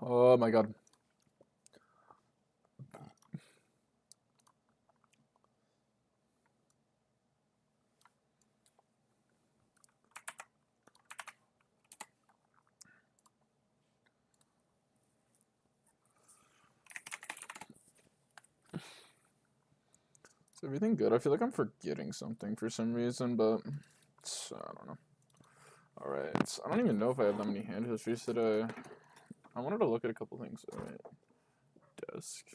Oh my god. Is everything good? I feel like I'm forgetting something for some reason, but I don't know. Alright, I don't even know if I have that many hand histories today. I wanted to look at a couple things. Alright, desk.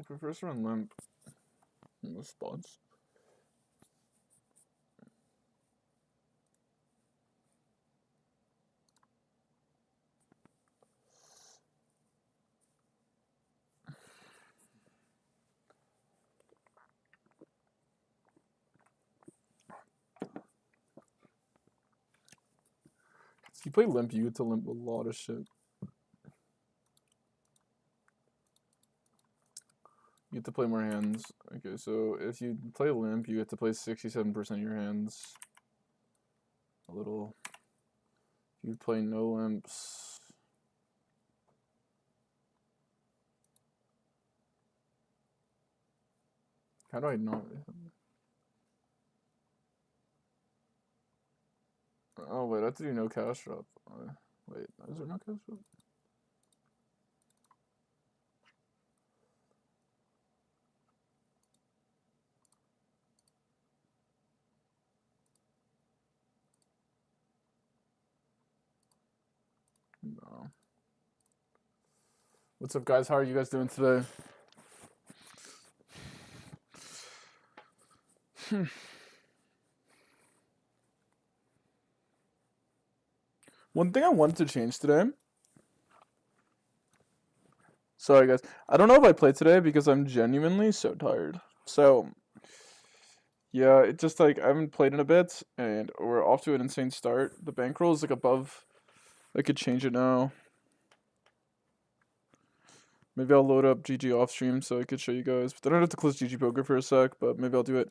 For first run limp, no spots. If you play limp, you get to limp a lot of shit. You get to play more hands. Okay, so if you play limp, you get to play 67% of your hands. A little. If you play no limps. How do I not? Oh, wait, I have to do no cash drop. Wait, is there no cash drop? No. What's up, guys? How are you guys doing today? One thing I wanted to change today. Sorry, guys. I don't know if I played today because I'm genuinely so tired. So, yeah, it's just like I haven't played in a bit, and we're off to an insane start. The bankroll is like above. I could change it now. Maybe I'll load up GG off stream so I could show you guys. But then I'd have to close GG Poker for a sec. But maybe I'll do it.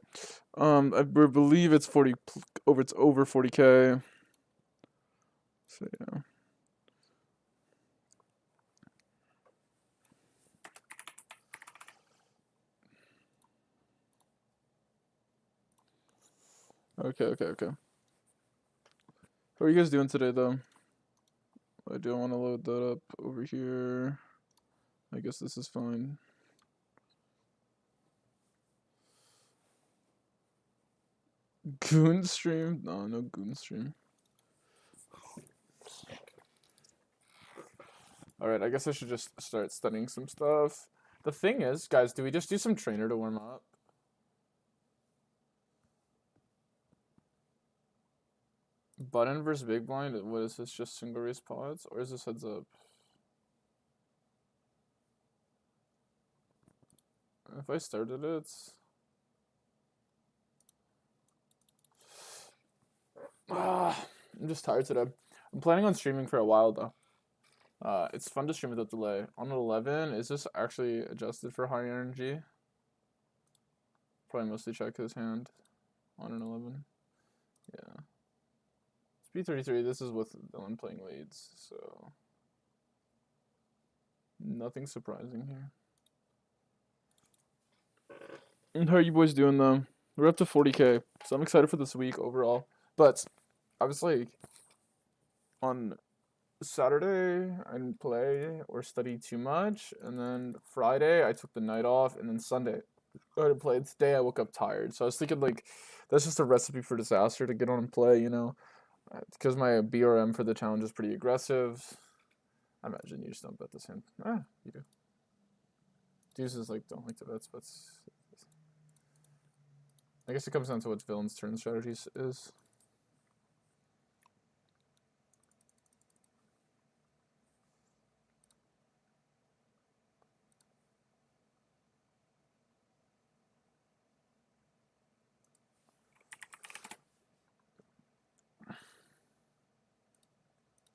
I believe it's 40 over. It's over 40K. So yeah. Okay. How are you guys doing today, though? I do want to load that up over here. I guess this is fine. Goon stream? No goon stream. Alright, I guess I should just start studying some stuff. The thing is, guys, do we just do some trainer to warm up? Button versus big blind? What is this, just single raise pods? Or is this heads up? If I started it... I'm just tired today. I'm planning on streaming for a while, though. It's fun to stream without delay. On 11, is this actually adjusted for high energy? Probably mostly check his hand on an 11. Yeah. It's B33, this is with Dylan playing leads, so... Nothing surprising here. And how are you boys doing, though? We're up to 40K, so I'm excited for this week overall. But, I was like, on Saturday, I didn't play or study too much, and then Friday, I took the night off, and then Sunday, I didn't play. Today, I woke up tired, so I was thinking, like, that's just a recipe for disaster to get on and play, you know? Because my BRM for the challenge is pretty aggressive. I imagine you just don't bet this hand. You do. Deuces, like, don't like to bet, but I guess it comes down to what villain's turn strategies is.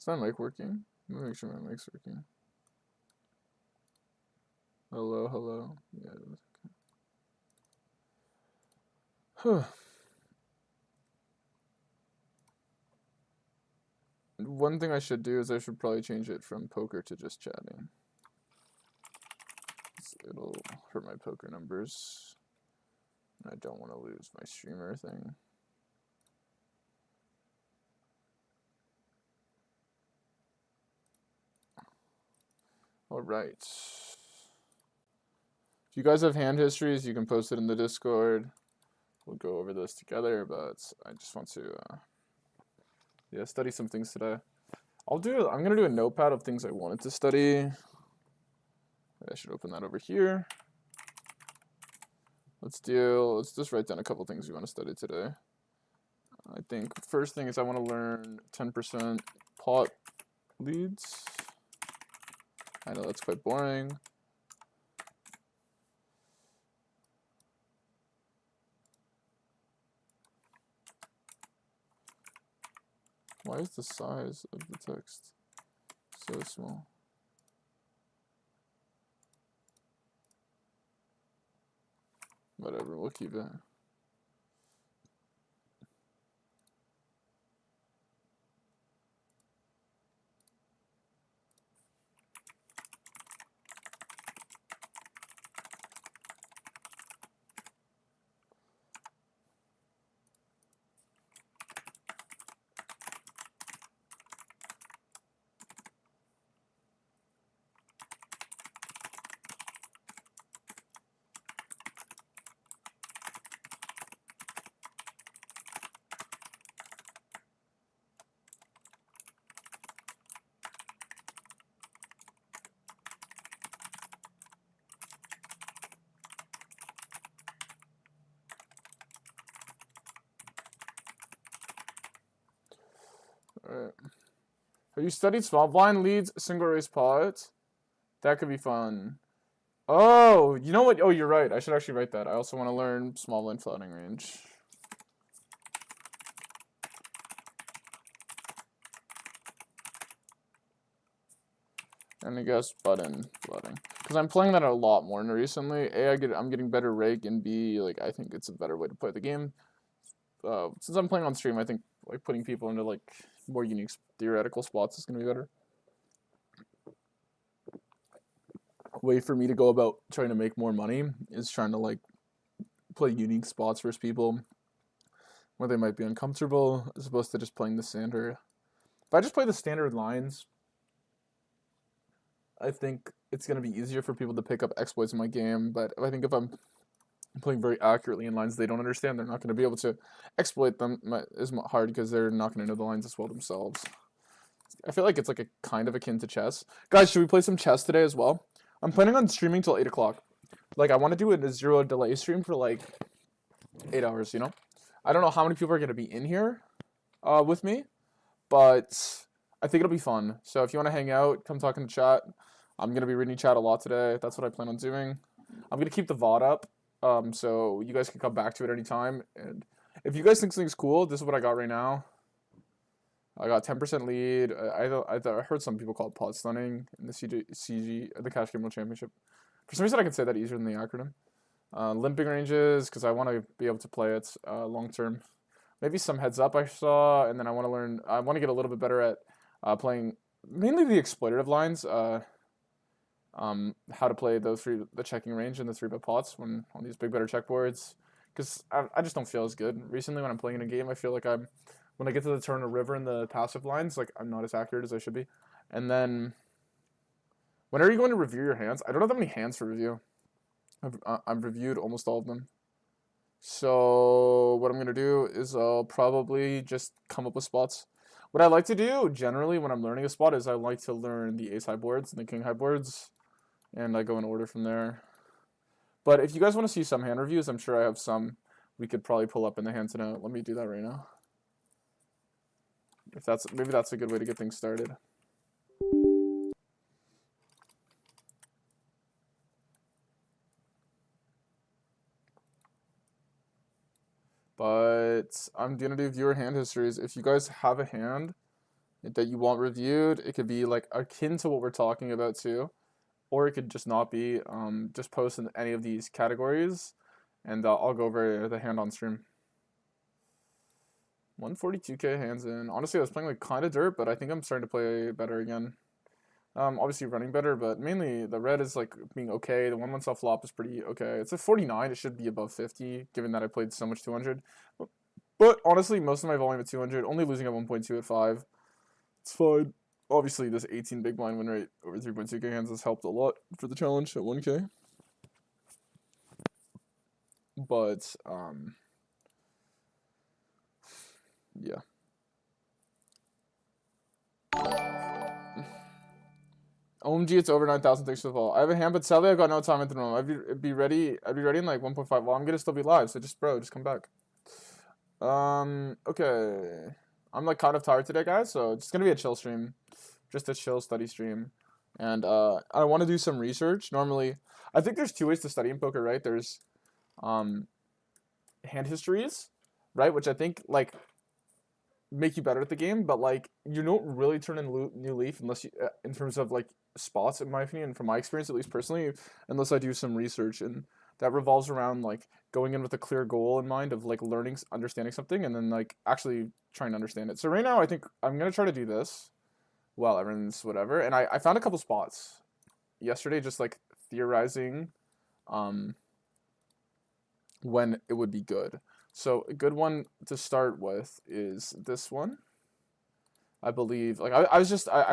Is my mic working? Let me make sure my mic's working. Hello, hello. Yeah. One thing I should do is I should probably change it from poker to just chatting. It'll hurt my poker numbers. I don't want to lose my streamer thing. All right. If you guys have hand histories, you can post it in the Discord. We'll go over this together, but I just want to study some things today. I'm gonna do a notepad of things I wanted to study. I should open that over here. Let's just write down a couple things we want to study today. I think first thing is I want to learn 10% pot leads. I know that's quite boring. Why is the size of the text so small? Whatever, we'll keep it. Alright. Have you studied small blind leads, single raise pot? That could be fun. Oh, you know what? Oh, you're right. I should actually write that. I also want to learn small blind floating range. And I guess button flooding. Because I'm playing that a lot more recently. A, I'm getting better rake, and B, like I think it's a better way to play the game. Since I'm playing on stream, I think like putting people into like more unique theoretical spots is gonna be better. Way for me to go about trying to make more money is trying to like play unique spots versus people where they might be uncomfortable, as opposed to just playing the standard. If I just play the standard lines, I think it's gonna be easier for people to pick up exploits in my game. But I think if I'm playing very accurately in lines they don't understand, they're not going to be able to exploit them as hard because they're not going to know the lines as well themselves. I feel like it's like a kind of akin to chess. Guys, should we play some chess today as well? I'm planning on streaming till 8 o'clock. Like, I want to do a 0 delay stream for like 8 hours, you know? I don't know how many people are going to be in here with me, but I think it'll be fun. So if you want to hang out, come talk in the chat. I'm going to be reading chat a lot today. That's what I plan on doing. I'm going to keep the VOD up. So you guys can come back to it anytime. And if you guys think something's cool, this is what I got right now. I got 10% lead. I heard some people call it pod stunning in the the Cash Game World Championship. For some reason, I can say that easier than the acronym. Limping ranges, because I want to be able to play it long term. Maybe some heads up I saw, and then I want to learn. I want to get a little bit better at playing mainly the exploitative lines. How to play the checking range and the 3-bet pots when on these big better checkboards, because I just don't feel as good recently when I'm playing in a game. I feel like when I get to the turn of river and the passive lines, like I'm not as accurate as I should be. And then when are you going to review your hands? I don't have that many hands for review. I've reviewed almost all of them. So what I'm gonna do is I'll probably just come up with spots. What I like to do generally when I'm learning a spot is I like to learn the ace high boards and the king high boards, and I go in order from there. But if you guys want to see some hand reviews, I'm sure I have some we could probably pull up in the hands note. Let me do that right now. Maybe that's a good way to get things started. But I'm gonna do viewer hand histories. If you guys have a hand that you want reviewed, it could be like akin to what we're talking about too. or it could just not be. Just post in any of these categories, and I'll go over the hand on stream. 142k hands in. Honestly, I was playing like kind of dirt, but I think I'm starting to play better again. Obviously running better, but mainly the red is like being okay. The 1-1 soft flop is pretty okay. It's a 49. It should be above 50, given that I played so much 200. But honestly, most of my volume at 200, only losing at 1.2 at 5. It's fine. Obviously, this 18 big blind win rate over 3.2k hands has helped a lot for the challenge at 1k. But, yeah. OMG, it's over 9,000. Thanks for the follow. I have a hand, but sadly I got no time at the moment. I'd be ready in like 1.5. Well, I'm gonna still be live, so just come back. Okay. I'm like kind of tired today, guys, so it's gonna be a chill stream. Just a chill study stream. And I want to do some research. Normally, I think there's 2 ways to study in poker, right? There's hand histories, right? Which I think like make you better at the game, but like you don't really turn in new leaf unless you, in terms of like spots, in my opinion, from my experience at least personally, unless I do some research, and that revolves around like going in with a clear goal in mind of like learning, understanding something, and then like actually trying to understand it. So right now, I think I'm gonna try to do this. Well, everyone's whatever, and I found a couple spots yesterday, just like theorizing, when it would be good. So a good one to start with is this one. I believe, like I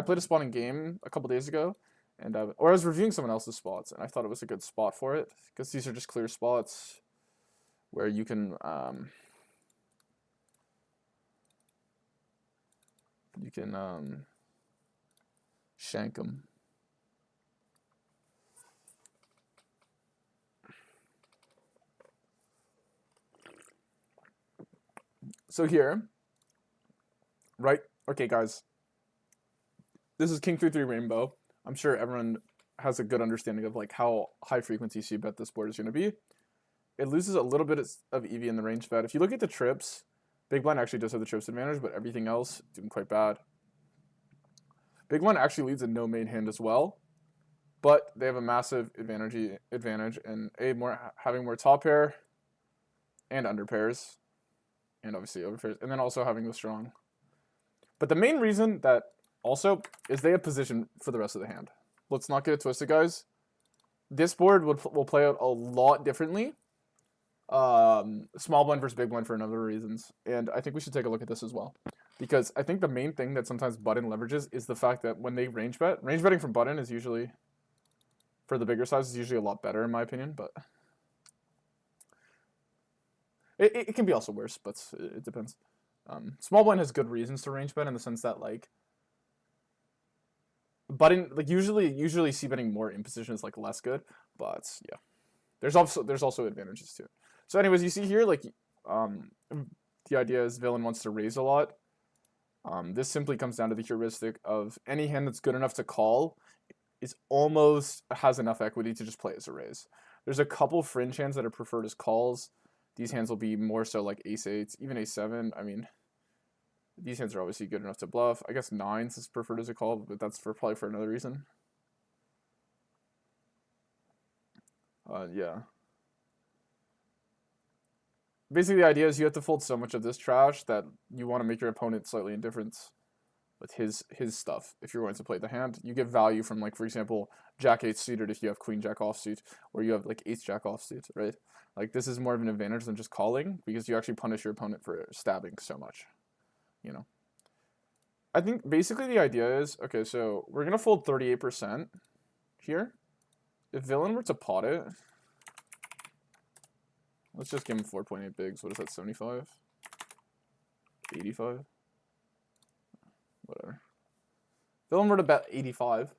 played a spot in game a couple days ago, and or I was reviewing someone else's spots, and I thought it was a good spot for it because these are just clear spots where you can shank them. So here, right? Okay, guys. This is King 3-3 Rainbow. I'm sure everyone has a good understanding of like how high frequency C-bet this board is going to be. It loses a little bit of EV in the range bet. If you look at the trips, Big Blind actually does have the trips advantage, but everything else doing quite bad. Big Blind actually leads a no main hand as well, but they have a massive advantage in having more top pair and under pairs, and obviously over pairs, and then also having the strong. But the main reason that also is they have position for the rest of the hand. Let's not get it twisted, guys. This board will play out a lot differently. Small blind versus big blind for a number of reasons, and I think we should take a look at this as well, because I think the main thing that sometimes button leverages is the fact that when they range betting from button is usually, for the bigger size, is usually a lot better in my opinion, but it can be also worse, but it depends. Small blind has good reasons to range bet in the sense that like button, like usually c-betting more in position is like less good, but yeah, there's also advantages to it. So anyways, you see here like the idea is villain wants to raise a lot. This simply comes down to the heuristic of any hand that's good enough to call is almost has enough equity to just play as a raise. There's a couple fringe hands that are preferred as calls. These hands will be more so like ace-8, even ace-7. I mean, these hands are obviously good enough to bluff. I guess 9s is preferred as a call, but that's probably for another reason. Yeah. Basically, the idea is you have to fold so much of this trash that you want to make your opponent slightly indifferent with his stuff. If you're going to play the hand, you get value from, like, for example, Jack-8 suited if you have Queen-Jack offsuit, or you have like Ace-Jack offsuit, right? Like, this is more of an advantage than just calling because you actually punish your opponent for stabbing so much, you know. I think basically the idea is, okay, so we're gonna fold 38% here. If villain were to pot it, let's just give him 4.8 bigs. What is that, 75? 85? Whatever. Villain were to bet 85.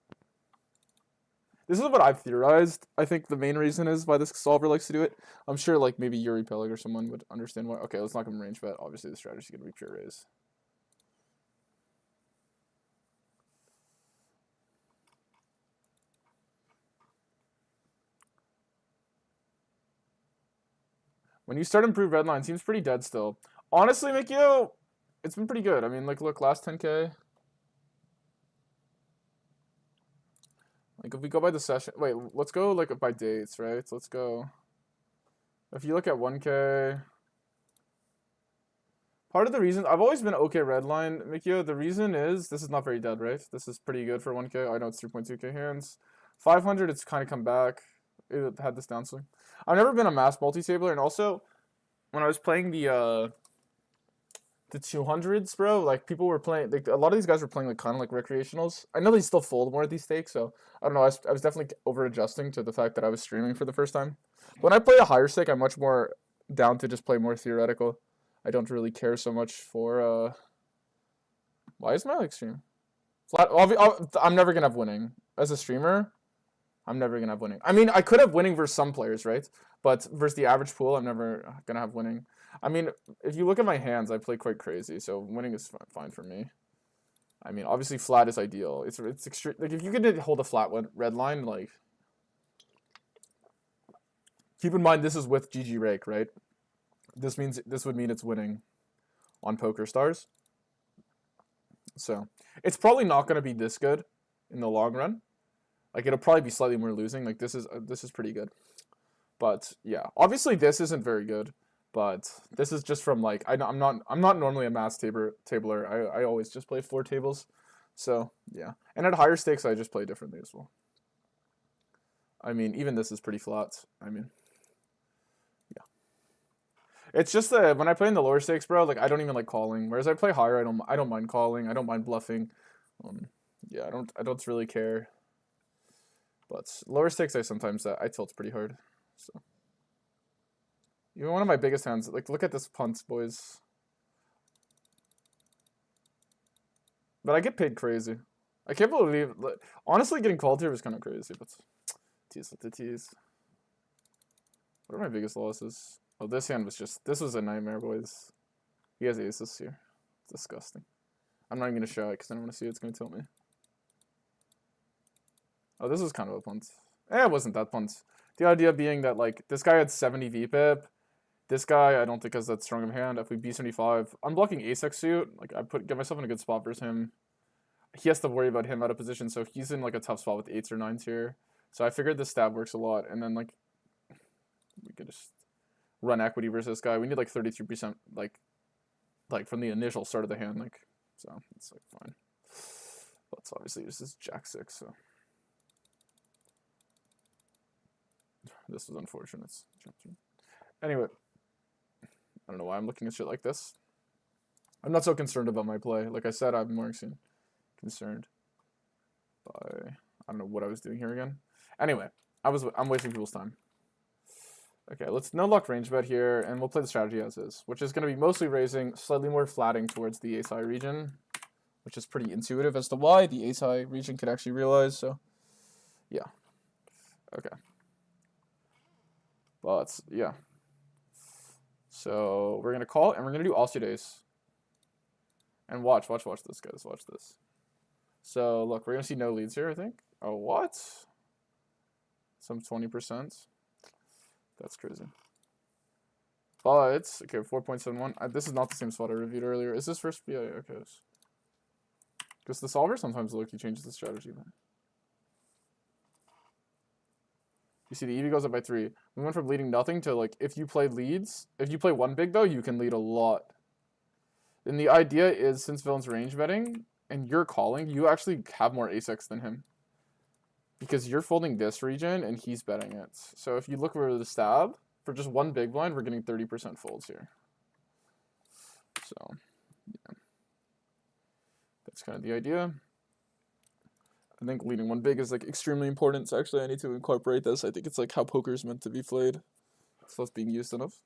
This is what I've theorized. I think the main reason is why this solver likes to do it. I'm sure like maybe Yuri Peleg or someone would understand why. Okay, let's not give him range bet. Obviously the strategy is going to be pure raise. When you start improved red line, seems pretty dead still. Honestly, Mikio, it's been pretty good. I mean, like, look, last 10K. Like if we go by the session, wait, let's go like by dates, right? Let's go. If you look at 1K, part of the reason I've always been okay redline, Mikio. The reason is this is not very dead, right? This is pretty good for 1K. I know it's 3.2K hands. 500, it's kind of come back. It had this downswing. I've never been a mass multi-tabler, and also when I was playing the 200s, bro, like people were playing, like a lot of these guys were playing like kind of like recreationals. I know they still fold more at these stakes, so I don't know. I was definitely over adjusting to the fact that I was streaming for the first time. When I play a higher stake, I'm much more down to just play more theoretical. I don't really care so much for why is my like stream flat? I'm never gonna have winning as a streamer. I'm never gonna have winning. I mean, I could have winning versus some players, right? But versus the average pool, I'm never gonna have winning. I mean, if you look at my hands, I play quite crazy, so winning is fine for me. I mean, obviously flat is ideal. It's extreme. Like if you could hold a flat red line, like keep in mind this is with GG rake, right? This would mean it's winning on Poker Stars. So it's probably not gonna be this good in the long run. Like it'll probably be slightly more losing. Like this is pretty good. But yeah, obviously this isn't very good. But this is just from like I'm not normally a mass tabler. I always just play 4 tables. So yeah, and at higher stakes I just play differently as well. I mean, even this is pretty flat. I mean, yeah, it's just that when I play in the lower stakes, bro, like I don't even like calling. Whereas I play higher, I don't mind calling. I don't mind bluffing. Yeah, I don't really care. But lower stakes, I tilt pretty hard. So even one of my biggest hands, like look at this punt, boys. But I get paid crazy. I can't believe, honestly, getting called here was kind of crazy. But tease with the tease. What are my biggest losses? Oh, this hand this was a nightmare, boys. He has aces here. It's disgusting. I'm not even gonna show it because I don't want to see it. It's gonna tilt me. Oh, this was kind of a punt. It wasn't that punt. The idea being that like this guy had 70 VPIP. This guy I don't think has that strong of a hand. If we B75, I'm blocking ace-x suit. Like get myself in a good spot versus him. He has to worry about him out of position, so he's in like a tough spot with 8s or 9s here. So I figured this stab works a lot, and then like we could just run equity versus this guy. We need like 33% like from the initial start of the hand, like so it's like fine. But obviously this is Jack-6, so this was unfortunate. Anyway, I don't know why I'm looking at shit like this. I'm not so concerned about my play. Like I said, I'm more concerned by I don't know what I was doing here again. Anyway, I'm wasting people's time. Okay, let's no luck range bet here, and we'll play the strategy as is, which is going to be mostly raising, slightly more flatting towards the ace-high region, which is pretty intuitive as to why the ace-high region could actually realize. So, yeah. Okay. But yeah. So we're gonna call, and we're gonna do offsuit ace. And watch this, guys. Watch this. So look, we're gonna see no leads here, I think. Oh, what? Some 20%. That's crazy. But okay, 4.71. This is not the same spot I reviewed earlier. Is this first? Yeah, okay. Because the solver sometimes low-key changes the strategy. Then. You see the EV goes up by 3. We went from leading nothing to like if you play leads. If you play one big though, you can lead a lot. And the idea is since villain's range betting and you're calling, you actually have more ace-x than him. Because you're folding this region and he's betting it. So if you look over the stab, for just one big blind, we're getting 30% folds here. So, yeah. That's kind of the idea. I think leading one big is like extremely important. So actually I need to incorporate this. I think it's like how poker is meant to be played. So it's being used enough.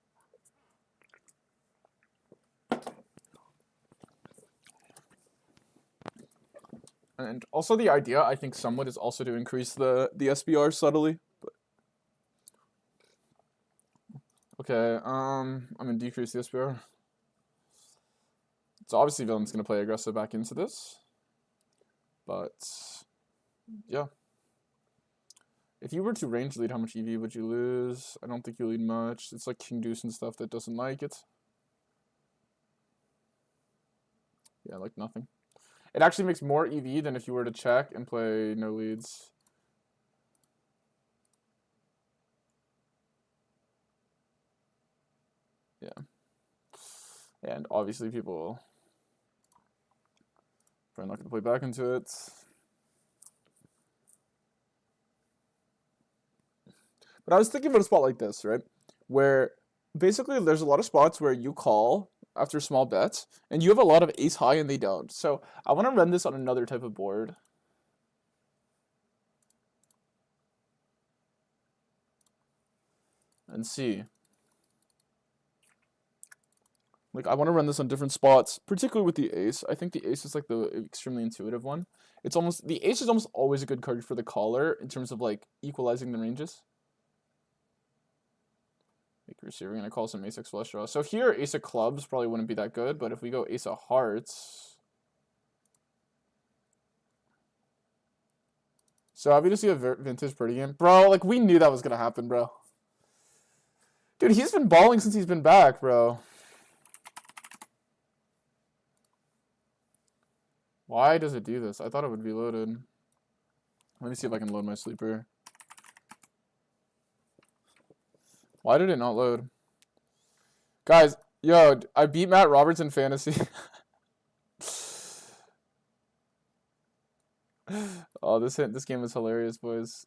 And also the idea, I think somewhat is also to increase the SBR subtly. But okay, I'm gonna decrease the SBR. So obviously villain's gonna play aggressive back into this. But yeah. If you were to range lead, how much EV would you lose? I don't think you lead much. It's like king deuce and stuff that doesn't like it. Yeah, like nothing. It actually makes more EV than if you were to check and play no leads. And obviously people probably not going to play back into it. But I was thinking about a spot like this, right? Where basically there's a lot of spots where you call after small bets, and you have a lot of ace high and they don't. So I want to run this on another type of board. And see. Like, I want to run this on different spots, particularly with the ace. I think the ace is like the extremely intuitive one. It's almost, the ace is almost always a good card for the caller in terms of like equalizing the ranges. Accuracy, we're going to call some ace x flush draw. So here, ace of clubs probably wouldn't be that good, but if we go ace of hearts. So happy to see a vintage Purdy game. Bro, like, we knew that was going to happen, bro. Dude, he's been balling since he's been back, bro. Why does it do this? I thought it would be loaded. Let me see if I can load my sleeper. Why did it not load? Guys, yo, I beat Matt Roberts in fantasy. Oh, this game is hilarious, boys.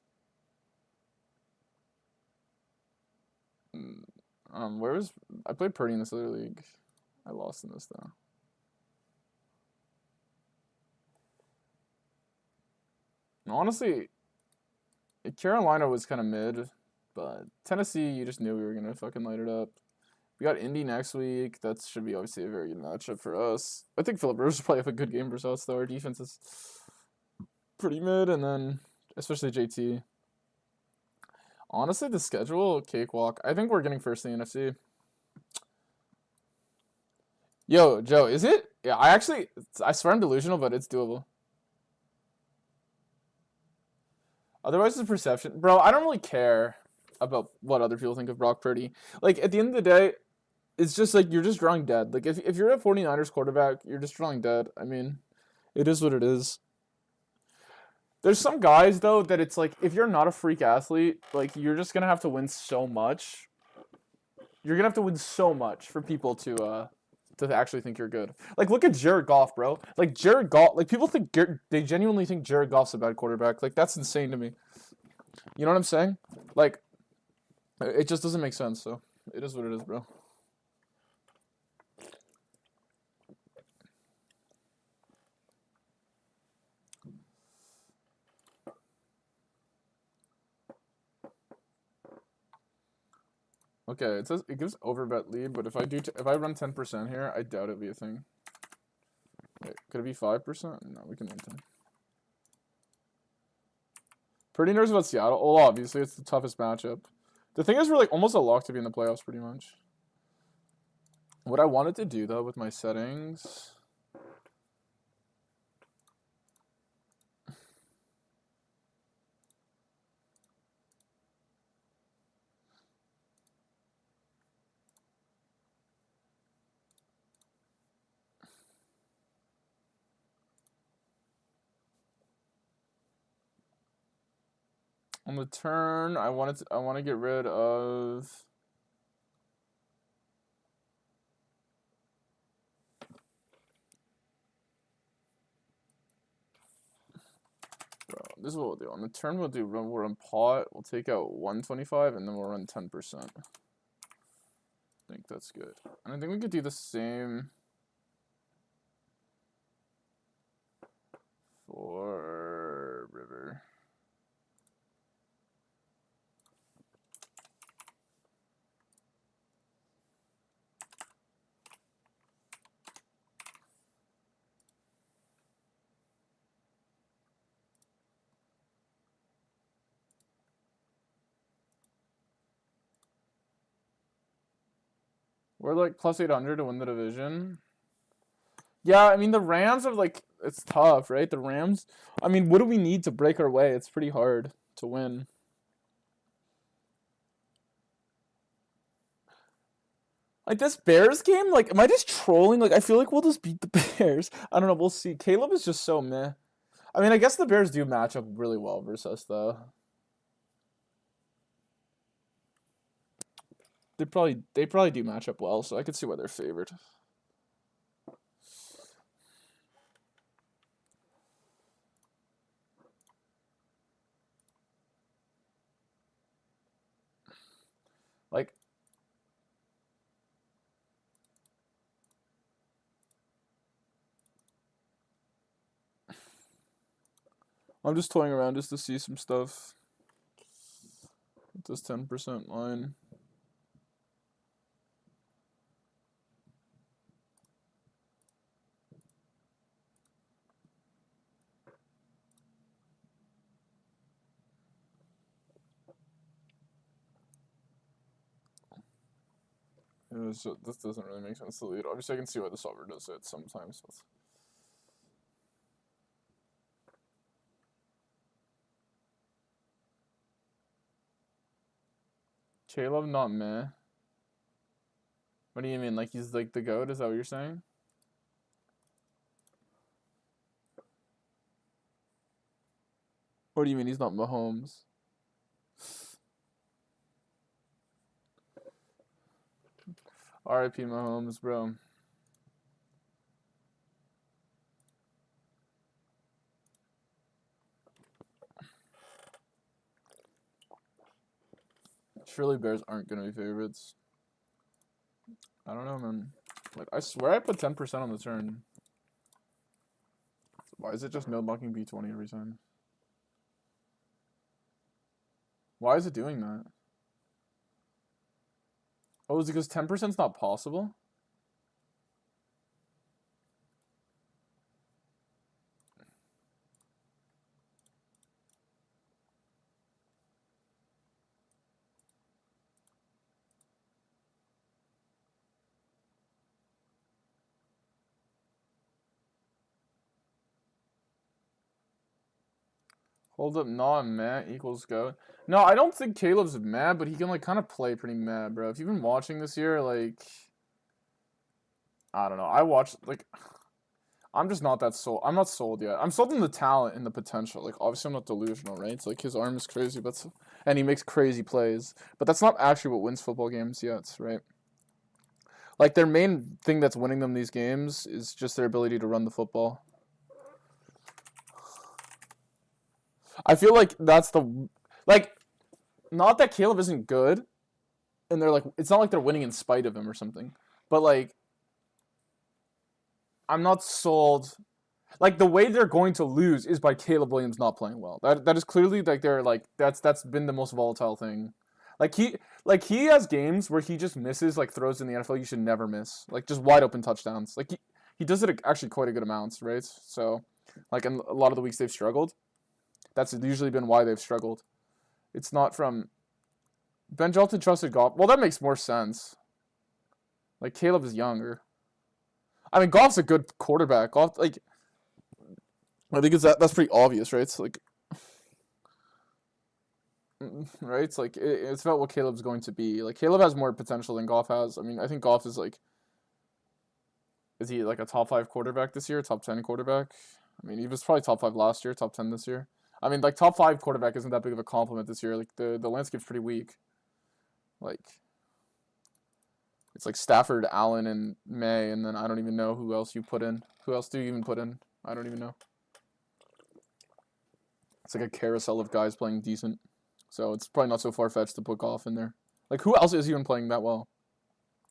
Where was I played Purdy in this other league? I lost in this though. Honestly, Carolina was kind of mid, but Tennessee, you just knew we were gonna fucking light it up. We got Indy next week. That should be obviously a very good matchup for us. I think Philip Rivers will probably have a good game versus us, though. Our defense is pretty mid, and then especially JT. Honestly, the schedule, cakewalk. I think we're getting first in the NFC. Yo, Joe, is it? Yeah, I swear I'm delusional, but it's doable. Otherwise, it's perception. Bro, I don't really care about what other people think of Brock Purdy. Like, at the end of the day, it's just like you're just drawing dead. Like, if you're a 49ers quarterback, you're just drawing dead. I mean, it is what it is. There's some guys, though, that it's like, if you're not a freak athlete, like, you're just going to have to win so much. You're going to have to win so much for people to actually think you're good. Like, look at Jared Goff, bro. Like, Jared Goff, like, people think, they genuinely think Jared Goff's a bad quarterback. Like, that's insane to me. You know what I'm saying? Like, it just doesn't make sense, so it is what it is, bro. Okay, it says it gives overbet lead, but if I run 10% here, I doubt it'd be a thing. Wait, could it be 5%? No, we can run 10. Pretty nervous about Seattle. Well, obviously, it's the toughest matchup. The thing is, we're like almost a lock to be in the playoffs, pretty much. What I wanted to do, though, with my settings... On the turn, I want to get rid of... Bro, this is what we'll do. On the turn, we'll run pot. We'll take out 125, and then we'll run 10%. I think that's good. And I think we could do the same for river. We're like plus 800 to win the division. Yeah, I mean, the Rams are like, it's tough, right? The Rams, I mean, what do we need to break our way? It's pretty hard to win. Like, this Bears game, like, am I just trolling? Like, I feel like we'll just beat the Bears. I don't know, we'll see. Caleb is just so meh. I mean, I guess the Bears do match up really well versus us, though. They probably do match up well, so I could see why they're favored. Like, I'm just toying around just to see some stuff. With this 10% line. So this doesn't really make sense to lead. Obviously, I can see why the solver does it sometimes. Caleb, not meh. What do you mean? Like he's like the GOAT? Is that what you're saying? What do you mean he's not Mahomes? R.I.P. Mahomes, bro. Surely Bears aren't gonna be favorites. I don't know, man. Like I swear I put 10% on the turn. Why is it just no blocking B20 every time? Why is it doing that? Oh, is it because 10%'s not possible? Hold up, not meh equals GOAT. No, I don't think Caleb's mad, but he can like kind of play pretty mad, bro. If you've been watching this year, like I don't know. I watched like I'm just not that sold. I'm not sold yet. I'm sold on the talent and the potential. Like obviously I'm not delusional, right? It's like his arm is crazy, but and he makes crazy plays. But that's not actually what wins football games yet, right? Like their main thing that's winning them these games is just their ability to run the football. I feel like that's the like not that Caleb isn't good and they're like it's not like they're winning in spite of him or something. But like I'm not sold. Like the way they're going to lose is by Caleb Williams not playing well. That is clearly like they're like that's been the most volatile thing. He has games where he just misses like throws in the NFL you should never miss. Like just wide open touchdowns. Like he does it actually quite a good amounts, right? So like in a lot of the weeks they've struggled. That's usually been why they've struggled. It's not from Ben Jolton trusted Goff. Well, that makes more sense. Like Caleb is younger. I mean, Goff's a good quarterback. Goff, like, I think that's pretty obvious, right? It's like, right? It's like it's about what Caleb's going to be. Like Caleb has more potential than Goff has. I mean, I think Goff is like, is he like a top 5 quarterback this year? Top 10 quarterback? I mean, he was probably top 5 last year. Top 10 this year. I mean, like top 5 quarterback isn't that big of a compliment this year. Like the landscape's pretty weak. Like it's like Stafford, Allen, and May, and then I don't even know who else you put in. Who else do you even put in? I don't even know. It's like a carousel of guys playing decent. So it's probably not so far-fetched to put Goff in there. Like, who else is even playing that well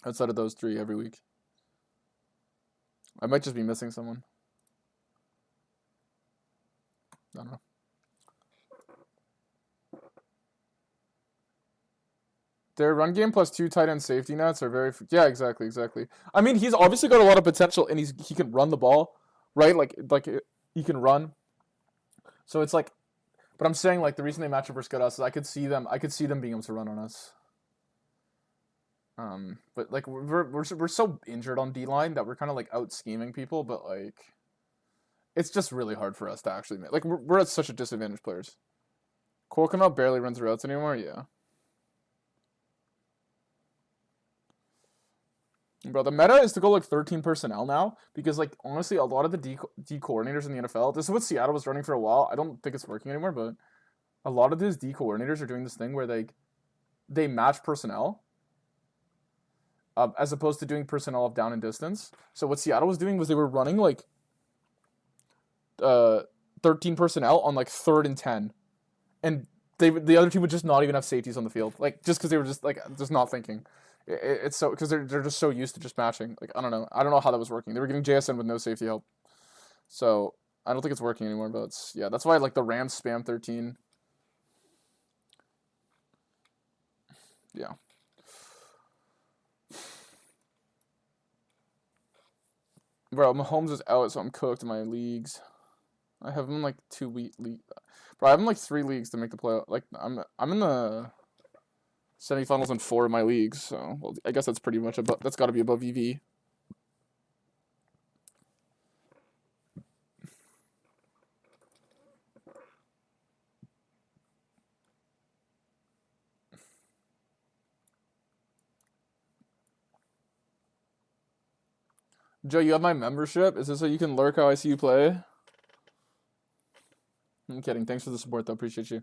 outside of those 3 every week? I might just be missing someone. I don't know. Their run game plus 2 tight end safety nets are very... Yeah, exactly. I mean, he's obviously got a lot of potential, and he can run the ball, right? Like he can run. So it's like... But I'm saying, like, the reason they match up versus good us is I could see them being able to run on us. But, like, we're so injured on D-line that we're kind of, like, out-scheming people, but, like... It's just really hard for us to actually make... Like, we're at such a disadvantage, players. Corkinell barely runs routes anymore, yeah. Bro, the meta is to go like 13 personnel now because like honestly, a lot of the D coordinators in the NFL. This is what Seattle was running for a while. I don't think it's working anymore, but a lot of these D coordinators are doing this thing where they match personnel as opposed to doing personnel of down and distance. So what Seattle was doing was they were running like 13 personnel on like 3rd and 10, and the other team would just not even have safeties on the field, like just because they were just not thinking. It's so because they're just so used to just matching. Like I don't know how that was working. They were getting JSN with no safety help, so I don't think it's working anymore. But it's, yeah, that's why like the Rams spam 13. Yeah. Bro, Mahomes is out, so I'm cooked in my leagues. I have him like 2 week league. Bro, I have him like 3 leagues to make the playoff. Like I'm in the semifinals in 4 of my leagues, so well, I guess that's pretty much above. That's got to be above EV. Joe, you have my membership. Is this so you can lurk how I see you play? I'm kidding. Thanks for the support, though. Appreciate you.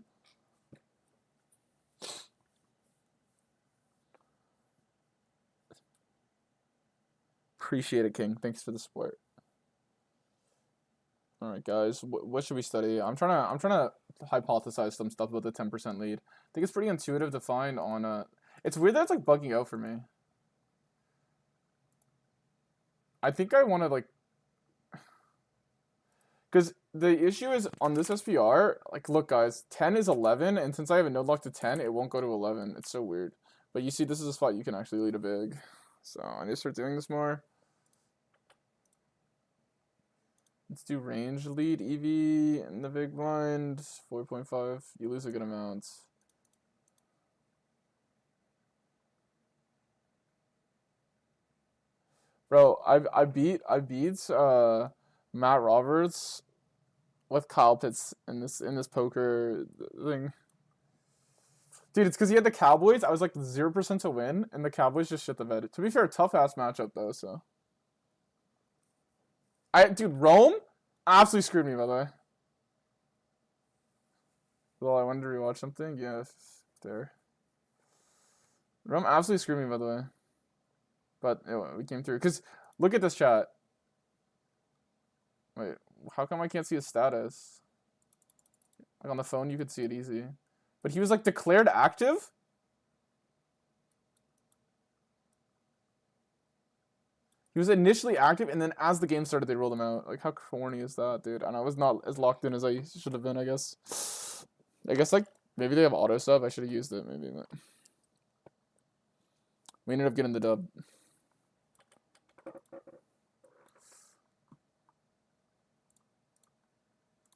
Appreciate it, King. Thanks for the support. All right, guys. What should we study? I'm trying to hypothesize some stuff about the 10% lead. I think it's pretty intuitive to find on. It's weird that it's like bugging out for me. I think I want to like, because the issue is on this SPR. Like, look, guys, 10 is 11, and since I have a node lock to 10, it won't go to 11. It's so weird. But you see, this is a spot you can actually lead a big. So I need to start doing this more. Let's do range lead EV in the big blind. 4.5. You lose a good amount. Bro, I beat Matt Roberts with Kyle Pitts in this poker thing. Dude, it's because he had the Cowboys. I was like 0% to win, and the Cowboys just shit the bed. To be fair, tough ass matchup though. So, dude, Rome absolutely screwed me by the way. Well, I wanted to rewatch something. Yeah, there. Rome absolutely screwed me by the way. But anyway, we came through. Cause look at this chat. Wait, how come I can't see his status? Like on the phone, you could see it easy. But he was like declared active? He was initially active, and then as the game started, they rolled him out. Like, how corny is that, dude? And I was not as locked in as I should have been, I guess. I guess, like, maybe they have auto stuff. I should have used it, maybe. But we ended up getting the dub.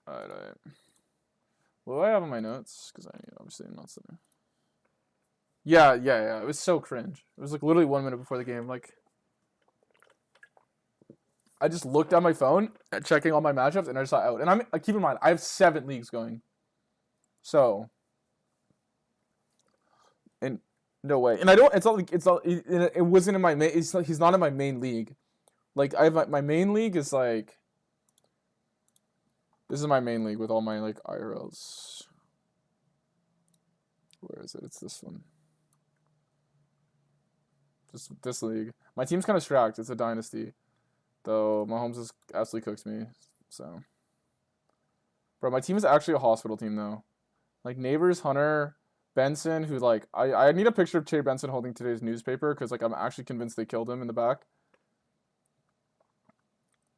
Alright. What do I have on my notes? Because I need, obviously, not sitting. Yeah. It was so cringe. It was, like, literally 1 minute before the game. Like, I just looked at my phone, checking all my matchups, and I just saw out. And keep in mind, I have 7 leagues going. So, and no way. And I don't. It's not like it wasn't in my main. He's not in my main league. Like I have my main league is like. This is my main league with all my like IRLs. Where is it? It's this one. Just this league. My team's kind of stacked. It's a dynasty. Though Mahomes has absolutely cooked me. So. Bro, my team is actually a hospital team though. Like Neighbors, Hunter, Benson, who like I need a picture of Trey Benson holding today's newspaper because like I'm actually convinced they killed him in the back.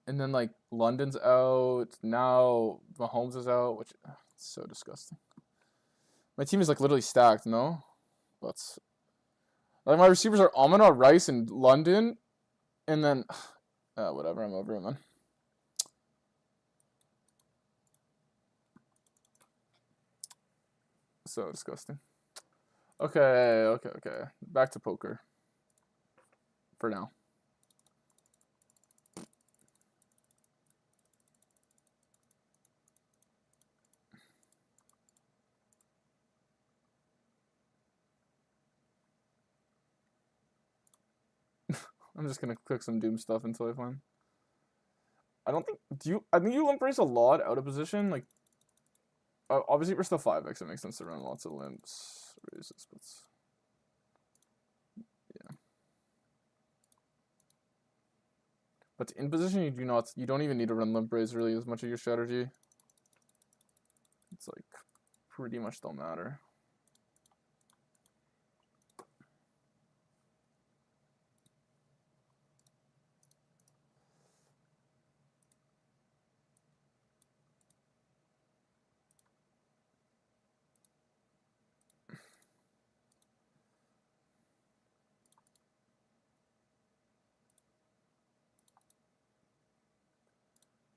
And then like London's out now. Mahomes is out, which is so disgusting. My team is like literally stacked, no? But like my receivers are Amon-Ra, Rice, and London, and then whatever. I'm over it, man. So disgusting. Okay. Back to poker. For now. I'm just gonna click some Doom stuff until I find. I don't think I think you limp raise a lot out of position. Like obviously versus the 5x, it makes sense to run lots of limps raises, but yeah. But in position, you don't even need to run limp raise really as much of your strategy. It's like pretty much don't matter.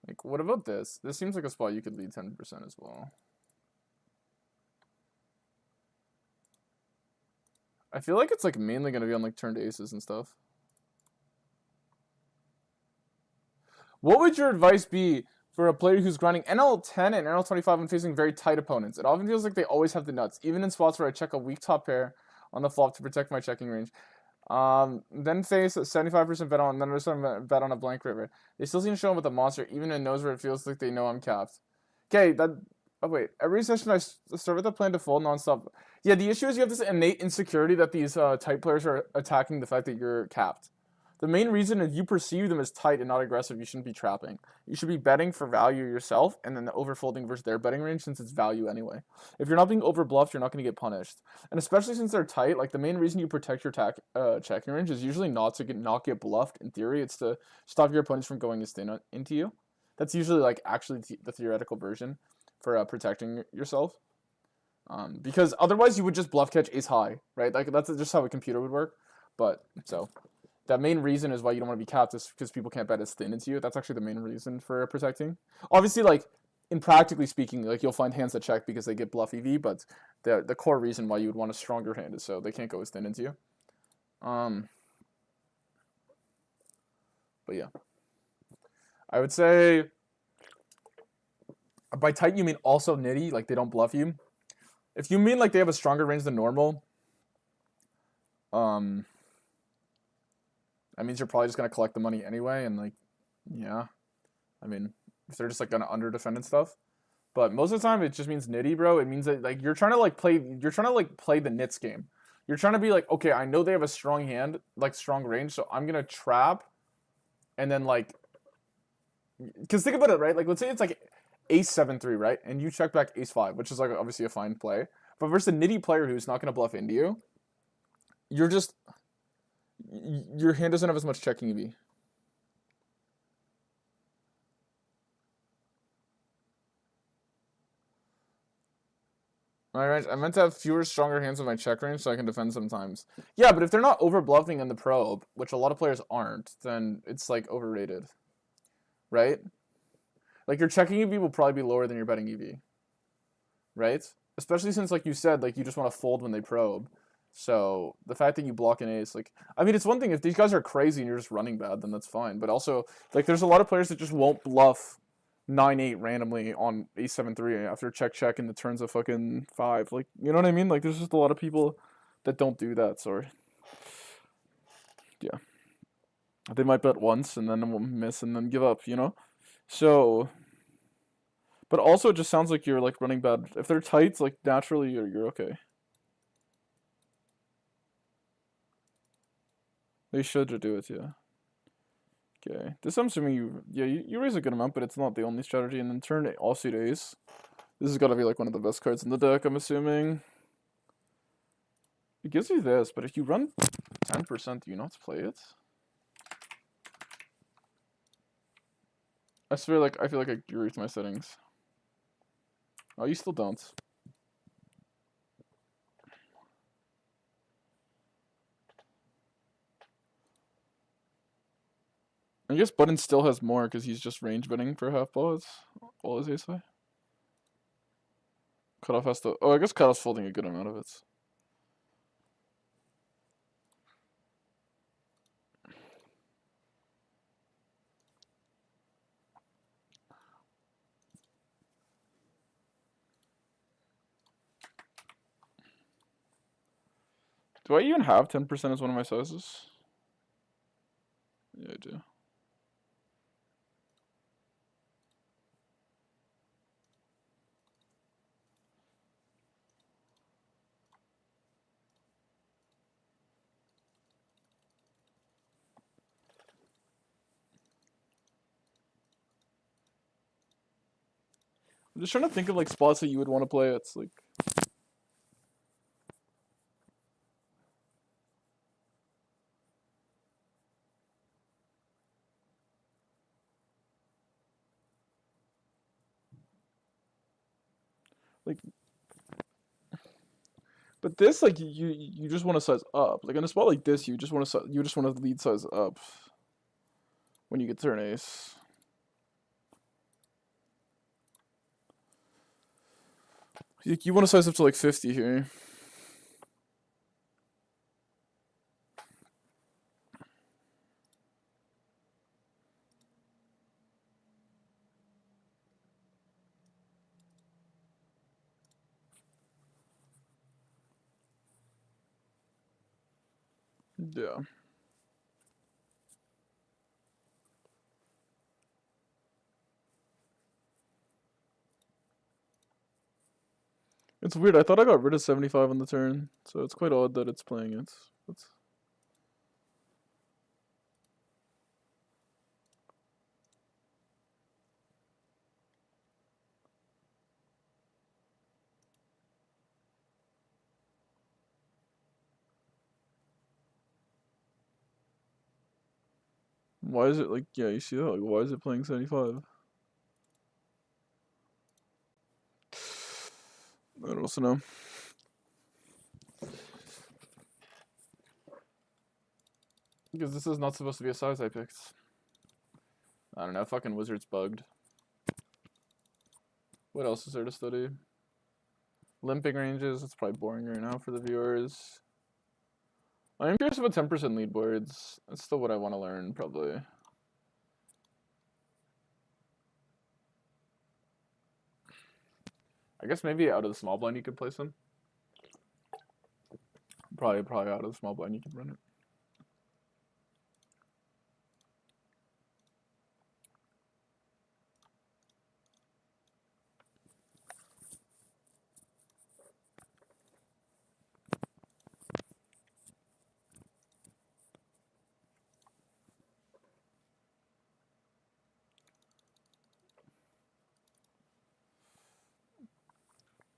Like, what about this? This seems like a spot you could lead 10% as well. I feel like it's like mainly going to be on like turned aces and stuff. What would your advice be for a player who's grinding NL10 and NL25 and facing very tight opponents? It often feels like they always have the nuts, even in spots where I check a weak top pair on the flop to protect my checking range. Then face a 75% bet on, then bet on a blank river. They still seem to show up with a monster, even in knows where it feels like they know I'm capped. Okay, oh wait, every session I start with a plan to fold nonstop. Yeah, the issue is you have this innate insecurity that these tight players are attacking the fact that you're capped. The main reason is you perceive them as tight and not aggressive. You shouldn't be trapping. You should be betting for value yourself and then the overfolding versus their betting range since it's value anyway. If you're not being overbluffed, you're not going to get punished. And especially since they're tight, like the main reason you protect your checking range is usually not to not get bluffed. In theory, it's to stop your opponents from going as thin into you. That's usually like actually the theoretical version for protecting yourself. Because otherwise you would just bluff catch ace high, right? Like that's just how a computer would work. But so that main reason is why you don't want to be capped is because people can't bet as thin into you. That's actually the main reason for protecting. Obviously, like in practically speaking, like you'll find hands that check because they get bluff EV, but the core reason why you would want a stronger hand is so they can't go as thin into you. But yeah, I would say by tight you mean also nitty, like they don't bluff you. If you mean like they have a stronger range than normal, that means you're probably just gonna collect the money anyway, and like, yeah, I mean, if they're just like gonna under defend and stuff. But most of the time, it just means nitty, bro. It means that like you're trying to play the nits game. You're trying to be like, okay, I know they have a strong hand, like strong range, so I'm gonna trap, and then like, because think about it, right? Like, let's say it's like ace 7-3, right? And you check back ace 5, which is like obviously a fine play. But versus a nitty player who's not gonna bluff into you, you're just your hand doesn't have as much checking EV. Alright, I meant to have fewer, stronger hands with my check range so I can defend sometimes. Yeah, but if they're not over bluffing in the probe, which a lot of players aren't, then it's like overrated. Right? Like your checking EV will probably be lower than your betting EV. Right? Especially since, like you said, like you just want to fold when they probe. So the fact that you block an ace, like, I mean, it's one thing if these guys are crazy and you're just running bad, then that's fine. But also, like, there's a lot of players that just won't bluff 9-8 randomly on ace 7-3 after check in the turns of fucking 5. Like, you know what I mean? Like, there's just a lot of people that don't do that. Sorry. Yeah. They might bet once and then miss and then give up, you know? So, but also it just sounds like you're like running bad. If they're tights, like naturally you're okay. They should do it, yeah. Okay. This I'm assuming you raise a good amount, but it's not the only strategy. And then turn offsuit ace. This has got to be like one of the best cards in the deck, I'm assuming. It gives you this, but if you run 10%, do you not play it? I feel like I agree with my settings. Oh, you still don't. I guess Button still has more because he's just range betting for half balls. All his ace high. Cutoff has to. Oh, I guess Cutoff's folding a good amount of it. Do I even have 10% as one of my sizes? Yeah, I do. I'm just trying to think of like spots that you would want to play. It's like But this, like, you just want to size up. Like in a spot like this, you just want to lead size up when you get turn ace. You want to size up to like 50 here. Yeah. It's weird. I thought I got rid of 75 on the turn, so it's quite odd that it's playing it. It's... Why is it like, yeah, you see that? Like, why is it playing 75? I don't also know. Because this is not supposed to be a size I picked. I don't know, fucking Wizard's bugged. What else is there to study? Limping ranges, it's probably boring right now for the viewers. I'm curious about 10% lead boards. That's still what I want to learn, probably. I guess maybe out of the small blind you could place them. Probably out of the small blind you could run it.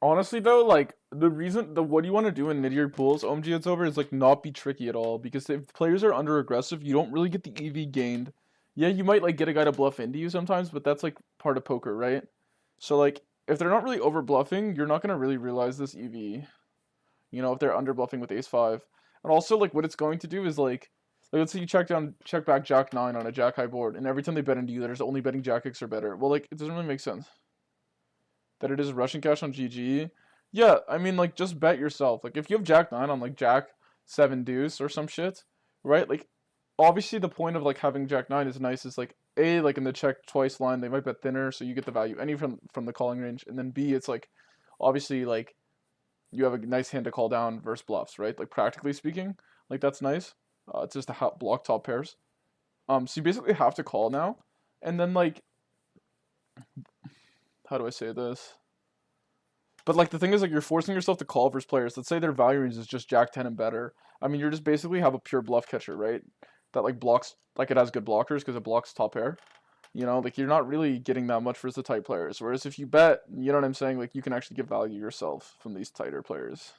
Honestly though, like what you want to do in mid-year pools, OMG it's over, is like not be tricky at all. Because if players are under aggressive, you don't really get the EV gained. Yeah, you might like get a guy to bluff into you sometimes, but that's like part of poker, right? So like if they're not really over bluffing, you're not gonna really realize this EV. You know, if they're under bluffing with ace five. And also like what it's going to do is like let's say you check back jack nine on a jack high board, and every time they bet into you, there's only betting jack X or better. Well, like it doesn't really make sense that it is Russian cash on GG. Yeah, I mean, like, just bet yourself. Like, if you have Jack 9 on, like, Jack 7 deuce or some shit, right? Like, obviously the point of, like, having Jack 9 is nice is, like, A, like, in the check twice line, they might bet thinner, so you get the value any from the calling range. And then B, it's, like, obviously, like, you have a nice hand to call down versus bluffs, right? Like, practically speaking, like, that's nice. It's just to block top pairs. So you basically have to call now. And then, like, how do I say this? But like the thing is, like you're forcing yourself to call versus players. Let's say their value range is just Jack 10 and better. I mean, you're just basically have a pure bluff catcher, right? That like blocks, like it has good blockers because it blocks top pair. You know, like you're not really getting that much versus the tight players. Whereas if you bet, you know what I'm saying? Like you can actually get value yourself from these tighter players.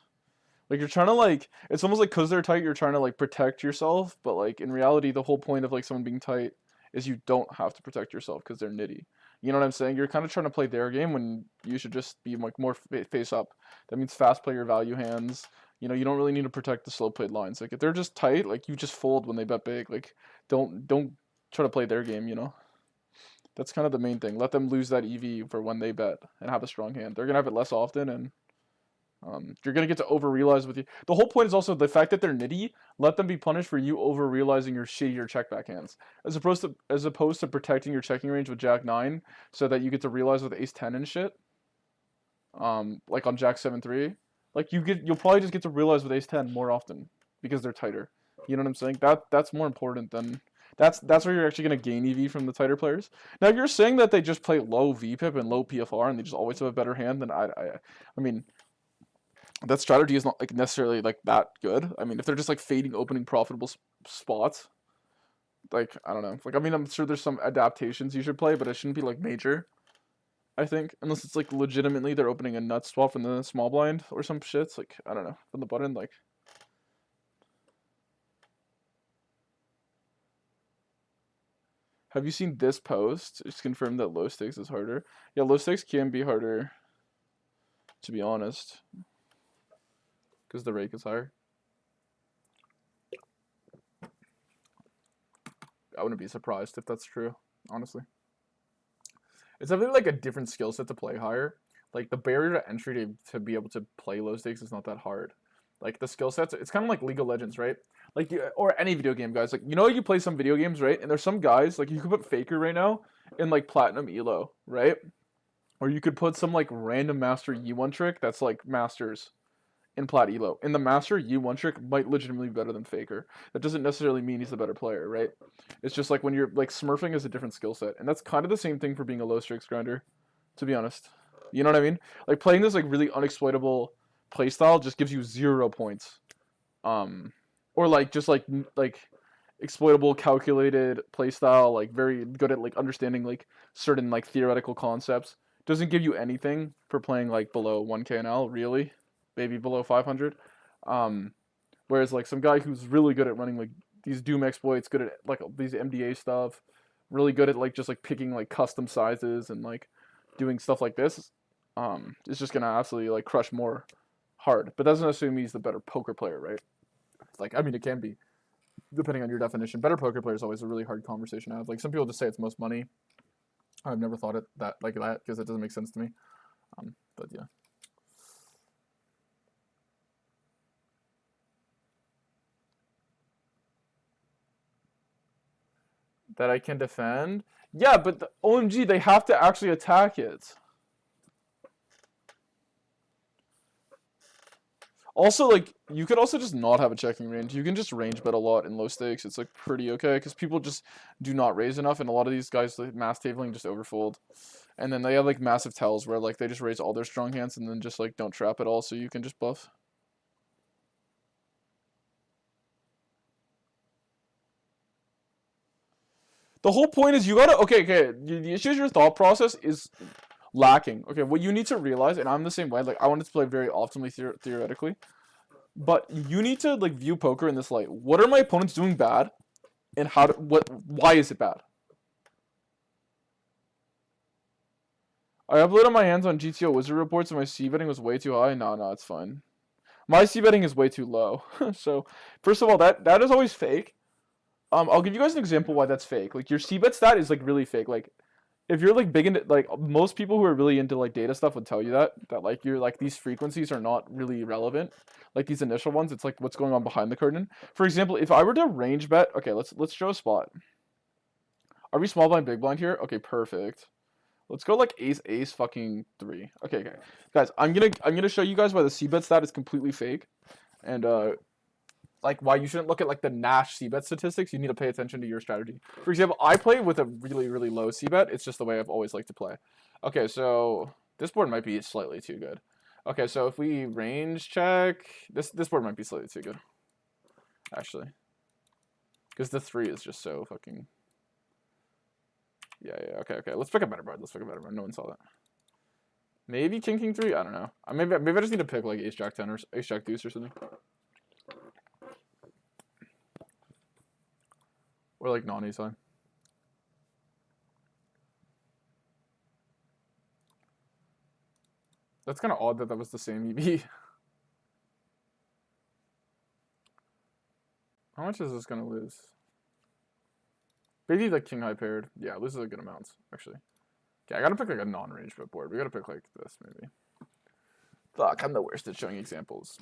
Like you're trying to like, it's almost like because they're tight, you're trying to like protect yourself. But like in reality, the whole point of like someone being tight is you don't have to protect yourself because they're nitty. You know what I'm saying? You're kind of trying to play their game when you should just be like more face up. That means fast play your value hands. You know, you don't really need to protect the slow played lines. Like if they're just tight, like you just fold when they bet big. Like don't try to play their game. You know, that's kind of the main thing. Let them lose that EV for when they bet and have a strong hand. They're gonna have it less often, and you're gonna get to over realize with you. The whole point is also the fact that they're nitty. Let them be punished for you over realizing your shittier check back hands, as opposed to protecting your checking range with Jack 9, so that you get to realize with Ace 10 and shit. Like on Jack 7-3, like you'll probably just get to realize with Ace 10 more often because they're tighter. You know what I'm saying? That's more important than that's where you're actually gonna gain EV from the tighter players. Now, if you're saying that they just play low VPIP and low PFR and they just always have a better hand, then I mean that strategy is not like necessarily like that good. I mean, if they're just like fading opening profitable spots, like I don't know. Like I mean, I'm sure there's some adaptations you should play, but it shouldn't be like major. I think unless it's like legitimately they're opening a nut swap in the small blind or some shit. Like I don't know from the button. Like have you seen this post? It's confirmed that low stakes is harder. Yeah, low stakes can be harder. to be honest, because the rake is higher. I wouldn't be surprised if that's true, honestly. It's definitely like a different skill set to play higher. Like the barrier to entry to be able to play low stakes is not that hard. Like the skill sets, it's kind of like League of Legends, right? Like or any video game, guys. Like you play some video games, right? And there's some guys like you could put Faker right now in like Platinum Elo, right? Or you could put some like random Master U1 trick that's like Masters in Plat Elo. In the Master, U1 trick might legitimately be better than Faker. That doesn't necessarily mean he's a better player, right? It's just like when you're like smurfing is a different skill set, and that's kind of the same thing for being a low stakes grinder, to be honest. You know what I mean? Like playing this like really unexploitable playstyle just gives you 0 points. Or like just like exploitable calculated playstyle, like very good at like understanding like certain like theoretical concepts. Doesn't give you anything for playing like below 1k NL, really. Maybe below 500. Whereas like some guy who's really good at running like these Doom exploits, good at like these MDA stuff, really good at like just like picking like custom sizes and like doing stuff like this, is just gonna absolutely like crush more hard. But that doesn't necessarily mean he's the better poker player, right? It's like, I mean, it can be, depending on your definition. Better poker player is always a really hard conversation to have. Like some people just say it's most money. I've never thought it that like that because it doesn't make sense to me. But yeah. That I can defend? Yeah, but the OMG, they have to actually attack it. Also, like, you could also just not have a checking range. You can just range bet a lot in low stakes. It's, like, pretty okay, because people just do not raise enough, and a lot of these guys, like, mass tabling, just overfold. And then they have, like, massive tells where, like, they just raise all their strong hands and then just, like, don't trap at all, so you can just bluff. The whole point is you gotta, okay, the issue is your thought process is lacking. Okay, what you need to realize, and I'm the same way, like, I wanted to play very optimally theoretically, but you need to, like, view poker in this light. What are my opponents doing bad, and why is it bad? I uploaded my hands on GTO Wizard reports and my c-betting was way too high. No, it's fine. My c-betting is way too low. So, first of all, that is always fake. I'll give you guys an example why that's fake. Like, your c-bet stat is, like, really fake. Like, if you're, like, big into, like, most people who are really into, like, data stuff would tell you that, like, you're, like, these frequencies are not really relevant. Like, these initial ones, it's, like, what's going on behind the curtain. For example, if I were to range bet, okay, let's show a spot. Are we small blind, big blind here? Okay, perfect. Let's go, like, ace fucking 3. Okay. Guys, I'm gonna show you guys why the c-bet stat is completely fake. And, like why you shouldn't look at like the Nash c-bet statistics. You need to pay attention to your strategy. For example, I play with a really, really low c-bet. It's just the way I've always liked to play. Okay, so this board might be slightly too good. Okay, so if we range check, this board might be slightly too good, actually, because the 3 is just so fucking. Yeah. Okay. Let's pick a better board. No one saw that. Maybe king 3. I don't know. Maybe I just need to pick like ace jack 10 or ace jack deuce or something. Or like non-ace high. That's kind of odd that was the same EV. How much is this going to lose? Maybe like king high paired. Yeah, loses a good amount, actually. Okay, I got to pick like a non-range bet board. We got to pick like this, maybe. Fuck, I'm the worst at showing examples.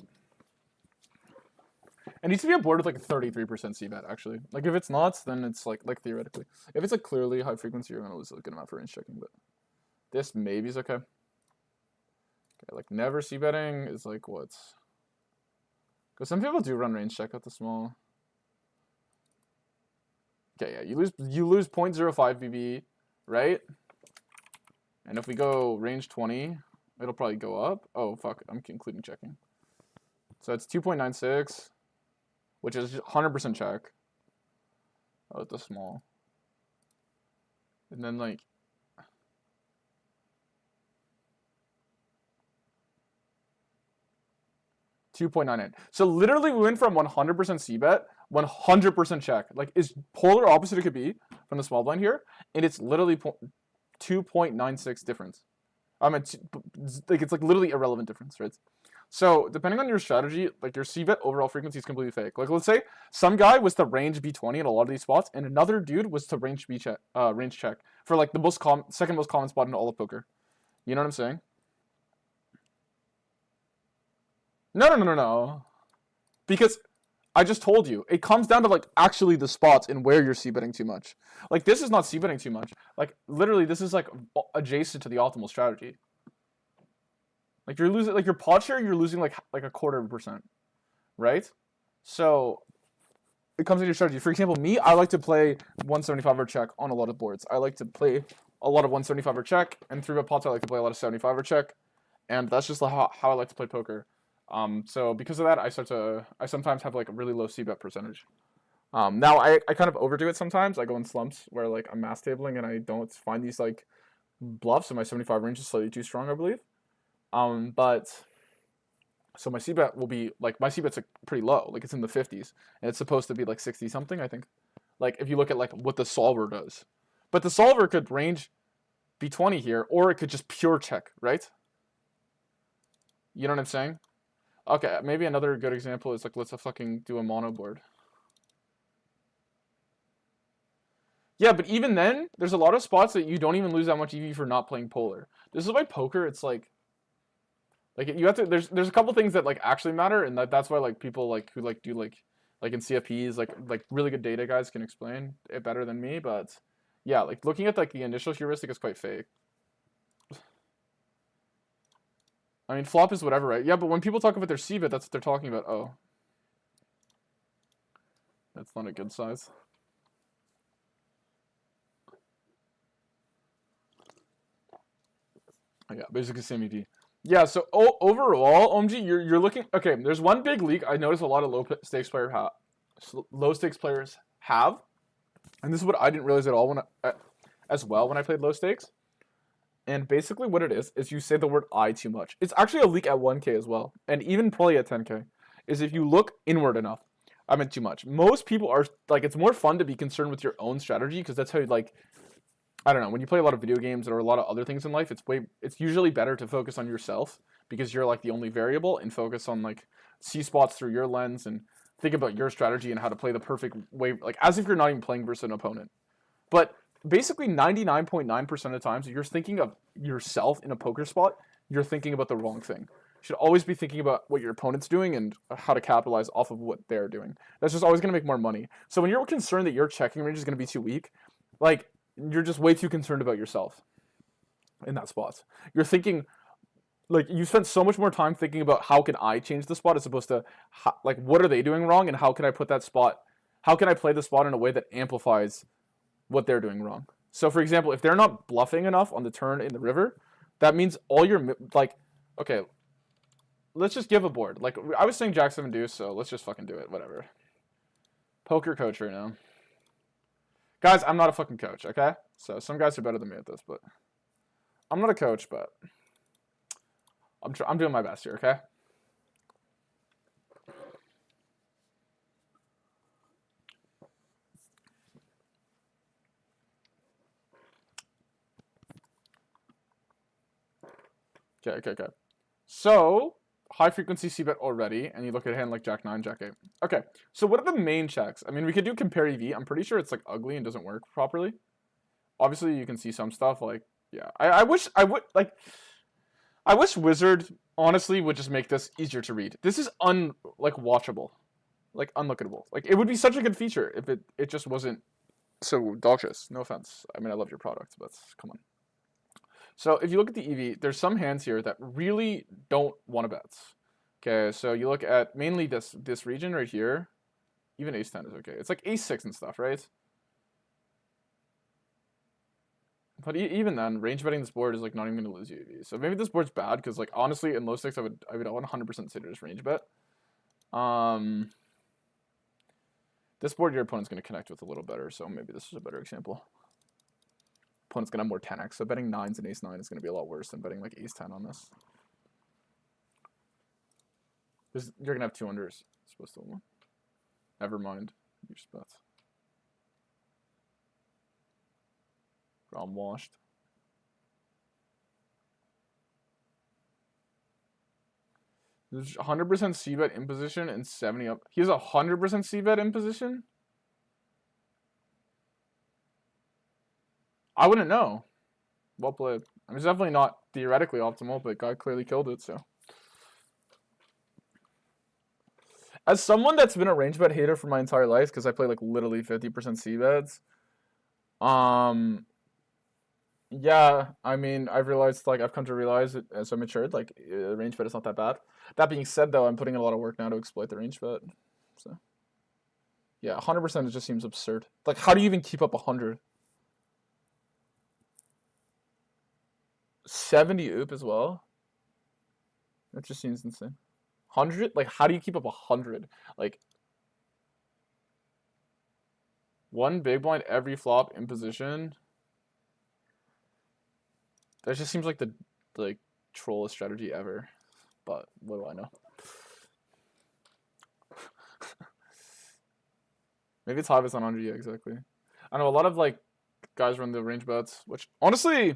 It needs to be a board with like a 33% c-bet, actually. Like if it's not, then it's like theoretically. If it's like clearly high frequency, you're gonna lose a good amount for range checking, but this maybe is okay. Okay, like never c-betting is like what's, because some people do run range check at the small. Okay, yeah, you lose 0.05 VB, right? And if we go range 20, it'll probably go up. Oh fuck, I'm including checking. So it's 2.96. Which is 100% check. Oh, it's a small. And then like 2.98. So literally we went from 100% c-bet, 100% check. Like is polar opposite it could be from the small blind here, and it's literally 2.96 difference. Like it's like literally irrelevant difference, right? So depending on your strategy, like your c-bet overall frequency is completely fake. Like let's say some guy was to range b20 in a lot of these spots, and another dude was to range check for like the second most common spot in all of poker. You know what I'm saying? No. Because I just told you, it comes down to like actually the spots and where you're c-betting too much. Like this is not c-betting too much. Like literally, this is like adjacent to the optimal strategy. Like you're losing, like your pot share, you're losing like a quarter of a percent, right? So it comes into your strategy. For example, me, I like to play 175er check on a lot of boards. I like to play a lot of 175er check, and 3-bet pots I like to play a lot of 75er check, and that's just how I like to play poker. So because of that, I sometimes have like a really low c-bet percentage. Now I kind of overdo it sometimes. I go in slumps where like I'm mass tabling and I don't find these like bluffs, and my 75 range is slightly too strong, I believe. But so my c-bet will be like my c-bet's like pretty low, like it's in the 50s, and it's supposed to be like 60 something, I think. Like if you look at like what the solver does, but the solver could range b20 here, or it could just pure check, right? You know what I'm saying? Okay, maybe another good example is like let's fucking do a mono board. Yeah, but even then, there's a lot of spots that you don't even lose that much EV for not playing polar. This is why poker, it's like you have to. There's a couple things that like actually matter, and that's why like people like who like do like in CFPs like really good data guys can explain it better than me. But yeah, like looking at like the initial heuristic is quite fake. I mean, flop is whatever, right? Yeah, but when people talk about their c-bet, that's what they're talking about. Oh, that's not a good size. Yeah, basically same EV. Yeah, so overall, OMG, you're looking okay. There's one big leak I noticed a lot of low stakes players have, and this is what I didn't realize at all as well when I played low stakes. And basically, what it is you say the word "I" too much. It's actually a leak at 1K as well, and even probably at 10K. Is if you look inward enough. I meant too much. Most people are like, it's more fun to be concerned with your own strategy because that's how you like. I don't know, when you play a lot of video games or a lot of other things in life, it's usually better to focus on yourself because you're like the only variable and focus on like see spots through your lens and think about your strategy and how to play the perfect way, like as if you're not even playing versus an opponent. But basically 99.9% of the times if you're thinking of yourself in a poker spot, you're thinking about the wrong thing. You should always be thinking about what your opponent's doing and how to capitalize off of what they're doing. That's just always going to make more money. So when you're concerned that your checking range is going to be too weak, like you're just way too concerned about yourself in that spot. You're thinking like you spent so much more time thinking about how can I change the spot as opposed to like what are they doing wrong and how can I put that spot, how can I play the spot in a way that amplifies what they're doing wrong. So for example, if they're not bluffing enough on the turn in the river, that means all your like okay, let's just give a board. Like I was saying Jack 7 deuce, so let's just fucking do it, whatever. Poker coach right now. Guys, I'm not a fucking coach, okay? So some guys are better than me at this, but I'm not a coach, but I'm doing my best here, okay? Okay. So high frequency c-bet already, and you look at a hand like Jack 9, Jack 8. Okay, so what are the main checks? I mean, we could do compare EV. I'm pretty sure it's like ugly and doesn't work properly. Obviously, you can see some stuff like yeah. I wish I would like. I wish Wizard honestly would just make this easier to read. This is watchable, like unlookable. Like it would be such a good feature if it just wasn't so dogshit. No offense. I mean, I love your product, but come on. So if you look at the EV, there's some hands here that really don't want to bet. Okay, so you look at mainly this region right here. Even ace 10 is okay. It's like ace 6 and stuff, right? But even then, range betting this board is like not even going to lose you EV. So maybe this board's bad because like honestly, in low stakes, I would 100% say to just range bet. This board your opponent's going to connect with a little better, so maybe this is a better example. Opponent's going to have more 10x, so betting 9s and ace 9 is going to be a lot worse than betting like ace 10 on this. You're going to have 2 unders. Supposed to win. Never mind. You just bet. I'm washed. There's 100% C-bet in position and 70 up. He has 100% C-bet in position? I wouldn't know. Well played. I mean, it's definitely not theoretically optimal, but guy clearly killed it, so. As someone that's been a range bet hater for my entire life, because I play like literally 50% C-bets, yeah, I mean, I've come to realize it as I matured, like, range bet is not that bad. That being said, though, I'm putting in a lot of work now to exploit the range bet, so. Yeah, 100% it just seems absurd. Like, how do you even keep up 100? 70 oop as well? That just seems insane. 100? Like, how do you keep up 100? Like, one big blind every flop in position. That just seems like the, like, trollest strategy ever. But, what do I know? Maybe it's high, but it's not 100, yeah, exactly. I know a lot of, like, guys run the range bets, which, honestly...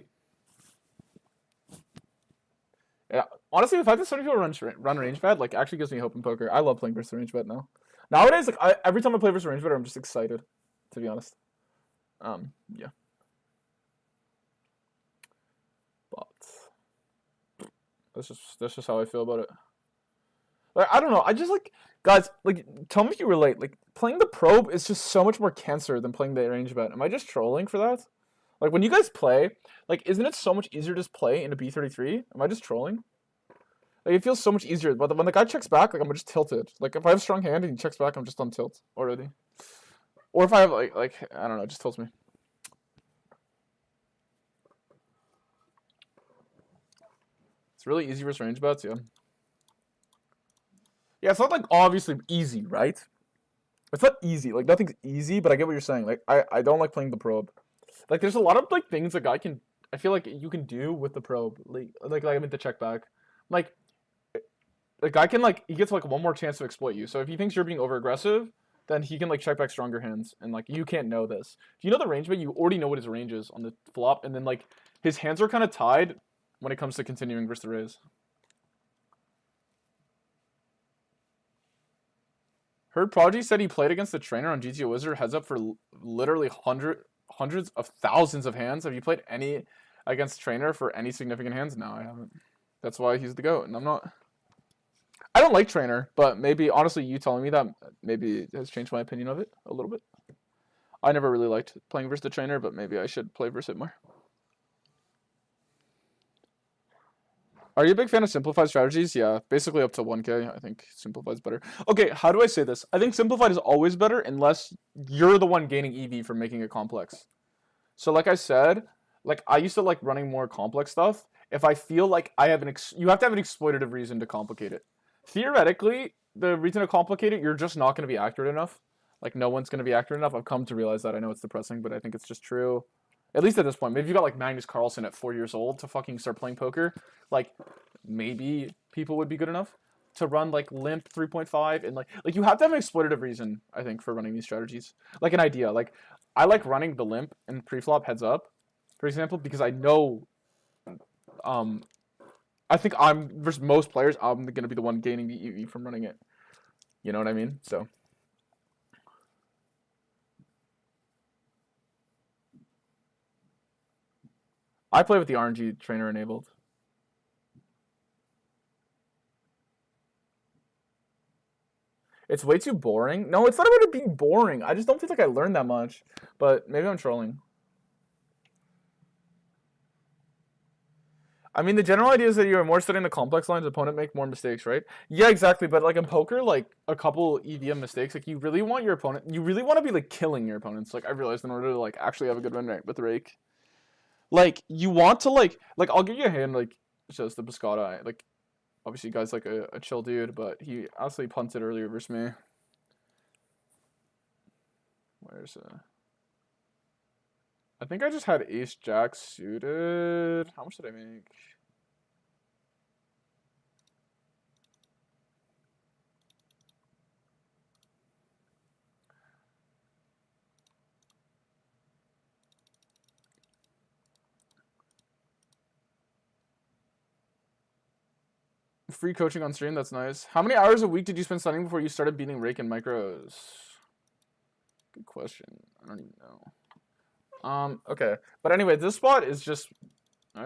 Yeah, honestly, the fact that so many people run range bet, like, actually gives me hope in poker. I love playing versus range bet now. Nowadays, like, every time I play versus range bet, I'm just excited, to be honest. Yeah. But that's just how I feel about it. Like, I don't know. I just like guys. Like, tell me if you relate. Like, playing the probe is just so much more cancer than playing the range bet. Am I just trolling for that? Like, when you guys play, like, isn't it so much easier to just play into B33? Am I just trolling? Like, it feels so much easier. But when the guy checks back, like, I'm just tilted. Like, if I have a strong hand and he checks back, I'm just on tilt already. Or if I have like I don't know, it just tilts me. It's really easy versus range bets, yeah. Yeah, it's not like obviously easy, right? It's not easy. Like, nothing's easy, but I get what you're saying. Like, I don't like playing the probe. Like, there's a lot of like things a guy can. I feel like you can do with the probe. Like I meant to check back. Like, the guy can like he gets like one more chance to exploit you. So if he thinks you're being over aggressive, then he can like check back stronger hands, and like you can't know this. If you know the range, but you already know what his range is on the flop, and then like his hands are kind of tied when it comes to continuing versus the raise. Heard Prodigy said he played against the trainer on GTO Wizard heads up for literally hundreds of thousands of hands. Have you played any against trainer for any significant hands? No, I haven't. That's why he's the GOAT, and I'm not. I don't like trainer, but maybe honestly, you telling me that maybe has changed my opinion of it a little bit. I never really liked playing versus the trainer, but maybe I should play versus it more. Are you a big fan of simplified strategies? Yeah, basically up to 1K. I think simplified's better. Okay, how do I say this? I think simplified is always better unless you're the one gaining EV from making it complex. So like I said, like I used to like running more complex stuff. If I feel like I have you have to have an exploitative reason to complicate it. Theoretically, the reason to complicate it, you're just not going to be accurate enough. Like no one's going to be accurate enough. I've come to realize that. I know it's depressing, but I think it's just true. At least at this point, maybe you got like Magnus Carlsen at 4 years old to fucking start playing poker. Like maybe people would be good enough to run like limp 3.5 and like you have to have an exploitative reason, I think, for running these strategies. Like an idea. Like I like running the limp and pre-flop heads up, for example, because I know I think I'm versus most players, I'm gonna be the one gaining the EV from running it. You know what I mean? So I play with the RNG trainer enabled. It's way too boring. No, it's not about it being boring. I just don't feel like I learned that much. But maybe I'm trolling. I mean, the general idea is that you're more studying the complex lines, opponent make more mistakes, right? Yeah, exactly. But like in poker, like a couple EVM mistakes, like you really want your opponent, you really want to be like killing your opponents. Like I realized in order to like actually have a good win rate with rake, like you want to like I'll give you a hand like shows the Biscotta. Like obviously, guy's like a chill dude, but he actually punted earlier versus me. Where's I think I just had ace jack suited. How much did I make? Free coaching on stream, that's nice. How many hours a week did you spend studying before you started beating rake and micros? Good question. I don't even know. Okay. But anyway, this spot is just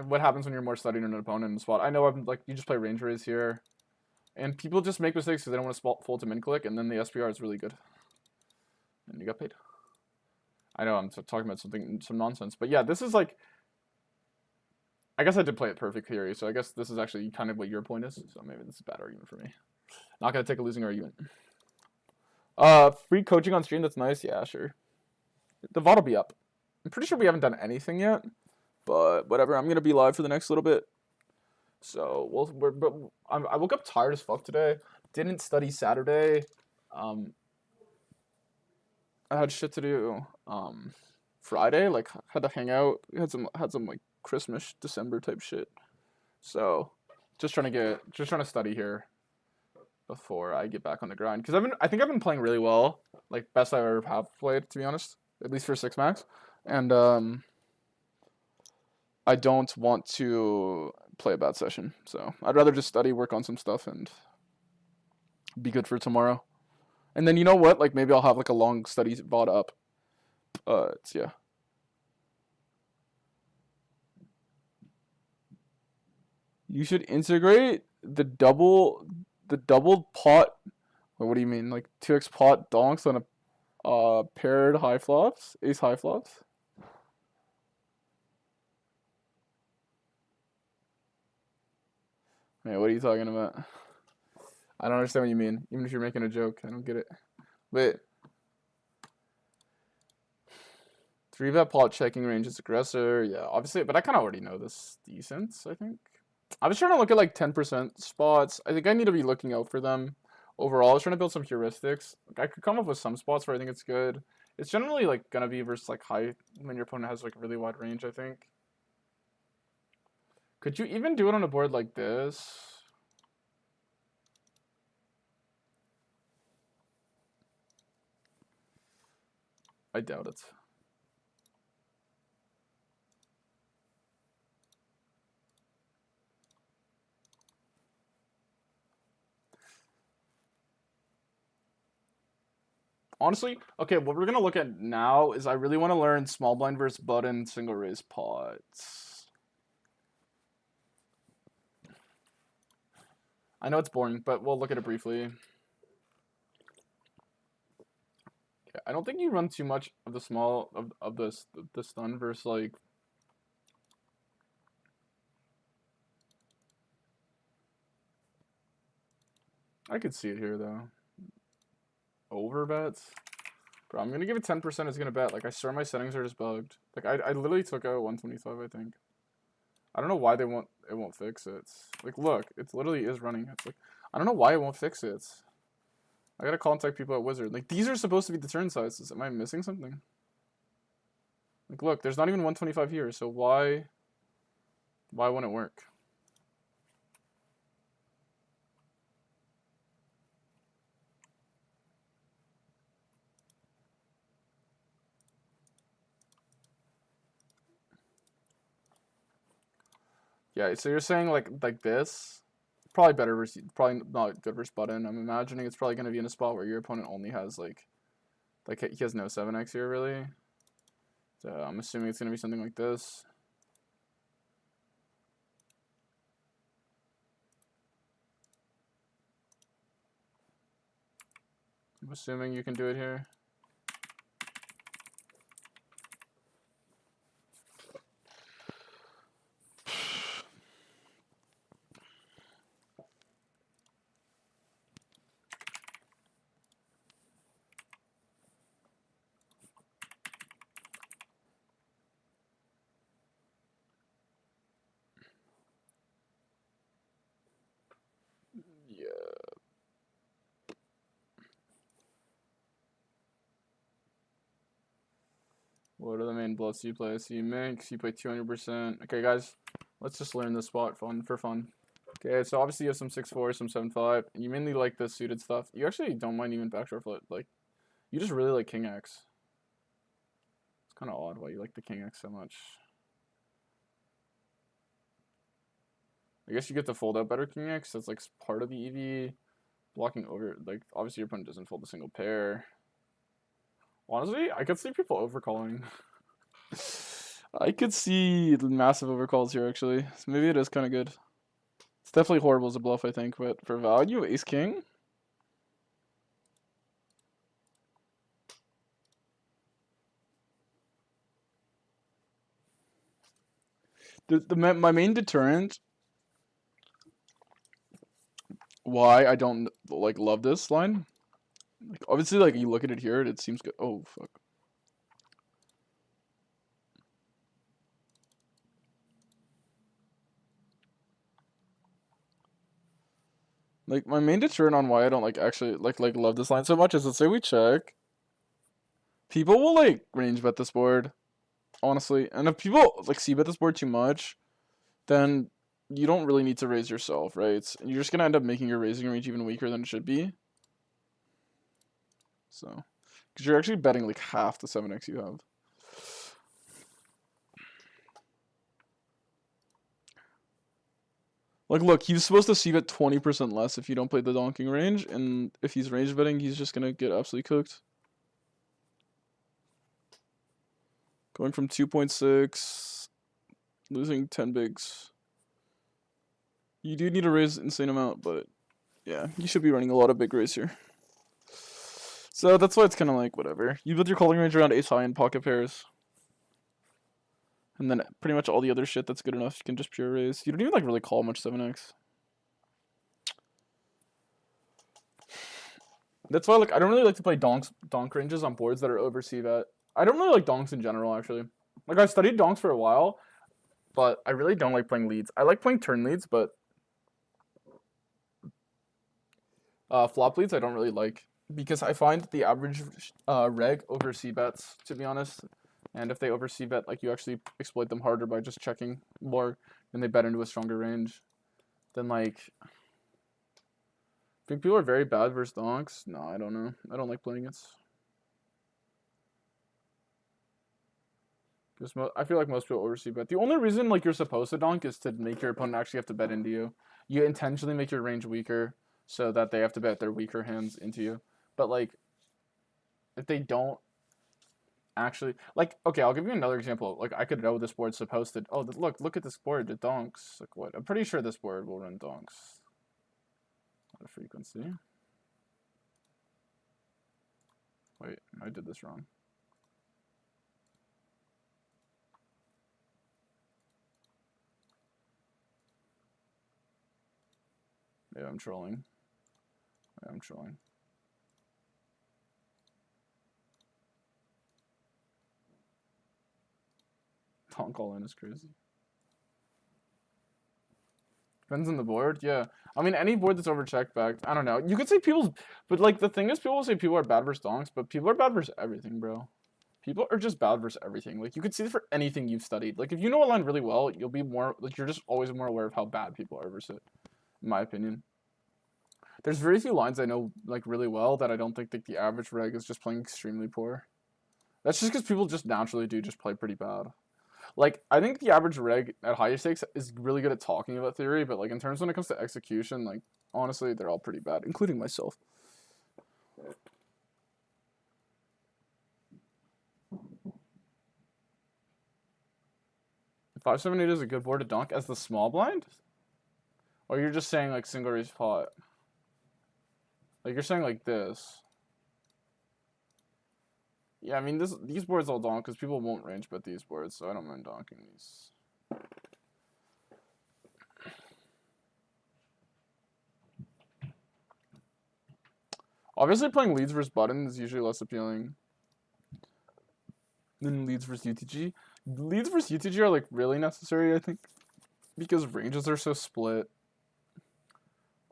what happens when you're more studying than an opponent in the spot. I know I'm like, you just play range raise here. And people just make mistakes because they don't want to fold to min click, and then the SPR is really good. And you got paid. I know I'm talking about some nonsense, but yeah, this is like, I guess I did play it perfect theory, so I guess this is actually kind of what your point is. So maybe this is a bad argument for me. Not gonna take a losing argument. Free coaching on stream, that's nice. Yeah, sure. The VOD will be up. I'm pretty sure we haven't done anything yet, but whatever. I'm gonna be live for the next little bit. So I woke up tired as fuck today. Didn't study Saturday. I had shit to do. Friday, like had to hang out. Had some like Christmas, December type shit. So just trying to study here before I get back on the grind. Because I think I've been playing really well. Like best I ever have played, to be honest. At least for 6 max. And I don't want to play a bad session. So I'd rather just study, work on some stuff, and be good for tomorrow. And then you know what? Like maybe I'll have like a long study VOD up. Yeah. You should integrate the double pot. What do you mean? Like 2x pot donks on a paired high flops, ace high flops? Hey, what are you talking about? I don't understand what you mean. Even if you're making a joke, I don't get it. Wait. 3-bet pot checking range is aggressor. Yeah, obviously, but I kind of already know this decent, I think. I was trying to look at like 10% spots. I think I need to be looking out for them. Overall, I was trying to build some heuristics. I could come up with some spots where I think it's good. It's generally like gonna be versus like high when your opponent has like a really wide range, I think. Could you even do it on a board like this? I doubt it. Honestly, okay, what we're gonna look at now is I really want to learn small blind versus button single raise pots. I know it's boring, but we'll look at it briefly. Okay, I don't think you run too much of the small of the stun versus like. I could see it here though. Over bets. Bro, I'm gonna give it 10%. It's gonna bet. Like I swear my settings are just bugged. Like I literally took out 125. I think. I don't know why it won't fix it. Like look, it literally is running. It's like I don't know why it won't fix it. I gotta contact people at Wizard. Like these are supposed to be the turn sizes. Am I missing something? Like look, there's not even 125 here. So why won't it work? Yeah, so you're saying like this, probably better versus, probably not good versus button. I'm imagining it's probably gonna be in a spot where your opponent only has like he has no 7x here really. So I'm assuming it's gonna be something like this. I'm assuming you can do it here. Yeah. What are the main bluffs you play? So you mix, you play 200%. Okay, guys, let's just learn this spot for fun. Okay, so obviously you have some 6-4, some 7-5, and you mainly like the suited stuff. You actually don't mind even backdoor flip. Like, you just really like King X. It's kind of odd why you like the King X so much. I guess you get to fold out better king X. That's like part of the EV. Blocking over, like, obviously your opponent doesn't fold a single pair. Honestly, I could see people overcalling. I could see massive overcalls here, actually. So maybe it is kind of good. It's definitely horrible as a bluff, I think, but for value, ace-king? My main deterrent why I don't, like, love this line, like, obviously, like, you look at it here, it seems good. Oh, fuck. Like, my main deterrent on why I don't, like, actually, like love this line so much is, let's say we check. People will, like, range bet this board, honestly. And if people, like, C-bet this board too much, then you don't really need to raise yourself, right? And you're just going to end up making your raising range even weaker than it should be. So, because you're actually betting, like, half the 7x you have. Like, look, he's supposed to C-bet 20% less if you don't play the donking range, and if he's range betting, he's just gonna get absolutely cooked. Going from 2.6, losing 10 bigs. You do need to raise an insane amount, but yeah, you should be running a lot of big raise here. So that's why it's kind of like, whatever. You build your calling range around ace high and pocket pairs. And then pretty much all the other shit that's good enough, you can just pure raise. You don't even, like, really call much 7x. That's why, like, I don't really like to play donk ranges on boards that are over C-bet. I don't really like donks in general, actually. Like, I studied donks for a while, but I really don't like playing leads. I like playing turn leads, but flop leads I don't really like, because I find the average reg over C-bets, to be honest. And if they over C-bet, like, you actually exploit them harder by just checking more, and they bet into a stronger range. Then, like, I think people are very bad versus donks. No, I don't know. I don't like playing it. I feel like most people over C-bet. The only reason, like, you're supposed to donk is to make your opponent actually have to bet into you. You intentionally make your range weaker so that they have to bet their weaker hands into you. But, like, if they don't actually, like, okay, I'll give you another example. Like, I could know this board's supposed to. Oh, look at this board. It donks. Like, what? I'm pretty sure this board will run donks. What a frequency. Wait, I did this wrong. Yeah, I'm trolling. Yeah, I'm trolling. Donk all in is crazy. Depends on the board, yeah. I mean, any board that's over check backed, I don't know. You could say people's, but, like, the thing is, people say people are bad versus donks, but people are bad versus everything, bro. People are just bad versus everything. Like, you could see this for anything you've studied. Like, if you know a line really well, you'll be more, like, you're just always more aware of how bad people are versus it, in my opinion. There's very few lines I know, like, really well that I don't think that the average reg is just playing extremely poor. That's just because people just naturally do just play pretty bad. Like, I think the average reg at higher stakes is really good at talking about theory, but, like, in terms when it comes to execution, like, honestly, they're all pretty bad, including myself. 578 is a good board to donk as the small blind? Or you're just saying, like, single raise pot? Like, you're saying, like, this. Yeah, I mean, these boards all donk because people won't range bet these boards, so I don't mind donking these. Obviously, playing leads versus button is usually less appealing than leads versus UTG. Leads versus UTG are, like, really necessary, I think, because ranges are so split.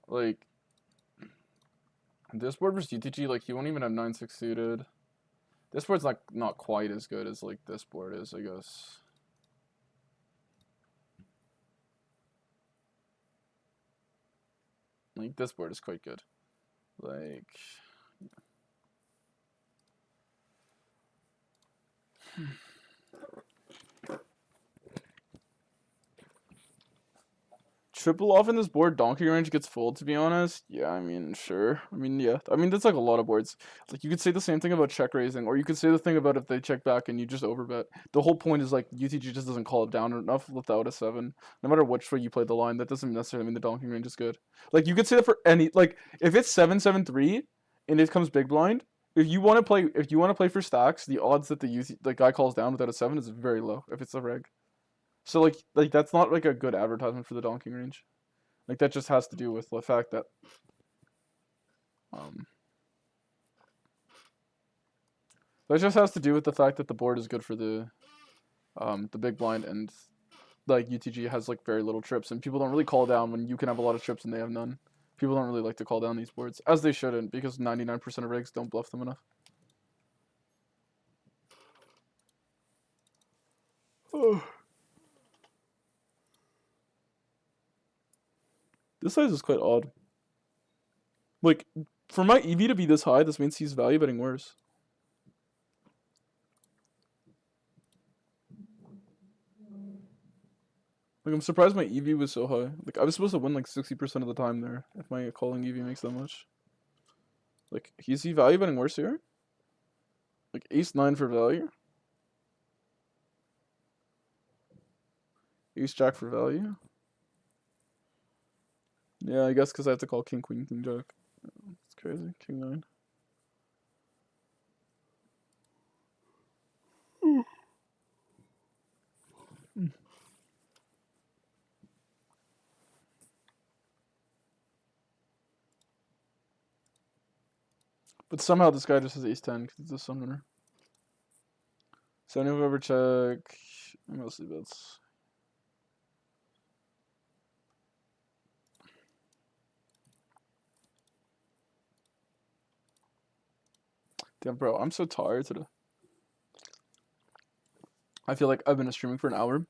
Like, this board versus UTG, like, he won't even have 9-6 suited. This board's, like, not quite as good as, like, this board is, I guess. Like, this board is quite good. Like, triple off in this board, donkey range gets full, to be honest. Yeah, I mean, sure. I mean, yeah. I mean, that's like a lot of boards. Like, you could say the same thing about check raising, or you could say the thing about if they check back and you just overbet. The whole point is, like, UTG just doesn't call it down enough without a 7. No matter which way you play the line, that doesn't necessarily mean the donkey range is good. Like, you could say that for any, like, if it's 7-7-3 and it comes big blind, if you want to play for stacks, the odds that the guy calls down without a 7 is very low if it's a reg. So like that's not like a good advertisement for the donking range. Like that just has to do with the fact that um that just has to do with the fact that the board is good for the big blind, and like UTG has like very little trips, and people don't really call down when you can have a lot of trips and they have none. People don't really like to call down these boards, as they shouldn't, because 99% of rigs don't bluff them enough. This size is quite odd. Like, for my EV to be this high, this means he's value betting worse. Like, I'm surprised my EV was so high. Like, I was supposed to win like 60% of the time there if my calling EV makes that much. Like, is he value betting worse here? Like, ace-9 for value? Ace-jack for value? Yeah, I guess because I have to call king, queen, king, jack. It's crazy. King-9. But somehow this guy just has ace-10 because it's a summoner. So any ever check, mostly bets. Damn, bro, I'm so tired today. I feel like I've been streaming for an hour,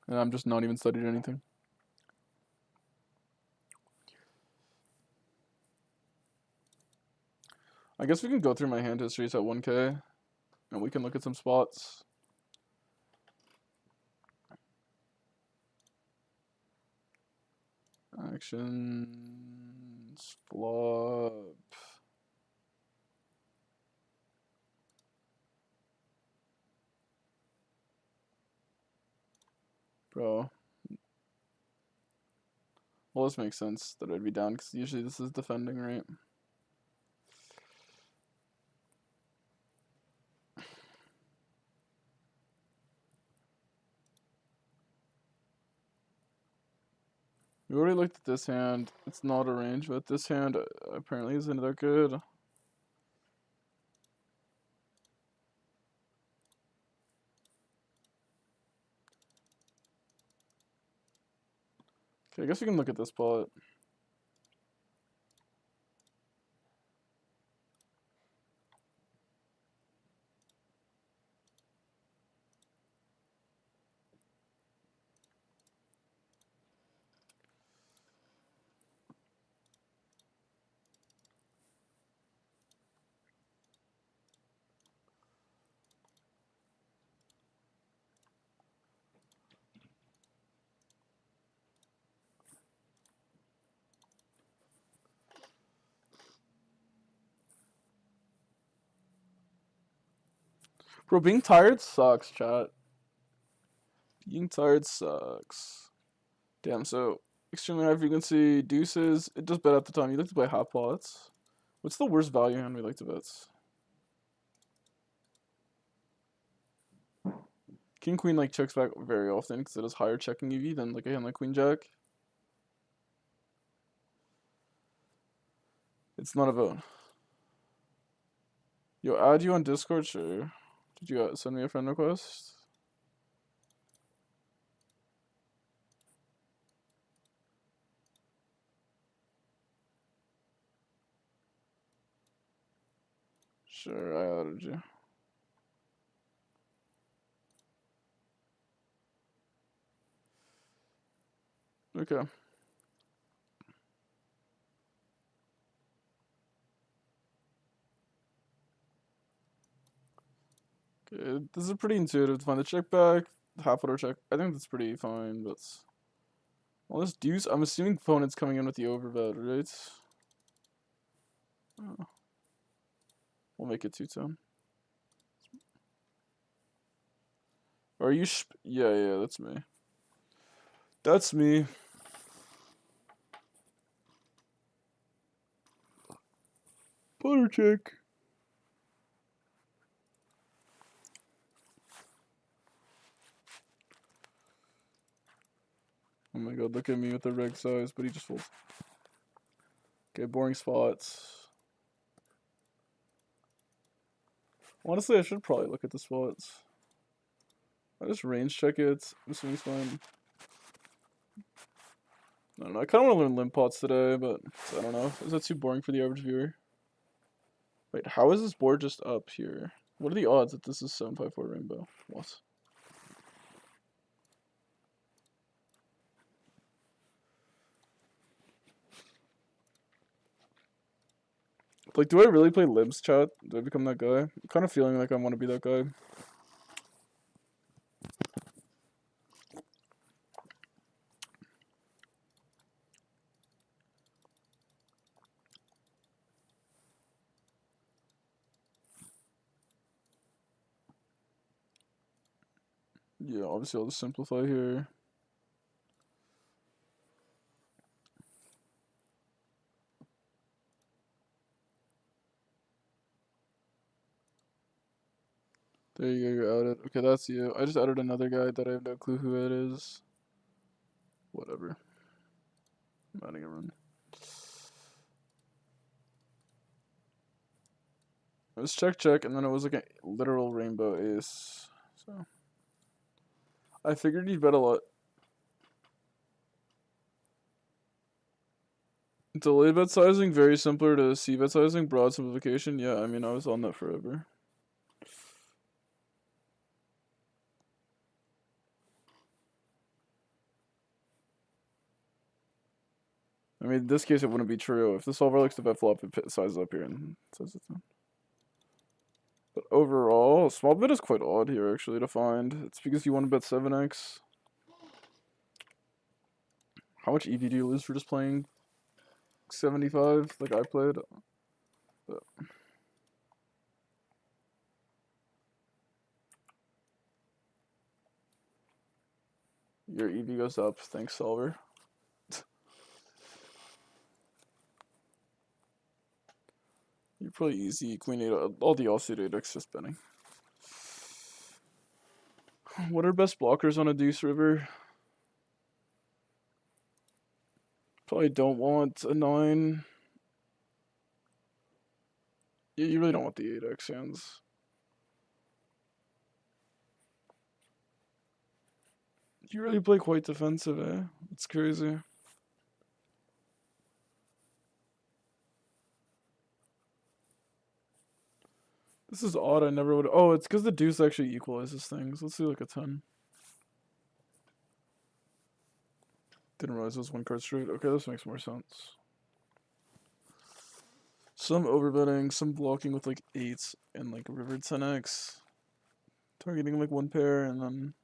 and I'm just not even studied anything. I guess we can go through my hand histories at 1K, and we can look at some spots. Actions, flop. Bro. Well, this makes sense that I'd be down, because usually this is defending, right? We already looked at this hand. It's not a range, but this hand apparently isn't that good. Okay, I guess we can look at this spot. Bro, being tired sucks, chat. Being tired sucks. Damn, so extremely high frequency deuces. It does bet at the time. You like to play half pots. What's the worst value hand we like to bet? King queen like checks back very often because it has higher checking EV than like a hand like queen jack. It's not a vote. Yo, add you on Discord, sure. Did you send me a friend request? Sure, I added you. Okay. Okay, this is pretty intuitive to find the check back. Half order check. I think that's pretty fine, but Well, this deuce, I'm assuming opponent's coming in with the overbet, right? Oh. We'll make it 2-10. Are you yeah, that's me. That's me. Putter check. Oh my god, look at me with the reg size, but he just folds. Okay, boring spots. Honestly, I should probably look at the spots. I just range check it. This one's fine. I don't know. I kind of want to learn limp pots today, but I don't know. Is that too boring for the average viewer? Wait, how is this board just up here? What are the odds that this is 754 rainbow? What? Like, do I really play libs, chat? Do I become that guy? I'm kind of feeling like I want to be that guy. Yeah, obviously I'll just simplify here. There you go, you're added. Okay, that's you. I just added another guy that I have no clue who it is. Whatever. I'm adding a run. It was check, and then it was like a literal rainbow ace. So I figured you'd bet a lot. Delayed bet sizing, very similar to C-bet sizing, broad simplification. Yeah, I mean, I was on that forever. I mean, in this case, it wouldn't be true. If the solver likes to bet flop, it sizes up here and says it's down. But overall, small bet is quite odd here, actually, to find. It's because you want to bet 7x. How much EV do you lose for just playing 75 like I played? But your EV goes up. Thanks, solver. You're probably easy. Queen 8, all the offsuit 8x just betting. What are best blockers on a deuce river? Probably don't want a 9. Yeah, you really don't want the 8x hands. You really play quite defensive, eh? It's crazy. This is odd. I never would. Oh, it's because the deuce actually equalizes things. Let's do like a 10. Didn't realize it was one card straight. Okay, this makes more sense. Some overbetting, some blocking with like 8s and like river 10x. Targeting like one pair and then.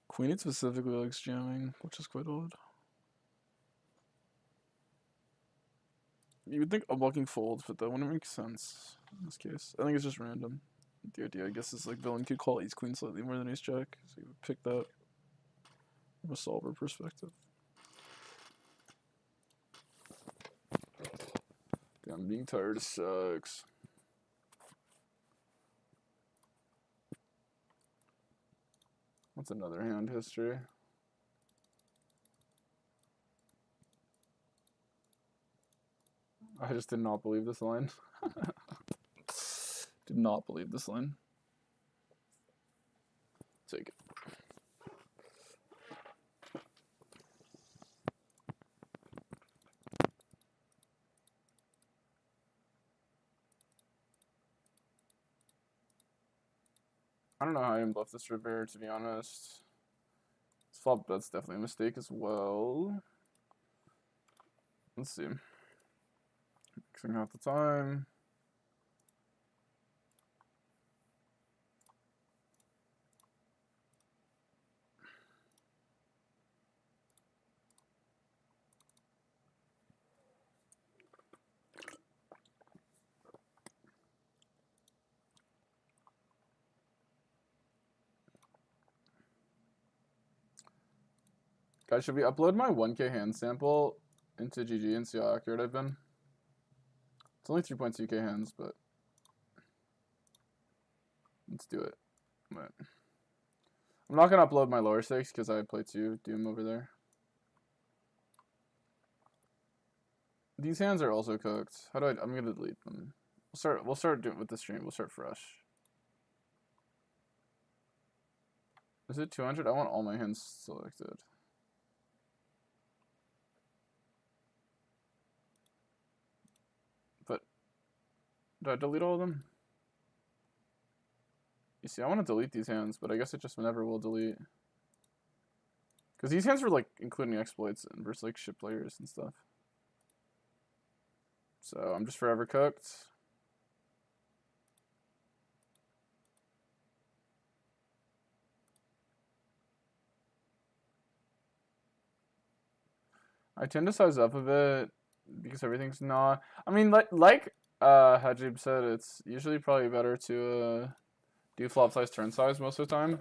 Queen 8 specifically likes jamming, which is quite odd. You would think unblocking folds, but that wouldn't make sense in this case. I think it's just random. The idea, I guess, is like villain could call ace queen slightly more than ace jack, so you would pick that from a solver perspective. Damn, being tired sucks. What's another hand history? I just did not believe this line. Did not believe this line. Take it. I don't know how I even bluffed this river, to be honest. This flop bet's definitely a mistake as well. Let's see. Mixing half the time. Guys, should we upload my 1K hand sample into GG and see how accurate I've been? It's only 3.2K hands, but let's do it. But I'm not gonna upload my lower stakes because I play 2 Doom over there. These hands are also cooked. How do I'm gonna delete them. We'll start doing with the stream. We'll start fresh. Is it 200? I want all my hands selected. But did I delete all of them? You see, I want to delete these hands, but I guess it just never will delete. Because these hands were like including exploits and versus like ship players and stuff. So I'm just forever cooked. I tend to size up a bit because everything's not. I mean, like Hajib said, it's usually probably better to do flop size, turn size most of the time.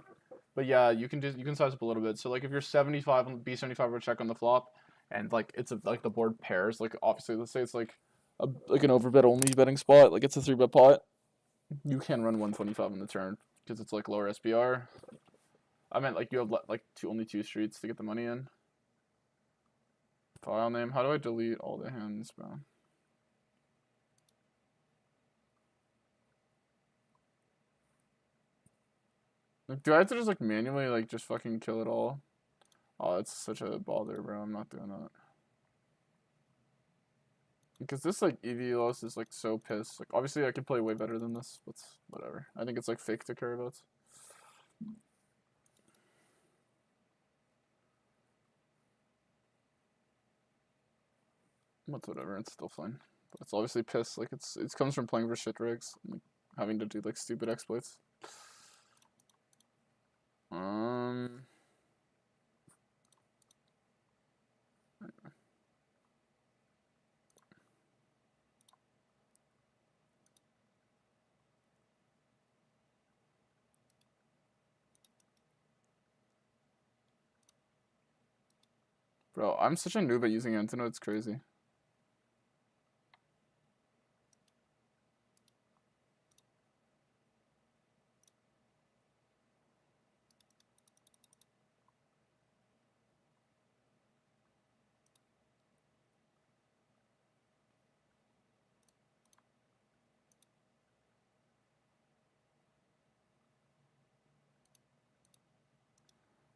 But yeah, you can size up a little bit. So like if you're 75 on B75 or check on the flop, and like it's like the board pairs, like obviously let's say it's like an overbet only betting spot, like it's a 3-bet pot, you can run 125 on the turn because it's like lower SPR. I meant like you have like only 2 streets to get the money in. File name. How do I delete all the hands, bro? Like, do I have to just like manually like just fucking kill it all? Oh, it's such a bother, bro. I'm not doing that. Because this like EV loss is like so pissed. Like obviously I could play way better than this, but whatever. I think it's like fake to care about. But whatever, it's still fine. But it's obviously pissed. Like it comes from playing for shit rigs, and, like, having to do like stupid exploits. Bro, I'm such a noob at using antenna, it's crazy.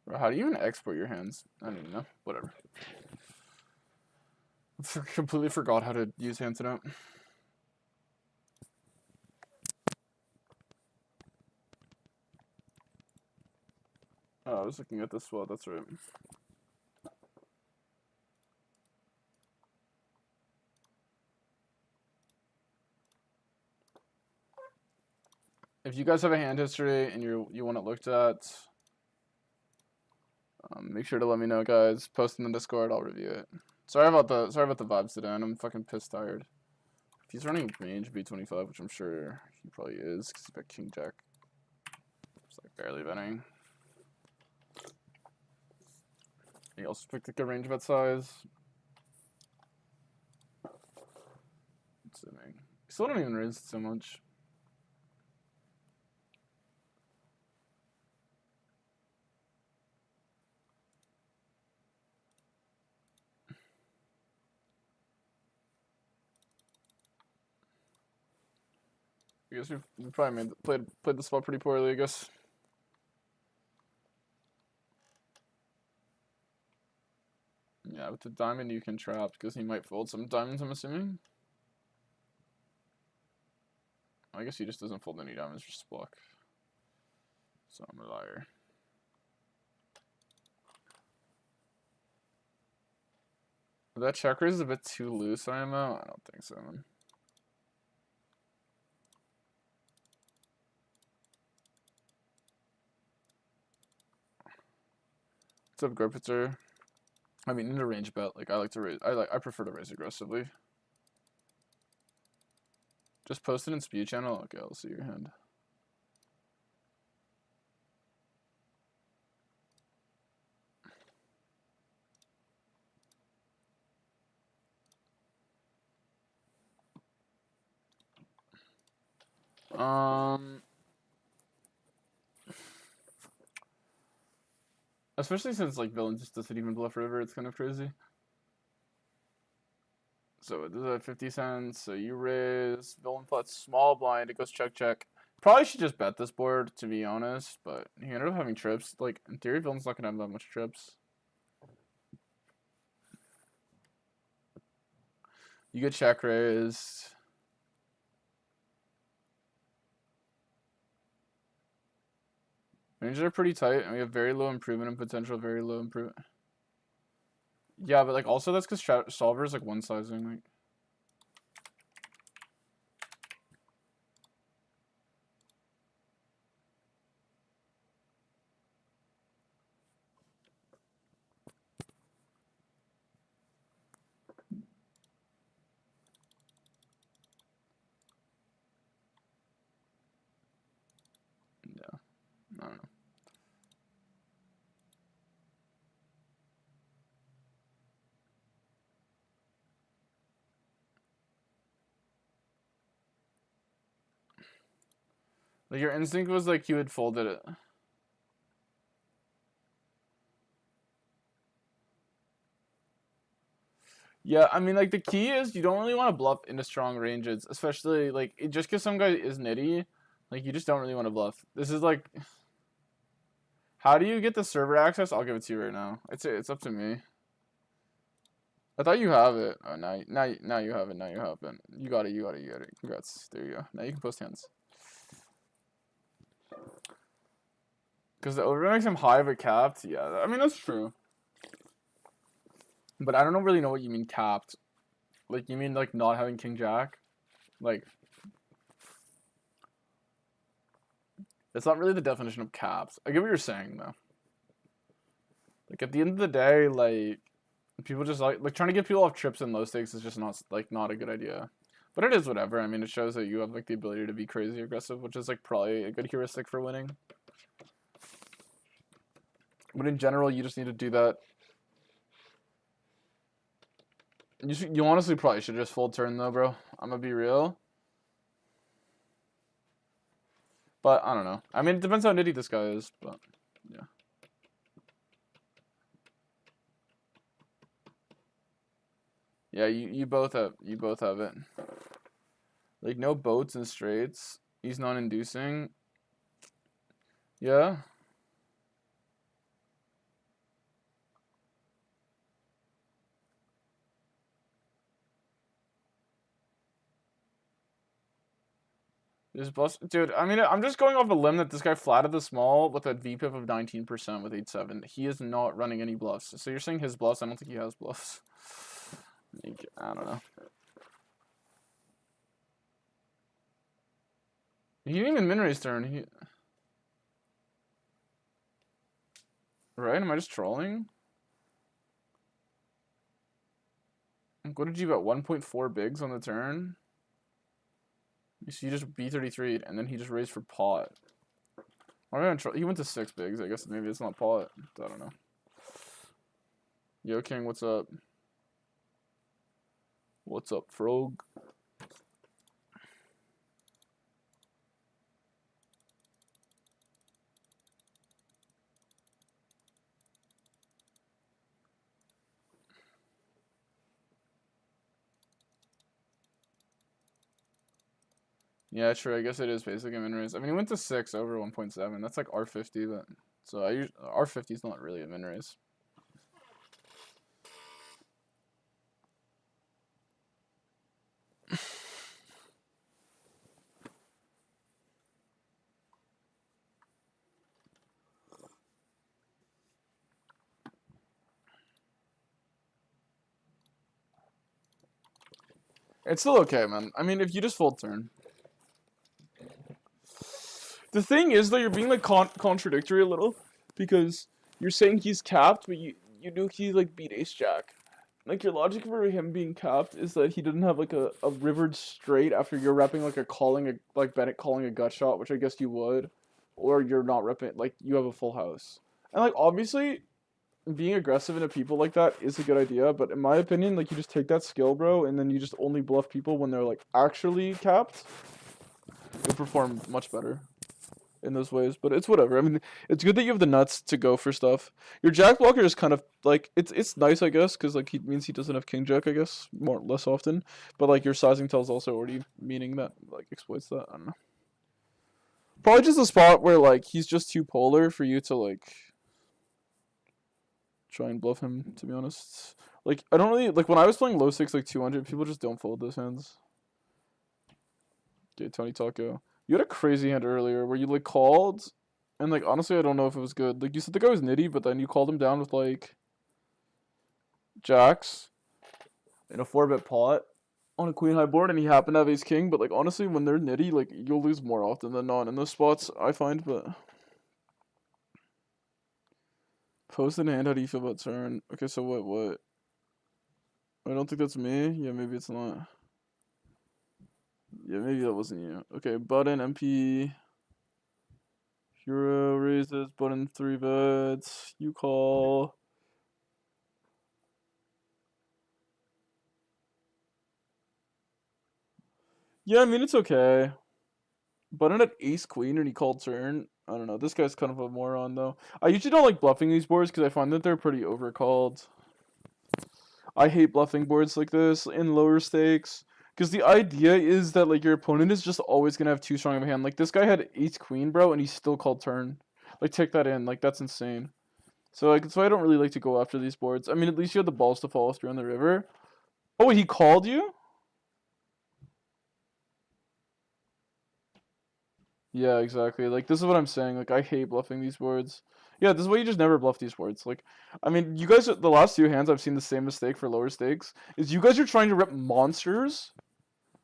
Bro, how do you even export your hands? I don't even know. Whatever. I completely forgot how to use antenna. Oh, I was looking at this well, that's right. If you guys have a hand history and you want it looked at, make sure to let me know, guys. Post in the Discord, I'll review it. Sorry about the vibes today, and I'm fucking pissed tired. If he's running range B25, which I'm sure he probably is, because he's got King Jack. It's like barely betting. He also picked a good range bet size. Assuming. Still don't even raise so much. I guess we probably played the spot pretty poorly, I guess. Yeah, with the diamond you can trap because he might fold some diamonds, I'm assuming. I guess he just doesn't fold any diamonds, just block. So I'm a liar. That check raise is a bit too loose, IMO? I don't think so, man. What's up, Garpitzer? I mean, in a range bet, like I like to raise. I prefer to raise aggressively. Just post it in speed channel. Okay, I'll see your hand. Especially since like villain just doesn't even bluff river, it's kind of crazy. So this is at 50 cents. So you raise villain flats small blind. It goes check check. Probably should just bet this board to be honest, but he ended up having trips. Like in theory, villain's not gonna have that much trips. You get check raised. Ranges are pretty tight, and we have very low improvement and potential very low improvement. Yeah, but like also that's because solver is like one sizing. Like yeah, I don't know. Like your instinct was like you had folded it. Yeah, I mean, like the key is you don't really want to bluff into strong ranges, especially like just because some guy is nitty, like you just don't really want to bluff. This is like, how do you get the server access? I'll give it to you right now. It's up to me. I thought you have it. Oh, now you have it. Now you have it. You got it. You got it. You got it. Congrats. There you go. Now you can post hands. Because the over makes him high but capped. Yeah, I mean that's true. But I don't really know what you mean capped. Like you mean like not having king jack? Like it's not really the definition of capped. I get what you're saying though. Like at the end of the day, like people just like trying to get people off trips and low stakes is just not a good idea. But it is whatever. I mean, it shows that you have like the ability to be crazy aggressive, which is like probably a good heuristic for winning. But in general, you just need to do that. You honestly probably should just fold turn though, bro. I'm gonna be real. But I don't know. I mean, it depends how nitty this guy is, but yeah. Yeah, you both have it. Like no boats and straights. He's non-inducing. Yeah. This bus, dude. I mean, I'm just going off a limb that this guy flatted the small with a VPIP of 19% with 8-7. He is not running any bluffs. So you're saying his bluffs? I don't think he has bluffs. I don't know. He didn't even min raise turn. Right? Am I just trolling? What did you bet? 1.4 bigs on the turn. So you just B33, and then he just raised for pot. He went to 6 bigs. I guess maybe it's not pot. I don't know. Yo, King, what's up? What's up, Frog? Yeah, true. I guess it is basically a min raise. I mean, he went to 6 over 1.7. That's like R50, but so R50 is not really a min raise. It's still okay, man. I mean, if you just fold turn. The thing is, though, you're being like contradictory a little because you're saying he's capped, but you knew he like beat ace jack. Like your logic for him being capped is that he didn't have like a rivered straight after you're repping like like Bennett calling a gut shot, which I guess you would, or you're not repping like you have a full house. And like obviously being aggressive into people like that is a good idea, but in my opinion, like you just take that skill, bro, and then you just only bluff people when they're like actually capped. You'll perform much better in those ways, but it's whatever. I mean, it's good that you have the nuts to go for stuff. Your jack blocker is kind of like it's nice, I guess, because like he means he doesn't have king jack, I guess, less often. But like your sizing tells also already meaning that like exploits that. I don't know. Probably just a spot where like he's just too polar for you to like try and bluff him. To be honest, like I don't really like when I was playing low six like 200. People just don't fold those hands. Okay, Tony Taco. You had a crazy hand earlier where you like called, and like honestly I don't know if it was good. Like you said the guy was nitty, but then you called him down with like jacks in a 4-bet pot on a queen high board, and he happened to have ace king. But like honestly, when they're nitty, like you'll lose more often than not in those spots, I find. But post in hand, how do you feel about turn? Okay, so what? I don't think that's me. Yeah, maybe it's not. Yeah, maybe that wasn't you. Okay, button MP. Hero raises, button 3 bets. You call. Yeah, I mean it's okay. Button at ace queen and he called turn. I don't know. This guy's kind of a moron though. I usually don't like bluffing these boards because I find that they're pretty overcalled. I hate bluffing boards like this in lower stakes. Because the idea is that like your opponent is just always gonna have too strong of a hand. Like this guy had ace queen, bro, and he still called turn. Like take that in. Like that's insane. So like that's why I don't really like to go after these boards. I mean, at least you had the balls to follow through on the river. Oh, he called you? Yeah, exactly. Like this is what I'm saying. Like I hate bluffing these boards. Yeah, this is why you just never bluff these boards. Like, I mean, you guys, the last two hands I've seen the same mistake for lower stakes is you guys are trying to rip monsters,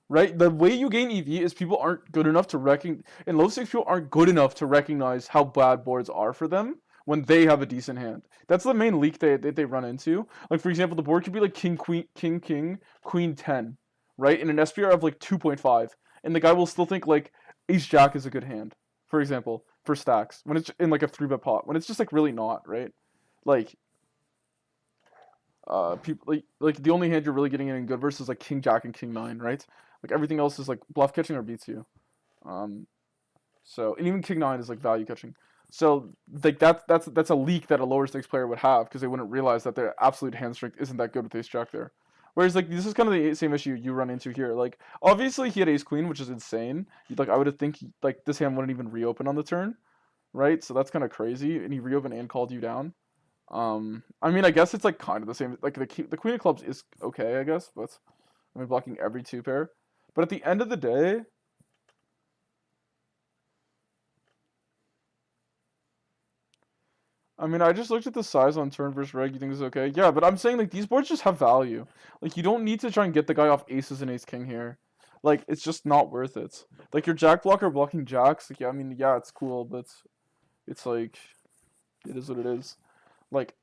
right? The way you gain EV is people aren't good enough to in low stakes people aren't good enough to recognize how bad boards are for them when they have a decent hand. That's the main leak they run into. Like for example, the board could be like king queen king king queen 10, right? In an SPR of like 2.5, and the guy will still think like ace jack is a good hand, for example, for stacks when it's in like a 3-bet pot when it's just like really not, right? Like people like the only hand you're really getting in good versus like king jack and king 9, right? Like everything else is like bluff catching or beats you. Um, so and even king 9 is like value catching. So like that's a leak that a lower stakes player would have because they wouldn't realize that their absolute hand strength isn't that good with ace jack there. Whereas like this is kind of the same issue you run into here. Like obviously he had ace queen, which is insane. Like I would have think like this hand wouldn't even reopen on the turn, right? So that's kind of crazy. And he reopened and called you down. I mean I guess it's like kind of the same. Like the queen of clubs is okay, I guess, but I mean blocking every 2 pair. But at the end of the day, I mean, I just looked at the size on turn versus reg. You think it's okay? Yeah, but I'm saying like these boards just have value. Like you don't need to try and get the guy off aces and ace king here. Like it's just not worth it. Like your jack blocker blocking jacks. Like yeah, I mean yeah, it's cool, but it's like it is what it is. Like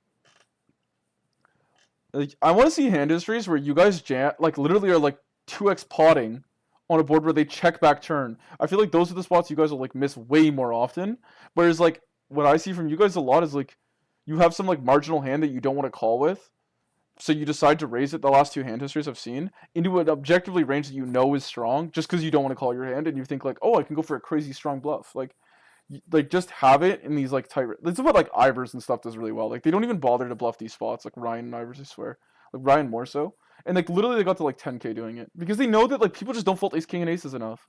I want to see hand histories where you guys jam like literally are like 2x potting on a board where they check back turn. I feel like those are the spots you guys will like miss way more often. Whereas like what I see from you guys a lot is like you have some like marginal hand that you don't want to call with, so you decide to raise it. The last two hand histories I've seen into an objectively range that you know is strong, just because you don't want to call your hand and you think like, oh, I can go for a crazy strong bluff. Like just have it in these like tight. This is what like Ivers and stuff does really well. Like they don't even bother to bluff these spots. Like Ryan and Ivers, I swear. Like Ryan more so. And like literally they got to like 10k doing it because they know that like people just don't fold ace king and aces enough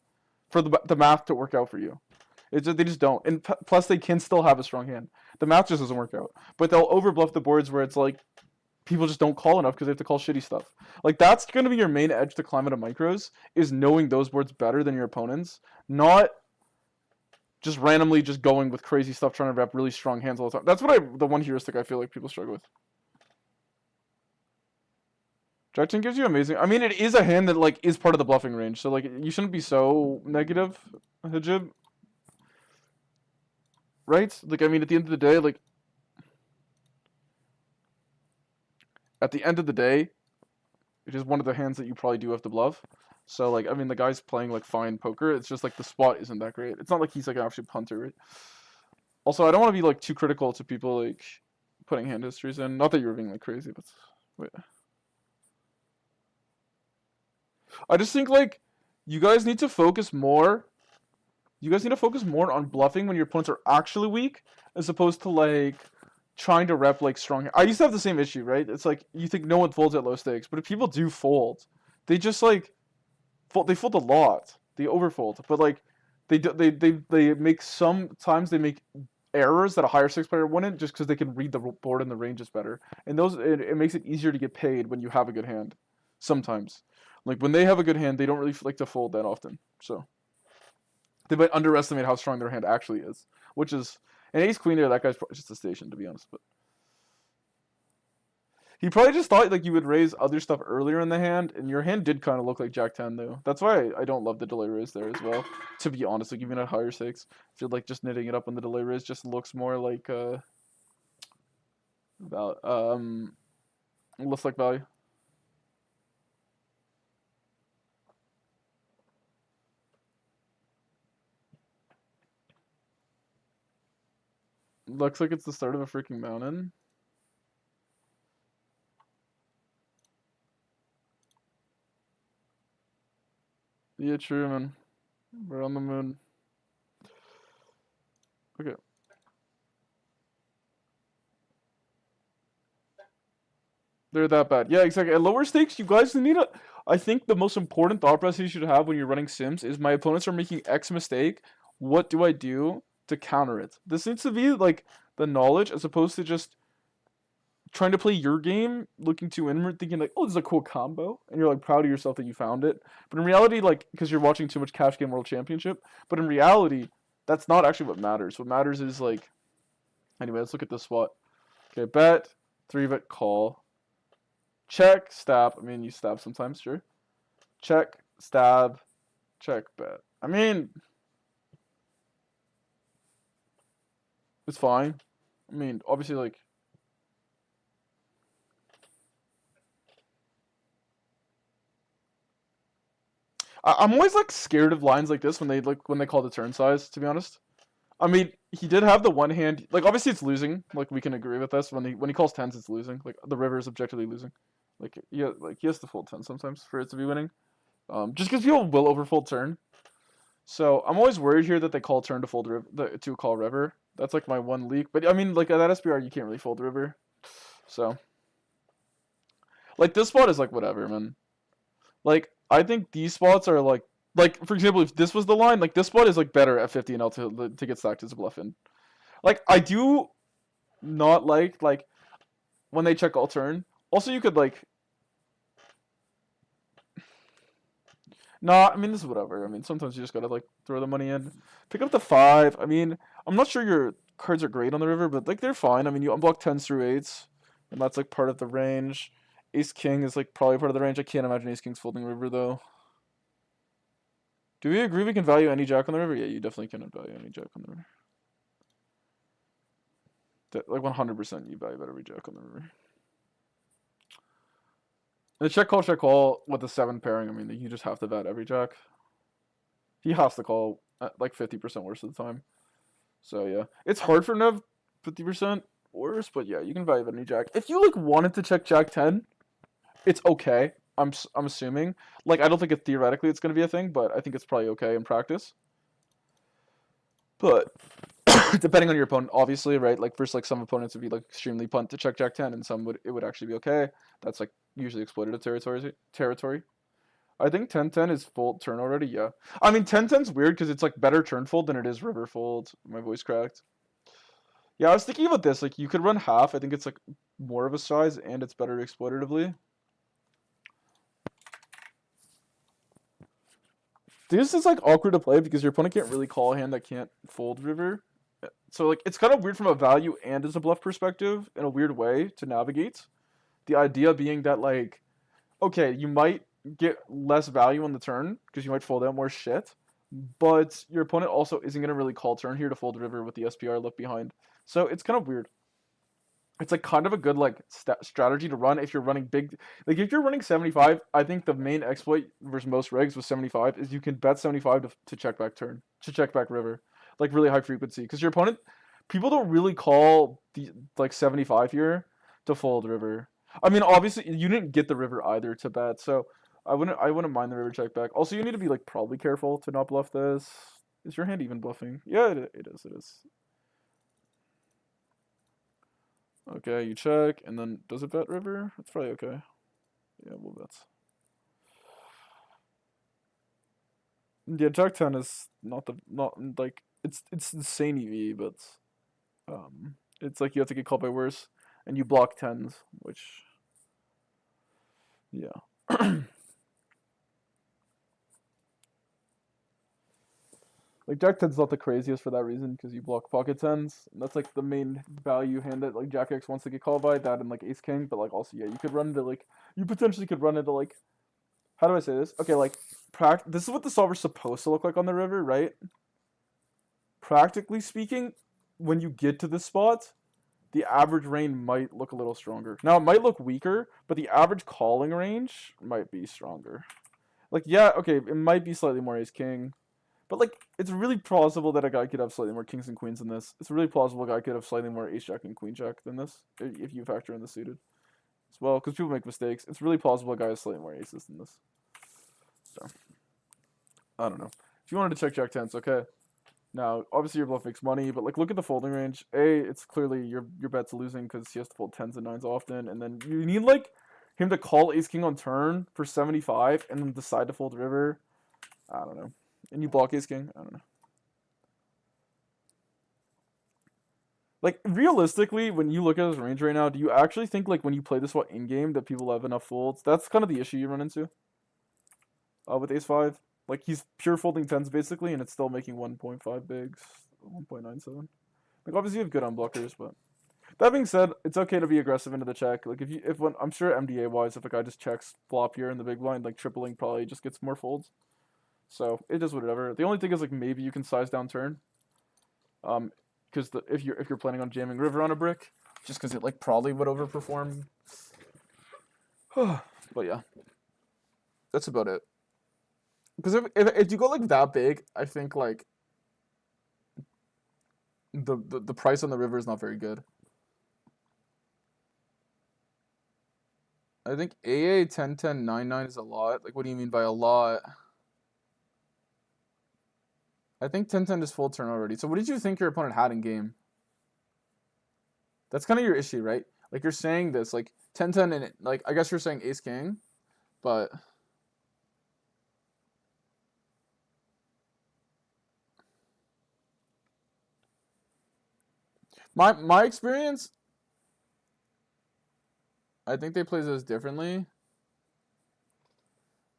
for the math to work out for you. It's just, they just don't. And plus they can still have a strong hand. The math just doesn't work out. But they'll overbluff the boards where it's like people just don't call enough because they have to call shitty stuff. Like that's going to be your main edge to climb out of micros is knowing those boards better than your opponents, not just randomly just going with crazy stuff trying to wrap really strong hands all the time. That's what the one heuristic I feel like people struggle with. Jack 10 gives you amazing. I mean, it is a hand that like is part of the bluffing range, so like you shouldn't be so negative, Hijib. Right? Like I mean, at the end of the day, like at the end of the day, it is one of the hands that you probably do have to bluff. So like I mean, the guy's playing like fine poker. It's just like the spot isn't that great. It's not like he's like an absolute punter, right? Also, I don't want to be like too critical to people like putting hand histories in. Not that you're being like crazy, but wait. I just think like you guys need to focus more. You guys need to focus more on bluffing when your opponents are actually weak, as opposed to like trying to rep like strong. I used to have the same issue, right? It's like you think no one folds at low stakes, but if people do fold, they just like fold. They fold a lot. They overfold, but like they make sometimes they make errors that a higher stakes player wouldn't, just because they can read the board and the ranges better. And those it makes it easier to get paid when you have a good hand. Sometimes, like when they have a good hand, they don't really like to fold that often. So they might underestimate how strong their hand actually is, which is an ace queen there. That guy's probably just a station, to be honest. But he probably just thought like you would raise other stuff earlier in the hand, and your hand did kind of look like Jack 10 though. That's why I don't love the delay raise there as well. To be honest, like even at higher stakes, I feel like just knitting it up on the delay raise just looks more like about looks like value. Looks like it's the start of a freaking mountain. Yeah, true, man. We're on the moon. Okay. They're that bad. Yeah, exactly. At lower stakes, you guys need a. I think the most important thought process you should have when you're running Sims is my opponents are making X mistake. What do I do to counter it? This needs to be like the knowledge as opposed to just trying to play your game, looking too inward, thinking like, oh, this is a cool combo, and you're like proud of yourself that you found it. But in reality, like, because you're watching too much Cash Game World Championship, but in reality, that's not actually what matters. What matters is like, anyway, let's look at this spot. Okay, bet, 3-bet call. Check, stab. I mean, you stab sometimes, sure. Check, stab, check, bet. I mean, it's fine. I mean, obviously, like, I'm always like scared of lines like this when they call the turn size. To be honest, I mean, he did have the one hand. Like, obviously, it's losing. Like, we can agree with this. When he calls tens, it's losing. Like, the river is objectively losing. Like, yeah, like he has to fold 10 sometimes for it to be winning. Just because people will overfold turn. So I'm always worried here that they call turn to fold to call river. That's like my one leak. But I mean, like at that SBR, you can't really fold river. So, like this spot is like whatever, man. Like I think these spots are like for example, if this was the line, like this spot is like better at 50 and L to get stacked as a bluff in. Like I do not like when they check all turn. Also, you could like. Nah, I mean this is whatever. I mean sometimes you just gotta like throw the money in, pick up the 5. I mean I'm not sure your cards are great on the river, but like they're fine. I mean you unblock 10s through 8s, and that's like part of the range. Ace King is like probably part of the range. I can't imagine Ace King's folding river though. Do we agree we can value any jack on the river? Yeah, you definitely can value any jack on the river. Like 100% you value every jack on the river. The check call with the 7 pairing, I mean, you just have to bet every jack. He has to call at like 50% worse of the time. So yeah, it's hard for Nev 50% worse, but yeah, you can value any jack. If you like wanted to check jack 10, it's okay. I'm assuming. Like I don't think theoretically it's gonna be a thing, but I think it's probably okay in practice. But depending on your opponent, obviously, right? Like first, like some opponents would be like extremely punt to check jack 10, and some would actually be okay. That's like usually exploitative territory. I think 10-10 is fold turn already. Yeah, I mean 10-10's weird because it's like better turn fold than it is river fold. My voice cracked. Yeah, I was thinking about this. Like you could run half. I think it's like more of a size and it's better exploitatively. This is like awkward to play because your opponent can't really call a hand that can't fold river. So like it's kind of weird from a value and as a bluff perspective in a weird way to navigate. The idea being that like okay, you might get less value on the turn because you might fold out more shit, but your opponent also isn't gonna really call turn here to fold river with the SPR left behind. So it's kind of weird. It's like kind of a good like strategy to run if you're running big. Like if you're running 75, I think the main exploit versus most regs with 75 is you can bet 75 to check back turn, to check back river, like really high frequency. Because your opponent, people don't really call the like 75 here to fold river. I mean, obviously you didn't get the river either to bet, so I wouldn't mind the river check back. Also, you need to be like probably careful to not bluff this. Is your hand even bluffing? Yeah, it is. It is. Okay, you check, and then does it bet river? It's probably okay. Yeah, we'll bet. Yeah, Jack 10 is not like it's insane EV, but it's like you have to get called by worse, and you block tens, which yeah. Like Jack 10's not the craziest for that reason because you block pocket tens. And that's like the main value hand that like Jack X wants to get called by, that and like Ace King, but like also yeah, you could run into like you potentially could run into like, how do I say this? Okay, like this is what the solver's supposed to look like on the river, right? Practically speaking, when you get to this spot, the average range might look a little stronger. Now it might look weaker, but the average calling range might be stronger. Like yeah, okay, it might be slightly more Ace King, but like it's really plausible that a guy could have slightly more kings and queens than this. It's really plausible a guy could have slightly more Ace Jack and Queen Jack than this if you factor in the suited as well, because people make mistakes. It's really plausible a guy has slightly more aces than this. So I don't know. If you wanted to check Jack 10s, okay. Now, obviously your bluff makes money, but like look at the folding range. It's clearly your bet's losing because he has to fold tens and nines often, and then you need like him to call Ace King on turn for 75 and then decide to fold river. I don't know. And you block Ace King. I don't know. Like realistically, when you look at his range right now, do you actually think like when you play this in game that people have enough folds? That's kind of the issue you run into. With Ace 5. Like he's pure folding tens basically, and it's still making 1.5 bigs, 1.97. Like obviously you have good unblockers, but that being said, it's okay to be aggressive into the check. Like if when I'm sure MDA wise, if a guy just checks flop here in the big blind, like tripling probably just gets more folds. So it is whatever. The only thing is like maybe you can size down turn. Because if you're planning on jamming river on a brick, just because it like probably would overperform. But yeah, that's about it. Because if you go like that big, I think like the price on the river is not very good. I think AA 10-10 9-9 is a lot. Like what do you mean by a lot? I think 10-10 is full turn already. So what did you think your opponent had in game? That's kind of your issue, right? Like you're saying this like 10-10 and like I guess you're saying Ace King, but my experience, I think they play this differently.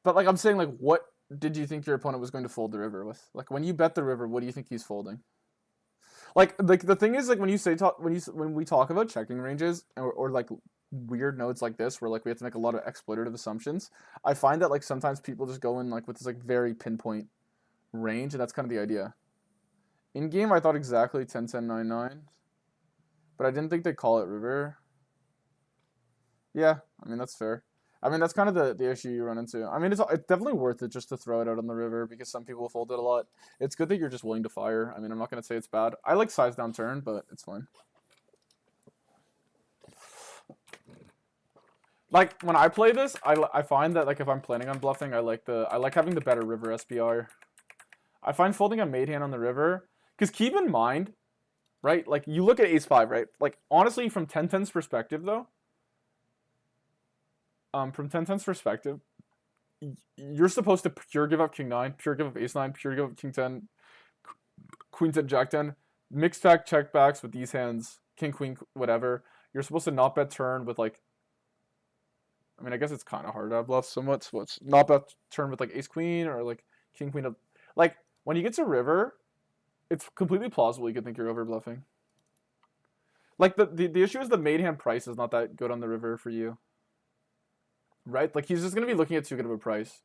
But like I'm saying, like what did you think your opponent was going to fold the river with? Like when you bet the river, what do you think he's folding? Like the thing is like when we talk about checking ranges or like weird nodes like this where like we have to make a lot of exploitative assumptions, I find that like sometimes people just go in like with this like very pinpoint range, and that's kind of the idea. In game, I thought exactly 10-10 9-9, but I didn't think they'd call it river. Yeah, I mean that's fair. I mean that's kind of the issue you run into. I mean it's definitely worth it just to throw it out on the river because some people fold it a lot. It's good that you're just willing to fire. I mean I'm not gonna say it's bad. I like size down turn, but it's fine. Like when I play this, I find that like if I'm planning on bluffing, I like having the better river SPR. I find folding a made hand on the river because keep in mind, right? Like you look at Ace 5, right? Like honestly, from 10-10's perspective though. From 10-10's perspective, you're supposed to pure give up King 9, pure give up Ace 9, pure give up King 10, Queen 10, Jack 10, mix stack checkbacks with these hands, King, Queen, whatever. You're supposed to not bet turn with like, I mean, I guess it's kind of hard to have bluff somewhat, so it's not bet turn with like Ace Queen or like King Queen of, like when you get to river, it's completely plausible you could think you're over bluffing. Like the issue is the made hand price is not that good on the river for you. right? Like he's just gonna be looking at too good of a price.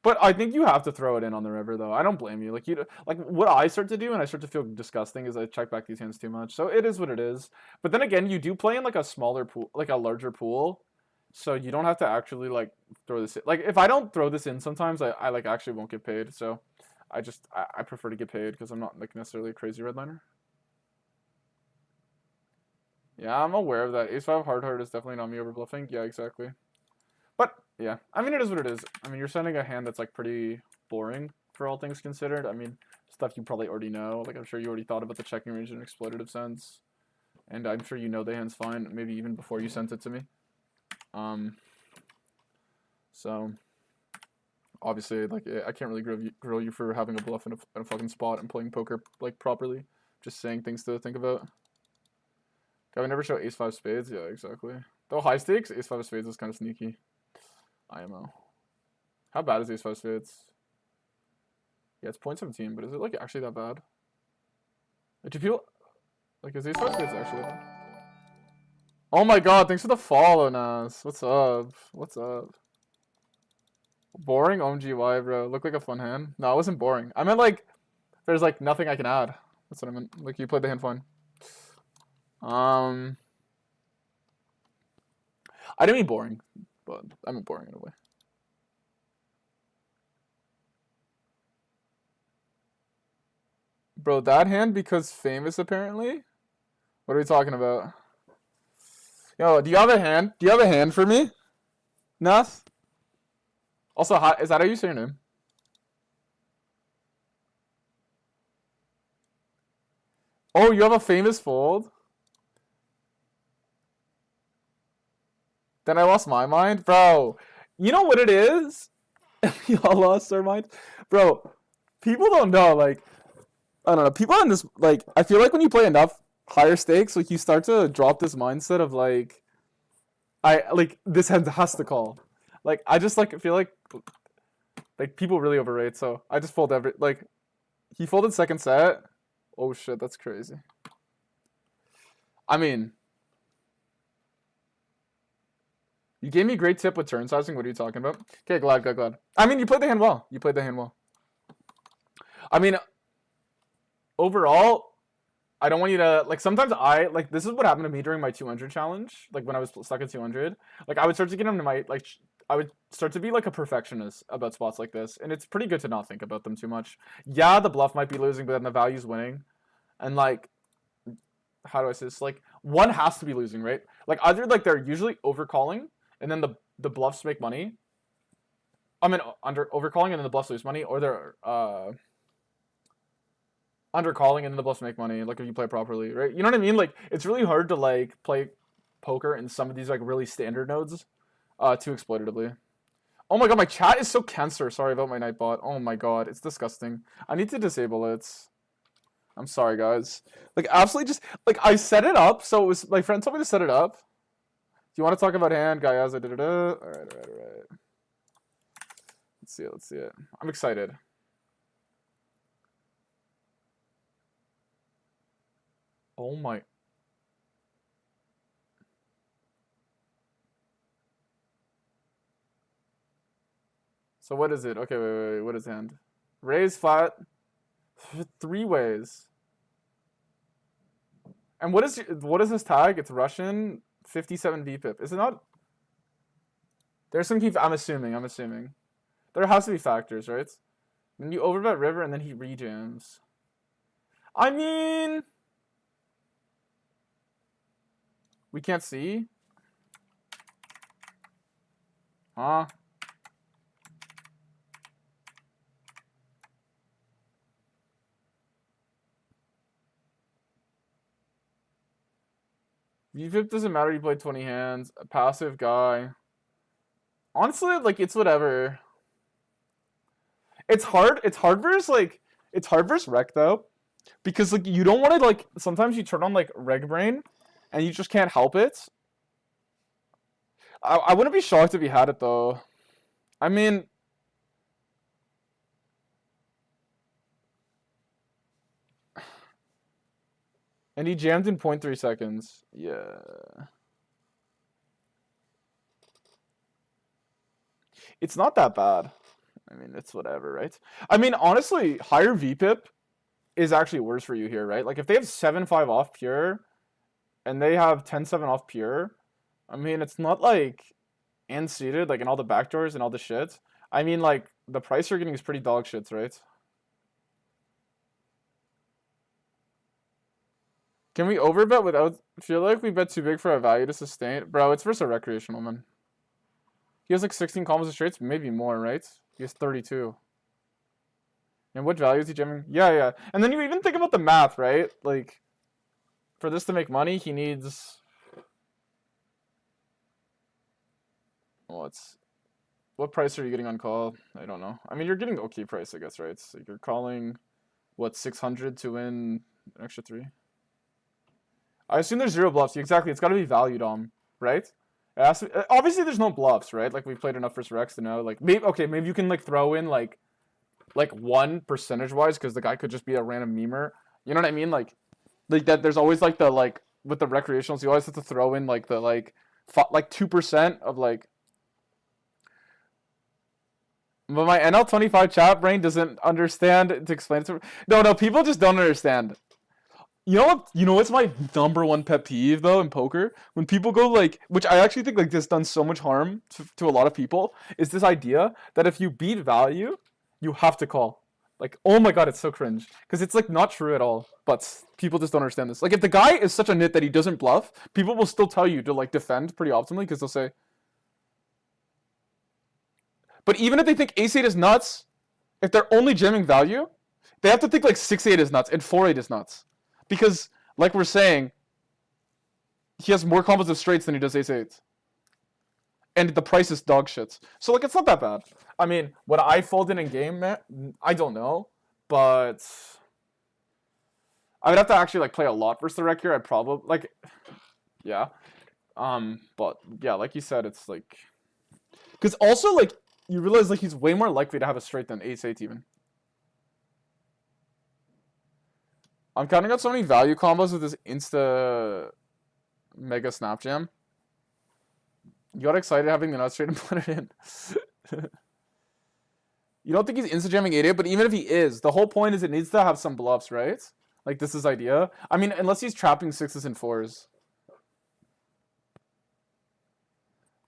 But I think you have to throw it in on the river, though. I don't blame you. Like like what I start to do, and I start to feel disgusting, is I check back these hands too much. So it is what it is. But then again, you do play in like a smaller pool, like a larger pool, so you don't have to actually like throw this in. Like if I don't throw this in, sometimes I like actually won't get paid. So I prefer to get paid because I'm not like necessarily a crazy redliner. Yeah, I'm aware of that. Ace five hard heart is definitely not me over bluffing. Yeah, exactly. But yeah, I mean, it is what it is. I mean, you're sending a hand that's like pretty boring for all things considered. I mean, stuff you probably already know. Like I'm sure you already thought about the checking range in an exploitative sense, and I'm sure you know the hand's fine. Maybe even before you sent it to me. So obviously, like I can't really grill you for having a bluff in a fucking spot and playing poker like properly. Just saying things to think about. I would never show ace five spades. Yeah, exactly. Though high stakes, ace five spades is kind of sneaky. IMO. How bad is ace five spades? Yeah, it's 0.17, but is it like actually that bad? Like, do people like is ace five spades actually that bad? Oh my god, thanks for the follow, Nas. What's up? What's up? Boring OMGY, bro. Looked like a fun hand. No, it wasn't boring. I meant like there's like nothing I can add. That's what I meant. Like you played the hand fine. I didn't mean boring, but I meant boring in a way. Bro, that hand because famous apparently? What are we talking about? Yo, do you have a hand? Do you have a hand for me? Nas? Also, is that how you say your name? Oh, you have a famous fold? Then I lost my mind? Bro, you know what it is? We all lost our minds? Bro, people don't know, like, I don't know, people on this, like, I feel like when you play enough higher stakes, like, you start to drop this mindset of, like, this hand has to call. Like, I just, like, feel like, people really overrate, so I just fold like, he folded second set. Oh shit, that's crazy. I mean, you gave me a great tip with turn sizing. What are you talking about? Okay, glad. I mean, you played the hand well. You played the hand well. I mean, overall, I don't want you to like. Sometimes like this is what happened to me during my 200 challenge. Like when I was stuck at 200, like I would start to get into my like. I would start to be like a perfectionist about spots like this, and it's pretty good to not think about them too much. Yeah, the bluff might be losing, but then the value's winning, and like, how do I say this? Like one has to be losing, right? Like either like they're usually overcalling, and then the bluffs make money. I mean, overcalling and then the bluffs lose money, or they're undercalling and then the bluffs make money. Like if you play properly, right? You know what I mean? Like it's really hard to like play poker in some of these like really standard nodes, too exploitatively. Oh my god, my chat is so cancer. Sorry about my nightbot. Oh my god, it's disgusting. I need to disable it. I'm sorry, guys. Like absolutely, just like I set it up. So it was my friend told me to set it up. Do you want to talk about hand, guys? All right. Let's see it. I'm excited. Oh my. So what is it? Okay, wait. What is hand? Raise flat. 3 ways. And what is this tag? It's Russian 57 VPIP. Is it not? There's some key. I'm assuming. There has to be factors, right? Then you overbet river and then he rejams. I mean, we can't see. Huh? VPIP doesn't matter. You play 20 hands. A passive guy. Honestly, like it's whatever. It's hard. It's hard versus rec though, because like you don't want to like. Sometimes you turn on like reg brain, and you just can't help it. I wouldn't be shocked if he had it though. I mean, And he jammed in 0.3 seconds. Yeah. It's not that bad. I mean, it's whatever, right? I mean, honestly, higher VPIP is actually worse for you here, right? Like, if they have 7-5 off pure, and they have 10-7 off pure, I mean, it's not like unseated, like in all the backdoors and all the shit. I mean, like, the price you're getting is pretty dog shit, right? Can we overbet without... feel like we bet too big for our value to sustain? Bro, it's versus a recreational, man. He has like 16 combos of straights, maybe more, right? He has 32. And what value is he jamming? Yeah, yeah. And then you even think about the math, right? Like, for this to make money, he needs... what price are you getting on call? I don't know. I mean, you're getting okay price, I guess, right? So you're calling, what, 600 to win an extra 3? I assume there's 0 bluffs. Exactly, it's got to be value dom, right? Obviously, there's no bluffs, right? Like, we've played enough first Rex to know. Like, maybe you can, like, throw in, like 1 percentage-wise, because the guy could just be a random memer. You know what I mean? Like that. There's always, like, the, like, with the recreationals, you always have to throw in, like, the, like 2% of, like... But my NL25 chat brain doesn't understand to explain it to me. No, people just don't understand. You know what? You know what's my number one pet peeve though in poker? When people go like, which I actually think like this done so much harm to a lot of people, is this idea that if you beat value, you have to call. Like, oh my god, it's so cringe. Because it's like not true at all. But people just don't understand this. Like, if the guy is such a nit that he doesn't bluff, people will still tell you to like defend pretty optimally because they'll say. But even if they think ace-8 is nuts, if they're only jamming value, they have to think like 6-8 is nuts and 4-8 is nuts. Because, like we're saying, he has more combos of straights than he does ace-8. And the price is dog shit. So, like, it's not that bad. I mean, would I fold in game, man? I don't know. But I would have to actually, like, play a lot versus the rec here. I'd probably, like, yeah. But, yeah, like you said, it's, like... Because also, like, you realize, like, he's way more likely to have a straight than ace-8 even. I'm counting out so many value combos with this insta mega snap jam. You got excited having the nut straight and put it in. You don't think he's insta jamming 8-8, but even if he is, the whole point is it needs to have some bluffs, right? Like, this is idea. I mean, unless he's trapping 6s and 4s.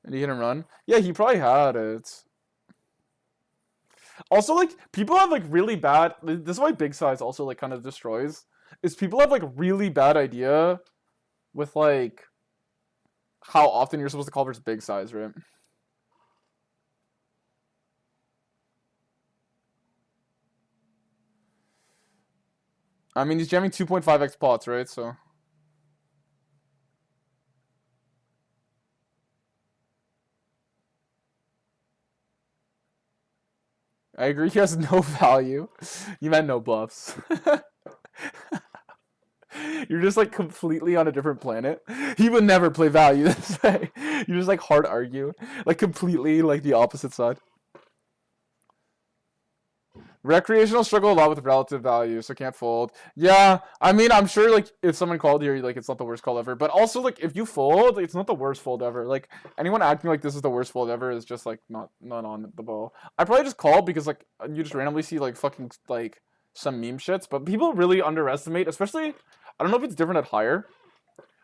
And he hit and run? Yeah, he probably had it. Also, like, people have, like, really bad... This is why big size also, like, kind of destroys. Is people have, like, really bad idea with, like, how often you're supposed to call versus big size, right? I mean, he's jamming 2.5x pots, right? So... I agree he has no value. You meant no bluffs. You're just like completely on a different planet. He would never play value this way. You just like hard argue. Like completely like the opposite side. Recreational struggle a lot with relative value, so can't fold. Yeah, I mean, I'm sure like if someone called here, like it's not the worst call ever. But also like if you fold, it's not the worst fold ever. Like anyone acting like this is the worst fold ever is just like not on the ball. I probably just call because like you just randomly see like fucking like some meme shits. But people really underestimate, especially I don't know if it's different at higher.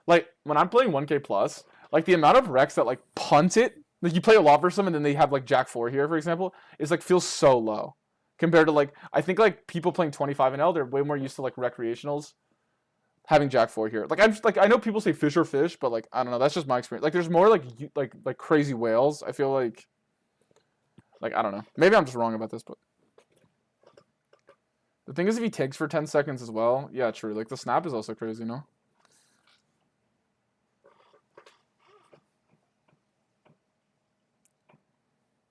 Like when I'm playing 1K plus, like the amount of Rex that like punt it, like you play a lot versus them and then they have like Jack 4 here, for example, is like feels so low. Compared to like, I think like people playing 25 and L, they're way more used to like recreationals having Jack 4 here. Like I'm just like I know people say fish or fish, but like I don't know, that's just my experience. Like there's more like crazy whales. I feel like I don't know. Maybe I'm just wrong about this, but the thing is if he takes for 10 seconds as well, yeah, true. Like the snap is also crazy, no?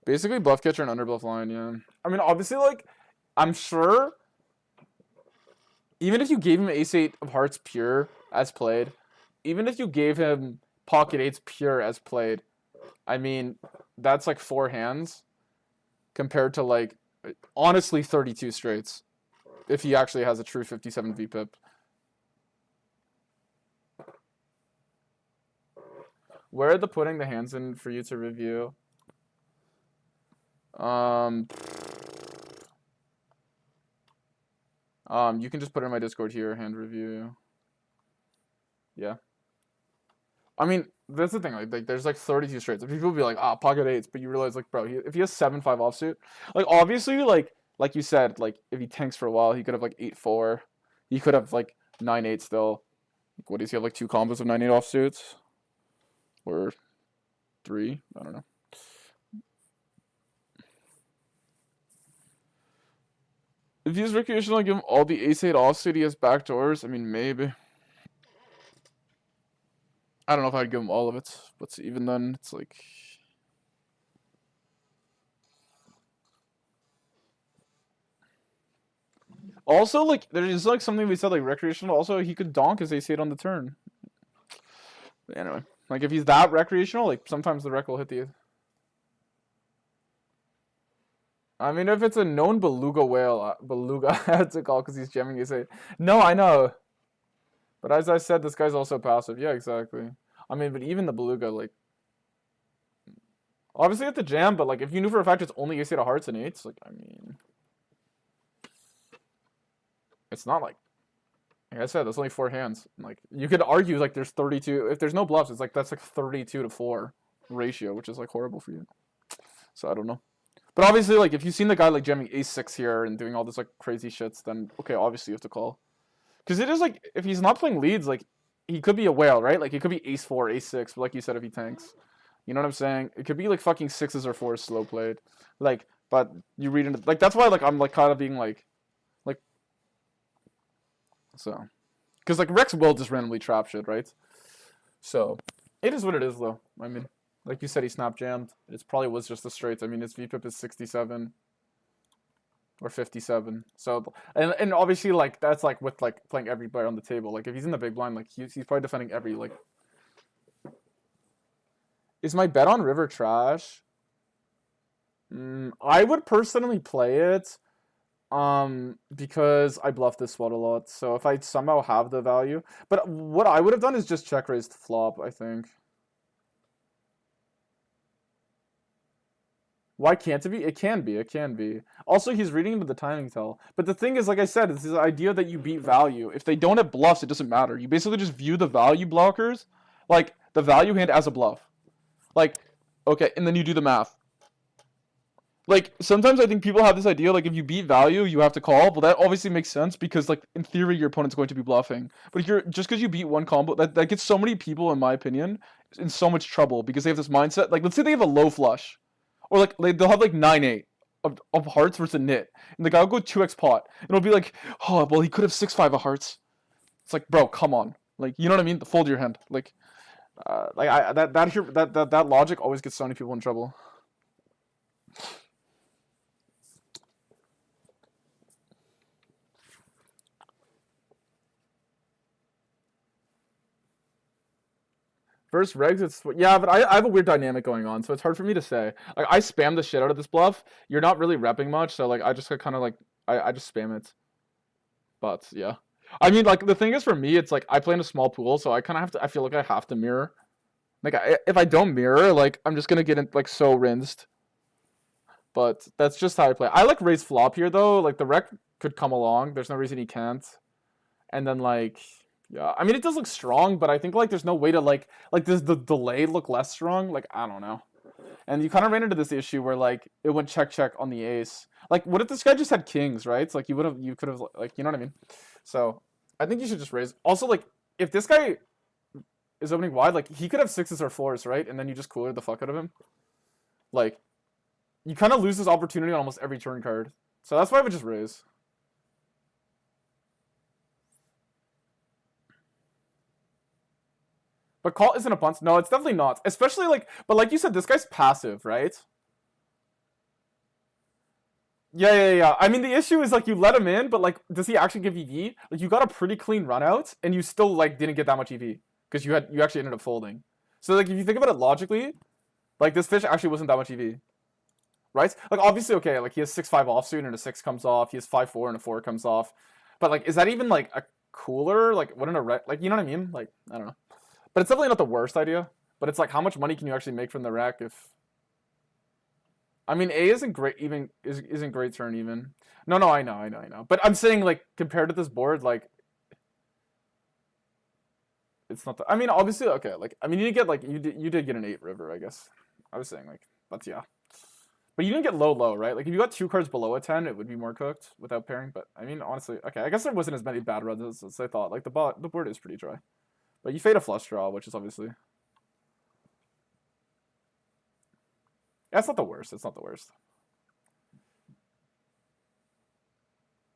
Basically bluff catcher and underbluff line, yeah. I mean, obviously, like, I'm sure even if you gave him ace-8 of hearts pure as played, even if you gave him pocket 8s pure as played, I mean, that's like 4 hands compared to, like, honestly 32 straights if he actually has a true 57 VPIP. Where are the putting the hands in for you to review? You can just put it in my Discord here, hand review. Yeah. I mean, that's the thing. Like there's like 32 straights. If people be like, ah, pocket eights, but you realize, like, bro, if he has 7-5 offsuit, like obviously, like you said, like if he tanks for a while, he could have like 8-4. He could have like 9-8 still. Like, what does he have? Like 2 combos of 9-8 offsuits, or 3? I don't know. If he's recreational, give him all the ace-8 offsuit. He has backdoors. I mean, maybe. I don't know if I'd give him all of it, but even then, it's like. Also, like, there's like something we said, like recreational. Also, he could donk his ace-8 on the turn. But anyway, like if he's that recreational, like sometimes the rec will hit the. I mean, if it's a known beluga whale, beluga, I had to call because he's jamming ace-8. No, I know. But as I said, this guy's also passive. Yeah, exactly. I mean, but even the beluga, like, obviously at the jam, but like if you knew for a fact it's only ace-8 of hearts and 8s, like, I mean, it's not like I said, that's only 4 hands. Like you could argue like there's 32. If there's no bluffs, it's like that's like 32-4 ratio, which is like horrible for you. So I don't know. But obviously, like if you've seen the guy like jamming ace-6 here and doing all this like crazy shits, then okay, obviously you have to call. Because it is like if he's not playing leads, like he could be a whale, right? Like he could be ace-4, ace-6, but like you said, if he tanks, you know what I'm saying? It could be like fucking 6s or 4s slow played, like. But you read into like that's why like I'm like kind of being like so. Because, like, Rex will just randomly trap shit, right? So, it is what it is, though. I mean, like you said, he snap jammed. It probably was just the straights. I mean, his VPIP is 67 or 57. So, and obviously, like, that's, like, with, like, playing every player on the table. Like, if he's in the big blind, like, he's probably defending every, like... Is my bet on river trash? I would personally play it. Because I bluff this spot a lot, so if I somehow have the value, but what I would have done is just check raised flop, I think. Why can't it be? It can be, it can be. Also, he's reading into the timing tell. But the thing is, like I said, it's this idea that you beat value. If they don't have bluffs, it doesn't matter. You basically just view the value blockers, like, the value hand as a bluff. Like, okay, and then you do the math. Like, sometimes I think people have this idea, like, if you beat value, you have to call. Well, that obviously makes sense because, like, in theory, your opponent's going to be bluffing. But if you're, just because you beat one combo, that gets so many people, in my opinion, in so much trouble because they have this mindset. Like, let's say they have a low flush. Or, like, they'll have, like, 9-8 of hearts versus a nit. And the guy will go 2x pot. And it'll be like, oh, well, he could have 6-5 of hearts. It's like, bro, come on. Like, you know what I mean? Fold your hand. Like that logic always gets so many people in trouble. First regs, it's yeah, but I have a weird dynamic going on, so it's hard for me to say. Like I spam the shit out of this bluff. You're not really repping much, so like I just kind of like I just spam it. But yeah, I mean like the thing is for me, it's like I play in a small pool, so I kind of have to. I feel like I have to mirror. Like if I don't mirror, like I'm just gonna get in, like so rinsed. But that's just how I play. I like raise flop here though. Like the rec could come along. There's no reason he can't. And then like yeah, I mean it does look strong, but I think like there's no way to like does the delay look less strong? Like I don't know. And you kind of ran into this issue where like it went check check on the ace. Like what if this guy just had kings, right? It's like you could have like you know what I mean. So I think you should just raise. Also like if this guy is opening wide, like he could have 6s or 4s, right? And then you just cooler the fuck out of him. Like you kind of lose this opportunity on almost every turn card. So that's why I would just raise. But call isn't a punt. No, it's definitely not. Especially like, but like you said, this guy's passive, right? Yeah. I mean, the issue is like you let him in, but like, does he actually give EV? Like, you got a pretty clean run out, and you still like didn't get that much EV because you actually ended up folding. So like, if you think about it logically, like this fish actually wasn't that much EV, right? Like obviously, okay, like he has 6-5 offsuit and a 6 comes off. He has 5-4 and a 4 comes off. But like, is that even like a cooler? Like, wouldn't a like you know what I mean? Like, I don't know. But it's definitely not the worst idea. But it's like, how much money can you actually make from the rack if... I mean, A isn't great even, isn't great turn even. No, I know. But I'm saying, like, compared to this board, like, it's not the... I mean, obviously, okay, like, I mean, you did get, like, you did get an 8 river, I guess. I was saying, like, but yeah. But you didn't get low, right? Like, if you got 2 cards below a 10, it would be more cooked without pairing. But, I mean, honestly, okay, I guess there wasn't as many bad runs as I thought. Like, the board is pretty dry. But you fade a flush draw, which is obviously... That's not the worst. It's not the worst.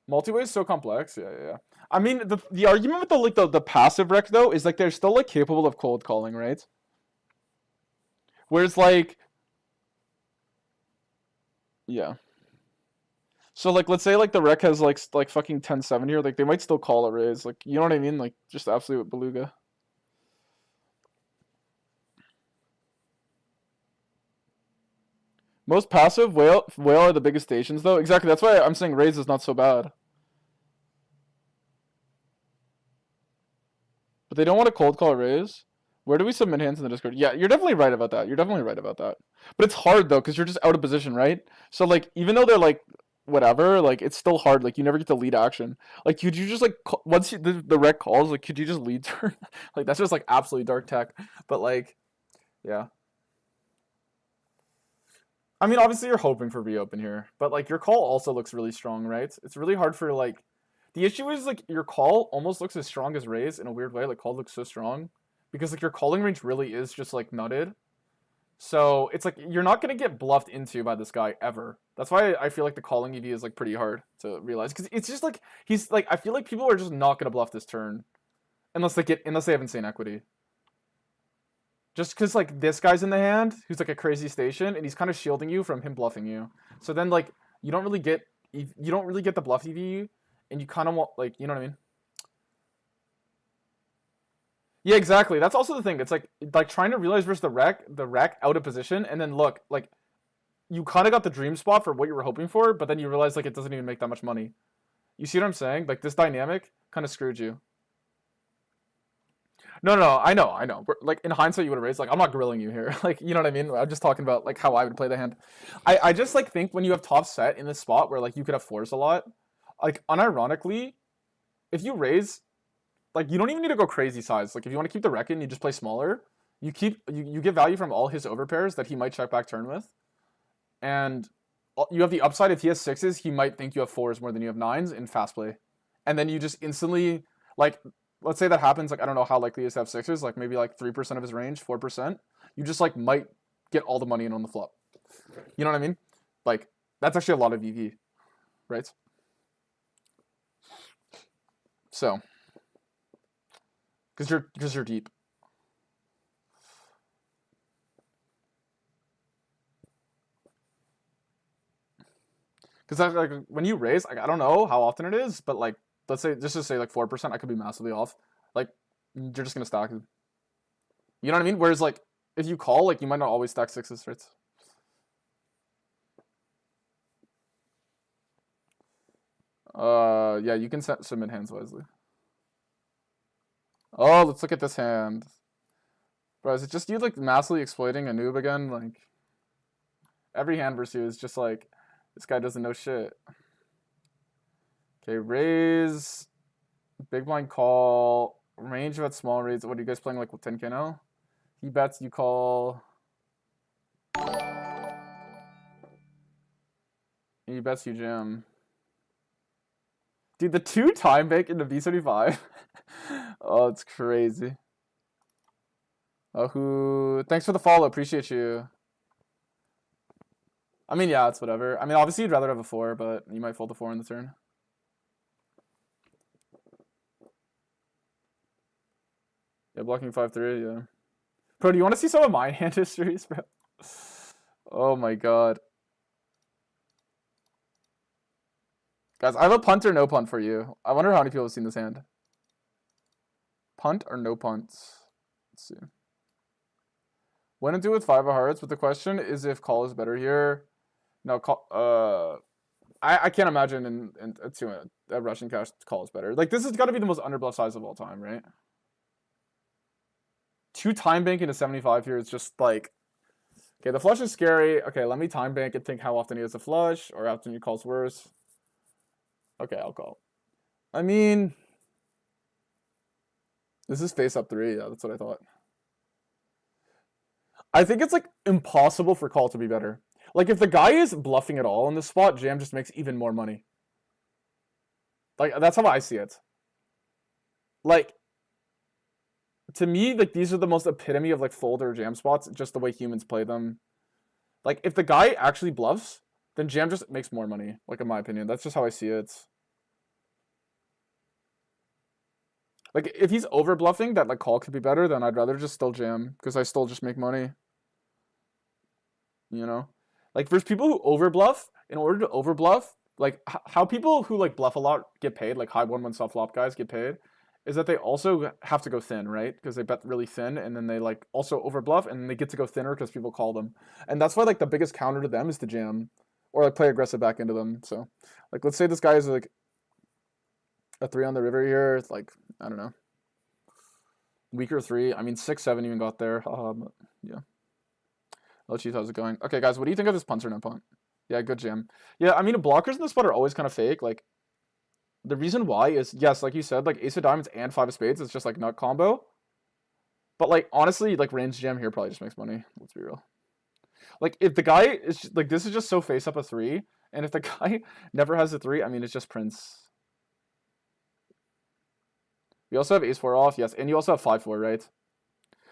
Multi-way is so complex. Yeah. I mean, the argument with the passive rec though is like they're still like capable of cold calling, right? Whereas like, yeah. So like, let's say like the rec has like fucking 10-7 here, like they might still call a raise, like you know what I mean? Like just absolute beluga. Most passive whale are the biggest stations though. Exactly. That's why I'm saying raise is not so bad. But they don't want to cold call raise. Where do we submit hands in the Discord? Yeah, you're definitely right about that. You're definitely right about that. But it's hard though, because you're just out of position, right? So like, even though they're like whatever, like it's still hard. Like you never get to lead action. Like could you just like once the rec calls, like could you just lead turn? Like that's just like absolutely dark tech. But like, yeah. I mean, obviously you're hoping for reopen here, but like your call also looks really strong, right? It's really hard for like. The issue is like your call almost looks as strong as raise in a weird way. Like call looks so strong because like your calling range really is just like nutted. So it's like you're not gonna get bluffed into by this guy ever. That's why I feel like the calling EV is like pretty hard to realize because it's just like he's like I feel like people are just not gonna bluff this turn unless they have insane equity. Just because like this guy's in the hand who's like a crazy station and he's kind of shielding you from him bluffing you. So then like you don't really get the bluff EV and you kind of want like you know what I mean. Yeah, exactly. That's also the thing. It's like trying to realize versus the rack out of position, and then look like you kind of got the dream spot for what you were hoping for, but then you realize like it doesn't even make that much money. You see what I'm saying? Like this dynamic kind of screwed you. No. I know. Like in hindsight, you would have raised. Like I'm not grilling you here. Like you know what I mean? I'm just talking about like how I would play the hand. I just like think when you have top set in this spot where like you could have fours a lot, like unironically, if you raise like you don't even need to go crazy size. Like if you want to keep the reckon, you just play smaller. You get value from all his overpairs that he might check back turn with, and you have the upside if he has sixes, he might think you have fours more than you have nines in fast play, and then you just instantly like let's say that happens. Like I don't know how likely he is to have sixes. Like maybe like 3% of his range, 4%. You just like might get all the money in on the flop. You know what I mean? Like that's actually a lot of EV, right? So. Because you're deep. Because like when you raise, like I don't know how often it is, but like let's say just to say like 4%, I could be massively off. Like you're just gonna stack. You know what I mean? Whereas like if you call, like you might not always stack sixes, right? Yeah, you can submit hands wisely. Oh, let's look at this hand. Bro, is it just you like massively exploiting a noob again? Like every hand versus you is just like this guy doesn't know shit. Okay, raise, big blind call, range about small raise. What are you guys playing like with 10k now? He bets, you call. He bets you jam. Dude, the 2 time bank in the V75. Oh, it's crazy. Thanks for the follow. Appreciate you. I mean, yeah, it's whatever. I mean, obviously you'd rather have a 4, but you might fold a 4 in the turn. Yeah, blocking 5-3, yeah. Bro, do you want to see some of my hand histories, bro? Oh my god. Guys, I have a punt or no punt for you. I wonder how many people have seen this hand. Punt or no punts? Let's see. When to do with 5 of hearts, but the question is if call is better here. No, call, I can't imagine a Russian cash call is better. Like, this has got to be the most underbluff size of all time, right? 2 time bank into 75 here is just like, okay, the flush is scary. Okay, let me time bank and think how often he has a flush or how often he calls worse. Okay, I'll call. I mean, this is face up 3. Yeah, that's what I thought. I think it's like impossible for call to be better. Like if the guy is bluffing at all in this spot, jam just makes even more money. Like that's how I see it. Like to me, like these are the most epitome of like fold or jam spots, just the way humans play them. Like if the guy actually bluffs, then jam just makes more money. Like in my opinion, that's just how I see it. Like if he's over bluffing, that like call could be better. Then I'd rather just still jam because I still just make money. You know, like there's people who over bluff. In order to over bluff, like how people who like bluff a lot get paid, like high 1-1 soft flop guys get paid, is that they also have to go thin, right? Because they bet really thin, and then they like also over bluff, and then they get to go thinner because people call them, and that's why like the biggest counter to them is to jam, or like play aggressive back into them. So, like let's say this guy is like a 3 on the river here, it's like I don't know, weaker 3. I mean 6-7 even got there. Yeah. Oh, geez, how's it going? Okay, guys, what do you think of this punt or no punt? Yeah, good jam. Yeah, I mean, blockers in this spot are always kind of fake. Like, the reason why is, yes, like you said, like ace of diamonds and 5 of spades is just like nut combo. But like, honestly, like range jam here probably just makes money. Let's be real. Like, if the guy is just, like, this is just so face up a 3, and if the guy never has a 3, I mean, it's just prince. We also have ace 4 off, yes, and you also have 5-4, right?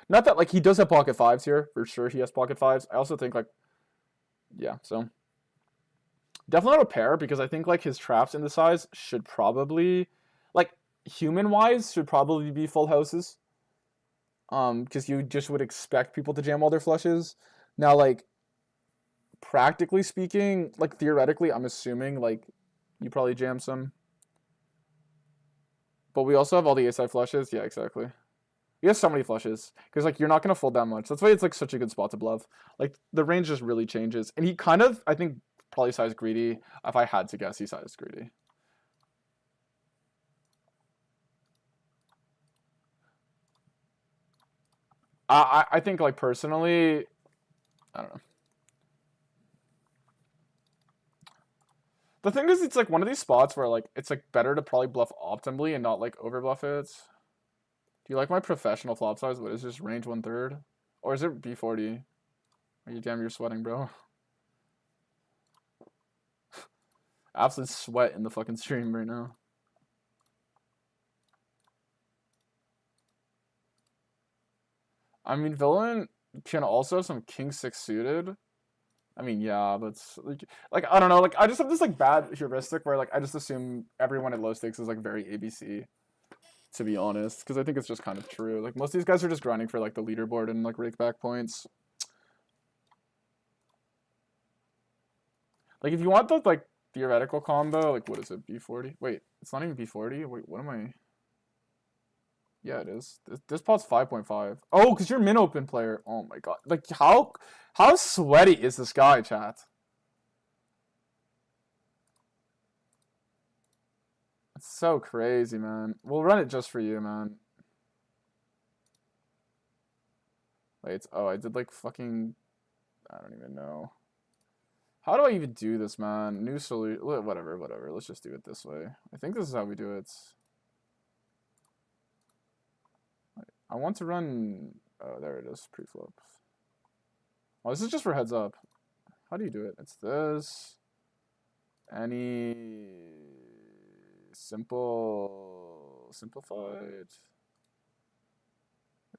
Not that like he does have pocket 5s here for sure. He has pocket 5s. I also think like, yeah, so definitely not a pair because I think like his traps in the size should probably, like human wise, should probably be full houses. Because you just would expect people to jam all their flushes. Now, like practically speaking, like theoretically, I'm assuming like you probably jam some. But we also have all the ace high flushes. Yeah, exactly. He has so many flushes because like you're not gonna fold that much. That's why it's like such a good spot to bluff. Like the range just really changes, and he kind of I think probably sized greedy. If I had to guess, he sized greedy. I think like personally, I don't know. The thing is, it's like one of these spots where like it's like better to probably bluff optimally and not like over bluff it. Do you like my professional flop size? What is this range 1/3, or is it B40? Are you damn? You're sweating, bro. Absolute sweat in the fucking stream right now. I mean, villain can also have some king 6 suited. I mean, yeah, but like I don't know, like I just have this like bad heuristic where like I just assume everyone at low stakes is like very ABC, to be honest, because I think it's just kind of true. Like most of these guys are just grinding for like the leaderboard and like rake back points. Like if you want the like theoretical combo, like what is it, B40? Wait, it's not even B40. Wait, what am I? Yeah, it is. This pot's 5.5. Oh, because you're min open player. Oh my god. Like how sweaty is this guy, chat? It's so crazy, man. We'll run it just for you, man. Wait, oh, I did like fucking I don't even know. How do I even do this, man? New solution. Whatever. Let's just do it this way. I think this is how we do it. I want to run. Oh, there it is. Preflop. Oh, this is just for heads up. How do you do it? It's this. Any simplified.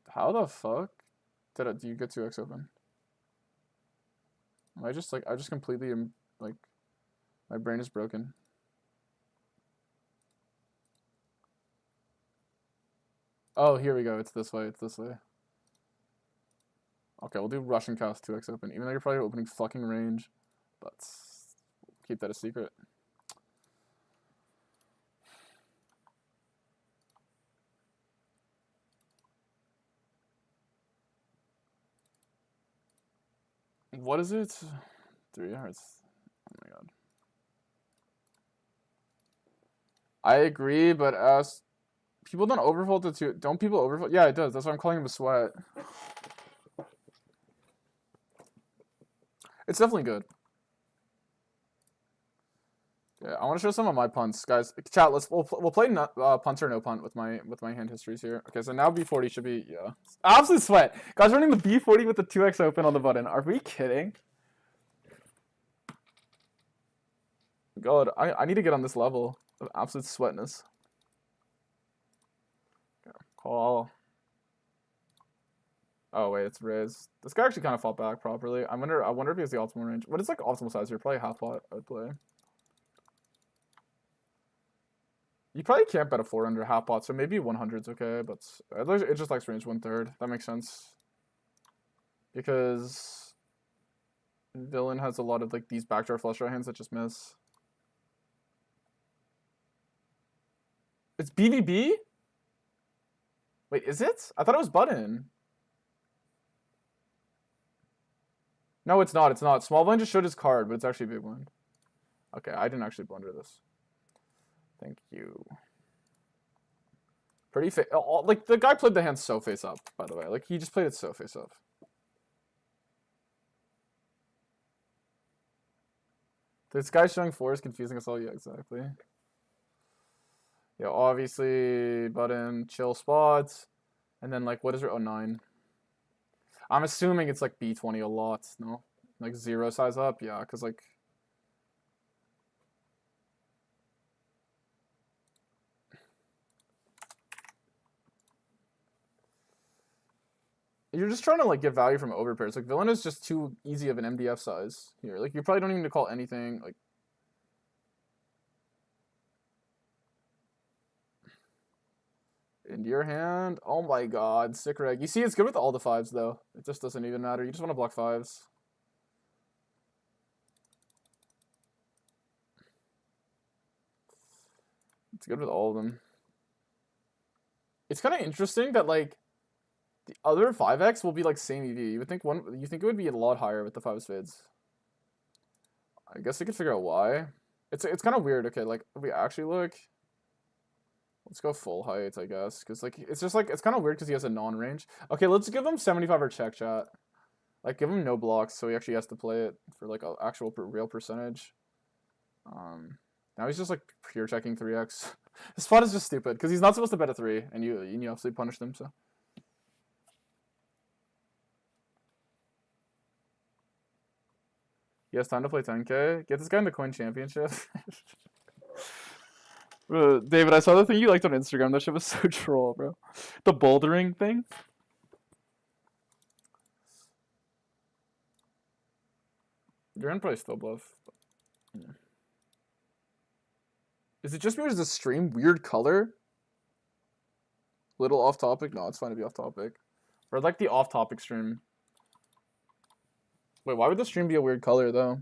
How the fuck do you get 2x open? Am I just like I just completely am like my brain is broken. Oh, here we go. It's this way. It's this way. Okay, we'll do Russian cast 2x open, even though you're probably opening fucking range, but keep that a secret. What is it? 3 hearts. Oh my god. I agree, but as People don't overfold to 2. Don't people overfold? Yeah, it does. That's why I'm calling him a sweat. It's definitely good. Yeah, I want to show some of my punts, guys. Chat, we'll play punt or no punt with my hand histories here. Okay, so now B40 should be absolute sweat. Guys, running the B40 with the 2x open on the button. Are we kidding? God, I need to get on this level of absolute sweatness. Okay, call. Oh wait, it's Riz. This guy actually kind of fought back properly. I wonder if he has the optimal range. What is like optimal size here? Probably half pot. I would play. You probably can't bet a 4 under half pot, so maybe 100's okay, but it just likes range 1/3. That makes sense. Because villain has a lot of like these backdoor flush draw hands that just miss. It's BVB? Wait, is it? I thought it was button. No, it's not. It's not. Small blind just showed his card, but it's actually big blind. Okay, I didn't actually blunder this. Thank you. Pretty like the guy played the hand so face up, by the way. Like he just played it so face up. This guy showing 4 is confusing us all. Yeah, exactly. Yeah, obviously button chill spots, and then like what is it? Oh, 9. I'm assuming it's like B20 a lot. No, like 0 size up. Yeah, because like. You're just trying to like get value from overpairs. Like villain is just too easy of an MDF size here. Like you probably don't even need to call anything. Like into your hand. Oh my god, sick reg. You see, it's good with all the 5s though. It just doesn't even matter. You just want to block 5s. It's good with all of them. It's kind of interesting that like the other 5x will be like same EV. You would think you think it would be a lot higher with the 5 spades. I guess I could figure out why. It's kind of weird. Okay, like if we actually look, let's go full height, I guess, because like it's just like it's kind of weird because he has a non-range. Okay, let's give him 75 or check chat. Like give him no blocks, so he actually has to play it for like an actual real percentage. Now he's just like pure checking 3x. This spot is just stupid because he's not supposed to bet a 3, and you obviously punished him. So. He has time to play 10k. Get this guy in the coin championship. Bro, David, I saw the thing you liked on Instagram. That shit was so troll, bro. The bouldering thing. You're in probably still bluff. Yeah. Is it just me or is the stream weird color? Little off topic? No, it's fine to be off topic. Or like the off topic stream. Wait, why would the stream be a weird color though?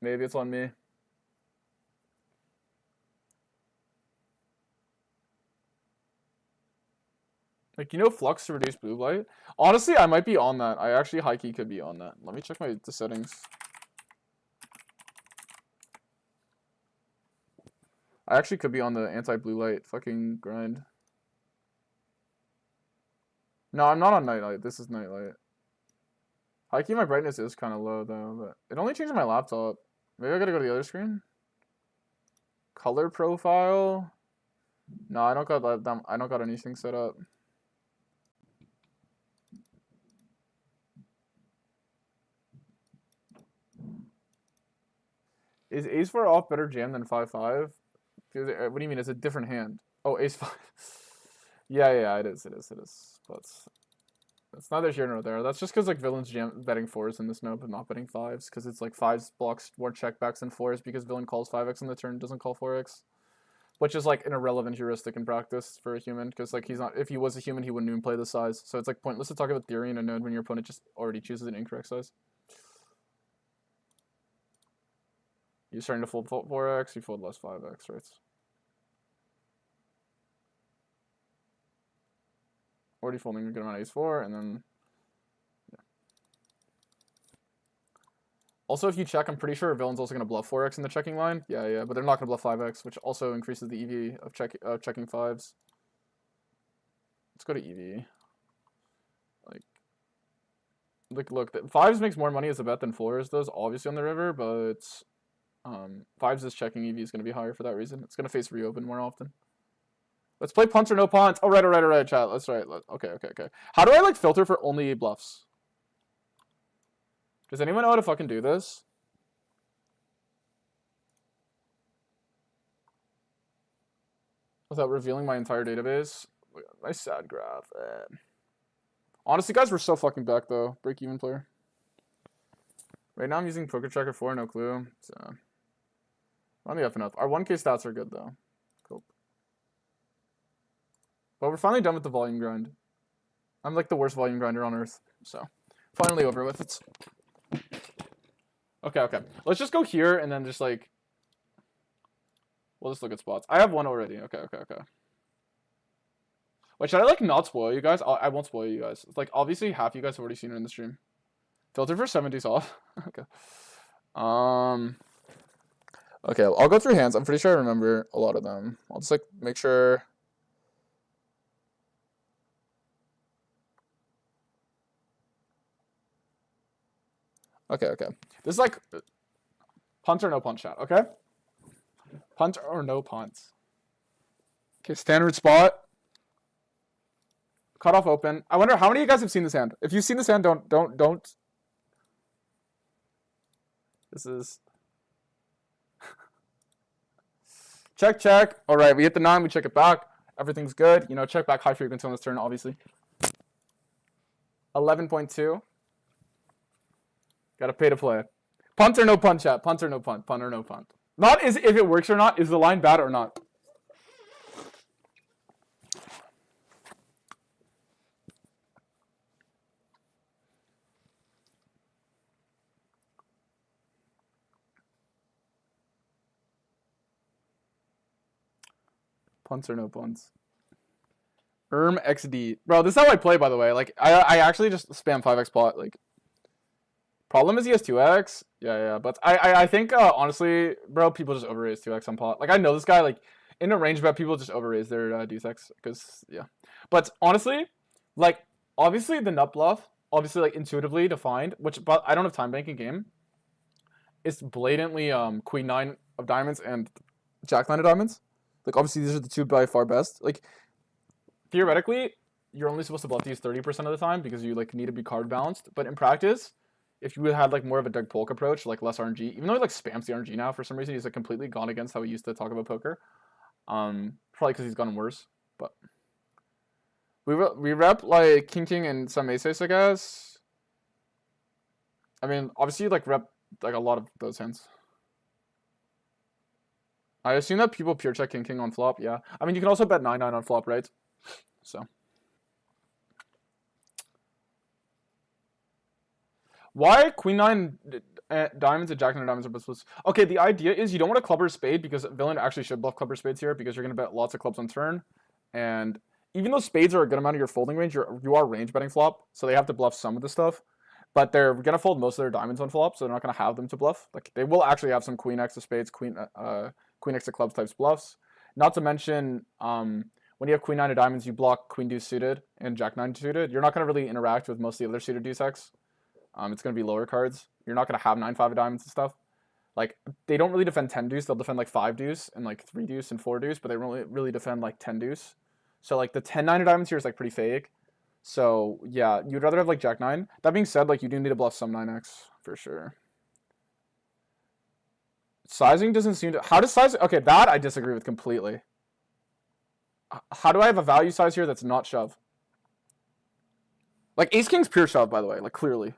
Maybe it's on me. Like, you know, flux to reduce blue light? Honestly, I might be on that. I actually high-key could be on that. Let me check the settings. I actually could be on the anti-blue light fucking grind. No, I'm not on nightlight. This is nightlight. High-key, my brightness is kind of low, though. But it only changed my laptop. Maybe I gotta go to the other screen? Color profile? No, I don't got anything set up. Is ace-4 off better jam than 5-5? What do you mean? It's a different hand. Oh, ace-5. yeah, it is. But it's neither here nor there. That's just because like villain's betting 4s in this node, but not betting 5s, because it's like 5s blocks more checkbacks than 4s because villain calls 5x on the turn, doesn't call 4x. Which is like an irrelevant heuristic in practice for a human, because like he's not. If he was a human, he wouldn't even play this size. So it's like pointless to talk about theory in a node when your opponent just already chooses an incorrect size. You're starting to fold 4x, you fold less 5x, right? Already folding a good amount of ace-4, and then. Yeah. Also, if you check, I'm pretty sure villain's also going to bluff 4x in the checking line. Yeah, but they're not going to bluff 5x, which also increases the EV of checking 5s. Let's go to EV. Look, 5s makes more money as a bet than 4s does, obviously on the river, but 5s is checking EV is going to be higher for that reason. It's going to face reopen more often. Let's play punts or no punts. All right, chat. Let's right. Okay. How do I like filter for only bluffs? Does anyone know how to fucking do this? Without revealing my entire database? My sad graph. Honestly, guys, we're so fucking back though. Break even player. Right now I'm using Poker Tracker 4, no clue. So on the up and up. Our 1K stats are good though. Cool. But we're finally done with the volume grind. I'm like the worst volume grinder on earth. So finally over with. It's okay. Let's just go here and then just like we'll just look at spots. I have one already. Okay. Wait, should I like not spoil you guys? I won't spoil you guys. It's like obviously half you guys have already seen it in the stream. Filter for 70s off. Okay. Okay, I'll go through hands. I'm pretty sure I remember a lot of them. I'll just like make sure. Okay. This is like punt or no punt chat, okay? Punt or no punt. Okay, standard spot. Cut off open. I wonder how many of you guys have seen this hand. If you've seen this hand, don't. This is check. All right, we hit the 9. We check it back. Everything's good. You know, check back high frequency on this turn, obviously. 11.2. Gotta pay to play. Punt or no punt, chat. Punt or no punt. Punt or no punt. Not is if it works or not. Is the line bad or not? Punts or no punts? XD. Bro, this is how I play, by the way. Like, I actually just spam 5x pot. Like, problem is he has 2x. Yeah. But I think, honestly, bro, people just overraise 2x on pot. Like, I know this guy, like, in a range bet, people just overraise their deuce x. Because, yeah. But, honestly, like, obviously, the nut bluff, obviously, like, intuitively defined, but I don't have time banking game. It's blatantly queen 9 of diamonds and jack 9 of diamonds. Like, obviously, these are the two by far best. Like, theoretically, you're only supposed to bluff these 30% of the time because you, like, need to be card balanced. But in practice, if you had, like, more of a Doug Polk approach, like, less RNG, even though he, like, spams the RNG now, for some reason, he's, like, completely gone against how he used to talk about poker. Probably because he's gotten worse. But we rep, like, King, and some ace, I guess. I mean, obviously, like, rep, like, a lot of those hands. I assume that people pure check King on flop, yeah. I mean, you can also bet 9-9 on flop, right? So. Why queen 9 diamonds and jack 9 diamonds are both? Okay, the idea is you don't want to club or spade because villain actually should bluff club or spades here because you're going to bet lots of clubs on turn. And even though spades are a good amount of your folding range, you are range betting flop, so they have to bluff some of the stuff. But they're going to fold most of their diamonds on flop, so they're not going to have them to bluff. Like, they will actually have some queen x of spades, queen x of clubs types bluffs. Not to mention, when you have queen 9 of diamonds, you block queen deuce suited and jack 9 suited. You're not going to really interact with most of the other suited deuce x. It's going to be lower cards. You're not going to have 9-5 of diamonds and stuff. Like, they don't really defend 10 deuce. They'll defend like 5 deuce and like 3 deuce and 4 deuce, but they really defend like 10 deuce. So like the 10-9 of diamonds here is like pretty fake. So yeah, you'd rather have like jack 9. That being said, like you do need to bluff some 9x for sure. Sizing doesn't seem to... How does sizing... Okay, that I disagree with completely. How do I have a value size here that's not shove? Like, ace-king's pure shove, by the way. Like, clearly.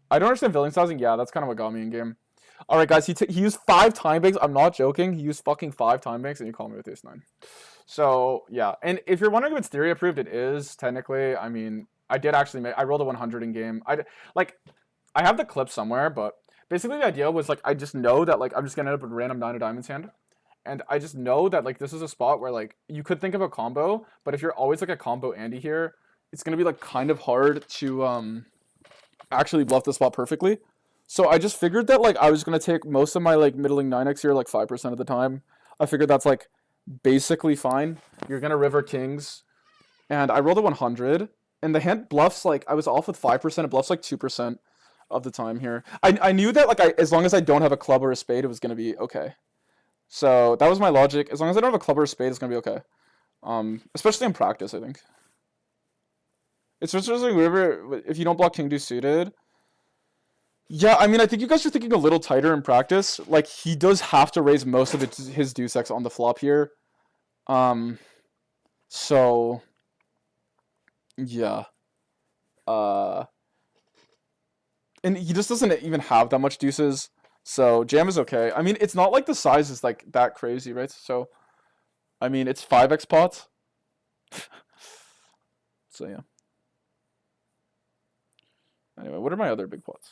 I don't understand villain sizing. Yeah, that's kind of what got me in game. All right, guys. He used 5 time banks. I'm not joking. He used fucking 5 time banks, and you call me with ace-9. So, yeah. And if you're wondering if it's theory approved, it is, technically. I mean, I did actually make... I rolled a 100 in game. I have the clip somewhere, but basically the idea was, like, I just know that, like, I'm just going to end up with a random 9 of diamonds hand. And I just know that, like, this is a spot where, like, you could think of a combo, but if you're always, like, a combo Andy here, it's gonna be like kind of hard to actually bluff the spot perfectly. So I just figured that like I was gonna take most of my like middling 9x here like 5% of the time. I figured that's like basically fine. You're gonna river kings, and I rolled a 100, and the hand bluffs like I was off with 5%. It bluffs like 2% of the time here. I knew that like as long as I don't have a club or a spade, it was gonna be okay. So that was my logic. As long as I don't have a club or a spade, it's gonna be okay. Especially in practice, I think. It's especially whenever if you don't block king deuce suited. Yeah, I mean, I think you guys are thinking a little tighter in practice. Like he does have to raise most of his deuce x on the flop here. Um, so yeah. Uh, and he just doesn't even have that much deuces. So jam is okay. I mean, it's not like the size is like that crazy, right? So I mean, it's 5x pots. So yeah. Anyway, what are my other big pots?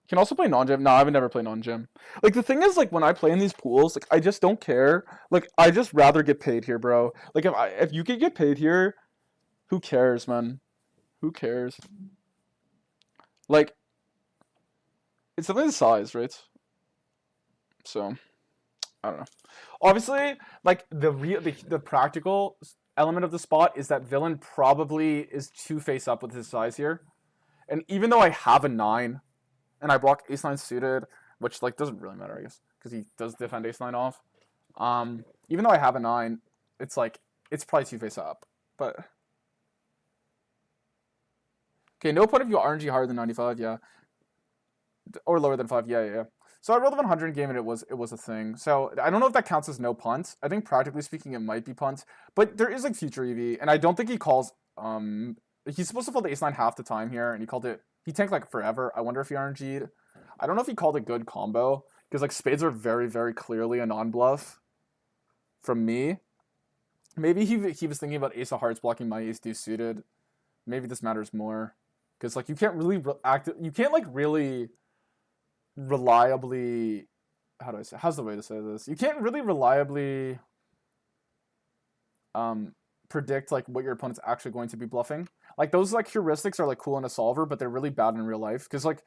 You can also play non-jam. No, I would never play non-jam. Like the thing is, like when I play in these pools, like I just don't care. Like I just rather get paid here, bro. Like if you could get paid here, who cares, man? Who cares? Like it's something the size, right? So I don't know. Obviously, like the practical element of the spot is that villain probably is two face up with his size here. And even though I have a 9 and I block ace 9 suited, which like doesn't really matter, I guess, because he does defend ace 9 off. Even though I have a 9, it's like it's probably two face up. But okay, no point if you RNG higher than 95, yeah, or lower than 5, yeah. So I rolled a 100 game and it was a thing. So I don't know if that counts as no punt. I think practically speaking it might be punt, but there is like future EV, and I don't think he calls. He's supposed to fold the ace 9 half the time here, and he called it. He tanked like forever. I wonder if he RNG'd. I don't know if he called a good combo because like spades are very very clearly a non bluff. From me, maybe he was thinking about ace of hearts blocking my ace deuce suited. Maybe this matters more because like you can't really you can't like really reliably, how do I say, how's the way to say this? You can't really reliably predict like what your opponent's actually going to be bluffing. Like those like heuristics are like cool in a solver, but they're really bad in real life because like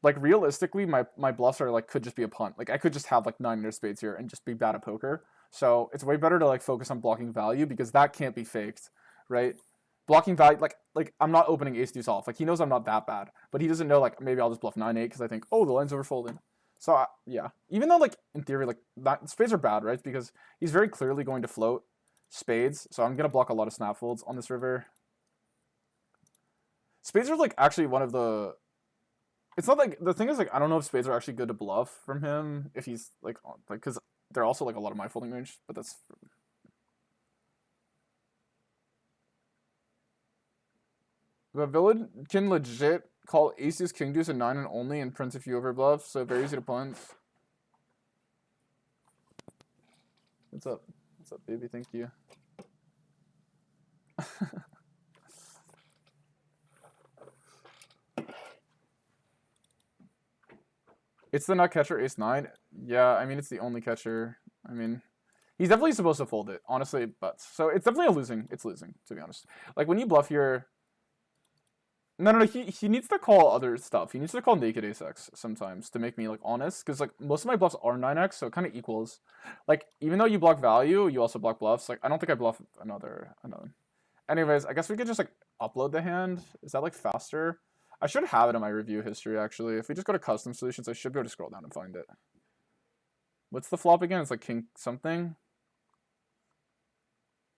realistically my bluffs are like could just be a punt. Like I could just have like 9 of spades here and just be bad at poker. So it's way better to like focus on blocking value because that can't be faked, right? Blocking value, like I'm not opening ace deuce off. Like he knows I'm not that bad, but he doesn't know like maybe I'll just bluff 9-8 because I think the line's overfolded. So yeah, even though like in theory like spades are bad, right? Because he's very clearly going to float spades. So I'm gonna block a lot of snap folds on this river. Spades are like actually one of the. It's not like the thing is like I don't know if spades are actually good to bluff from him if he's like because they're also like a lot of my folding range, but that's. The villain can legit call ace deuce king deuce a 9 and only and print a few over bluffs, so very easy to punt. What's up? What's up, baby? Thank you. It's the nut catcher ace 9. Yeah, I mean it's the only catcher. I mean, he's definitely supposed to fold it, honestly, but so it's definitely a losing. It's losing, to be honest. Like when you bluff here. No. He needs to call other stuff. He needs to call naked ace x sometimes to make me like honest, because like most of my bluffs are 9x, so it kind of equals. Like even though you block value, you also block bluffs. Like I don't think I bluff another. Anyways, I guess we could just like upload the hand. Is that like faster? I should have it in my review history actually. If we just go to custom solutions, I should be able to scroll down and find it. What's the flop again? It's like king something.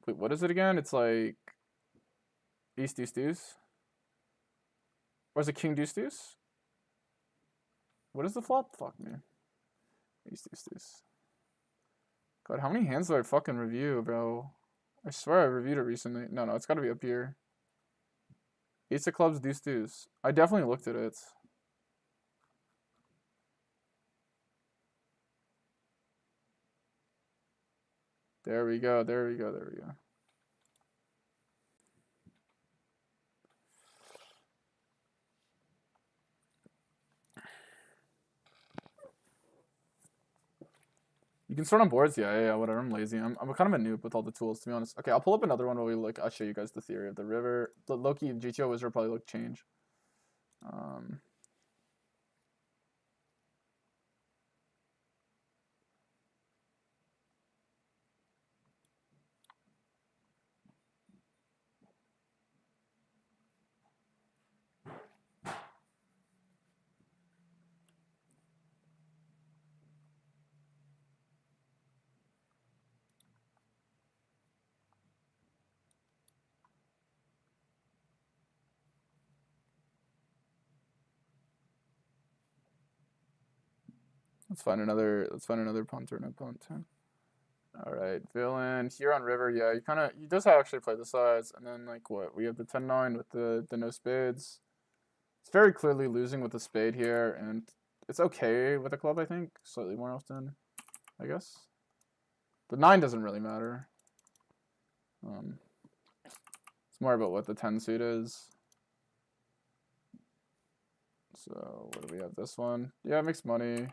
Wait, what is it again? It's like ace deuce deuce. Or is it king deuce deuce? What is the flop? Fuck me. Ace deuce deuce. God, how many hands do I fucking review, bro? I swear I reviewed it recently. No, it's gotta be up here. Ace of clubs, deuce deuce. I definitely looked at it. There we go. You can start on boards, yeah, whatever. I'm lazy. I'm kind of a noob with all the tools, to be honest. Okay, I'll pull up another one while we look. I'll show you guys the theory of the river. The Loki GTO wizard probably look change. Let's find another punter, no punter. All right, villain here on river. Yeah, he does actually play the sides, and then like what we have the 10-9 with the no spades. It's very clearly losing with the spade here, and it's okay with a club. I think slightly more often, I guess. The 9 doesn't really matter. It's more about what the 10 suit is. So what do we have? This one, yeah, it makes money,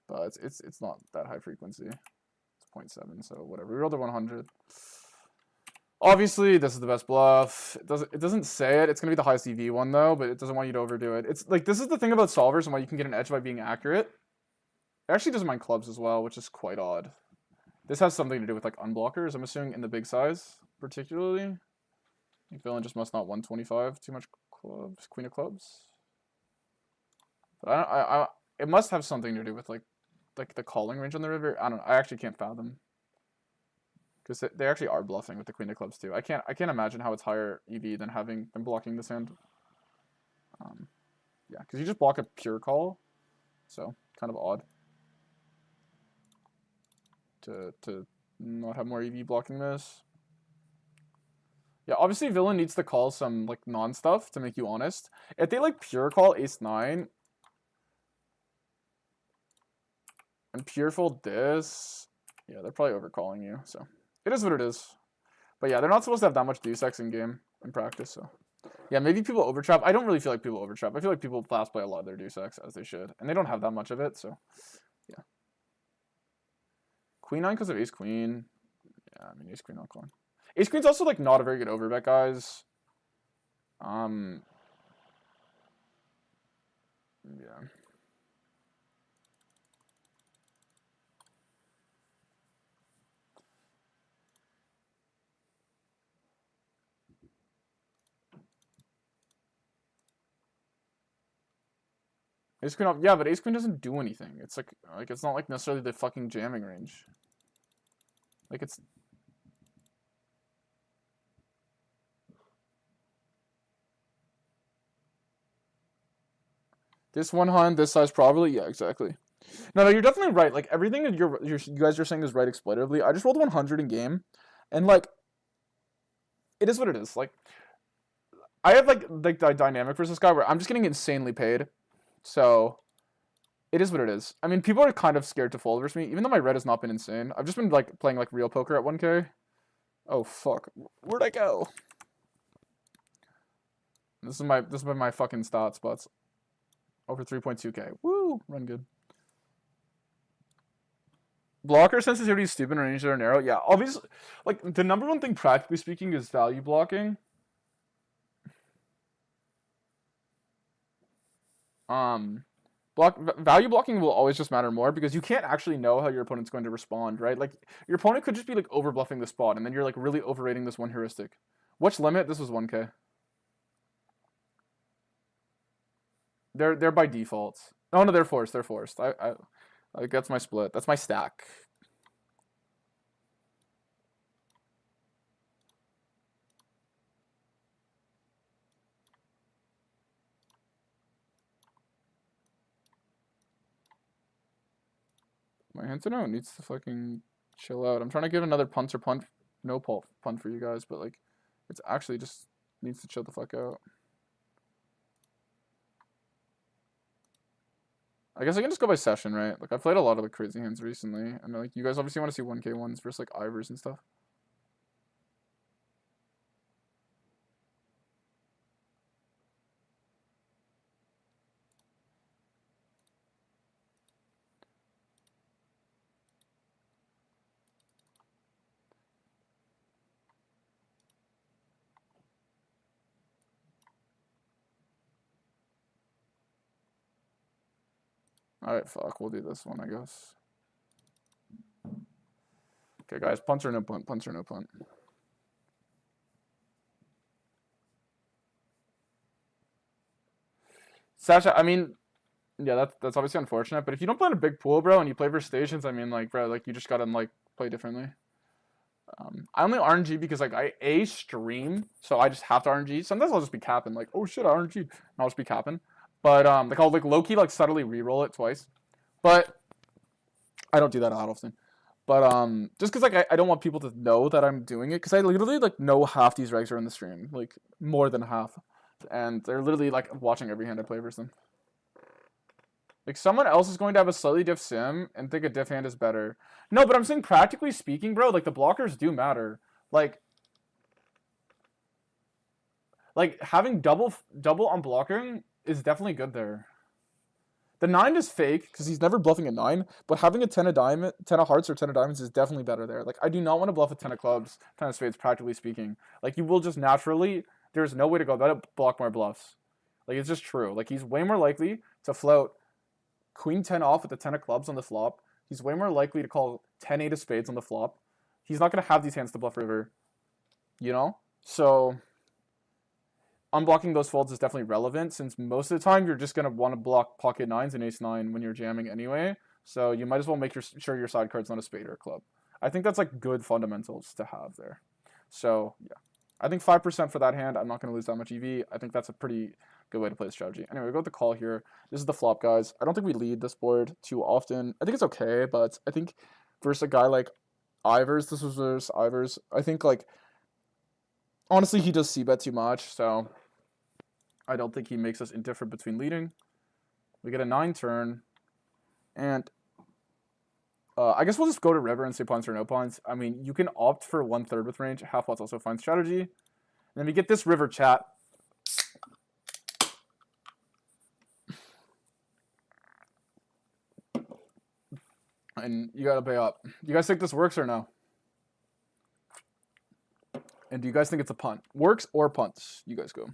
but it's not that high frequency. It's 0.7, so whatever. We rolled a 100. Obviously, this is the best bluff. It doesn't say it. It's gonna be the highest EV one though, but it doesn't want you to overdo it. It's like this is the thing about solvers and why you can get an edge by being accurate. It actually doesn't mind clubs as well, which is quite odd. This has something to do with like unblockers. I'm assuming in the big size, particularly. I think villain just must not 125 too much clubs, queen of clubs. But it must have something to do with like the calling range on the river. I don't know. I actually can't fathom. Because they actually are bluffing with the queen of clubs too. I can't imagine how it's higher EV than having them blocking this hand. Yeah, because you just block a pure call, so kind of odd to not have more EV blocking this. Yeah, obviously villain needs to call some like non stuff to make you honest. If they like pure call ace 9 and pure fold this, yeah, they're probably overcalling you. So it is what it is. But yeah, they're not supposed to have that much deuce X in game in practice, so. Yeah, maybe people overtrap. I don't really feel like people overtrap. I feel like people fast play a lot of their deuce X, as they should. And they don't have that much of it, so yeah. Queen 9 because of ace queen. Yeah, I mean ace queen not calling. Ace queen's also like not a very good overbet, guys. Yeah. Ace queen off, yeah, but ace queen doesn't do anything. It's like it's not like necessarily the fucking jamming range. Like it's. This one hand, this size probably, yeah, exactly. No, you're definitely right. Like everything that you guys are saying is right exploitatively. I just rolled 100 in game, and like, it is what it is. Like, I have like the dynamic versus this guy where I'm just getting insanely paid, so it is what it is. I mean, people are kind of scared to fold versus me, even though my red has not been insane. I've just been like playing like real poker at 1K. Oh fuck, where'd I go? This is my fucking stat spots. Over 3.2K. Woo, run good. Blocker sensitivity is stupid and ranges are narrow. Yeah, obviously, like the number one thing practically speaking is value blocking. Value blocking will always just matter more because you can't actually know how your opponent's going to respond, right? Like your opponent could just be like over bluffing the spot, and then you're like really overrating this one heuristic. Which limit? This was 1K. They're by default. Oh no, they're forced. They're forced. I like that's my split. That's my stack. My Antino needs to fucking chill out. I'm trying to give another punt or punt, no punt for you guys, but like, it's actually just needs to chill the fuck out. I guess I can just go by session, right? Like, I've played a lot of the crazy hands recently, and like, you guys obviously want to see 1K ones versus like Ivers and stuff. Alright, fuck. We'll do this one, I guess. Okay, guys. Punts or no punt? Punts or no punt? Sasha, I mean, yeah, that's obviously unfortunate. But if you don't play in a big pool, bro, and you play for stations, I mean, like, bro, like, you just gotta, like, play differently. I only RNG because, like, I stream, so I just have to RNG. Sometimes I'll just be capping, like, oh shit, I RNG. And I'll just be capping. But, like, I'll, like, low-key, like, subtly re-roll it twice. But I don't do that often. But, just because, like, I don't want people to know that I'm doing it. Because I literally, like, know half these regs are in the stream. Like, more than half. And they're literally, like, watching every hand I play versus them. Like, someone else is going to have a slightly diff sim and think a diff hand is better. No, but I'm saying practically speaking, bro, like, the blockers do matter. Like having double on blocking is definitely good there. The 9 is fake, because he's never bluffing a 9, but having a 10 of hearts or 10 of diamonds is definitely better there. Like, I do not want to bluff a 10 of clubs, 10 of spades, practically speaking. Like, you will just naturally, there's no way to go about it, block more bluffs. Like, it's just true. Like, he's way more likely to float Queen 10 off with the 10 of clubs on the flop. He's way more likely to call 10 8 of spades on the flop. He's not going to have these hands to bluff river. You know? So, unblocking those folds is definitely relevant, since most of the time you're just going to want to block pocket 9s and ace 9 when you're jamming anyway. So, you might as well make sure your side card's not a spade or a club. I think that's, like, good fundamentals to have there. So, yeah. I think 5% for that hand. I'm not going to lose that much EV. I think that's a pretty good way to play the strategy. Anyway, we go with the call here. This is the flop, guys. I don't think we lead this board too often. I think it's okay, but I think versus a guy like Ivers, this was versus Ivers, I think, like, honestly, he does C-bet too much, so I don't think he makes us indifferent between leading. We get a 9 turn, and I guess we'll just go to river and say punts or no punts. I mean, you can opt for 1/3 with range. Half pot's also a fine strategy. And then we get this river chat. And you gotta pay up. Do you guys think this works or no? And do you guys think it's a punt? Works or punts? You guys go.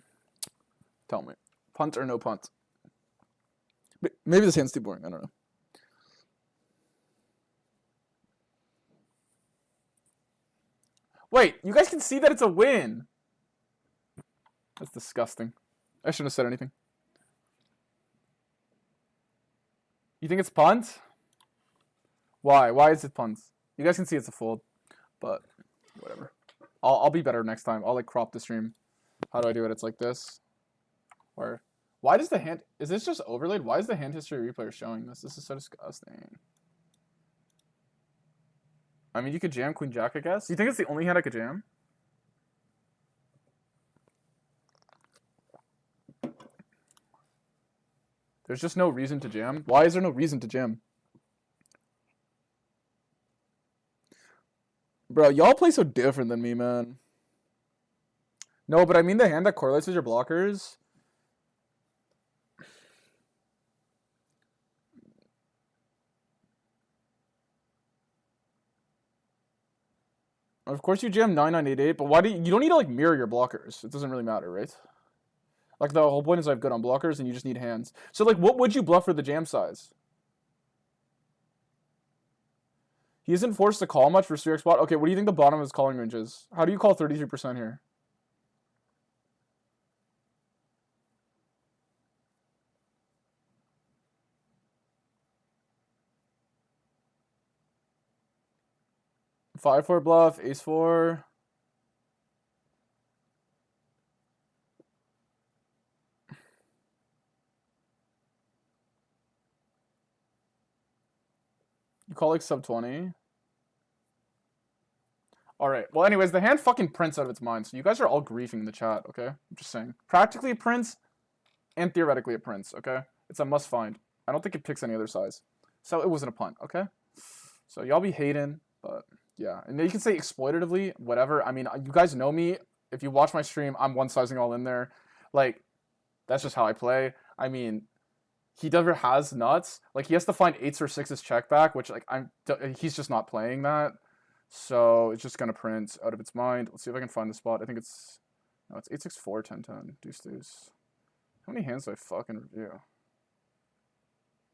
Tell me. Punt or no punt? Maybe this hand's too boring. I don't know. Wait, you guys can see that it's a win. That's disgusting. I shouldn't have said anything. You think it's punt? Why? Why is it punt? You guys can see it's a fold, but whatever. I'll be better next time. I'll, like, crop the stream. How do I do it? It's like this. Or why does the hand? Is this just overlaid? Why is the hand history replayer showing this? This is so disgusting. I mean, you could jam Queen Jack, I guess. You think it's the only hand I could jam? There's just no reason to jam. Why is there no reason to jam? Bro, y'all play so different than me, man. No, but I mean the hand that correlates with your blockers. Of course you jam 9-9-8-8, but why do you don't need to, like, mirror your blockers. It doesn't really matter, right? Like, the whole point is I have good on blockers and you just need hands. So, like, what would you bluff for the jam size? He isn't forced to call much for 3x spot. Okay, what do you think the bottom of his calling range is? How do you call 33% here? Five 4 bluff, ace 4. You call, like, sub 20. Alright, well, anyways, the hand fucking prints out of its mind, so you guys are all griefing in the chat, okay? I'm just saying. Practically it prints, and theoretically it prints, okay? It's a must find. I don't think it picks any other size. So it wasn't a punt, okay? So y'all be hating, but yeah. And you can say exploitatively, whatever. I mean, you guys know me. If you watch my stream, I'm one-sizing all in there. Like, that's just how I play. I mean, he never has nuts. Like, he has to find 8s or 6s check back, which, like, he's just not playing that. So it's just gonna print out of its mind. Let's see if I can find the spot. I think it's 8-6-4, 10-10, deuce deuce. How many hands do I fucking review?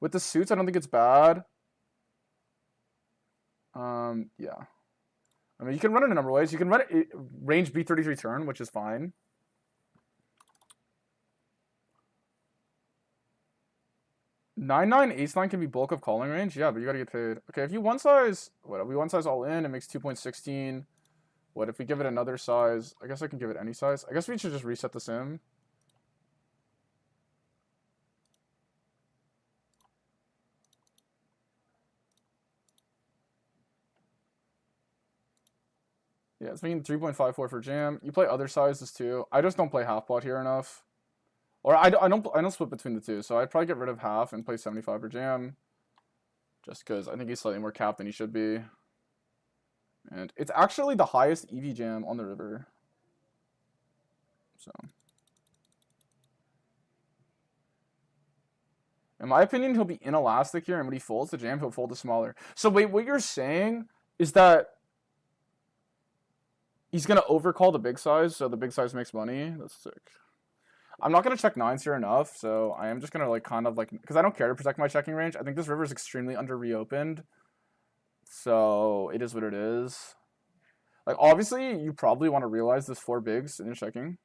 With the suits, I don't think it's bad. Yeah. I mean, you can run it a number of ways. You can run it range B33 turn, which is fine. Nine ace-9 can be bulk of calling range. Yeah, but you gotta get paid. Okay, if you one size, what? If we one size all in, it makes 2.16. What if we give it another size? I guess I can give it any size. I guess we should just reset the sim. Yeah, it's making 3.54 for jam. You play other sizes too. I just don't play half pot here enough. Or I don't split between the two, so I'd probably get rid of half and play 75 for jam. Just because I think he's slightly more capped than he should be. And it's actually the highest EV jam on the river. So. In my opinion, he'll be inelastic here, and when he folds the jam, he'll fold the smaller. So wait, what you're saying is that he's going to overcall the big size, so the big size makes money? That's sick. I'm not going to check nines here enough, so I am just going to like kind of like, because I don't care to protect my checking range. I think this river is extremely under reopened, so it is what it is. Like obviously, you probably want to realize this 4 bigs in your checking.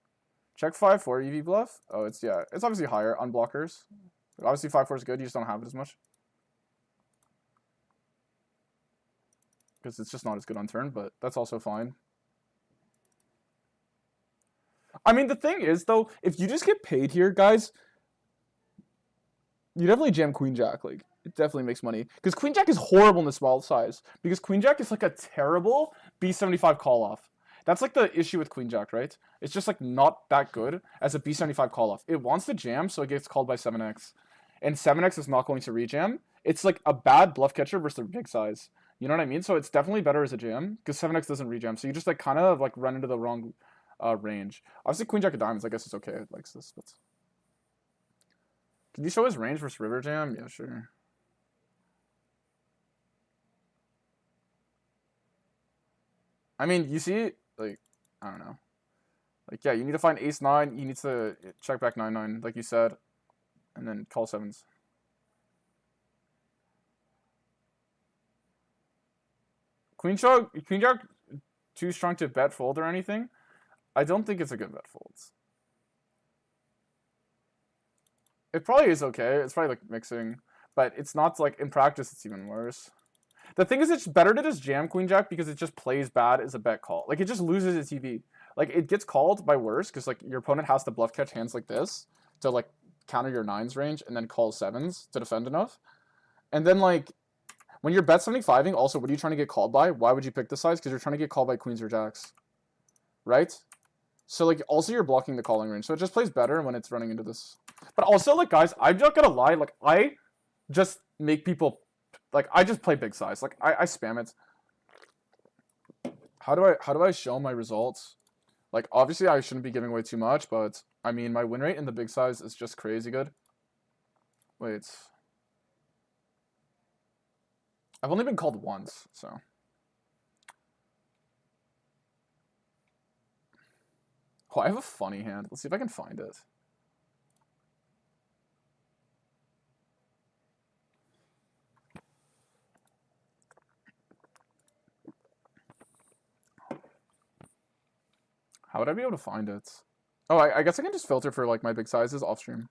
Check 5-4 EV bluff. Oh, it's obviously higher on blockers. Obviously 5-4 is good. You just don't have it as much because it's just not as good on turn, but that's also fine. I mean, the thing is, though, if you just get paid here, guys, you definitely jam Queen Jack. Like, it definitely makes money. Because Queen Jack is horrible in the small size. Because Queen Jack is like a terrible B75 call-off. That's like the issue with Queen Jack, right? It's just like not that good as a B75 call-off. It wants to jam, so it gets called by 7x. And 7x is not going to rejam. It's like a bad bluff catcher versus the big size. You know what I mean? So it's definitely better as a jam. Because 7x doesn't rejam. So you just like kind of like run into the wrong range. Obviously, Queen Jack of Diamonds, I guess it's okay. It likes this, but can you show his range versus River Jam? Yeah, sure. I mean, you see, like, I don't know. Like, yeah, you need to find ace-9. You need to check back 9-9, like you said, and then call 7s. Queen Jack too strong to bet fold or anything. I don't think it's a good bet folds. It probably is okay. It's probably like mixing, but it's not like in practice. It's even worse. The thing is, it's better to just jam Queen Jack because it just plays bad as a bet call. Like it just loses its EV. Like it gets called by worse because like your opponent has to bluff catch hands like this to like counter your 9s range and then call 7s to defend enough. And then like when you're bet 75ing, also what are you trying to get called by? Why would you pick this size? Because you're trying to get called by queens or jacks, right? So like also you're blocking the calling range. So it just plays better when it's running into this. But also like guys, I'm not gonna lie, like I just make people like I just play big size. Like I spam it. How do I show my results? Like obviously I shouldn't be giving away too much, but I mean my win rate in the big size is just crazy good. Wait. I've only been called once, so. Oh, I have a funny hand. Let's see if I can find it. How would I be able to find it? Oh, I guess I can just filter for like my big sizes off stream.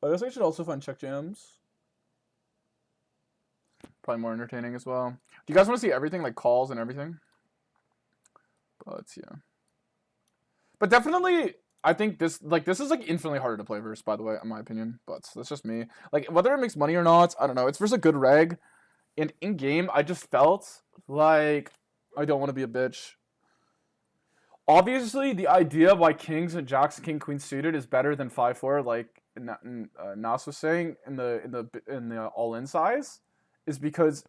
I guess I should also find check jams. Probably more entertaining as well. Do you guys want to see everything, like calls and everything? But yeah. But definitely, I think this is like infinitely harder to play versus, by the way, in my opinion. But that's just me. Like whether it makes money or not, I don't know. It's versus a good reg, and in game, I just felt like I don't want to be a bitch. Obviously, the idea why kings and jacks, king, queen suited is better than 5-4, like Nas was saying in the all-in size, is because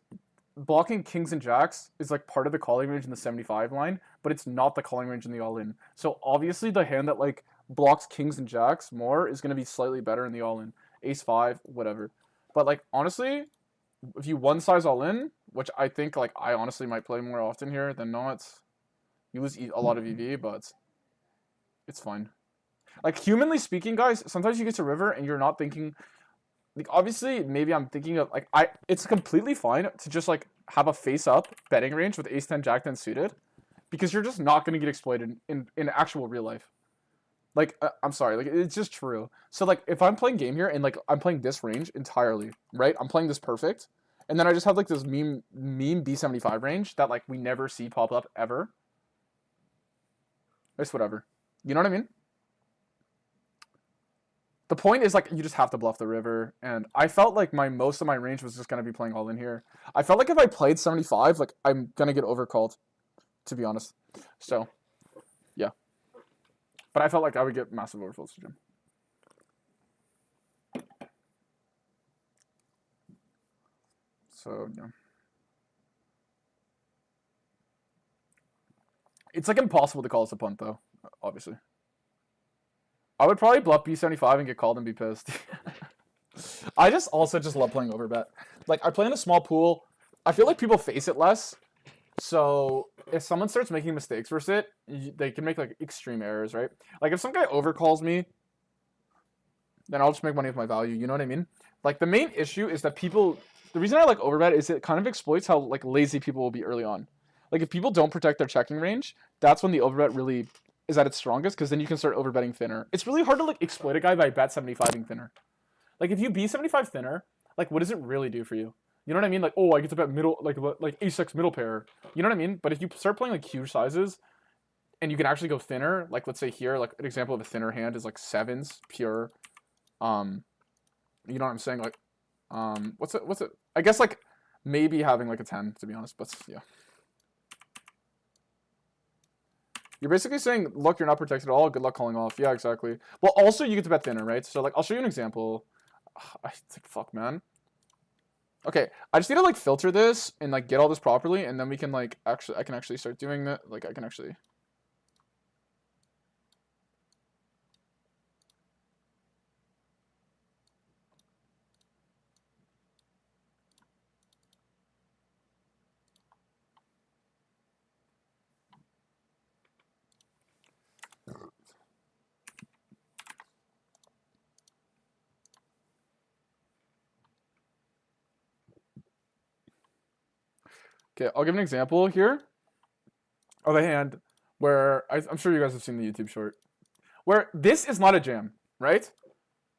blocking kings and jacks is like part of the calling range in the 75 line, but it's not the calling range in the all-in. So obviously, the hand that like blocks kings and jacks more is going to be slightly better in the all-in. Ace 5, whatever. But like honestly, if you one size all in, which I think like I honestly might play more often here than not, you lose a lot of EV, but it's fine. Like humanly speaking, guys, sometimes you get to river and you're not thinking. Like obviously, maybe I'm thinking of like It's completely fine to just like have a face up betting range with ace 10 jack 10 suited, because you're just not gonna get exploited in actual real life. Like I'm sorry, like it's just true. So like if I'm playing game here and like I'm playing this range entirely, right? I'm playing this perfect, and then I just have like this meme B75 range that like we never see pop up ever. It's whatever. You know what I mean? The point is like you just have to bluff the river, and I felt like most of my range was just gonna be playing all in here. I felt like if I played 75, like I'm gonna get overcalled, to be honest. So yeah. But I felt like I would get massive overfolds to Jim. So yeah. It's like impossible to call us a punt though, obviously. I would probably bluff B75 and get called and be pissed. I just love playing overbet. Like I play in a small pool. I feel like people face it less. So if someone starts making mistakes versus it, they can make like extreme errors, right? Like if some guy overcalls me, then I'll just make money with my value. You know what I mean? Like the main issue is that the reason I like overbet is it kind of exploits how like lazy people will be early on. Like if people don't protect their checking range, that's when the overbet really is at its strongest, because then you can start overbetting thinner. It's really hard to like exploit a guy by bet 75ing thinner. Like if you B75 thinner, like what does it really do for you? You know what I mean? Like, oh, I get to bet middle, like ace-x middle pair. You know what I mean? But if you start playing like huge sizes, and you can actually go thinner, like let's say here, like an example of a thinner hand is like sevens pure. You know what I'm saying? Like, what's it? I guess like maybe having like a 10, to be honest. But yeah. You're basically saying, look, you're not protected at all. Good luck calling off. Yeah, exactly. Well, also you get to bet thinner, right? So like, I'll show you an example. It's like, fuck, man. Okay, I just need to like filter this and like get all this properly, and then we can like I can actually start doing that. Like I can actually. Okay, I'll give an example here of a hand where I'm sure you guys have seen the YouTube short, where this is not a jam, right?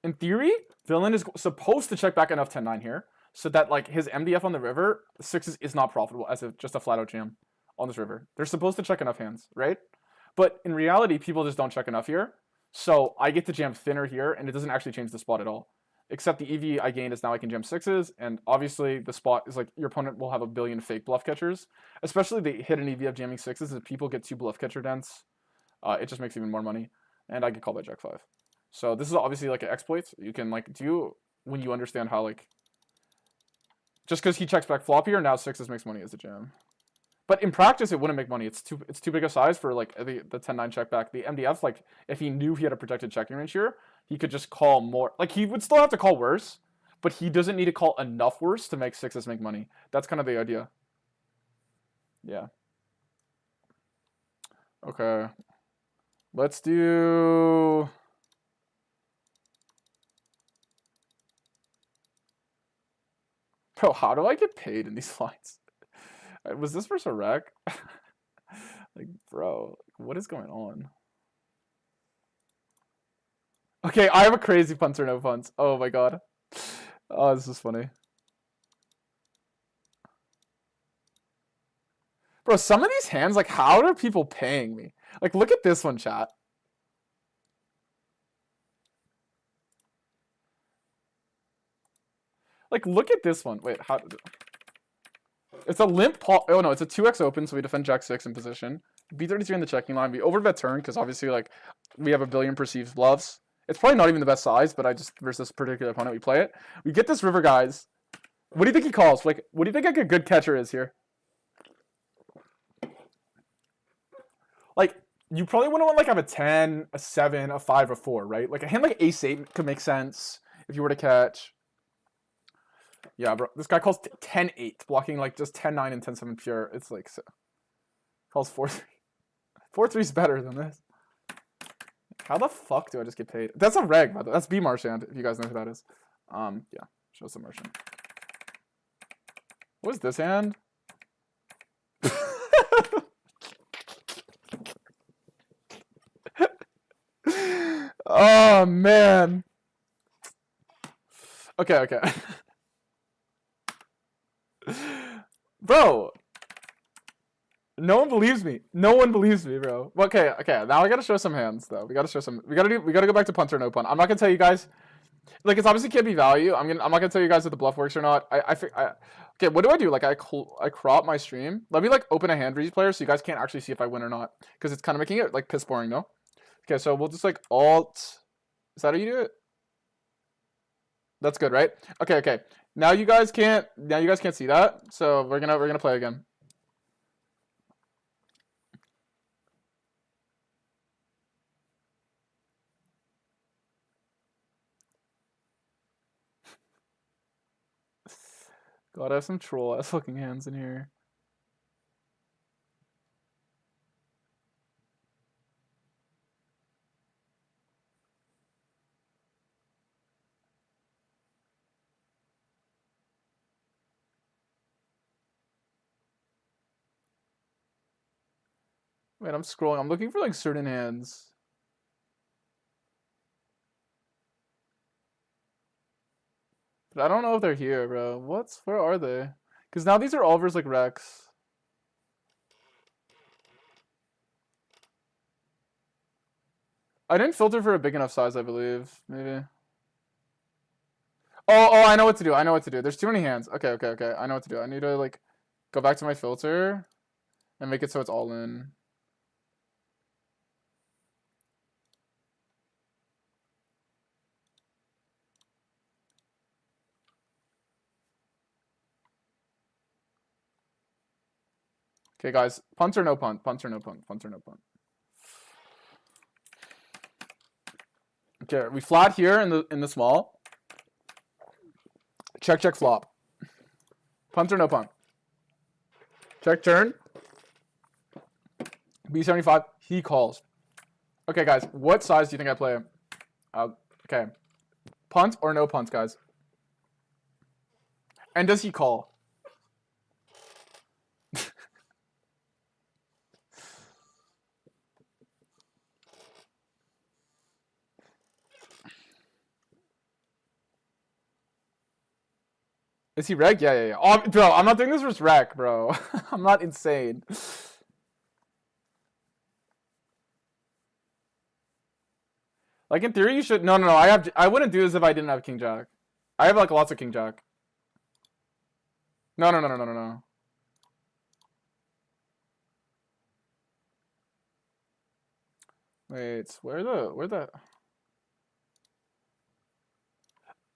In theory, villain is supposed to check back enough 10-9 here, so that like his MDF on the river, sixes is not profitable as just a flat out jam on this river. They're supposed to check enough hands, right? But in reality, people just don't check enough here. So I get to jam thinner here, and it doesn't actually change the spot at all. Except the EV I gained is now I can jam sixes, and obviously the spot is like your opponent will have a billion fake bluff catchers. Especially the hidden EV of jamming sixes is people get too bluff catcher dense. It just makes even more money, and I get called by Jack 5. So this is obviously like an exploit you can like do when you understand how like just because he checks back floppier, now sixes makes money as a jam. But in practice, it wouldn't make money. It's too big a size for like the 10-9 check back. The MDF, like if he knew he had a protected checking range here, he could just call more. Like he would still have to call worse, but he doesn't need to call enough worse to make sixes make money. That's kind of the idea. Yeah. Okay. Let's do. Bro, how do I get paid in these lines? Was this versus a wreck? Like, bro, what is going on? Okay, I have a crazy punter, no punts. Oh my god. Oh, this is funny. Bro, some of these hands, like, how are people paying me? Like, look at this one, chat. Like, look at this one. Wait, how? It's a limp paw. Oh no, it's a 2x open, so we defend Jack 6 in position. B33 in the checking line. We overbet turn because obviously like we have a billion perceived bluffs. It's probably not even the best size, but I just versus this particular opponent we play it. We get this river, guys. What do you think he calls? Like, what do you think like a good catcher is here? Like, you probably wouldn't want like have a 10, a 7, a 5, a 4, right? Like a hand like ace 8 could make sense if you were to catch. Yeah, bro. This guy calls 10-8, blocking like just 10-9 and 10-7 pure. It's like so. Calls 4-3. 4-3 is better than this. How the fuck do I just get paid? That's a reg, by the way. That's B Marchand, if you guys know who that is. Yeah. Show some merchant. What is this hand? Oh man. Okay. Bro. No one believes me. No one believes me, bro. Okay. Now I gotta show some hands though. We gotta go back to punt or no punt. I'm not gonna tell you guys. Like, it's obviously can't be value. I'm not gonna tell you guys if the bluff works or not. Okay, what do? Like, I crop my stream. Let me like open a hand for each player so you guys can't actually see if I win or not, because it's kind of making it like piss boring, no? Okay, so we'll just like alt. Is that how you do it? That's good, right? Okay. Now you guys can't see that, so we're gonna play again. God, I have some troll ass fucking hands in here. Wait, I'm scrolling. I'm looking for like certain hands. But I don't know if they're here, bro. Where are they? Because now these are all versus like Rex. I didn't filter for a big enough size, I believe. Maybe. Oh, I know what to do. There's too many hands. Okay. I know what to do. I need to like go back to my filter and make it so it's all in. Okay, guys. Punt or no punt? Punt or no punt? Punt or no punt? Okay, we flat here in the small. Check flop. Punt or no punt? Check turn. B75. He calls. Okay, guys. What size do you think I play? Okay. Punt or no punt, guys? And does he call? Is he reg? Yeah. Oh, bro, I'm not doing this versus rec, bro. I'm not insane. Like, in theory, you should... No. I wouldn't do this if I didn't have king jack. I have, like, lots of king jack. No. Wait, where the...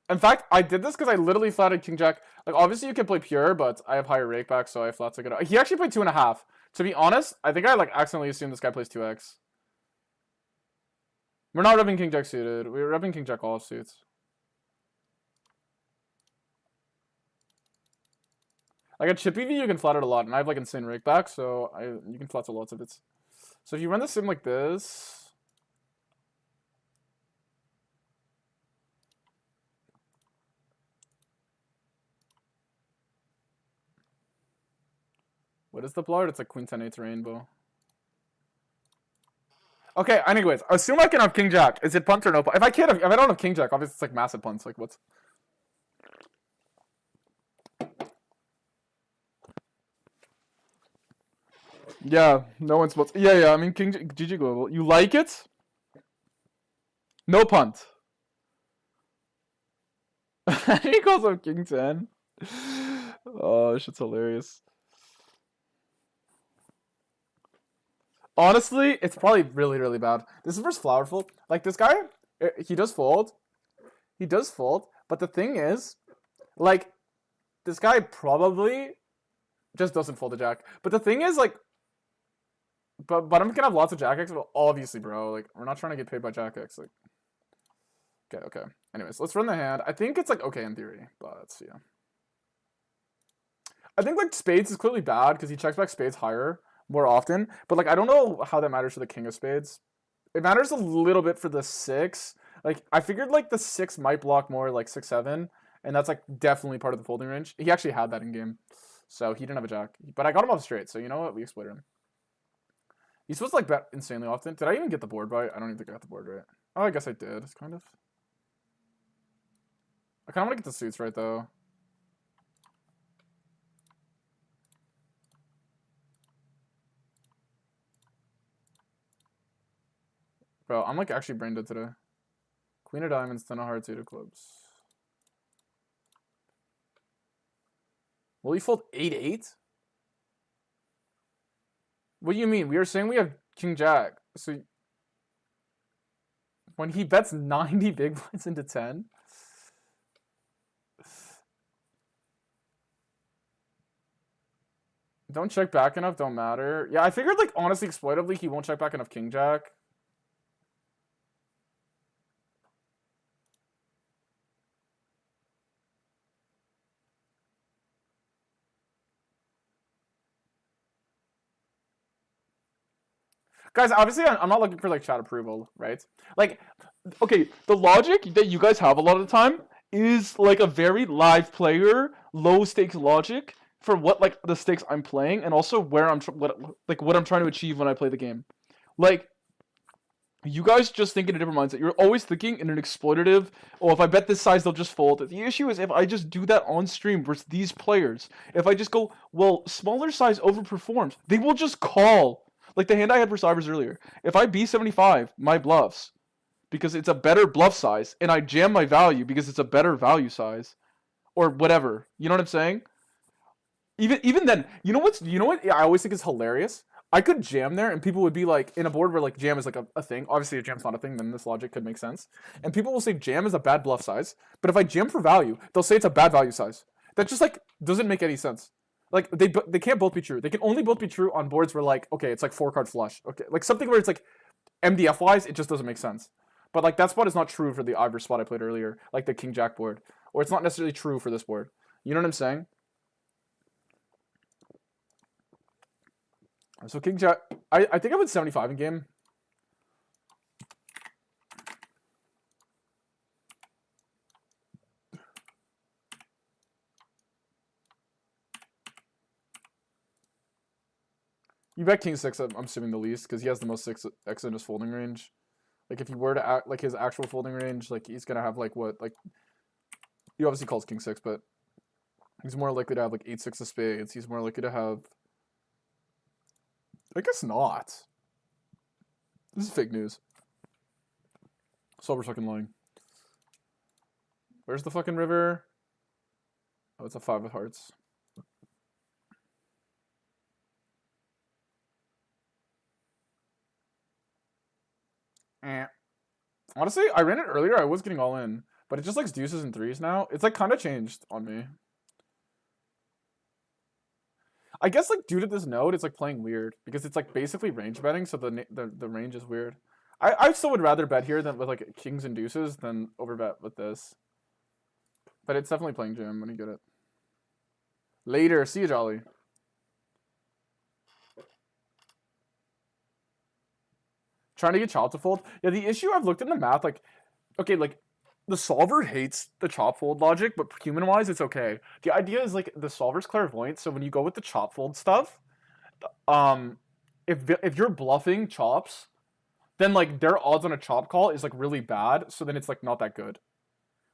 In fact, I did this because I literally flatted king jack. Like, obviously you can play pure, but I have higher rake back, so I flat took it out. He actually played 2.5. To be honest, I think I, like, accidentally assumed this guy plays 2x. We're not repping king jack suited. We're repping king jack off suits. Like, at chip EV, you can flat it a lot, and I have, like, insane rake back, so you can flat to lots of it. So if you run the sim like this... What is the blart? It's like queen 10-8 rainbow. Okay, anyways, assume I can have king jack. Is it punt or no punt? If I don't have king jack, obviously it's like massive punts. Like, what's... Yeah, no one's supposed to... Yeah, I mean, king GG global. You like it? No punt. He calls up king 10. Oh, shit's hilarious. Honestly, it's probably really, really bad. This is versus Flowerful. Like, this guy, he does fold. But the thing is, like, this guy probably just doesn't fold the jack. But the thing is, like, but I'm gonna have lots of jack X. Well, obviously, bro. Like, we're not trying to get paid by jack X. Like, okay. Anyways, let's run the hand. I think it's like okay in theory, but yeah. I think like spades is clearly bad because he checks back spades higher more often. But like I don't know how that matters for the king of spades. It matters a little bit for the six. Like I figured like the six might block more like 6-7, and that's like definitely part of the folding range. He actually had that in game, so he didn't have a jack. But I got him off straight, so you know what? We exploited him. He's supposed to like bet insanely often. Did I even get the board right? I don't even think I got the board right. Oh, I guess I did. It's kind of. I kind of want to get the suits right though. Bro, I'm like actually brain dead today. Queen of diamonds, 10 of hearts, 8 of clubs. Will he fold 8-8? What do you mean? We are saying we have king jack. So when he bets 90 big blinds into 10? Don't check back enough, don't matter. Yeah, I figured like honestly exploitively he won't check back enough king jack. Guys, obviously I'm not looking for like chat approval, right? Like, okay, the logic that you guys have a lot of the time is like a very live player, low stakes logic for what like the stakes I'm playing and also where what I'm trying to achieve when I play the game. Like, you guys just think in a different mindset. You're always thinking in an exploitative, oh, if I bet this size, they'll just fold. The issue is if I just do that on stream versus these players, if I just go, well, smaller size overperforms, they will just call. Like the hand I had for Cybers earlier. If I B75 my bluffs, because it's a better bluff size, and I jam my value because it's a better value size, or whatever. You know what I'm saying? Even then, you know what I always think is hilarious? I could jam there and people would be like, in a board where like jam is like a thing. Obviously if jam's not a thing, then this logic could make sense. And people will say jam is a bad bluff size, but if I jam for value, they'll say it's a bad value size. That just like doesn't make any sense. Like they can't both be true. They can only both be true on boards where like, okay, it's like 4-card flush. Okay, like something where it's like MDF wise, it just doesn't make sense. But like that spot is not true for the Ivor spot I played earlier, like the King Jack board. Or it's not necessarily true for this board. You know what I'm saying? So King Jack, I think I went 75 in game. You bet King 6, I'm assuming the least, because he has the most 6x in his folding range. Like if he were to act like his actual folding range, like he's gonna have like what, like he obviously calls King 6, but he's more likely to have like 8-6 of spades. He's more likely to have, I guess not. This is fake news. Sober's fucking lying. Where's the fucking river? Oh, it's a 5 of hearts. Honestly, I ran it earlier. I was getting all in, but it just likes deuces and threes now. It's like kind of changed on me. I guess like due to this node, it's like playing weird because it's like basically range betting, so the range is weird. I still would rather bet here than with like kings and deuces than overbet with this. But it's definitely playing jam when you get it. Later, see you, Jolly. Trying to get chop to fold. Yeah, the issue I've looked in the math, like, okay, like the solver hates the chop fold logic, but human wise, it's okay. The idea is like the solver's clairvoyant, so when you go with the chop fold stuff, if you're bluffing chops, then like their odds on a chop call is like really bad, so then it's like not that good.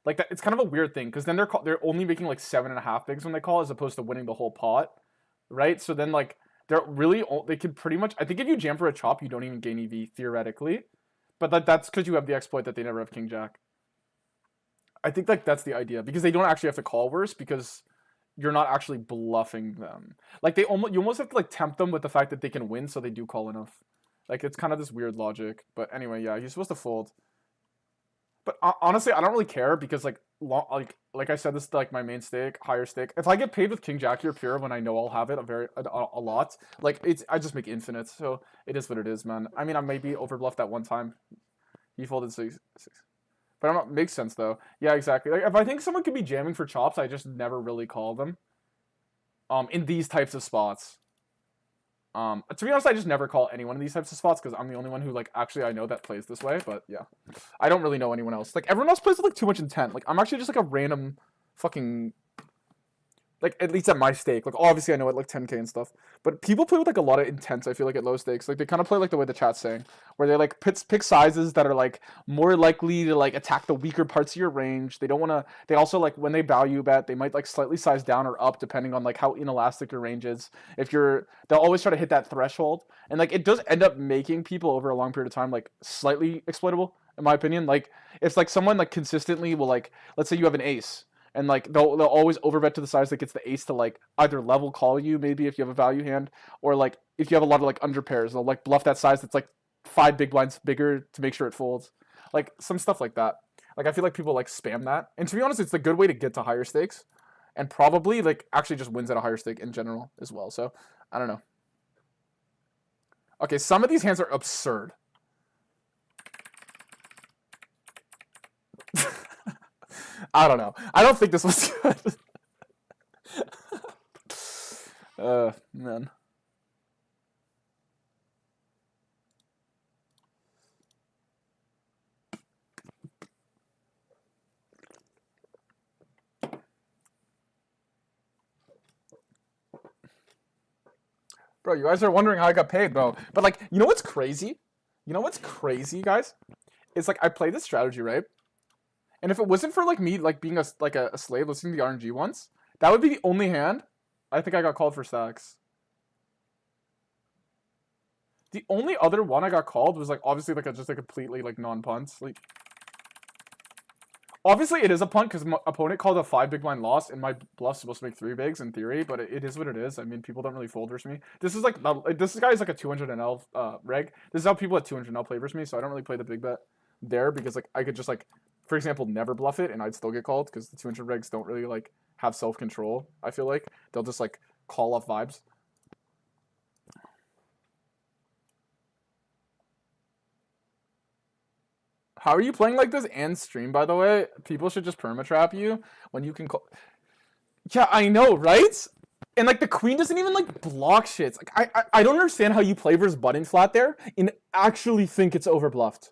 Like that, it's kind of a weird thing because then they're only making like 7.5 bigs when they call, as opposed to winning the whole pot, right? So then like they could pretty much. I think if you jam for a chop, you don't even gain EV theoretically, but that's because you have the exploit that they never have King Jack. I think like that's the idea because they don't actually have to call worse because you're not actually bluffing them. Like you almost have to like tempt them with the fact that they can win, so they do call enough. Like it's kind of this weird logic. But anyway, yeah, he's supposed to fold. But honestly, I don't really care because like I said, this is like my main stake, higher stake. If I get paid with King Jack here pure when I know I'll have it a lot, like I just make infinite. So it is what it is, man. I mean, I maybe overbluffed that one time. He folded 6. But I'm not, makes sense though. Yeah, exactly. Like if I think someone could be jamming for chops, I just never really call them. in these types of spots. To be honest, I just never call anyone in these types of spots because I'm the only one who like actually I know that plays this way. But yeah, I don't really know anyone else. Like everyone else plays with like too much intent. Like I'm actually just like a random fucking like at least at my stake. Like obviously I know at like 10k and stuff, but people play with like a lot of intent. I feel like at low stakes, like they kind of play like the way the chat's saying, where they like pick sizes that are like more likely to like attack the weaker parts of your range. They don't want to. They also like when they value bet, they might like slightly size down or up depending on like how inelastic your range is. If you're, they'll always try to hit that threshold, and like it does end up making people over a long period of time like slightly exploitable. In my opinion, like it's like someone like consistently will like, let's say you have an ace and like they'll always overbet to the size that gets the ace to like either level call you maybe if you have a value hand, or like if you have a lot of like under pairs they'll like bluff that size that's like 5 big blinds bigger to make sure it folds, like some stuff like that. Like I feel like people like spam that, and to be honest it's a good way to get to higher stakes and probably like actually just wins at a higher stake in general as well. So I don't know. Okay, some of these hands are absurd. I don't know. I don't think this was good. Man. Bro, you guys are wondering how I got paid, bro. But like, you know what's crazy? You know what's crazy, guys? It's like I play this strategy, right? And if it wasn't for like me like being a slave listening to the RNG once, that would be the only hand I think I got called for stacks. The only other one I got called was like obviously like just a completely like non-punt. Like obviously it is a punt because my opponent called a 5 big blind loss and my bluff's supposed to make 3 bigs in theory, but it is what it is. I mean, people don't really fold versus me. This is like this guy is like a 200 NL reg. This is how people at 200 NL play versus me, so I don't really play the big bet there because like I could just like, for example, never bluff it and I'd still get called because the 200 regs don't really like have self-control. I feel like they'll just like call off vibes. How are you playing like this and stream, by the way? People should just permatrap you when you can call. Yeah, I know, right? And like the queen doesn't even like block shit. Like I don't understand how you play versus button flat there and actually think it's overbluffed.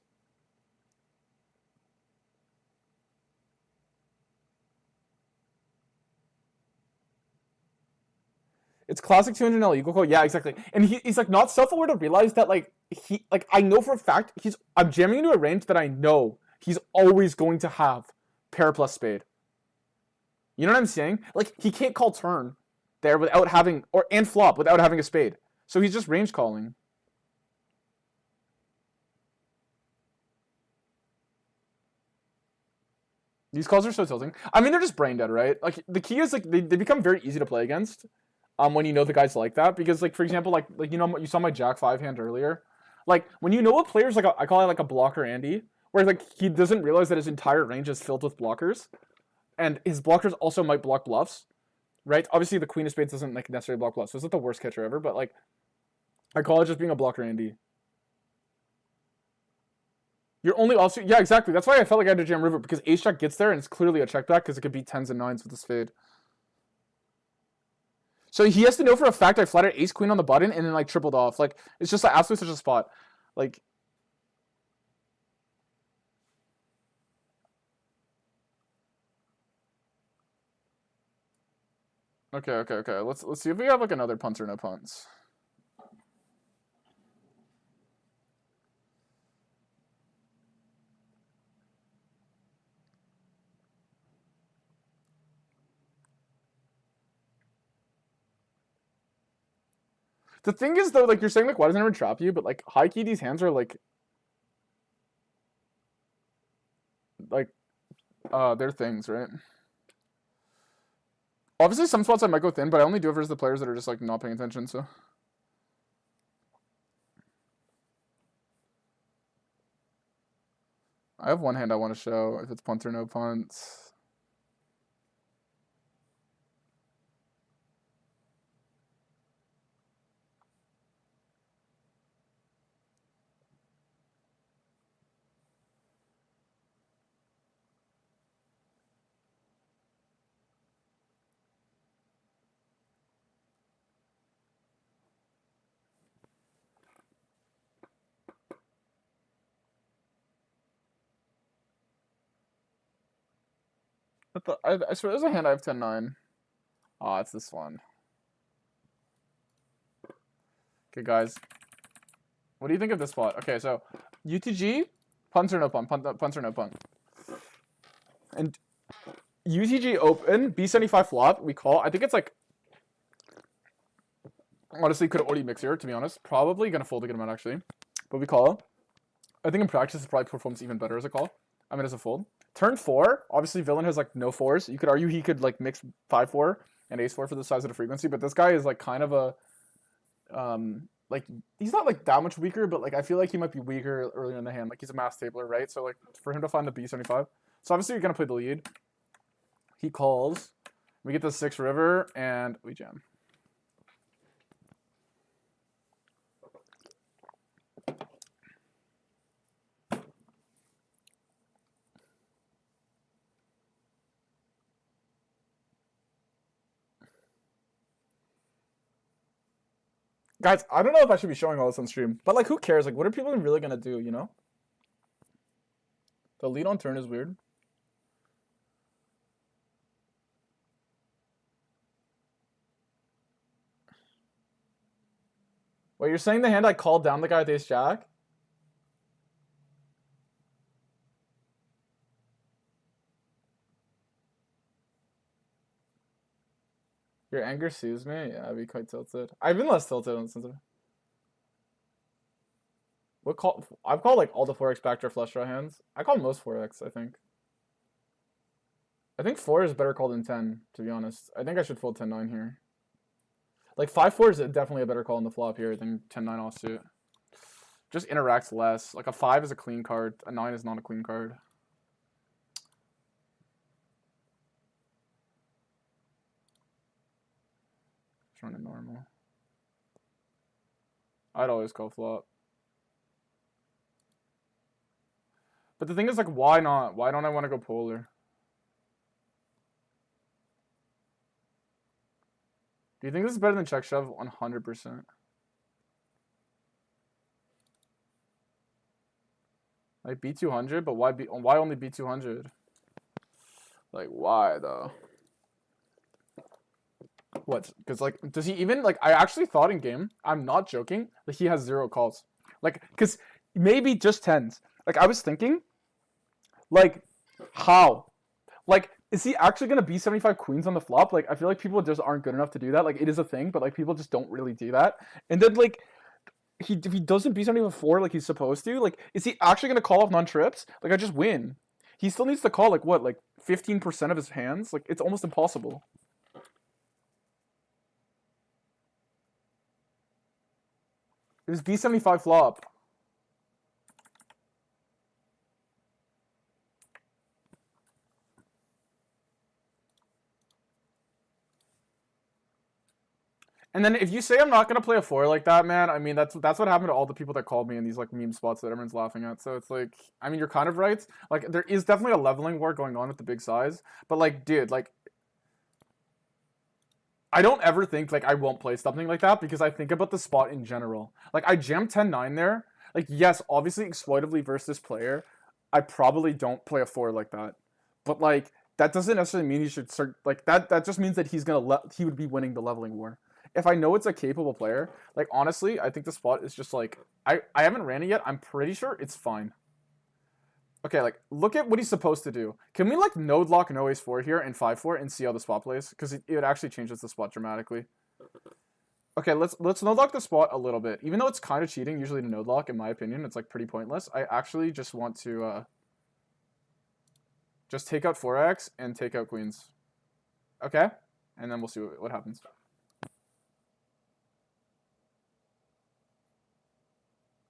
It's classic 200L equal call. Yeah, exactly. And he's like not self-aware to realize that like he like I know for a fact I'm jamming into a range that I know he's always going to have pair plus spade. You know what I'm saying? Like he can't call turn there without having and flop without having a spade. So he's just range calling. These calls are so tilting. I mean, they're just brain dead, right? Like the key is like they become very easy to play against. When you know the guys like that, because like for example, like you know you saw my Jack 5 hand earlier. Like when you know a player's like I call it like a blocker Andy, where like he doesn't realize that his entire range is filled with blockers, and his blockers also might block bluffs, right? Obviously the Queen of Spades doesn't like necessarily block bluffs, so it's not the worst catcher ever, but like I call it just being a blocker Andy. You're only also yeah exactly. That's why I felt like I had to jam river because ace jack gets there and it's clearly a check back because it could be 10s and 9s with this fade. So he has to know for a fact I flattered ace queen on the button and then like tripled off. Like it's just like absolutely such a spot. Like okay. Let's see if we have like another punts or no punts. The thing is though, like you're saying like why doesn't anyone trap you? But like high key these hands are like they're things, right? Obviously some spots I might go thin, but I only do it versus the players that are just like not paying attention, so. I have one hand I want to show if it's punts or no punts. I swear there's a hand I have 10-9. Ah, it's this one. Okay, guys. What do you think of this spot? Okay, so UTG, punts or no punt, punts or no punt. And UTG open, B75 flop, we call. I think it's like, honestly, could have already mixed here, to be honest. Probably going to fold a good amount, actually. But we call. I think in practice, it probably performs even better as a call. I mean, as a fold. Turn 4, obviously, villain has, like, no 4s. You could argue he could, like, mix 5-4 and ace-4 for the size of the frequency. But this guy is, like, kind of a, like, he's not, like, that much weaker, but, like, I feel like he might be weaker earlier in the hand. Like, he's a mass tabler, right? So, like, for him to find the B75. So, obviously, you're going to play the lead. He calls. We get the 6 river, and we jam. Guys, I don't know if I should be showing all this on stream, but like, who cares? Like, what are people really gonna do, you know? The lead on turn is weird. Wait, you're saying the hand I called down the guy with ace jack? Your anger soothes me? Yeah, I'd be quite tilted. I've been less tilted on sensitive. What call? I've called like all the 4x backdoor flush draw hands. I call most 4x, I think. I think 4 is better call than 10, to be honest. I think I should fold 10-9 here. Like 5-4 is definitely a better call on the flop here than 10-9 offsuit. Just interacts less. Like a 5 is a clean card. A 9 is not a clean card. Just running normal. I'd always call flop. But the thing is, like, why not? Why don't I want to go polar? Do you think this is better than check shove? 100%. Like B200, but why only B200? Like, why though? What? Because like, does he even like? I actually thought in game. I'm not joking. That he has 0 calls. Like, because maybe just 10s. Like, I was thinking. Like, how? Like, is he actually gonna B75 queens on the flop? Like, I feel like people just aren't good enough to do that. Like, it is a thing, but like people just don't really do that. And then like, if he doesn't B75 4 like he's supposed to, like, is he actually gonna call off non-trips? Like, I just win. He still needs to call like what, like 15% of his hands? Like, it's almost impossible. It was B75 flop. And then if you say I'm not gonna play a 4 like that, man, I mean that's what happened to all the people that called me in these like meme spots that everyone's laughing at. So it's like, I mean, you're kind of right. Like, there is definitely a leveling war going on with the big size, but like, dude, like, I don't ever think like I won't play something like that because I think about the spot in general. Like, I jammed 10-9 there. Like, yes, obviously exploitively versus this player, I probably don't play a 4 like that. But like, that doesn't necessarily mean he should start like that. That just means that he would be winning the leveling war. If I know it's a capable player, like, honestly, I think the spot is just like, I haven't ran it yet. I'm pretty sure it's fine. Okay, like, look at what he's supposed to do. Can we like node lock no ace 4 here and 5-4 and see how the spot plays? Because it actually changes the spot dramatically. Okay, let's node lock the spot a little bit. Even though it's kind of cheating usually to node lock, in my opinion, it's like pretty pointless. I actually just want to just take out 4x and take out queens. Okay, and then we'll see what happens.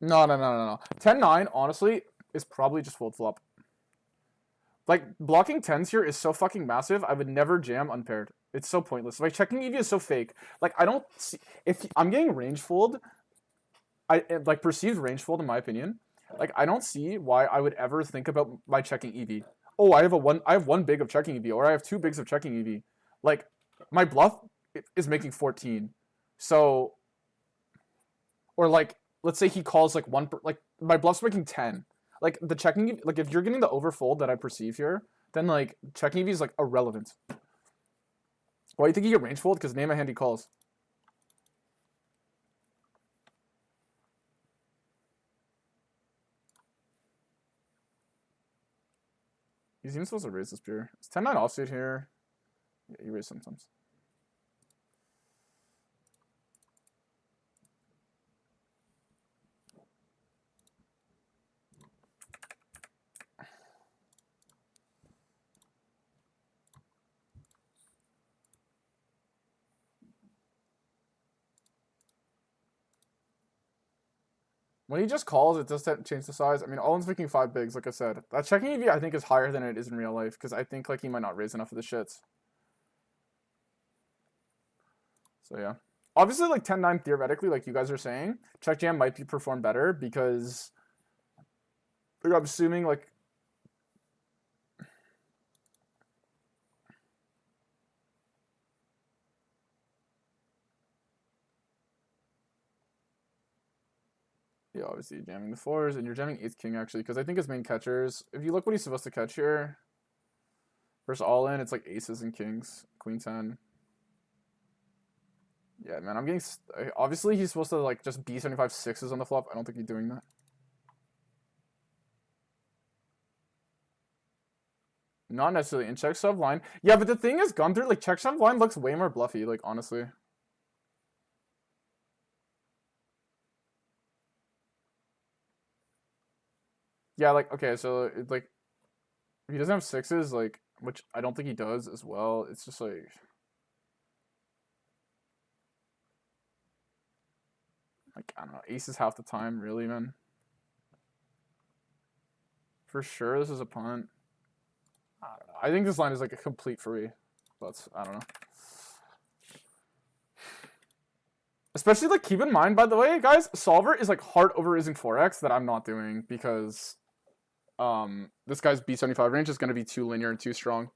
No. 10-9, honestly, is probably just fold flop. Like, blocking 10s here is so fucking massive, I would never jam unpaired. It's so pointless. Like, checking EV is so fake. Like, I don't see... If I'm getting range fold, like, perceived range fold, in my opinion, like, I don't see why I would ever think about my checking EV. Oh, I have one big of checking EV, or I have 2 bigs of checking EV. Like, my bluff is making 14. So... Or, like, let's say he calls, like, like, my bluff's making 10. like the checking EV, like if you're getting the overfold that I perceive here, then like checking EV is like irrelevant. Why do you think you get range fold? Because name a hand he calls. He's even supposed to raise this pure. It's 10-9 offsuit here. Yeah, you raise sometimes. When he just calls, it does change the size. I mean, Owen's making 5 bigs, like I said. That checking EV, I think, is higher than it is in real life, because I think like he might not raise enough of the shits. So yeah. Obviously, like 10-9 theoretically, like you guys are saying, check jam might be performed better because I'm assuming like yeah, obviously you're jamming the 4s and you're jamming 8th king actually, because I think his main catchers, if you look what he's supposed to catch here, versus all in, it's like aces and kings, queen 10. Yeah, man, I'm getting obviously he's supposed to like just B75 6s on the flop. I don't think he's doing that. Not necessarily in check shove line. Yeah, but the thing is, Gunther, like check shove line looks way more bluffy, like honestly. Yeah, like okay, so it, like if he doesn't have 6s, like which I don't think he does as well, it's just like I don't know, aces half the time, really, man. For sure, this is a punt. I don't know. I think this line is like a complete free, but I don't know. Especially like keep in mind, by the way, guys, solver is like heart over raising 4x that I'm not doing because this guy's B75 range is going to be too linear and too strong.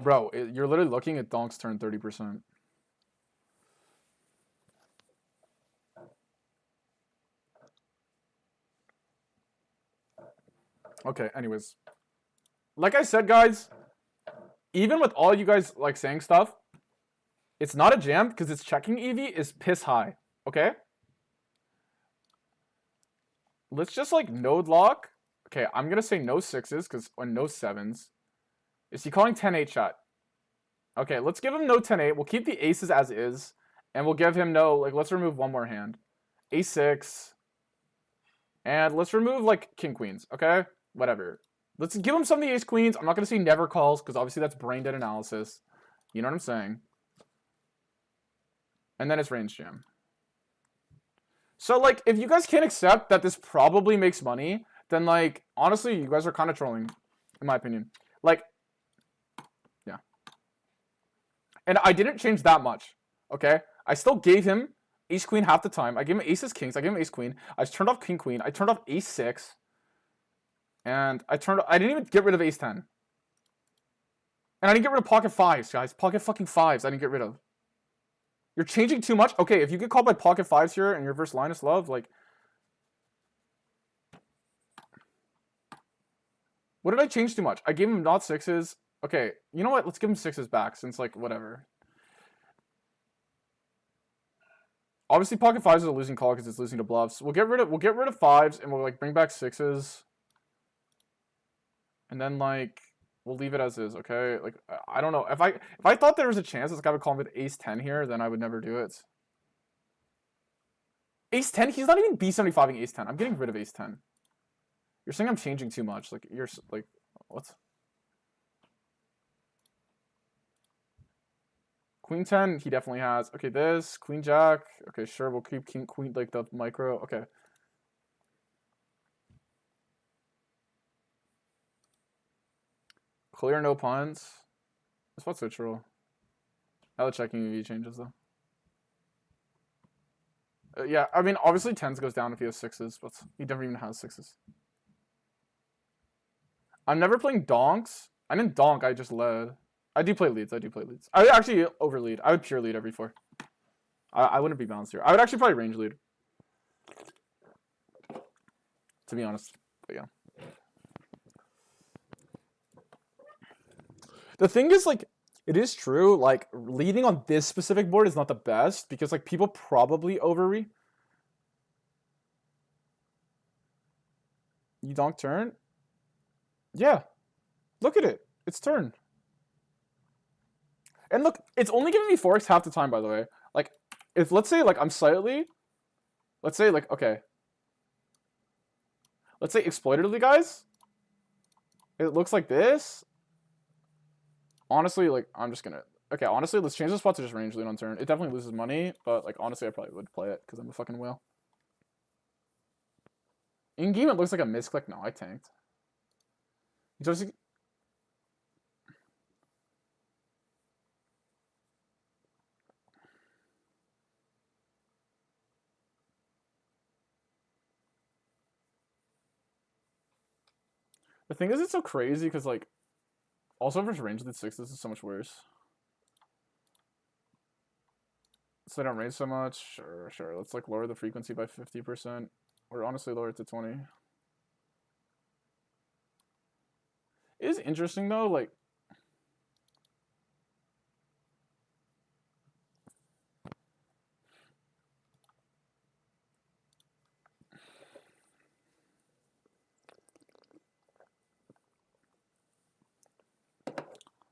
Bro, you're literally looking at donks turn 30%. Okay, anyways. Like I said, guys, even with all you guys like saying stuff, it's not a jam because its checking EV is piss high, okay? Let's just like node lock. Okay, I'm going to say no 6s because or no 7s. Is he calling 10-8 shot? Okay, let's give him no 10-8. We'll keep the aces as is. And we'll give him no, like, let's remove one more hand. A6. And let's remove, like, king queens, okay? Whatever. Let's give him some of the ace queens. I'm not going to say never calls, because obviously that's brain dead analysis. You know what I'm saying? And then it's range jam. So, like, if you guys can't accept that this probably makes money, then, like, honestly, you guys are kind of trolling, in my opinion. Like, yeah. And I didn't change that much, okay? I still gave him ace queen half the time. I gave him aces kings. I gave him ace queen. I turned off king queen. I turned off ace 6. And I didn't even get rid of ace 10. And I didn't get rid of pocket 5s, guys. Pocket fucking 5s I didn't get rid of. You're changing too much? Okay, if you get called by pocket 5s here and you're versus Linus Love, like... What did I change too much? I gave him not 6s. Okay, you know what? Let's give him 6s back since, like, whatever. Obviously, pocket 5s is a losing call because it's losing to bluffs. We'll get rid of 5s and we'll, like, bring back 6s. And then, like, we'll leave it as is, okay? Like, I don't know. If I thought there was a chance this guy would call me with ace 10 here, then I would never do it. Ace 10? He's not even B75ing ace 10. I'm getting rid of ace 10. You're saying I'm changing too much. Like, you're, like, what? Queen 10, he definitely has. Okay, this, queen jack. Okay, sure, we'll keep king, queen, like, the micro. Okay. Clear no punts. That's what's so true. Now the checking EV changes though. Yeah, I mean obviously 10s goes down if he has 6s, but he never even has 6s. I'm never playing donks. I didn't donk, I just led. I do play leads. I would actually over lead. I would pure lead every 4. I wouldn't be balanced here. I would actually probably range lead. to be honest. But yeah. The thing is, like, it is true, like, leading on this specific board is not the best, because, like, people probably You donk turn? Yeah. Look at it. It's turn. And look, it's only giving me 4x half the time, by the way. Like, if, let's say, like, I'm slightly... Let's say, like, okay. Let's say exploitatively, guys. It looks like this. Honestly, like, I'm just gonna... Okay, honestly, let's change the spot to just range lead on turn. It definitely loses money, but, like, honestly, I probably would play it, because I'm a fucking whale. In-game, it looks like a misclick. No, I tanked. Just... The thing is, it's so crazy, because, like, also versus range lead 6, this is so much worse. So they don't range so much. Sure. Let's, like, lower the frequency by 50%. Or honestly, lower it to 20. It is interesting, though, like...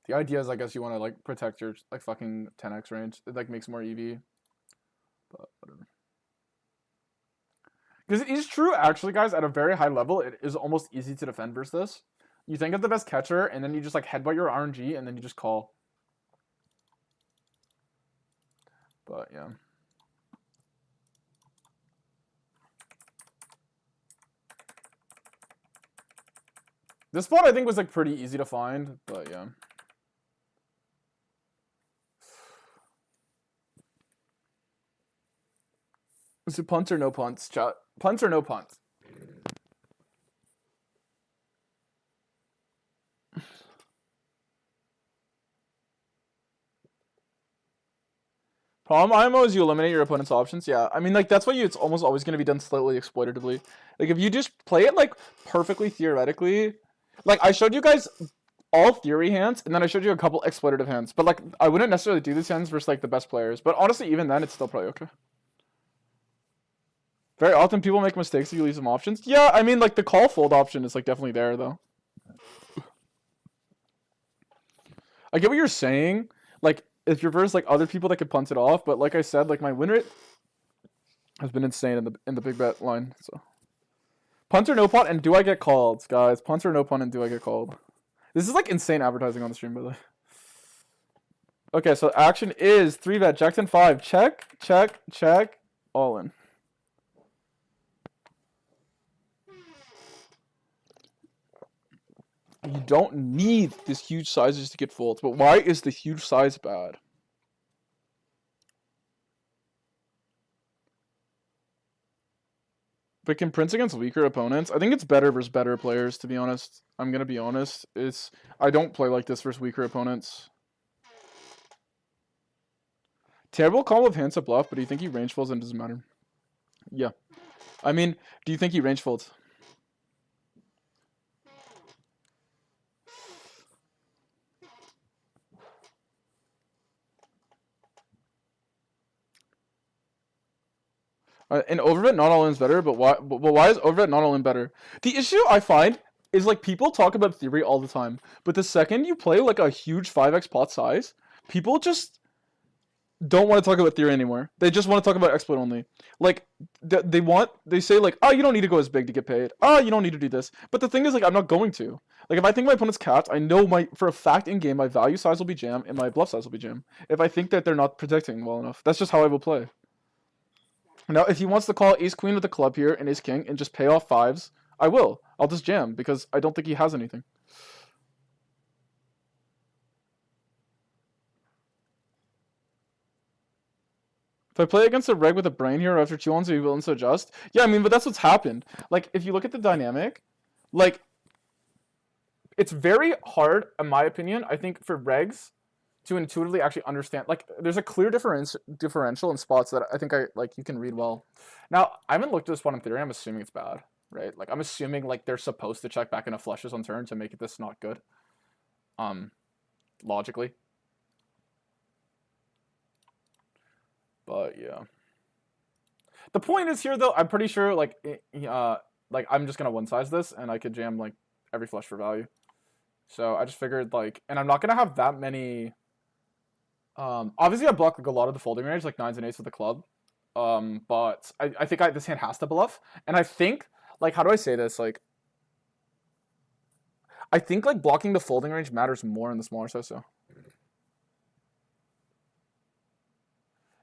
The idea is, I guess, you want to, like, protect your, like, fucking 10x range. It, like, makes more EV. But, whatever. Because it is true, actually, guys, at a very high level, it is almost easy to defend versus this. You think of the best catcher, and then you just, like, headbutt your RNG, and then you just call. But, yeah. This spot, I think, was, like, pretty easy to find, but, yeah. Is it punts or no punts, chat? Punts or no punts? Problem IMO is you eliminate your opponent's options. Yeah, I mean, like, that's why it's almost always going to be done slightly exploitatively. Like, if you just play it, like, perfectly theoretically... Like, I showed you guys all theory hands, and then I showed you a couple exploitative hands. But, like, I wouldn't necessarily do these hands versus, like, the best players. But honestly, even then, it's still probably okay. Very often, people make mistakes if you leave some options. Yeah, I mean, like, the call fold option is, like, definitely there, though. I get what you're saying. Like, if you're versus, like, other people that could punt it off. But like I said, like, my win rate has been insane in the big bet line. So, punt or no punt, and do I get called, guys? Punt or no punt, and do I get called? This is, like, insane advertising on the stream, by the way. Okay, so action is 3-bet, Jack 10-5. Check. All in. You don't need this huge sizes to get folds, but why is the huge size bad? But can Prince against weaker opponents? I think it's better versus better players, to be honest. I'm going to be honest. I don't play like this versus weaker opponents. Terrible call of hands up bluff, but do you think he range folds and it doesn't matter? Yeah. I mean, do you think he range folds? And overbet not all in is better, but why is overbet not all in better? The issue I find is, like, people talk about theory all the time, but the second you play, like, a huge 5x pot size, people just don't want to talk about theory anymore. They just want to talk about exploit only. Like, they say, like, oh, you don't need to go as big to get paid. Oh, you don't need to do this. But the thing is, like, I'm not going to. Like, if I think my opponent's capped, I know for a fact in game my value size will be jam and my bluff size will be jam. If I think that they're not protecting well enough, that's just how I will play. Now, if he wants to call ace queen with the club here and ace king and just pay off fives, I will. I'll just jam because I don't think he has anything. If I play against a reg with a brain here after 2-1s, he will so just. Yeah, I mean, but that's what's happened. Like, if you look at the dynamic, like, it's very hard, in my opinion, I think, for regs to intuitively actually understand. Like, there's a clear differential in spots that I think you can read well. Now, I haven't looked at this spot in theory. I'm assuming it's bad, right? Like I'm assuming like they're supposed to check back into flushes on turn to make this not good. Logically. But yeah. The point is here though, I'm pretty sure like I'm just gonna one size this and I could jam like every flush for value. So I just figured like, and I'm not gonna have that many. Obviously I block like a lot of the folding range, like 9s and 8s with the club. But I think this hand has to bluff, and I think like, how do I say this? Like, I think like blocking the folding range matters more in the smaller size. So.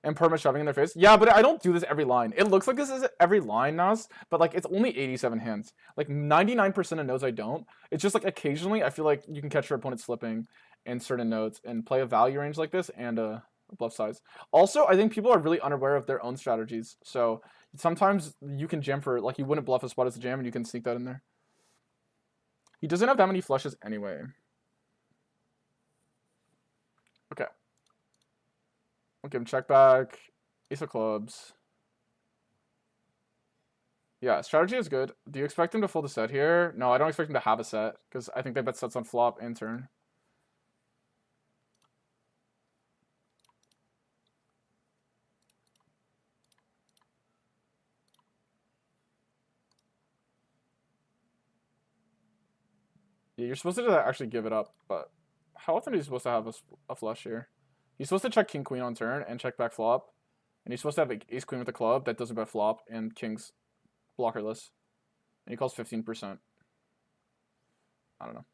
And perma shoving in their face. Yeah, but I don't do this every line. It looks like this is every line, Nas, but like it's only 87 hands. Like 99% of nodes I don't. It's just like occasionally I feel like you can catch your opponent slipping in certain nodes and play a value range like this and a bluff size. Also, I think people are really unaware of their own strategies. So sometimes you can jam for, like, you wouldn't bluff a spot as a jam and you can sneak that in there. He doesn't have that many flushes anyway. Okay. I'll give him check back. Ace of clubs. Yeah, strategy is good. Do you expect him to fold a set here? No, I don't expect him to have a set, because I think they bet sets on flop and turn. Yeah, you're supposed to actually give it up, but how often are you supposed to have a flush here? He's supposed to check king queen on turn and check back flop, and he's supposed to have like ace queen with a club that doesn't bet flop and king's blockerless, and he calls 15%. I don't know.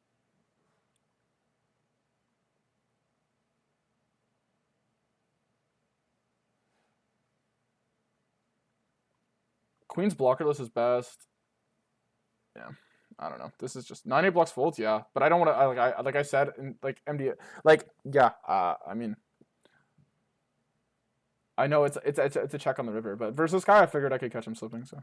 Queen's blockerless is best. Yeah, I don't know. This is just 9-8 blocks folds, yeah, but I don't want to. Like I said in like MD, like yeah. I mean, I know it's a check on the river, but versus guy, I figured I could catch him slipping. So.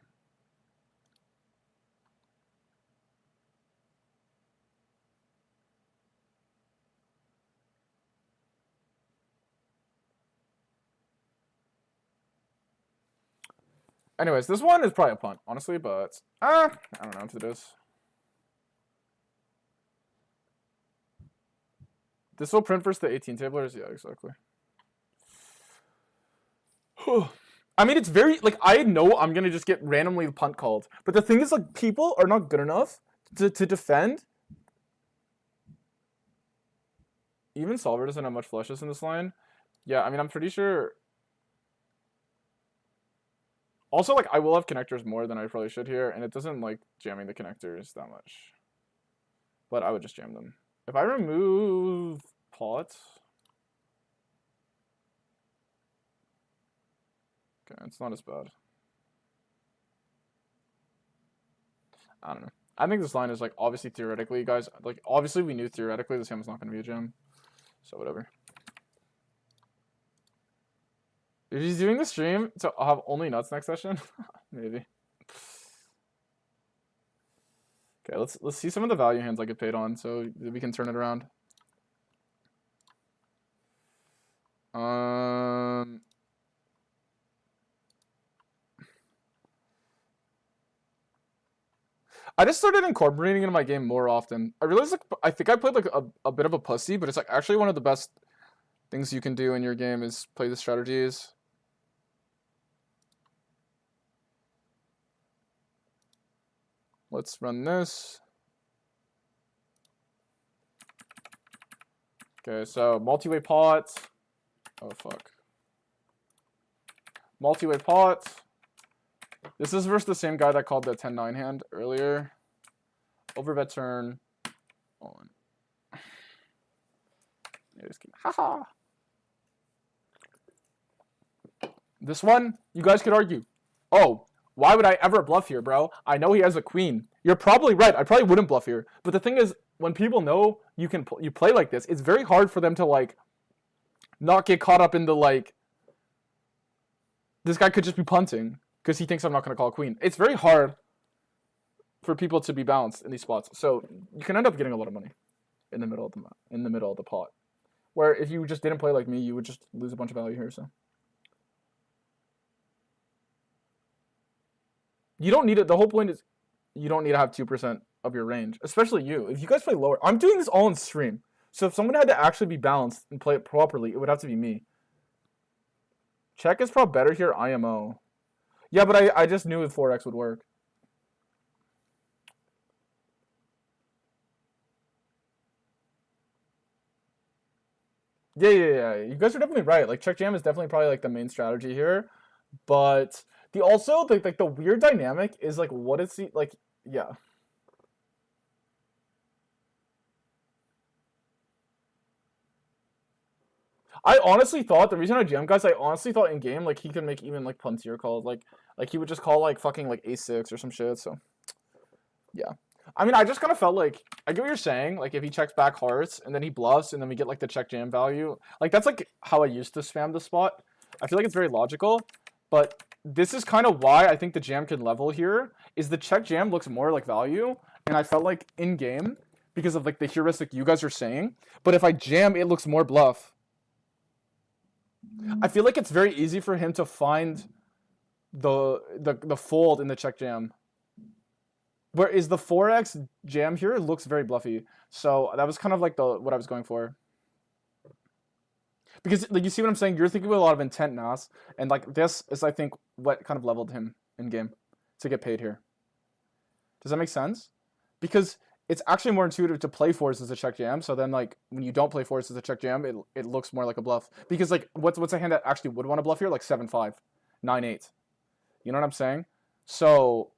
Anyways, this one is probably a punt, honestly, but I don't know if it is. This will print versus the 18 tablers? Yeah, exactly. I mean, it's very, like, I know I'm going to just get randomly punt called. But the thing is, like, people are not good enough to defend. Even Solver doesn't have much flushes in this line. Yeah, I mean, I'm pretty sure. Also, like, I will have connectors more than I probably should here, and it doesn't like jamming the connectors that much. But I would just jam them. If I remove pot. Okay, it's not as bad. I don't know. I think this line is like obviously theoretically, guys. Like obviously we knew theoretically this hand was not going to be a jam. So whatever. If he's doing the stream, so I'll have only nuts next session, maybe. Okay, let's see some of the value hands I get paid on, so we can turn it around. I just started incorporating it in my game more often. I realized like I think I played like a bit of a pussy, but it's like actually one of the best things you can do in your game is play the strategies. Let's run this. Okay, so multi-way pot. Oh fuck. Multi-way pot. This is versus the same guy that called the 10-9 hand earlier. Overbet turn. All in. Yeah, just keep, haha. This one, you guys could argue. Oh, why would I ever bluff here, bro? I know he has a queen. You're probably right. I probably wouldn't bluff here. But the thing is, when people know you play like this, it's very hard for them to like not get caught up in the like. This guy could just be punting because he thinks I'm not going to call queen. It's very hard for people to be balanced in these spots. So you can end up getting a lot of money in the middle of the pot. Where if you just didn't play like me, you would just lose a bunch of value here. So you don't need it. The whole point is you don't need to have 2% of your range, especially you. If you guys play lower, I'm doing this all in stream. So if someone had to actually be balanced and play it properly, it would have to be me. Check is probably better here, IMO. Yeah, but I just knew if 4x would work. Yeah. You guys are definitely right. Like, check jam is definitely probably, like, the main strategy here. But the also, like the weird dynamic is, like, what is the, like, yeah. I honestly thought, the reason I jammed guys, I honestly thought in game, like, he could make even, like, puntier calls. Like he would just call, like, fucking, like, a6 or some shit, so. Yeah. I mean, I just kind of felt like, I get what you're saying, like, if he checks back hearts, and then he bluffs, and then we get, like, the check jam value. Like, that's, like, how I used to spam the spot. I feel like it's very logical, but this is kind of why I think the jam can level here, is the check jam looks more like value, and I felt like in-game, because of, like, the heuristic you guys are saying, but if I jam, it looks more bluff. I feel like it's very easy for him to find the fold in the check jam. Whereas the 4x jam here looks very bluffy. So that was kind of like what I was going for. Because, like, you see what I'm saying? You're thinking with a lot of intent, Nas. And, like, this is, I think, what kind of leveled him in game to get paid here. Does that make sense? Because it's actually more intuitive to play fours as a check jam. So then, like, when you don't play fours as a check jam, it looks more like a bluff. Because, like, what's a hand that actually would want to bluff here? Like 7-5, 9-8. You know what I'm saying? So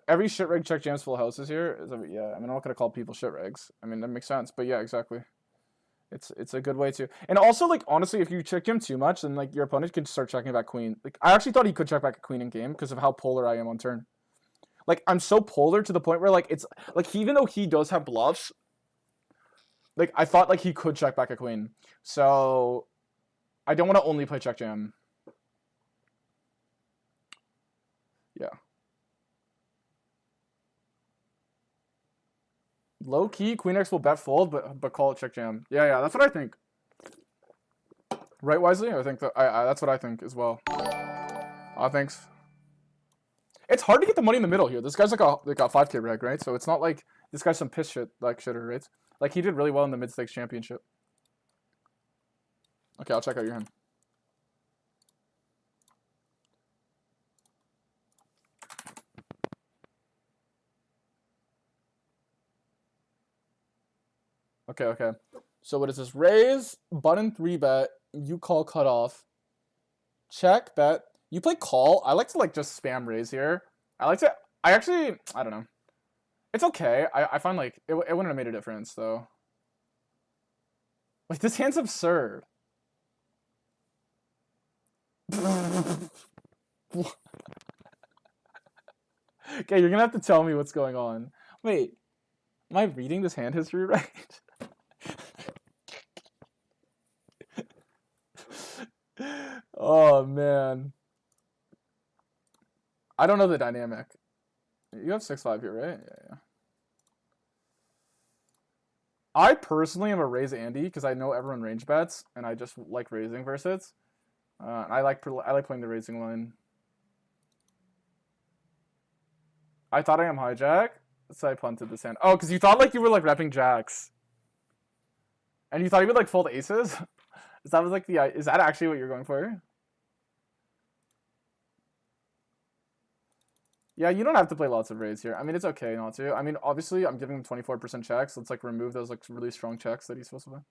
every shit rig check jams full houses here. Yeah, I mean, I'm not gonna call people shit rigs. I mean, that makes sense. But yeah, exactly. It's a good way to. And also, like, honestly, if you check jam too much, then, like, your opponent can start checking back queen. Like, I actually thought he could check back a queen in game because of how polar I am on turn. Like, I'm so polar to the point where, like, it's like, even though he does have bluffs, like, I thought, like, he could check back a queen. So I don't want to only play check jam. Yeah. Low key, Queen X will bet fold, but call it check jam. Yeah, that's what I think. Right, Wisely? I think that's what I think as well. Thanks. It's hard to get the money in the middle here. This guy's like a 5K reg, right? So it's not like this guy's some piss shit like shitter, right? Like, he did really well in the mid stakes championship. Okay, I'll check out your hand. Okay. So what is this? Raise, button 3-bet, you call cutoff, check, bet. You play call. I like to, like, just spam raise here. I don't know. It's okay. I find, like, it wouldn't have made a difference, though. Like, this hand's absurd. Okay, you're gonna have to tell me what's going on. Wait, am I reading this hand history right? Oh, man. I don't know the dynamic. You have 6-5 here, right? Yeah. I personally am a raise Andy because I know everyone range bets, and I just like raising versus. I like playing the raising line. I thought I am hijack, so I punted this hand. Oh, because you thought, like, you were, like, repping jacks. And you thought you would, like, fold aces? Is that actually what you're going for? Yeah, you don't have to play lots of raise here. I mean, it's okay not to. I mean, obviously, I'm giving him 24% checks. Let's, like, remove those, like, really strong checks that he's supposed to play.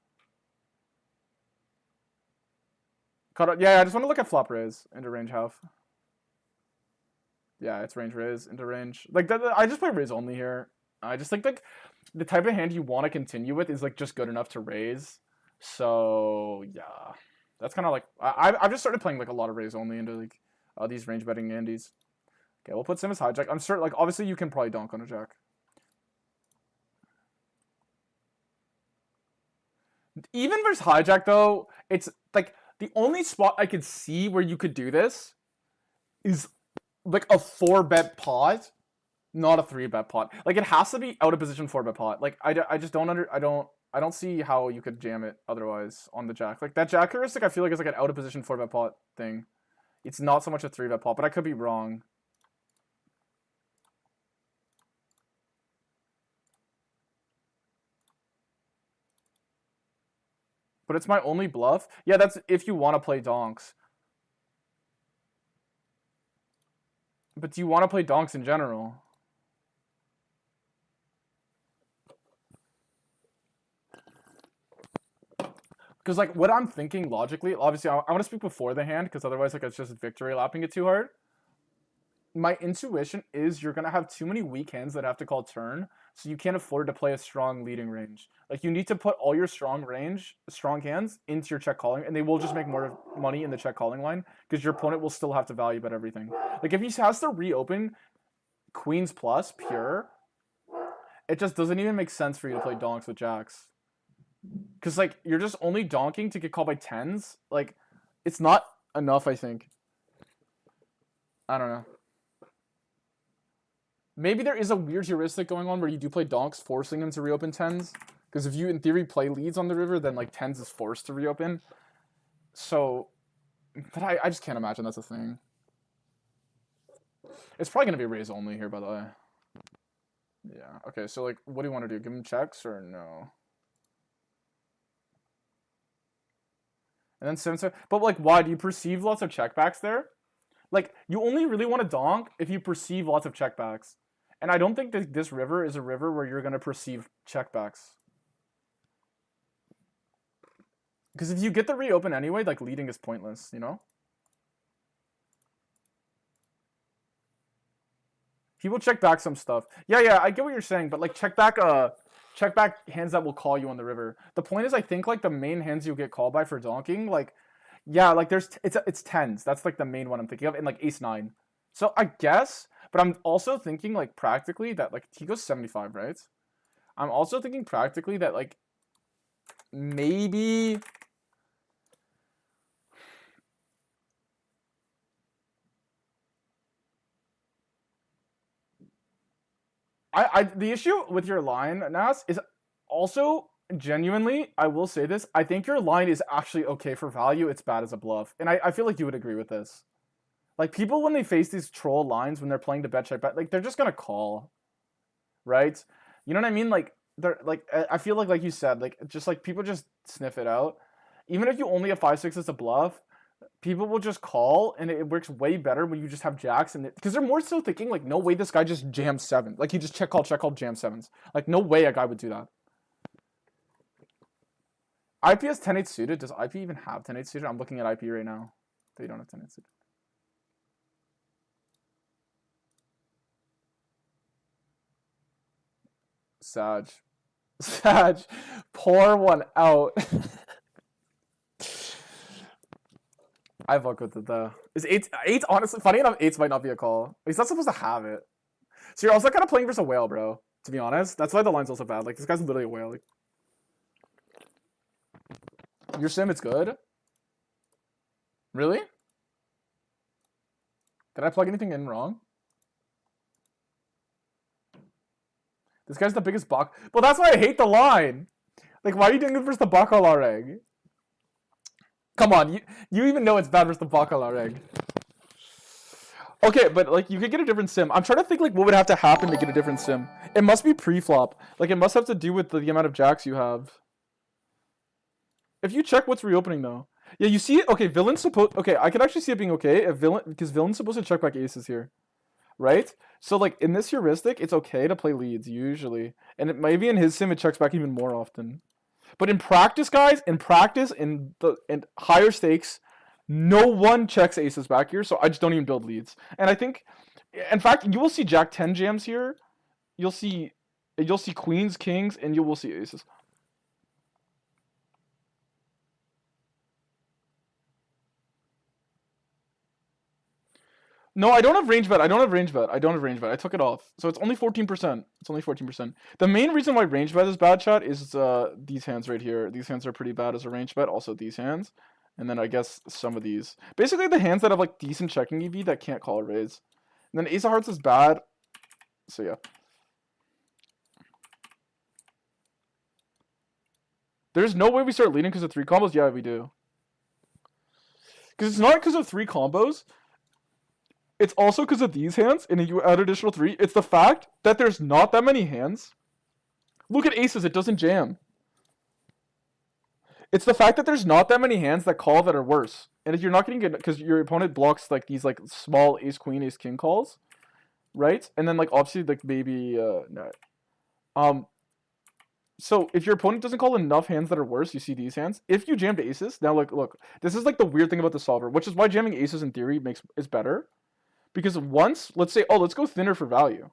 Yeah, I just want to look at flop raise into range half. Yeah, it's range raise into range. Like, I just play raise only here. I just think, like, the type of hand you want to continue with is, like, just good enough to raise. So yeah, that's kind of like I've just started playing, like, a lot of raise only into, like, these range betting Andes. Okay, we'll put Sim as hijack. I'm certain, like, obviously you can probably donk on a jack. Even versus hijack, though, it's like the only spot I could see where you could do this is, like, a 4-bet pot, not a 3-bet pot. Like, it has to be out of position 4-bet pot. Like, I just don't I don't see how you could jam it otherwise on the jack. Like, that jack heuristic, I feel like, is like an out of position 4-bet pot thing. It's not so much a 3-bet pot, but I could be wrong. But it's my only bluff. Yeah, that's if you want to play donks. But do you want to play donks in general? Because, like, what I'm thinking logically, obviously, I want to speak before the hand, because otherwise, like, it's just victory lapping it too hard. My intuition is you're going to have too many weak hands that have to call turn, so you can't afford to play a strong leading range. Like, you need to put all your strong hands into your check calling, and they will just make more money in the check calling line, because your opponent will still have to value bet everything. Like, if he has to reopen queens plus pure, it just doesn't even make sense for you to play donks with jacks. Because, like, you're just only donking to get called by tens. Like, it's not enough, I think. I don't know. Maybe there is a weird heuristic going on where you do play donks, forcing them to reopen tens. Because if you, in theory, play leads on the river, then, like, tens is forced to reopen. So, but I just can't imagine that's a thing. It's probably going to be raise only here, by the way. Yeah, okay, so, like, what do you want to do? Give him checks or no? And then 7-7. But, like, why? Do you perceive lots of checkbacks there? Like, you only really want to donk if you perceive lots of checkbacks. And I don't think that this river is a river where you're going to perceive checkbacks. Because if you get the reopen anyway, like, leading is pointless, you know? He will check back some stuff. Yeah, I get what you're saying, but, like, check back hands that will call you on the river. The point is, I think, like, the main hands you'll get called by for donking, like, yeah, like, it's tens. That's, like, the main one I'm thinking of, and, like, ace-9. So, I guess, but I'm also thinking, like, practically that, like, he goes 75, right? I'm also thinking practically that, like, maybe... the issue with your line, Nas, is also genuinely, I will say this, I think your line is actually okay for value, it's bad as a bluff. And I feel like you would agree with this. Like, people, when they face these troll lines, when they're playing the bet check bet, like, they're just gonna call. Right? You know what I mean? Like, they're, like, I feel like you said, like, just, like, people just sniff it out. Even if you only have 5-6 as a bluff, people will just call, and it works way better when you just have jacks, and because they're more so thinking, like, no way this guy just jams 7. Like, he just check call, jam 7s. Like, no way a guy would do that. IP has 10-8 suited. Does IP even have 10-8 suited? I'm looking at IP right now. They don't have 10-8 suited. Sag. Pour one out. I fuck with it though. Is 8 honestly, funny enough, 8s might not be a call. He's not supposed to have it. So you're also kind of playing versus a whale, bro. To be honest. That's why the line's also bad. Like, this guy's literally a whale. Like, your sim, it's good? Really? Did I plug anything in wrong? This guy's the biggest buck. Well, that's why I hate the line. Like, why are you doing it versus the Bacala reg? Come on, you even know it's bad versus the Bacala reg. Okay, but, like, you could get a different sim. I'm trying to think, like, what would have to happen to get a different sim. It must be pre-flop. Like, it must have to do with the amount of jacks you have. If you check what's reopening, though. Yeah, you see it? Okay, villain's supposed... Okay, I could actually see it being okay if because villain's supposed to check back aces here. Right? So, like, in this heuristic, it's okay to play leads, usually. And maybe in his sim, it checks back even more often. But in practice, guys, in higher stakes, no one checks aces back here, so I just don't even build leads. And I think, in fact, you will see Jack 10 jams here. You'll see queens, kings, and you will see aces. No, I don't have range bet. I took it off. So it's only 14%. It's only 14%. The main reason why range bet is bad, chat, is these hands right here. These hands are pretty bad as a range bet. Also these hands. And then I guess some of these. Basically the hands that have, like, decent checking EV that can't call a raise. And then ace of hearts is bad. So yeah. There's no way we start leading because of 3 combos? Yeah, we do. Because it's not because of 3 combos. It's also because of these hands, and you add additional 3. It's the fact that there's not that many hands. Look at aces, it doesn't jam. It's the fact that there's not that many hands that call that are worse. And if you're not getting good, because your opponent blocks like these like small ace queen ace king calls, right? And then like obviously like maybe no. So if your opponent doesn't call enough hands that are worse, you see these hands. If you jammed aces, now look, this is like the weird thing about the solver, which is why jamming aces in theory is better. Because once, let's say, oh, let's go thinner for value,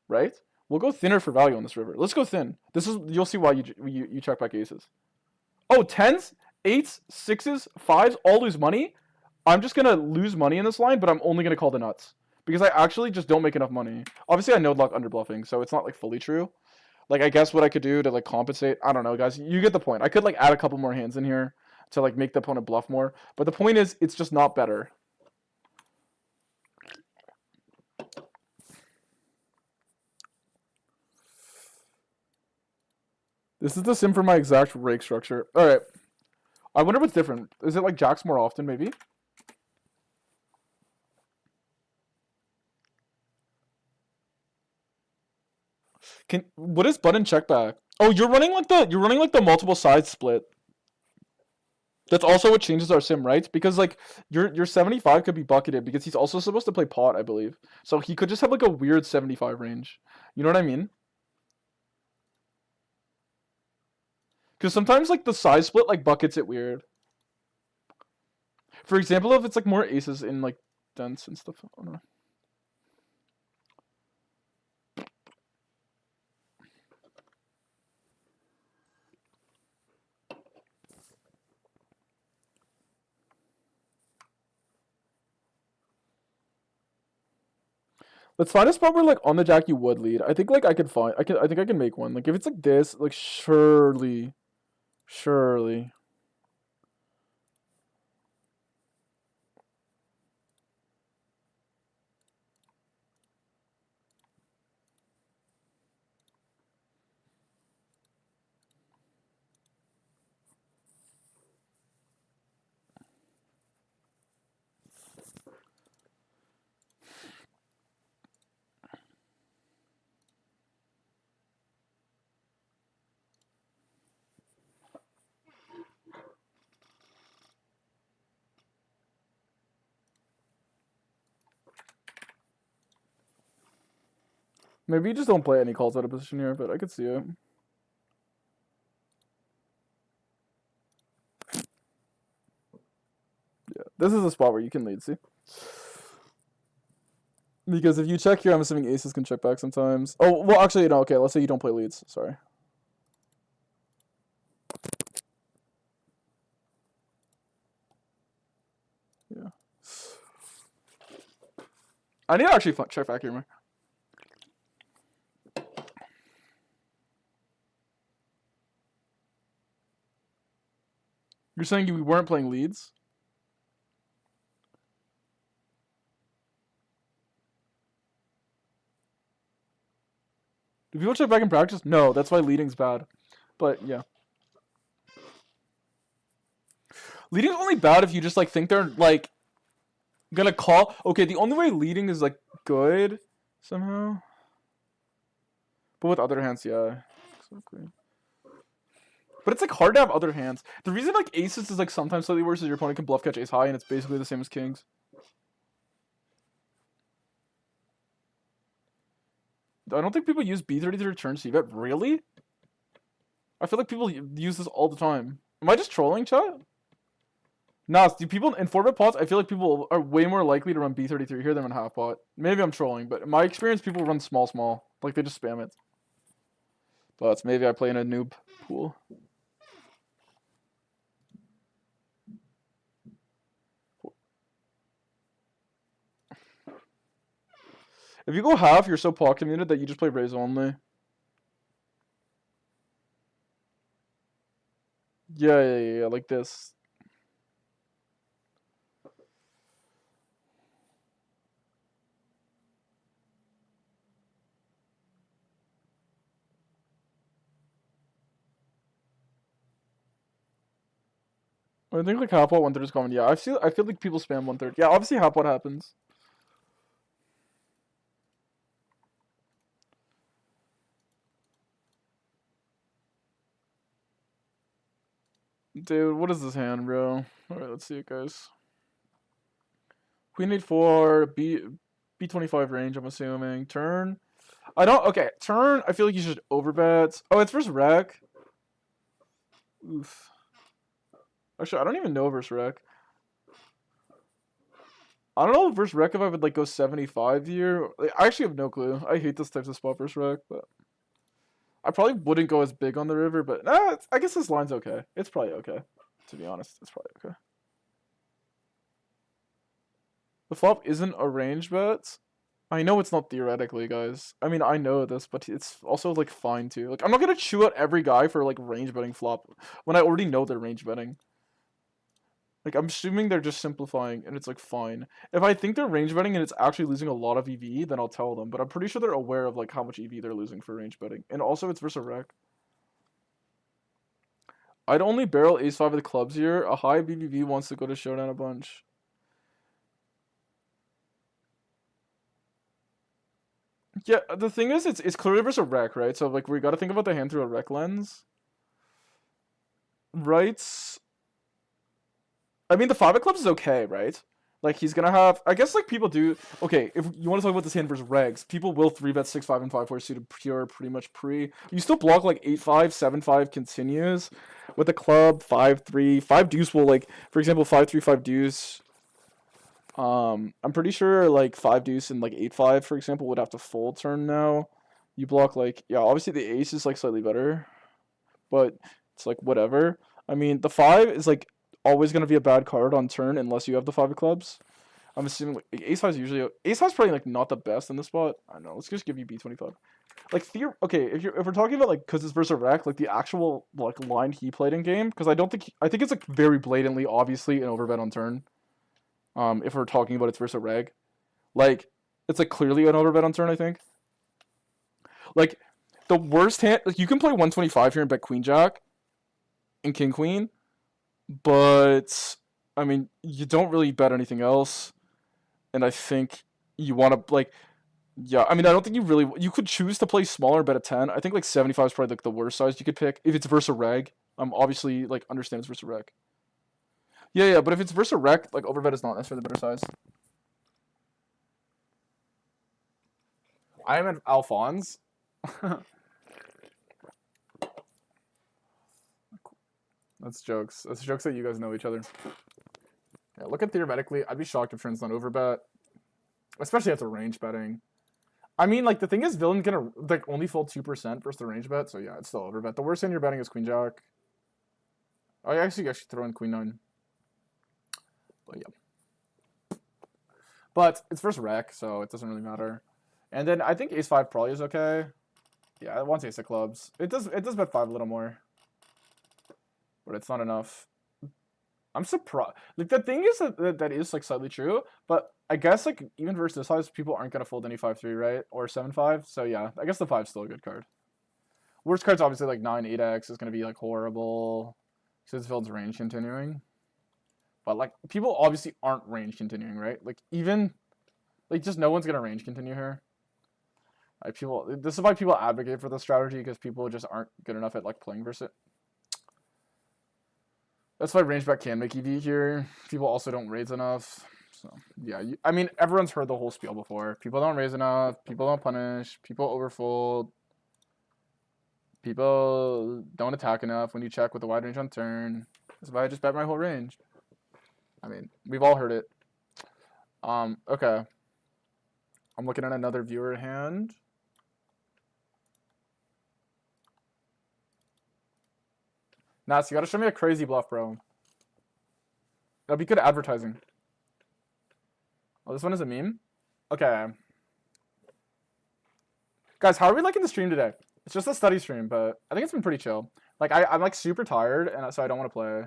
right? We'll go thinner for value on this river. Let's go thin. This is you'll see why you check back aces. Oh, tens, eights, sixes, fives, all lose money. I'm just gonna lose money in this line, but I'm only gonna call the nuts because I actually just don't make enough money. Obviously, I know luck under bluffing, so it's not like fully true. Like I guess what I could do to like compensate, I don't know, guys. You get the point. I could like add a couple more hands in here to like make the opponent bluff more, but the point is, it's just not better. This is the sim for my exact rake structure. All right. I wonder what's different. Is it like jacks more often, maybe? What is button check back? Oh, you're running like the multiple side split. That's also what changes our sim, right? Because like your 75 could be bucketed because he's also supposed to play pot, I believe. So he could just have like a weird 75 range. You know what I mean? Because sometimes like the side split like buckets it weird. For example, if it's like more aces in like dense and stuff. I don't know. Let's find a spot where like on the jack you would lead. I think like I think I can make one. Like if it's like this, like surely. Maybe you just don't play any calls out of position here, but I could see it. Yeah, this is a spot where you can lead, see? Because if you check here, I'm assuming aces can check back sometimes. Oh, well, actually, no, okay, let's say you don't play leads. Sorry. Yeah. I need to actually check back here, man. You're saying we weren't playing leads? Do people check back in practice? No, that's why leading's bad. But yeah. Leading's only bad if you just like think they're like gonna call. Okay, the only way leading is like good somehow. But with other hands, yeah. Exactly. But it's like hard to have other hands. The reason like aces is like sometimes slightly worse is your opponent can bluff catch ace high and it's basically the same as kings. I don't think people use B33 to turn C-bet. Really? I feel like people use this all the time. Am I just trolling, chat? Nah, do people in 4-bet pots, I feel like people are way more likely to run B33 here than run half pot. Maybe I'm trolling, but in my experience, people run small. Like, they just spam it. But maybe I play in a noob pool. If you go half, you're so pot commuted that you just play raise only. Yeah, like this. I think like half pot 1/3 is common. Yeah, I feel like people spam 1/3. Yeah, obviously half pot happens. Dude, what is this hand, bro? Alright, let's see it, guys. Queen 8-4, B25 range, I'm assuming. Turn. I don't. Okay, turn. I feel like you should overbet. Oh, it's versus rec. Oof. Actually, I don't even know versus rec. I don't know versus rec if I would like go 75 here. Like, I actually have no clue. I hate this type of spot versus rec, but I probably wouldn't go as big on the river. But I guess this line's okay. It's probably okay. To be honest, it's probably okay. The flop isn't a range bet. I know it's not theoretically, guys. I mean, I know this, but it's also like fine too. Like, I'm not gonna chew out every guy for like range betting flop when I already know they're range betting. Like, I'm assuming they're just simplifying, and it's like fine. If I think they're range betting and it's actually losing a lot of EV, then I'll tell them. But I'm pretty sure they're aware of like how much EV they're losing for range betting, and also it's versus rec. I'd only barrel ace-5 of the clubs here. A high BBB wants to go to showdown a bunch. Yeah, the thing is, it's clearly versus rec, right? So like we got to think about the hand through a rec lens, right? I mean, the 5 of clubs is okay, right? Like he's gonna have, I guess like people do. Okay, if you want to talk about this hand versus regs, people will 3-bet 6-5 and 5-4 suited pure pretty much pre. You still block like 8-5, 7-5 continues with the club 5-3, 5 deuce will like, for example, 5-3, 5 deuce. I'm pretty sure like 5 deuce and like 8-5, for example, would have to fold turn now. You block like, yeah, obviously the ace is like slightly better, but it's like whatever. I mean, the 5 is like always gonna be a bad card on turn unless you have the 5 of clubs. I'm assuming like ace 5 is usually ace 5 is probably like not the best in the spot. I don't know. Let's just give you B25. Like okay, if we're talking about like because it's versus rec, like the actual like line he played in game, because I think it's like very blatantly obviously an overbet on turn. If we're talking about it's versus reg, like it's like clearly an overbet on turn. I think. Like the worst hand, like you can play 125 here and bet queen jack and king queen, but I mean you don't really bet anything else, and I think you want to like, yeah. I mean I don't think you could choose to play smaller, bet a 10. I think like 75 is probably like the worst size you could pick if it's versus reg. Obviously like understand it's versus reg. Yeah, but if it's versus rec, like overbet is not necessarily the better size. I am at Alphonse. That's jokes. That's jokes that you guys know each other. Yeah, look at theoretically, I'd be shocked if Trent's not overbet. Especially after range betting. I mean, like, the thing is, villain's gonna, like, only fold 2% versus the range bet, so yeah, it's still overbet. The worst hand you're betting is queen jack. Oh, I actually throw in queen 9. But yeah. But it's versus rec, so it doesn't really matter. And then I think ace 5 probably is okay. Yeah, it wants ace of clubs. It does bet 5 a little more. But it's not enough. I'm surprised. Like the thing is that is like slightly true, but I guess like even versus this size, people aren't gonna fold any 5-3, right? Or 7-5. So yeah, I guess the 5's still a good card. Worst card's obviously like 9-8x is gonna be like horrible. Because Phil's range continuing. But like people obviously aren't range continuing, right? Like even like just no one's gonna range continue here. Like this is why people advocate for this strategy, because people just aren't good enough at like playing versus it. That's why range bet can make EV here. People also don't raise enough. So yeah, I mean everyone's heard the whole spiel before. People don't raise enough. People don't punish. People overfold. People don't attack enough when you check with a wide range on turn. That's why I just bet my whole range. I mean, we've all heard it. Okay. I'm looking at another viewer hand. Nats, you gotta show me a crazy bluff, bro. That'd be good advertising. Oh, this one is a meme? Okay. Guys, how are we liking the stream today? It's just a study stream, but I think it's been pretty chill. Like, I'm like super tired, and so I don't want to play.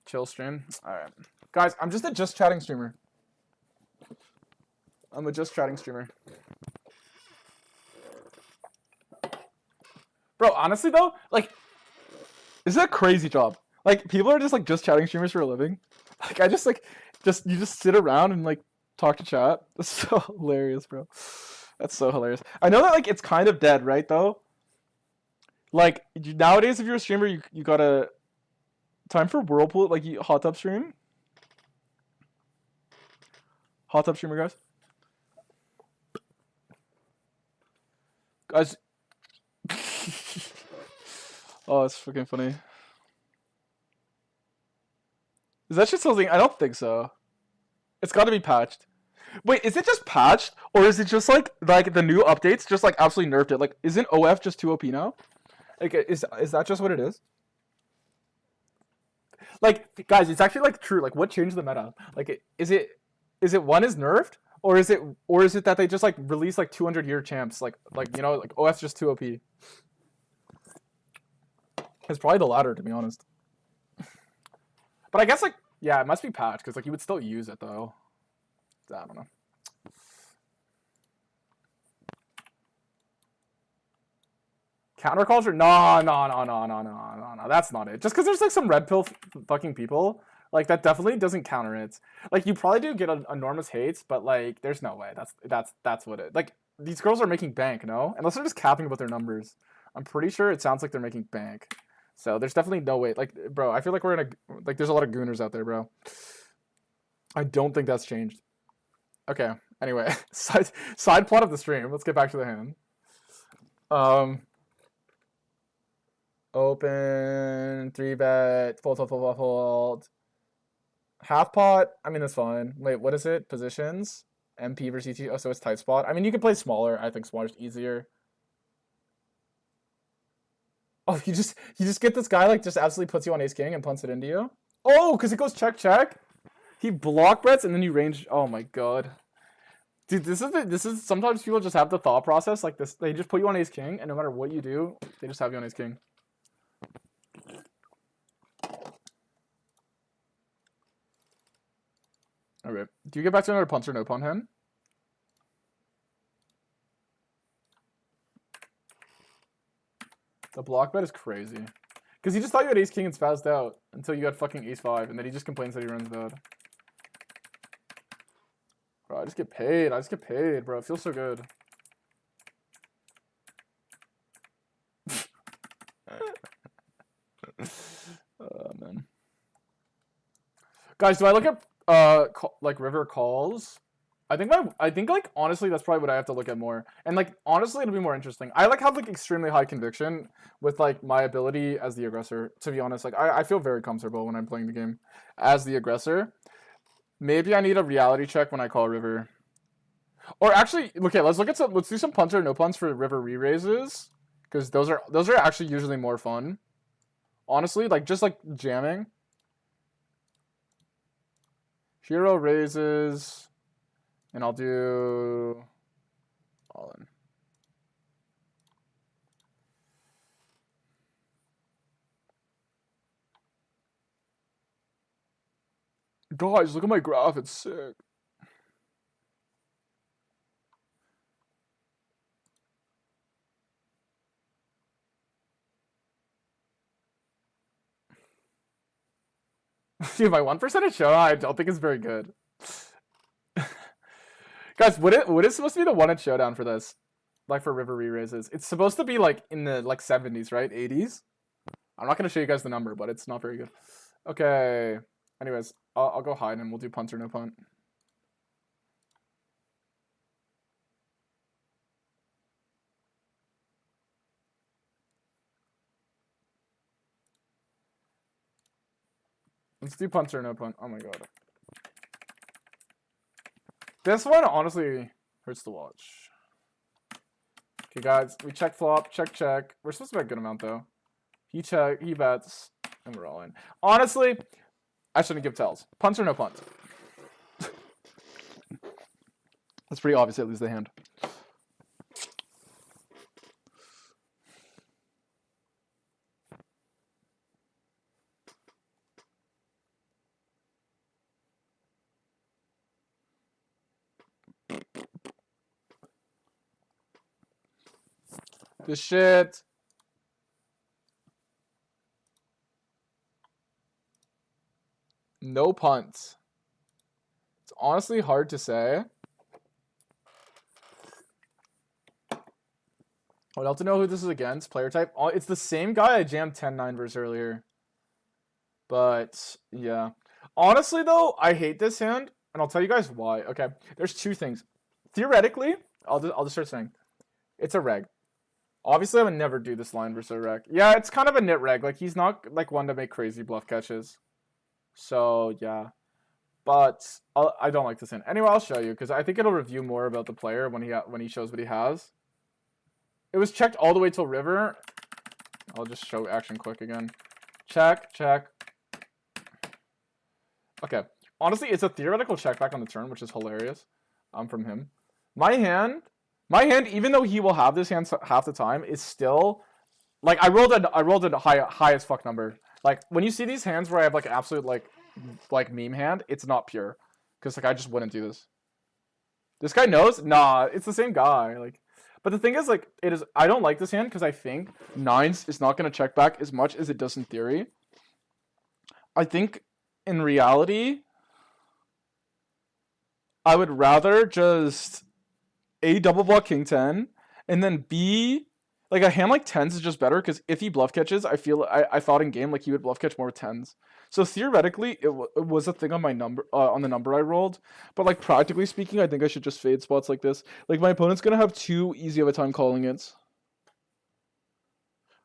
Chill stream. Alright. Guys, I'm just a just chatting streamer. I'm a just chatting streamer. Bro, honestly though, like, this is a crazy job. Like, people are just like just chatting streamers for a living. Like, I just like, you just sit around and like Talk to chat. That's so hilarious, bro. That's so hilarious. I know that like it's kind of dead, right? Though, like nowadays, if you're a streamer, you gotta time for whirlpool, like you hot tub stream. Hot tub streamer, guys. Guys. Oh, it's freaking funny. Is that shit something? I don't think so. It's got to be patched. Wait, is it just patched, or is it just like the new updates just like absolutely nerfed it? Like, isn't OF just too OP now? Like, is that just what it is? Like, guys, it's actually like true. Like, what changed the meta? Like, is it one is nerfed, or is it that they just like release like 200-year champs? Like you know, like OF's just too OP. It's probably the latter, to be honest. But I guess like yeah, it must be patched because like you would still use it though. I don't know. Counterculture? No. That's not it. Just because there's like some red pill fucking people, like that definitely doesn't counter it. Like you probably do get enormous hates, but like there's no way. That's what it. Like these girls are making bank, no? Unless they're just capping about their numbers. I'm pretty sure it sounds like they're making bank. So there's definitely no way. Like, bro, I feel like we're in a like there's a lot of gooners out there, bro. I don't think that's changed. Okay. Anyway, side plot of the stream. Let's get back to the hand. Open 3-bet, fold. Half pot. I mean that's fine. Wait, what is it? Positions. MP versus ET. Oh, so it's tight spot. I mean you can play smaller. I think smaller is easier. Oh, you just get this guy like just absolutely puts you on ace king and punts it into you. Oh, because it goes check. He block bets and then you range. Oh my god, dude, this is sometimes people just have the thought process like this. They just put you on ace king, and no matter what you do, they just have you on ace king. All right, do you get back to another punch or no punt hand? The block bet is crazy. Because he just thought you had ace king and spazzed out until you got fucking ace 5, and then he just complains that he runs bad. Bro, I just get paid, bro. It feels so good. Oh, man. Guys, do I look at like river calls? I think like honestly that's probably what I have to look at more. And like honestly it'll be more interesting. I like have like extremely high conviction with like my ability as the aggressor. To be honest, like I feel very comfortable when I'm playing the game as the aggressor. Maybe I need a reality check when I call river. Or actually, okay, let's do some punts or no punts for river re-raises. Because those are actually usually more fun. Honestly, like just like jamming. Hero raises. And I'll do all in. Guys, look at my graph. It's sick. Dude, my 1% showdown, I don't think it's very good. Guys, what is supposed to be the 1 showdown for this? Like for river re-raises. It's supposed to be like in the like 70s, right? 80s? I'm not gonna show you guys the number, but it's not very good. Okay. Anyways, I'll go hide and we'll do punt or no punt. Let's do punt or no punt. Oh my god. This one honestly hurts to watch. Okay, guys, we check flop, check. We're supposed to bet a good amount though. He bets, and we're all in. Honestly, I shouldn't give tells. Punt or no punt? That's pretty obvious. I lose the hand. This shit. No punts. It's honestly hard to say. I would love to know who this is against. Player type. It's the same guy I jammed 10-9 versus earlier. But yeah. Honestly though, I hate this hand, and I'll tell you guys why. Okay. There's two things. Theoretically, I'll just start saying. It's a reg. Obviously, I would never do this line versus a reg. Yeah, it's kind of a nit reg. Like, he's not like one to make crazy bluff catches. So yeah. But I don't like this hand. Anyway, I'll show you because I think it'll review more about the player when he shows what he has. It was checked all the way till river. I'll just show action quick again. Check, check. Okay. Honestly, it's a theoretical check back on the turn, which is hilarious. From him. My hand, even though he will have this hand half the time, is still like I rolled a high as fuck number. Like when you see these hands where I have like an absolute like meme hand, it's not pure. Because like I just wouldn't do this. This guy knows? Nah, it's the same guy. Like but the thing is, like, I don't like this hand because I think nines is not going to check back as much as it does in theory. I think in reality, I would rather just A, double block king 10, and then B, like a hand like 10s is just better because if he bluff catches, I thought in game like he would bluff catch more with 10s. So theoretically, it was a thing on my number on the number I rolled, but like practically speaking, I think I should just fade spots like this. Like my opponent's gonna have too easy of a time calling it.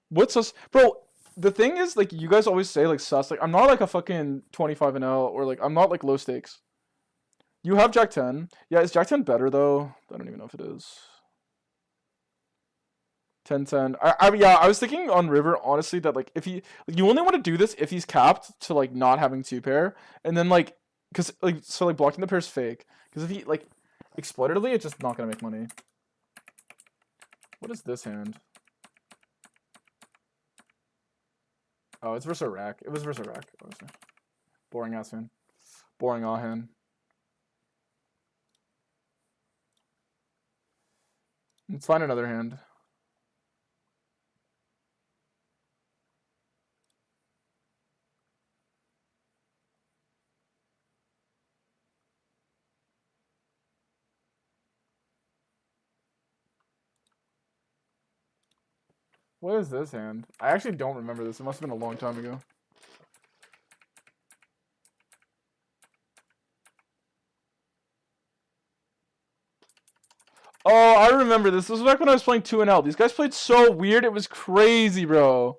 What's sus, bro? The thing is, like you guys always say, like sus. Like I'm not like a fucking 25-0 or like I'm not like low stakes. You have Jack 10. Yeah, is Jack 10 better though? I don't even know if it is. 10-10. Yeah, I was thinking on river, honestly, that like if he you only want to do this if he's capped to like not having two pair, and then like because like so like blocking the pair's fake. Because if he like exploitatively, it's just not gonna make money. What is this hand? Oh, it's versus a rack. It was versus a rack. Obviously. Boring ass hand. Boring all hand. Let's find another hand. What is this hand? I actually don't remember this. It must have been a long time ago. Oh, I remember this. This was back when I was playing 2NL. These guys played so weird. It was crazy, bro.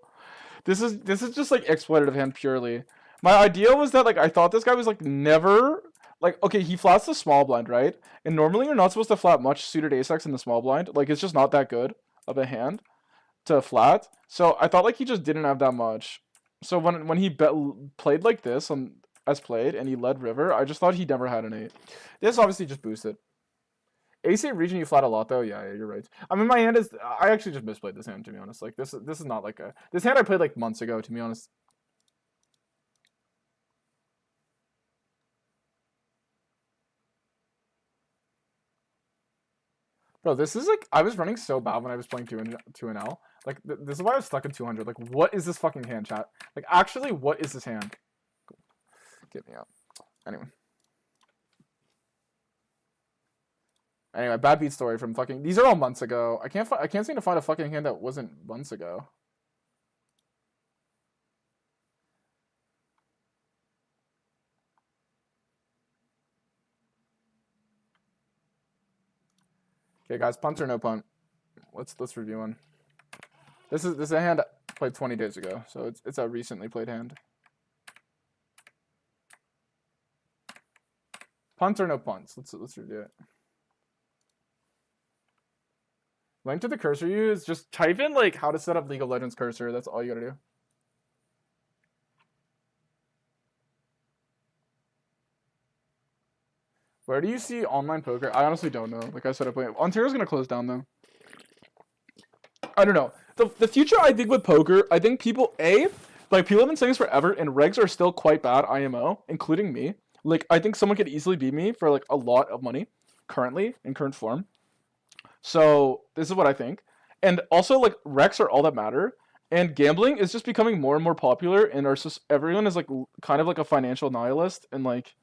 This is just like exploitative hand purely. My idea was that like I thought this guy was like never like okay, he flats the small blind, right? And normally you're not supposed to flat much suited ace-x in the small blind. Like it's just not that good of a hand to flat. So I thought like he just didn't have that much. So when he played like this on as played and he led river, I just thought he never had an 8. This obviously just boosted. Ace-8 region you flat a lot though. Yeah, you're right. I mean my hand is I actually just misplayed this hand to be honest. Like this is not like a this hand I played like months ago to be honest. Bro, this is like I was running so bad when I was playing 2NL. Like this is why I was stuck in 200. Like what is this fucking hand, chat? Like actually, what is this hand? Get me out. Anyway, bad beat story from fucking. These are all months ago. I can't seem to find a fucking hand that wasn't months ago. Okay, guys, punt or no punt? Let's review one. This is a hand I played 20 days ago, so it's a recently played hand. Punt or no punts? Let's review it. Link to the cursor use. Just type in like how to set up League of Legends cursor. That's all you gotta do. Where do you see online poker? I honestly don't know. Like I said, Ontario's gonna close down though. I don't know. The future I think with poker, I think people like people have been saying this forever, and regs are still quite bad IMO, including me. Like I think someone could easily beat me for like a lot of money currently in current form. So this is what I think. And also like recs are all that matter. And gambling is just becoming more and more popular, and everyone is like kind of like a financial nihilist, and like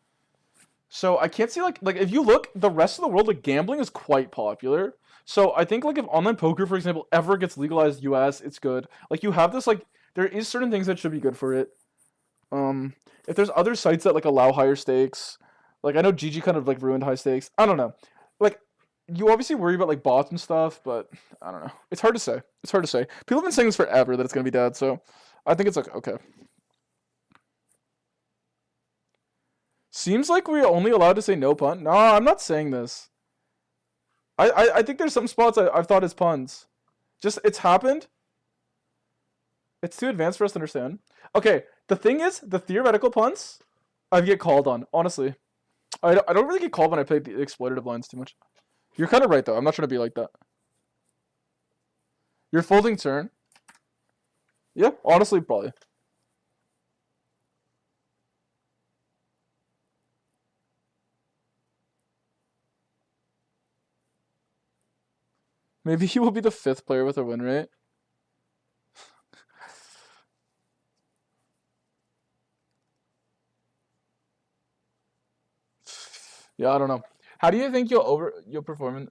So I can't see like if you look, the rest of the world, like gambling is quite popular. So I think like if online poker, for example, ever gets legalized US, it's good. Like you have this like there is certain things that should be good for it. Um, if there's other sites that like allow higher stakes, like I know GG kind of like ruined high stakes. I don't know. Like you obviously worry about like bots and stuff, but I don't know. It's hard to say. It's hard to say. People have been saying this forever that it's gonna be dead, so I think it's like okay. Seems like we're only allowed to say no pun. No, I'm not saying this. I think there's some spots I've thought is puns. Just it's happened. It's too advanced for us to understand. Okay, the thing is, the theoretical puns, I get called on. Honestly, I don't really get called when I play the exploitative lines too much. You're kind of right though. I'm not trying to be like that. You're folding turn. Yeah, honestly, probably. Maybe he will be the 5th player with a win rate. Yeah, I don't know. How do you think you'll perform in?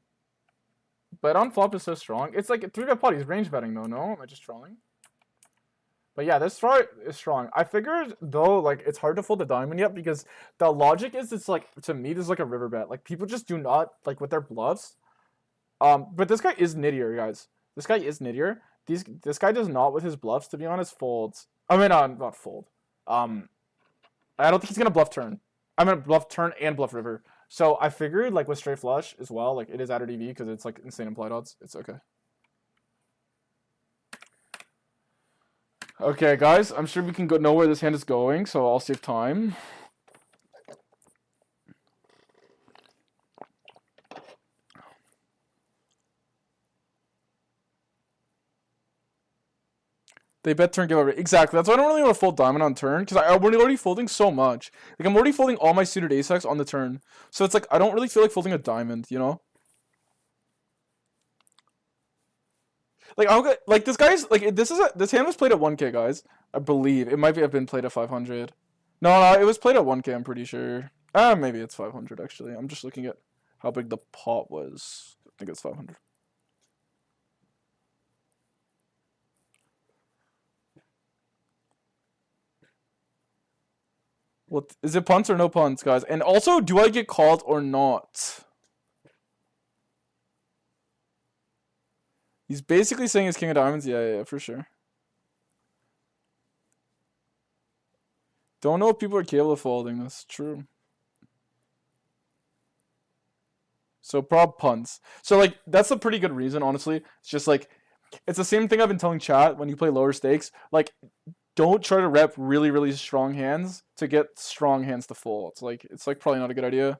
Bet on flop is so strong. It's like 3-bet pot. He's range betting though. No, am I just trolling? But yeah, this start is strong. I figured though, like it's hard to fold the diamond yet because the logic is it's like to me this is like a river bet. Like people just do not like with their bluffs. But this guy is nittier, guys. This guy is nittier. This guy does not with his bluffs, to be honest, folds. I mean, not fold. I don't think he's gonna bluff turn. I'm gonna bluff turn and bluff river. So I figured like with straight flush as well, like it is adder DV because it's like insane implied odds. It's okay. Okay, guys, I'm sure we can know where this hand is going, so I'll save time. They bet turn, give over. Exactly. That's why I don't really want to fold diamond on turn, because I'm already folding so much. Like, I'm already folding all my suited ace-x on the turn. So it's like, I don't really feel like folding a diamond, you know? Like, like this guy's, like, this hand was played at 1K, guys. I believe. It might have been played at 500. No, it was played at 1K, I'm pretty sure. Maybe it's 500, actually. I'm just looking at how big the pot was. I think it's 500. What is it, punts or no punts, guys? And also, do I get called or not? He's basically saying he's king of diamonds. Yeah, for sure. Don't know if people are capable of folding this. True. So prob punts. So like that's a pretty good reason, honestly. It's just like it's the same thing I've been telling chat when you play lower stakes. Like don't try to rep really, really strong hands to get strong hands to fold. It's like probably not a good idea.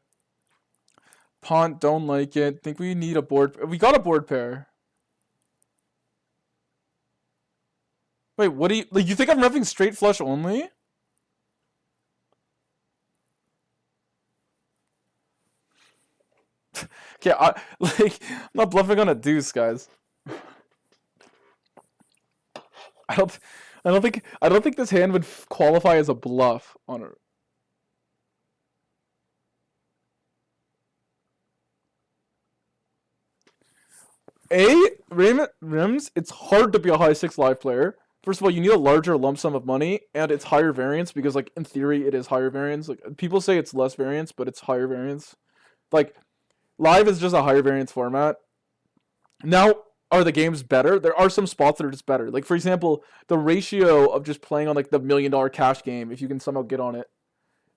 Punt, don't like it. Think we need a board. We got a board pair. Wait, what do you like? You think I'm repping straight flush only? Okay, like I'm not bluffing on a deuce, guys. I don't think this hand would qualify as a bluff on a. Rims, it's hard to be a high 6 live player. First of all, you need a larger lump sum of money, and it's higher variance because, like, in theory, it is higher variance. Like, people say it's less variance, but it's higher variance. Like, live is just a higher variance format. Now, are the games better? There are some spots that are just better. Like, for example, the ratio of just playing on, like, the $1 million cash game, if you can somehow get on it.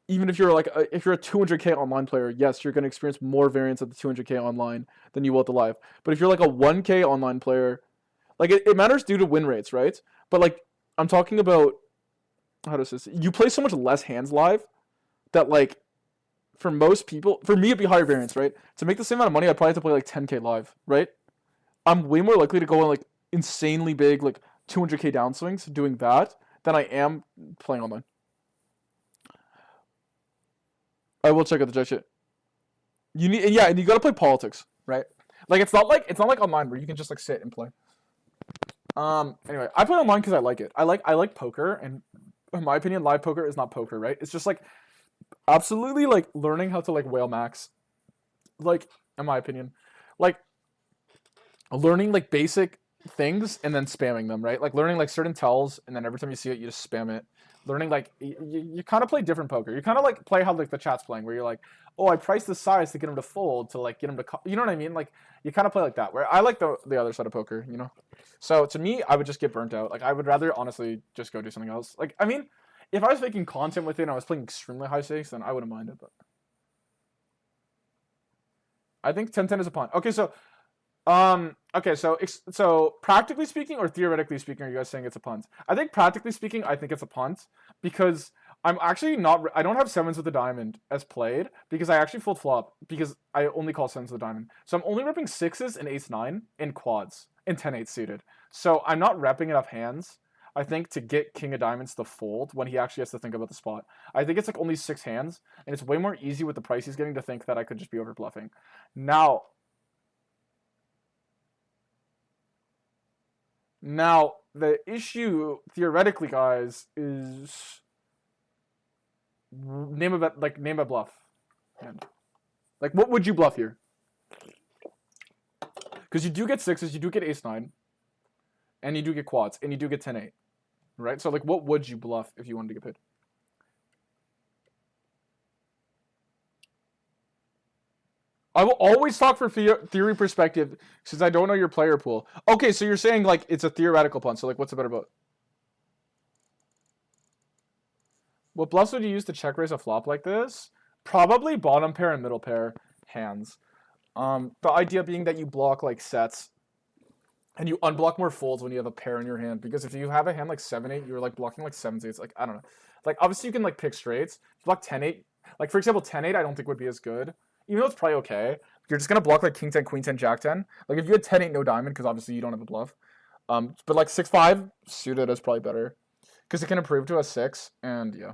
Even if you're like if you're a 200K online player, yes, you're going to experience more variance at the 200K online than you will at the live. But if you're like a 1K online player, like it matters due to win rates, right? But like I'm talking about how does this? You play so much less hands live that like for most people, for me it'd be higher variance, right? To make the same amount of money, I'd probably have to play like 10K live, right? I'm way more likely to go on like insanely big like 200K downswings doing that than I am playing online. I will check out the judge shit. You need, yeah, and you gotta play politics, right? Like it's not like online where you can just like sit and play. Anyway, I play online because I like it. I like poker, and in my opinion, live poker is not poker, right? It's just like Absolutely, like, learning how to, like, whale max. Like, in my opinion. Like, learning, like, basic things and then spamming them, right? Like, learning, like, certain tells, and then every time you see it, you just spam it. Learning, like, you kind of play different poker. You kind of, like, play how, like, the chat's playing, where you're like, oh, I priced the size to get him to fold, to, like, get him to... You know what I mean? Like, you kind of play like that, where I like the other side of poker, you know? So, to me, I would just get burnt out. Like, I would rather, honestly, just go do something else. Like, I mean, if I was making content with it and I was playing extremely high stakes, then I wouldn't mind it, but... I think 10-10 is a punt. Okay, so practically speaking or theoretically speaking, are you guys saying it's a punt? I think practically speaking, I think it's a punt because I'm actually not. I don't have sevens with the diamond as played because I actually fold flop because I only call sevens with the diamond. So I'm only repping sixes and ace nine in quads and 10-8 suited. So I'm not repping enough hands. I think to get king of diamonds to fold when he actually has to think about the spot. I think it's like only 6 hands, and it's way more easy with the price he's getting to think that I could just be over bluffing. Now, the issue theoretically, guys, is name a bluff. And, like, what would you bluff here? Because you do get sixes, you do get ace nine, and you do get quads, and you do get 10-8, right? So, like, what would you bluff if you wanted to get paid? I will always talk for theory perspective since I don't know your player pool. Okay, so you're saying, like, it's a theoretical punt. So, like, what's the better vote? What bluffs would you use to check raise a flop like this? Probably bottom pair and middle pair hands. The idea being that you block, like, sets and you unblock more folds when you have a pair in your hand. Because if you have a hand like 7-8, you're, like, blocking, like, 7-8s. Like, I don't know. Like, obviously you can, like, pick straights. If you block 10-8, like, for example, 10-8 I don't think would be as good. Even though it's probably okay. You're just going to block, like, king 10, queen 10, jack 10. Like, if you had 10-8 no diamond, because obviously you don't have a bluff. But, like, 6-5 suited is probably better. Because it can improve to a 6, and, yeah.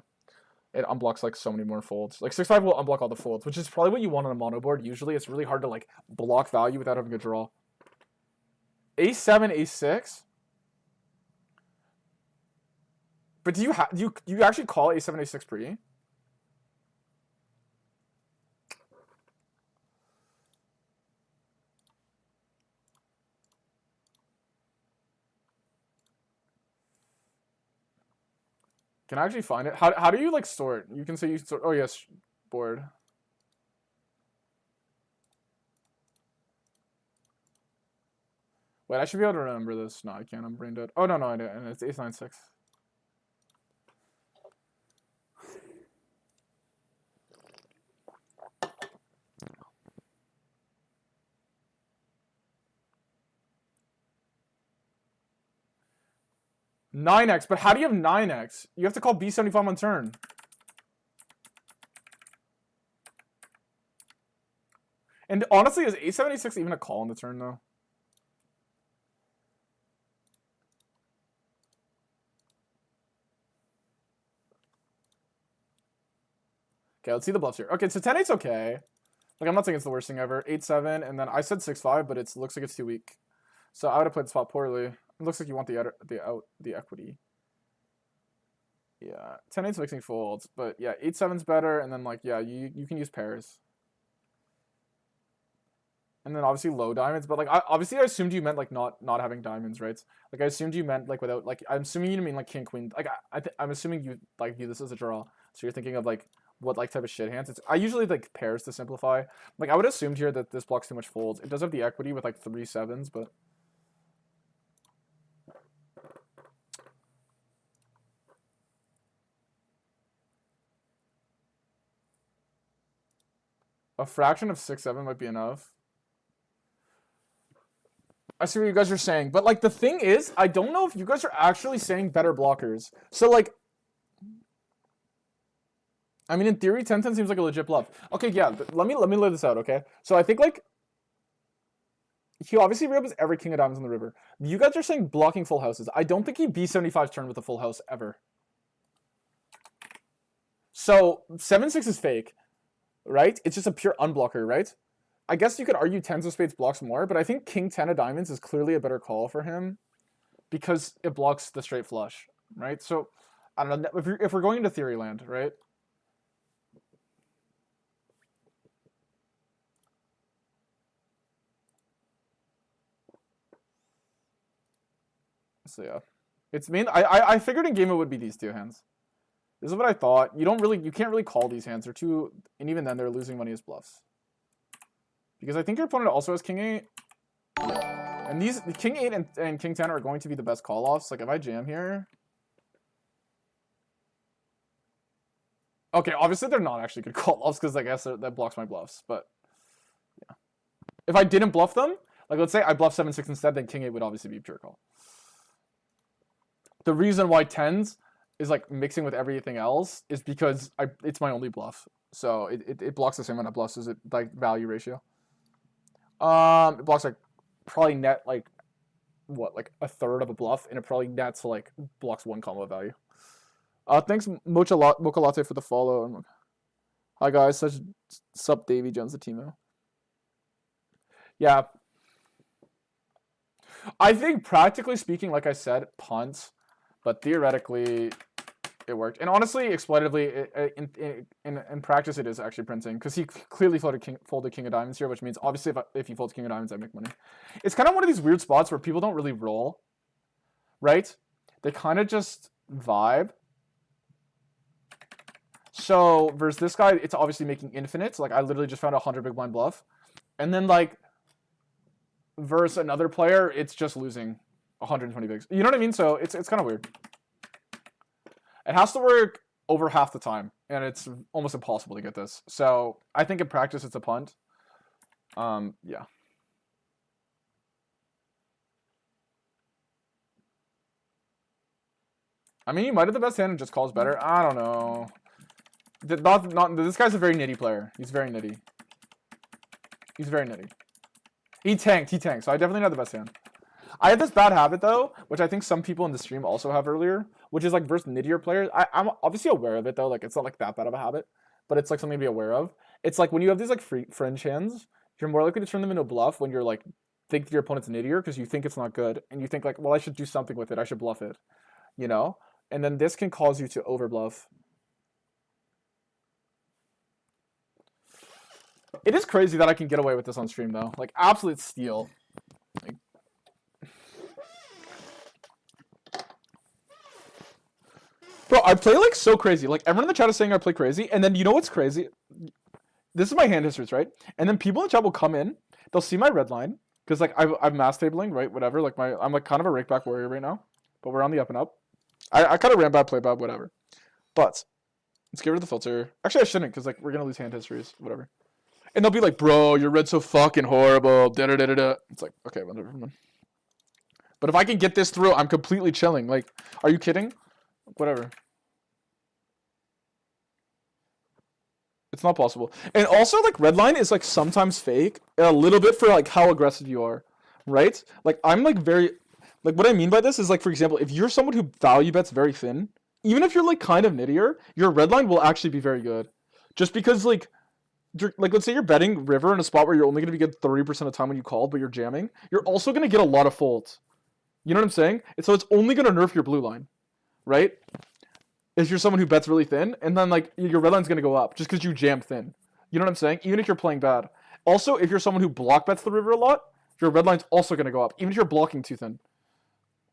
It unblocks, like, so many more folds. Like, 6-5 will unblock all the folds, which is probably what you want on a mono board. Usually it's really hard to, like, block value without having a draw. Ace-7, ace-6? But do you actually call ace-7, ace-6 pre? Can I actually find it? How do you, like, sort? You can say you sort... Oh, yes, board. Wait, I should be able to remember this. No, I can't. I'm brain dead. Oh, no, I didn't. And it's ace-9-6. Nine X, but how do you have 9X? You have to call B75 on turn. And honestly, is A76 even a call on the turn, though? Okay, let's see the bluffs here. Okay, so 10-8's okay. Like, I'm not saying it's the worst thing ever. 8-7, and then I said 6-5, but it looks like it's too weak. So I would have played the spot poorly. It looks like you want the equity. Yeah, 10-8's mixing folds, but yeah, 8-7's better, and then, like, yeah, you can use pairs. And then obviously low diamonds, but, like, obviously I assumed you meant, like, not having diamonds, right? Like, I assumed you meant, like, without, like, I'm assuming you mean, like, king queen. Like, I'm assuming you, like, view this as a draw. So you're thinking of, like, what, like, type of shit hands. I usually, like, pairs to simplify. Like, I would have assumed here that this blocks too much folds. It does have the equity with, like, 3 7s, but a fraction of 6-7 might be enough. I see what you guys are saying, but, like, the thing is, I don't know if you guys are actually saying better blockers. So, like, I mean, in theory, 10-10 seems like a legit bluff. Okay, yeah, let me lay this out, okay? So I think, like, he obviously ribs every king of diamonds in the river. You guys are saying blocking full houses. I don't think he B75's turn with a full house ever. So 7-6 is fake, right? It's just a pure unblocker, right? I guess you could argue 10s of spades blocks more, but I think king 10 of diamonds is clearly a better call for him because it blocks the straight flush, right? So I don't know if we're going into theory land, right? So yeah, it's main. I figured in game it would be these two hands. This is what I thought. You can't really call these hands. They're too, and even then they're losing money as bluffs. Because I think your opponent also has king 8. Yeah. And these king 8 and king 10 are going to be the best call offs. Like if I jam here. Okay, obviously they're not actually good call offs because I guess that blocks my bluffs. But yeah, if I didn't bluff them, like let's say I bluff 7-6 instead, then king 8 would obviously be a pure call. The reason why 10s is like mixing with everything else is because it's my only bluff. So it blocks the same amount of bluffs as it like value ratio. It blocks like probably net like what, like a third of a bluff, and it probably nets like blocks 1 combo value. Thanks Mocha Latte for the follow. Hi guys, sup Davy Jones the team. Yeah. I think practically speaking, like I said, punt, but theoretically it worked. And honestly, exploitatively, in practice, it is actually printing because he clearly folded king of diamonds here, which means obviously if he folds king of diamonds, I make money. It's kind of one of these weird spots where people don't really roll, right? They kind of just vibe. So versus this guy, it's obviously making infinite. Like I literally just found a 100 big blind bluff, and then like versus another player, it's just losing 120 bigs. You know what I mean? So it's kind of weird. It has to work over half the time, and it's almost impossible to get this. So I think in practice it's a punt. Yeah. I mean, you might have the best hand and just calls better. I don't know. This guy's a very nitty player. He's very nitty. He's very nitty. He tanked. So I definitely not the best hand. I have this bad habit though, which I think some people in the stream also have earlier, which is like versus nittier players. I'm obviously aware of it though. Like it's not like that bad of a habit, but it's like something to be aware of. It's like when you have these like fringe hands, you're more likely to turn them into a bluff when you're like think your opponent's nittier because you think it's not good and you think like, well, I should do something with it. I should bluff it, you know. And then this can cause you to overbluff. It is crazy that I can get away with this on stream though. Like absolute steal. Like, bro, I play like so crazy. Like everyone in the chat is saying I play crazy, and then you know what's crazy? This is my hand histories, right? And then people in the chat will come in, they'll see my red line because like I'm mass tabling, right? Whatever. Like I'm like kind of a rakeback warrior right now, but we're on the up and up. I kind of ran bad, play bad, whatever. But let's get rid of the filter. Actually, I shouldn't because like we're gonna lose hand histories, whatever. And they'll be like, bro, your red's so fucking horrible. Da da da da da. It's like, okay, whatever. But if I can get this through, I'm completely chilling. Like, are you kidding? Whatever. It's not possible. And also, like, red line is, like, sometimes fake. A little bit for, like, how aggressive you are. Right? Like, I'm, like, very... Like, what I mean by this is, like, for example, if you're someone who value bets very thin, even if you're, like, kind of nittier, your red line will actually be very good. Just because, like, let's say you're betting river in a spot where you're only going to be good 30% of the time when you call, but you're jamming, you're also going to get a lot of folds. You know what I'm saying? And so it's only going to nerf your blue line. Right? If you're someone who bets really thin, and then like your red line's gonna go up just because you jam thin. You know what I'm saying? Even if you're playing bad. Also, if you're someone who block bets the river a lot, your red line's also gonna go up, even if you're blocking too thin.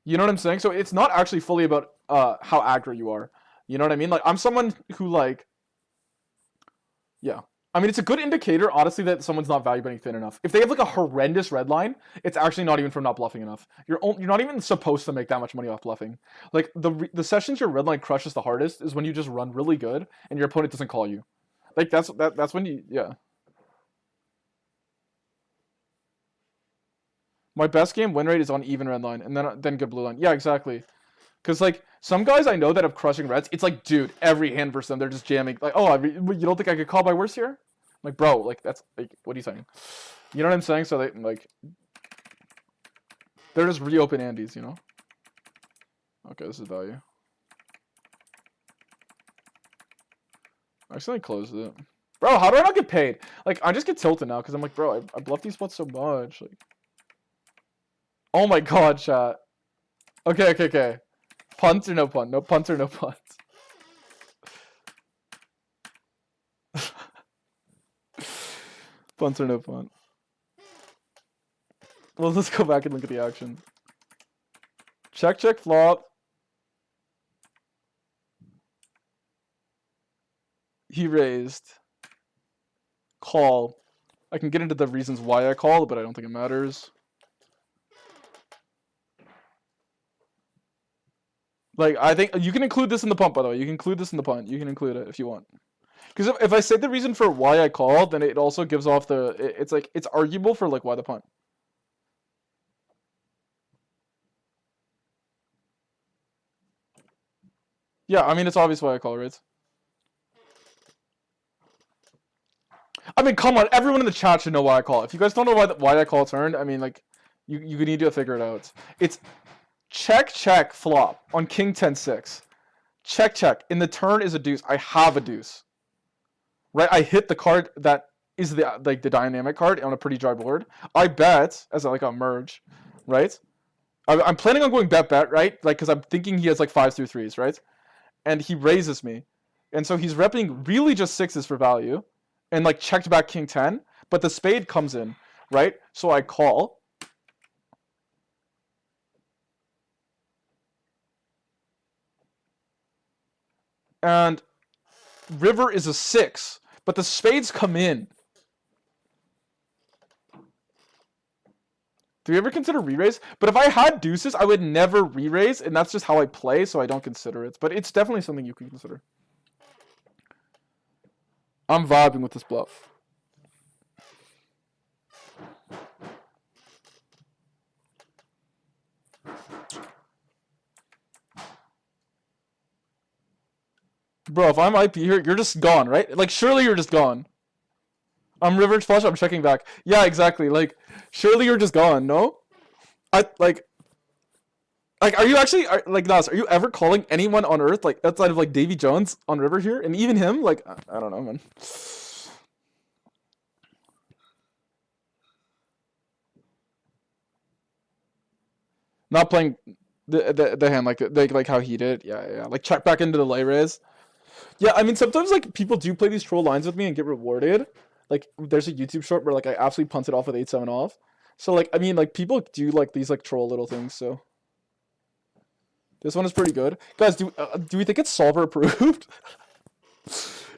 You know what I'm saying? So it's not actually fully about how aggro you are. You know what I mean? Like I'm someone who like, yeah. I mean, it's a good indicator, honestly, that someone's not value betting thin enough. If they have like a horrendous red line, it's actually not even from not bluffing enough. You're not even supposed to make that much money off bluffing. Like the sessions your red line crushes the hardest is when you just run really good and your opponent doesn't call you. Like that's when you, yeah. My best game win rate is on even red line and then good blue line. Yeah, exactly. Because like some guys I know that have crushing reds, it's like, dude, every hand versus them, they're just jamming. Like, oh, you don't think I could call by worse here? Like, bro, like that's like, what are you saying? You know what I'm saying? So they like, they're just reopen Andes, you know? Okay, this is value. I accidentally closed it. Bro, how do I not get paid? Like, I just get tilted now because I'm like, bro, I bluffed these spots so much. Like, oh my god, chat. Okay. Punt or no punt? No punt or no punt? Punt or no punt? Well, let's go back and look at the action. Check, check, flop. He raised. Call. I can get into the reasons why I call, but I don't think it matters. Like, I think you can include this in the punt, by the way. You can include this in the punt. You can include it if you want. Because if I say the reason for why I call, then it also gives off the... It's like, it's arguable for, like, why the punt. Yeah, I mean, it's obvious why I call, right? I mean, come on. Everyone in the chat should know why I call. If you guys don't know why I call turn, I mean, like, you need to figure it out. It's check, check, flop on king 10-6. Check, check. In the turn is a deuce. I have a deuce. Right? I hit the card that is the dynamic card on a pretty dry board. I bet as like a merge, right? I'm planning on going bet, right? Like, because I'm thinking he has like 5s through 3s, right? And he raises me. And so he's repping really just 6s for value. And like checked back king 10, but the spade comes in, right? So I call. And river is a 6, but the spades come in. Do you ever consider re-raise? But if I had deuces, I would never re-raise, and that's just how I play, so I don't consider it. But it's definitely something you can consider. I'm vibing with this bluff. Bro, if I might be here, you're just gone, right? Like, surely you're just gone. I'm river flush, I'm checking back. Yeah, exactly. Like, surely you're just gone, no? Like, are you actually, like, Nas, are you ever calling anyone on Earth, like, outside of, like, Davy Jones on river here? And even him? Like, I don't know, man. Not playing the hand like how he did. Yeah. Like, check back into the lay raise. Yeah, I mean, sometimes, like, people do play these troll lines with me and get rewarded. Like, there's a YouTube short where, like, I absolutely punted off with 8-7 off. So, like, I mean, like, people do, like, these, like, troll little things, so. This one is pretty good. Guys, do we think it's solver approved?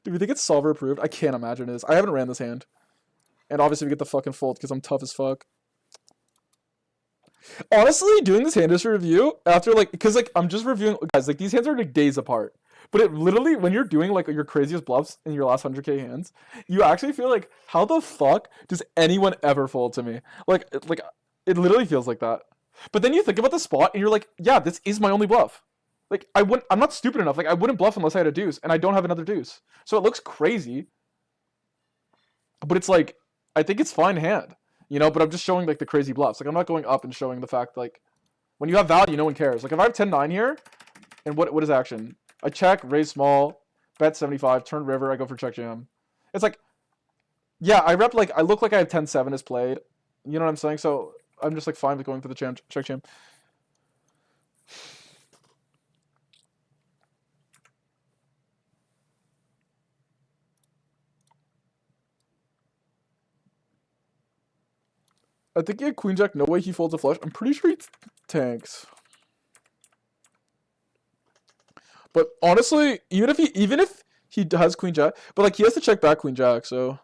Do we think it's solver approved? I can't imagine it is. I haven't ran this hand. And obviously we get the fucking fold because I'm tough as fuck. Honestly, doing this hand history review after, like, because, like, I'm just reviewing, guys, like, these hands are, like, days apart. But it literally, when you're doing, like, your craziest bluffs in your last 100k hands, you actually feel like, how the fuck does anyone ever fold to me? Like, it literally feels like that. But then you think about the spot, and you're like, yeah, this is my only bluff. Like, I'm not stupid enough. Like, I wouldn't bluff unless I had a deuce, and I don't have another deuce. So it looks crazy. But it's like, I think it's fine hand. You know, but I'm just showing, like, the crazy bluffs. Like, I'm not going up and showing the fact, like, when you have value, no one cares. Like, if I have 10-9 here, and what is action? I check, raise small, bet 75, turn river, I go for check jam. It's like, yeah, I look like I have 10-7 is played. You know what I'm saying? So I'm just, like, fine with going for the check jam. I think he had queen jack, no way he folds a flush. I'm pretty sure he tanks. But honestly, even if he has queen jack, but, like, he has to check back queen jack, so.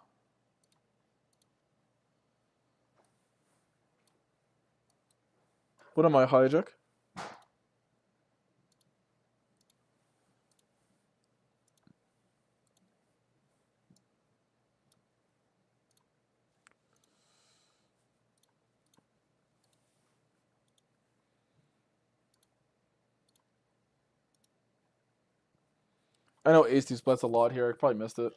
What am I, hijack? I know ace-2 splits a lot here. I probably missed it.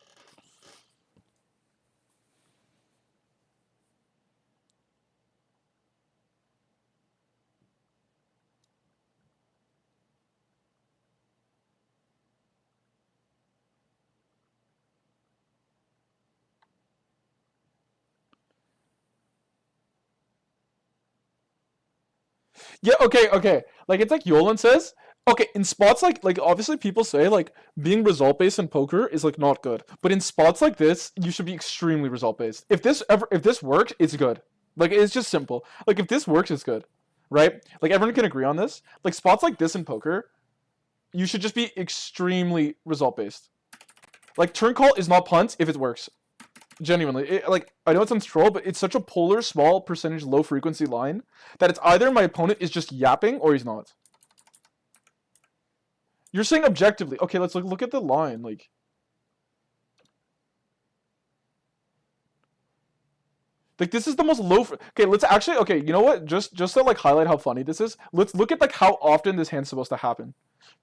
Yeah, okay. Like, it's like Yolan says. Okay, in spots like obviously people say, like, being result based in poker is, like, not good. But in spots like this, you should be extremely result based. If this works, it's good. Like, it's just simple. Like, if this works, it's good. right? Like everyone can agree on this. Like spots like this in poker, you should just be extremely result based. Like turn call is not punt if it works. Genuinely, like I know it sounds troll, but it's such a polar, small percentage, low frequency line that it's either my opponent is just yapping or he's not. You're saying objectively. Okay, let's look at the line. Like, this is the most low. Okay, let's actually. Okay, you know what? Just to like highlight how funny this is. Let's look at like how often this hand's supposed to happen.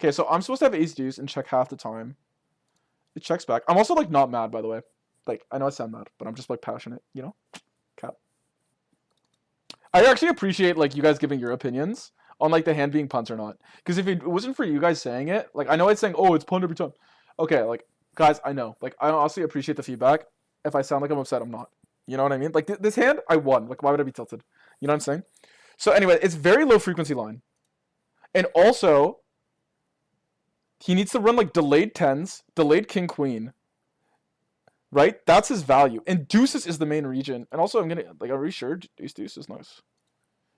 Okay, so I'm supposed to have ace deuce and check half the time. It checks back. I'm also like not mad, by the way. Like I know I sound mad, but I'm just like passionate. You know, cap. I actually appreciate like you guys giving your opinions on like the hand being punt or not. Because if it wasn't for you guys saying it, like I know it's saying, oh, it's punt every time. Okay, like guys, I know. Like I honestly appreciate the feedback. If I sound like I'm upset, I'm not. You know what I mean? Like this hand, I won. Like why would I be tilted? You know what I'm saying? So anyway, it's very low frequency line. And also, he needs to run like delayed tens, delayed king queen. Right? That's his value. And deuces is the main region. And also I'm gonna like, are we sure deuce is nice?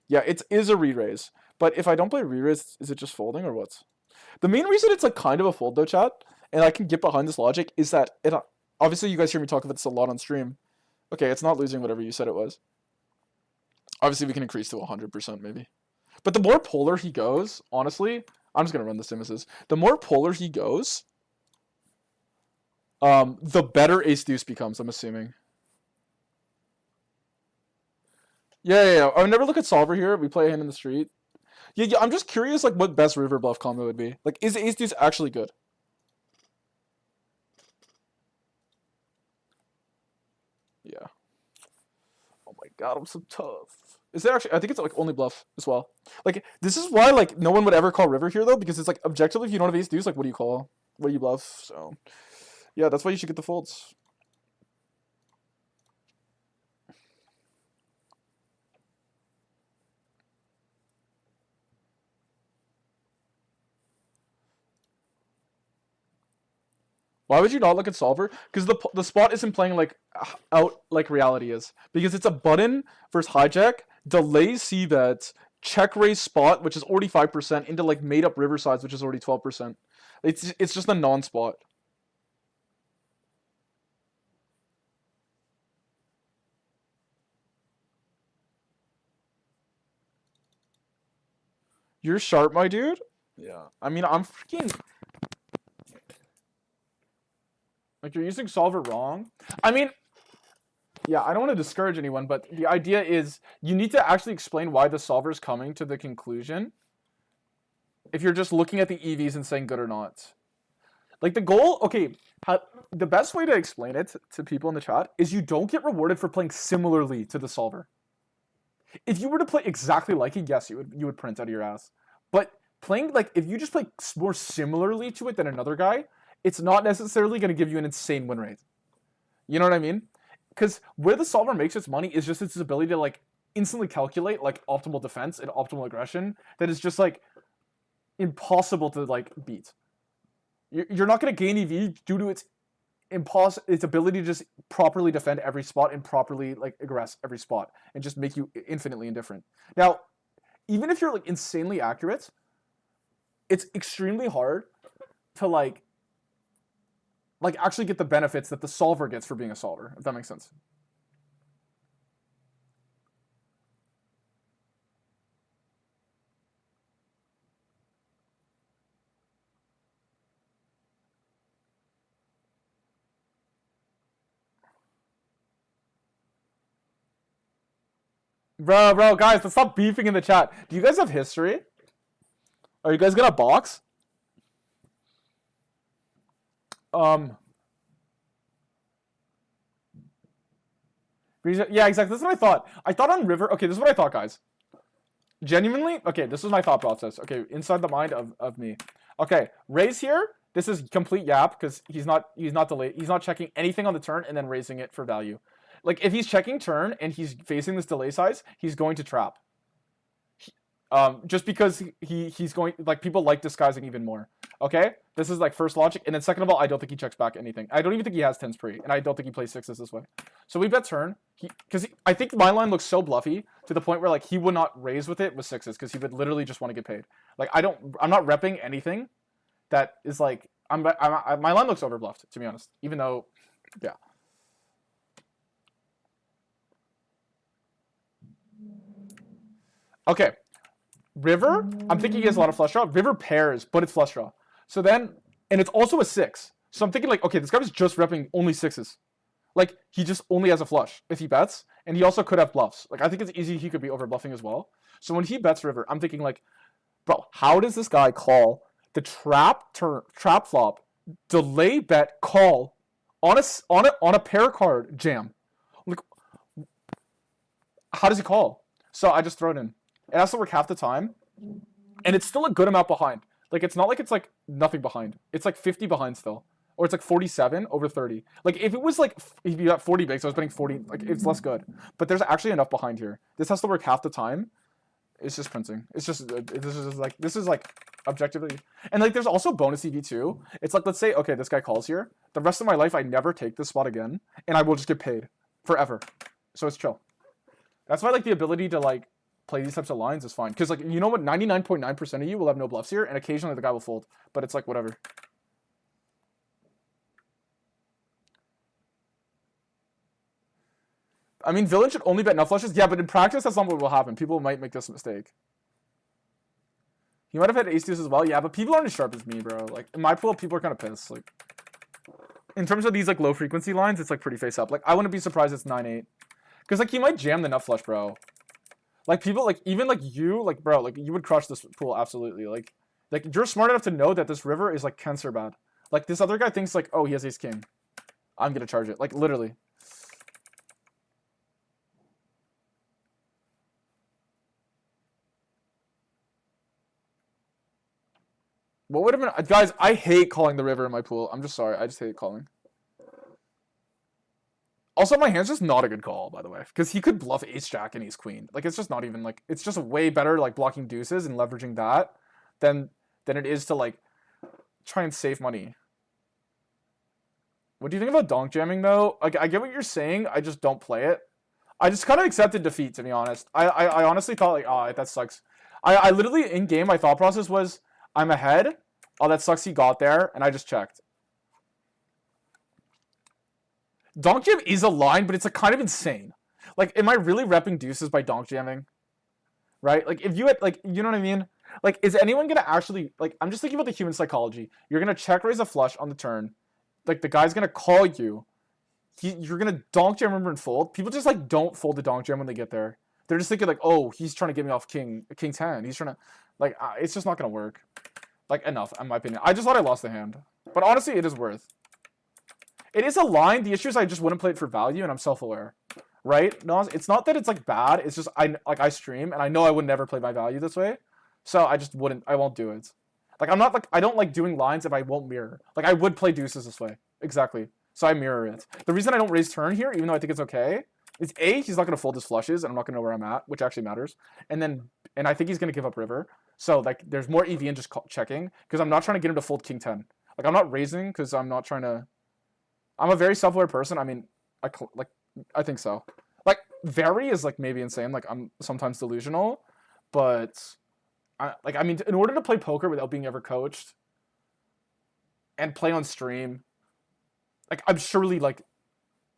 Yeah, it is a re-raise. But if I don't play re-raise, is it just folding or what? The main reason it's like kind of a fold though, chat, and I can get behind this logic, is that it obviously you guys hear me talk about this a lot on stream. Okay, it's not losing whatever you said it was. Obviously we can increase to 100% maybe. But the more polar he goes, honestly, I'm just gonna run the simuses. The more polar he goes, the better ace deuce becomes, I'm assuming. Yeah. I would never look at solver here. We play a hand in the street. Yeah, I'm just curious, like, what best river bluff combo would be. Like, is ace deuce actually good? Yeah. Oh my god, I'm so tough. Is it actually? I think it's like only bluff as well. Like, this is why like no one would ever call river here though, because it's like objectively, if you don't have ace deuce, like, what do you call? What do you bluff? So, yeah, that's why you should get the folds. Why would you not look at solver? Because the spot isn't playing like out like reality is. Because it's a button versus hijack, delay c-bet, check raise spot, which is already 5%, into like made up river sides, which is already 12%. It's just a non-spot. You're sharp, my dude. Yeah. I mean, I'm freaking. Like, you're using solver wrong. I mean, yeah, I don't want to discourage anyone, but the idea is you need to actually explain why the solver is coming to the conclusion if you're just looking at the EVs and saying good or not. Like, the goal, okay, the best way to explain it to people in the chat is you don't get rewarded for playing similarly to the solver. If you were to play exactly like it, yes, you would print out of your ass. But playing, like, if you just play more similarly to it than another guy, it's not necessarily going to give you an insane win rate. You know what I mean? Because where the solver makes its money is just its ability to like instantly calculate like optimal defense and optimal aggression that is just like impossible to like beat. You're not going to gain EV due to its ability to just properly defend every spot and properly like aggress every spot and just make you infinitely indifferent. Now, even if you're like insanely accurate, it's extremely hard to like actually get the benefits that the solver gets for being a solver, if that makes sense. Bro, guys, let's stop beefing in the chat. Do you guys have history? Are you guys gonna box? Yeah, exactly. This is what I thought. I thought on river. Okay, this is what I thought, guys. Genuinely, okay, this is my thought process. Okay, inside the mind of me. Okay, raise here. This is complete yap because he's not delayed. He's not checking anything on the turn and then raising it for value. Like if he's checking turn and he's facing this delay size, he's going to trap. Just because he's going, like, people like disguising even more. Okay, this is like first logic, and then second of all, I don't think he checks back anything. I don't even think he has tens pre, and I don't think he plays sixes this way. So we bet turn, because I think my line looks so bluffy to the point where like he would not raise with it with sixes because he would literally just want to get paid. Like I'm not repping anything that is like my line looks overbluffed to be honest. Even though, yeah. Okay, river. I'm thinking he has a lot of flush draw. River pairs, but it's flush draw. So then, and it's also a six. So I'm thinking like, okay, this guy was just repping only sixes. Like he just only has a flush if he bets, and he also could have bluffs. Like I think it's easy he could be over bluffing as well. So when he bets river, I'm thinking like, bro, how does this guy call the trap flop, delay bet call on a pair card jam? Like, how does he call? So I just throw it in. It has to work half the time, and it's still a good amount behind. Like it's not like it's like nothing behind. It's like 50 behind still, or it's like 47 over 30. Like if it was like if you got 40 bigs, I was betting 40. Like it's less good, but there's actually enough behind here. This has to work half the time. It's just printing. It's just this is like objectively, and like there's also bonus EV too. It's like let's say okay, this guy calls here. The rest of my life I never take this spot again, and I will just get paid forever. So it's chill. That's why like the ability to like play these types of lines is fine. Because, like, you know what? 99.9% of you will have no bluffs here, and occasionally the guy will fold. But it's like, whatever. I mean, villain should only bet nut flushes. Yeah, but in practice, that's not what will happen. People might make this mistake. He might have had ace deuce as well. Yeah, but people aren't as sharp as me, bro. Like, in my pool, people are kind of pissed. Like, in terms of these, like, low-frequency lines, it's, like, pretty face-up. Like, I wouldn't be surprised it's 9-8. Because, like, he might jam the nut flush, bro. Like people, like even like you, like bro, like you would crush this pool absolutely. Like you're smart enough to know that this river is like cancer bad. Like this other guy thinks like, oh, he has ace king, I'm gonna charge it. Like literally. What would have been, guys? I hate calling the river in my pool. I'm just sorry. I just hate calling. Also, my hand's just not a good call, by the way, because he could bluff ace jack and ace queen. Like it's just not even like it's just way better like blocking deuces and leveraging that than it is to like try and save money. What do you think about donk jamming though? Like I get what you're saying. I just don't play it. I just kind of accepted defeat to be honest. I honestly thought like oh that sucks. I literally in game my thought process was I'm ahead. Oh that sucks he got there and I just checked. Donk jam is a line, but it's like kind of insane. Like, am I really repping deuces by donk jamming? Right? Like, if you had, like, you know what I mean? Like, is anyone gonna actually, like, I'm just thinking about the human psychology. You're gonna check raise a flush on the turn. Like, the guy's gonna call you. You're gonna donk jam river and fold. People just, like, don't fold the donk jam when they get there. They're just thinking, like, oh, he's trying to get me off king 10. He's trying to, like, it's just not gonna work. Like, enough, in my opinion. I just thought I lost the hand. But honestly, it is worth. It is a line. The issue is I just wouldn't play it for value, and I'm self-aware, right? No, it's not that it's like bad. It's just I stream, and I know I would never play my value this way, so I just wouldn't. I won't do it. Like I'm not like I don't like doing lines if I won't mirror. Like I would play deuces this way exactly, so I mirror it. The reason I don't raise turn here, even though I think it's okay, is A, he's not gonna fold his flushes, and I'm not gonna know where I'm at, which actually matters. And I think he's gonna give up river. So like there's more EV in just checking because I'm not trying to get him to fold king 10. Like I'm not raising because I'm not trying to. I'm a very self-aware person. I mean, I think so. Like, very is like maybe insane. Like, I'm sometimes delusional, but I mean, in order to play poker without being ever coached and play on stream, like I'm surely like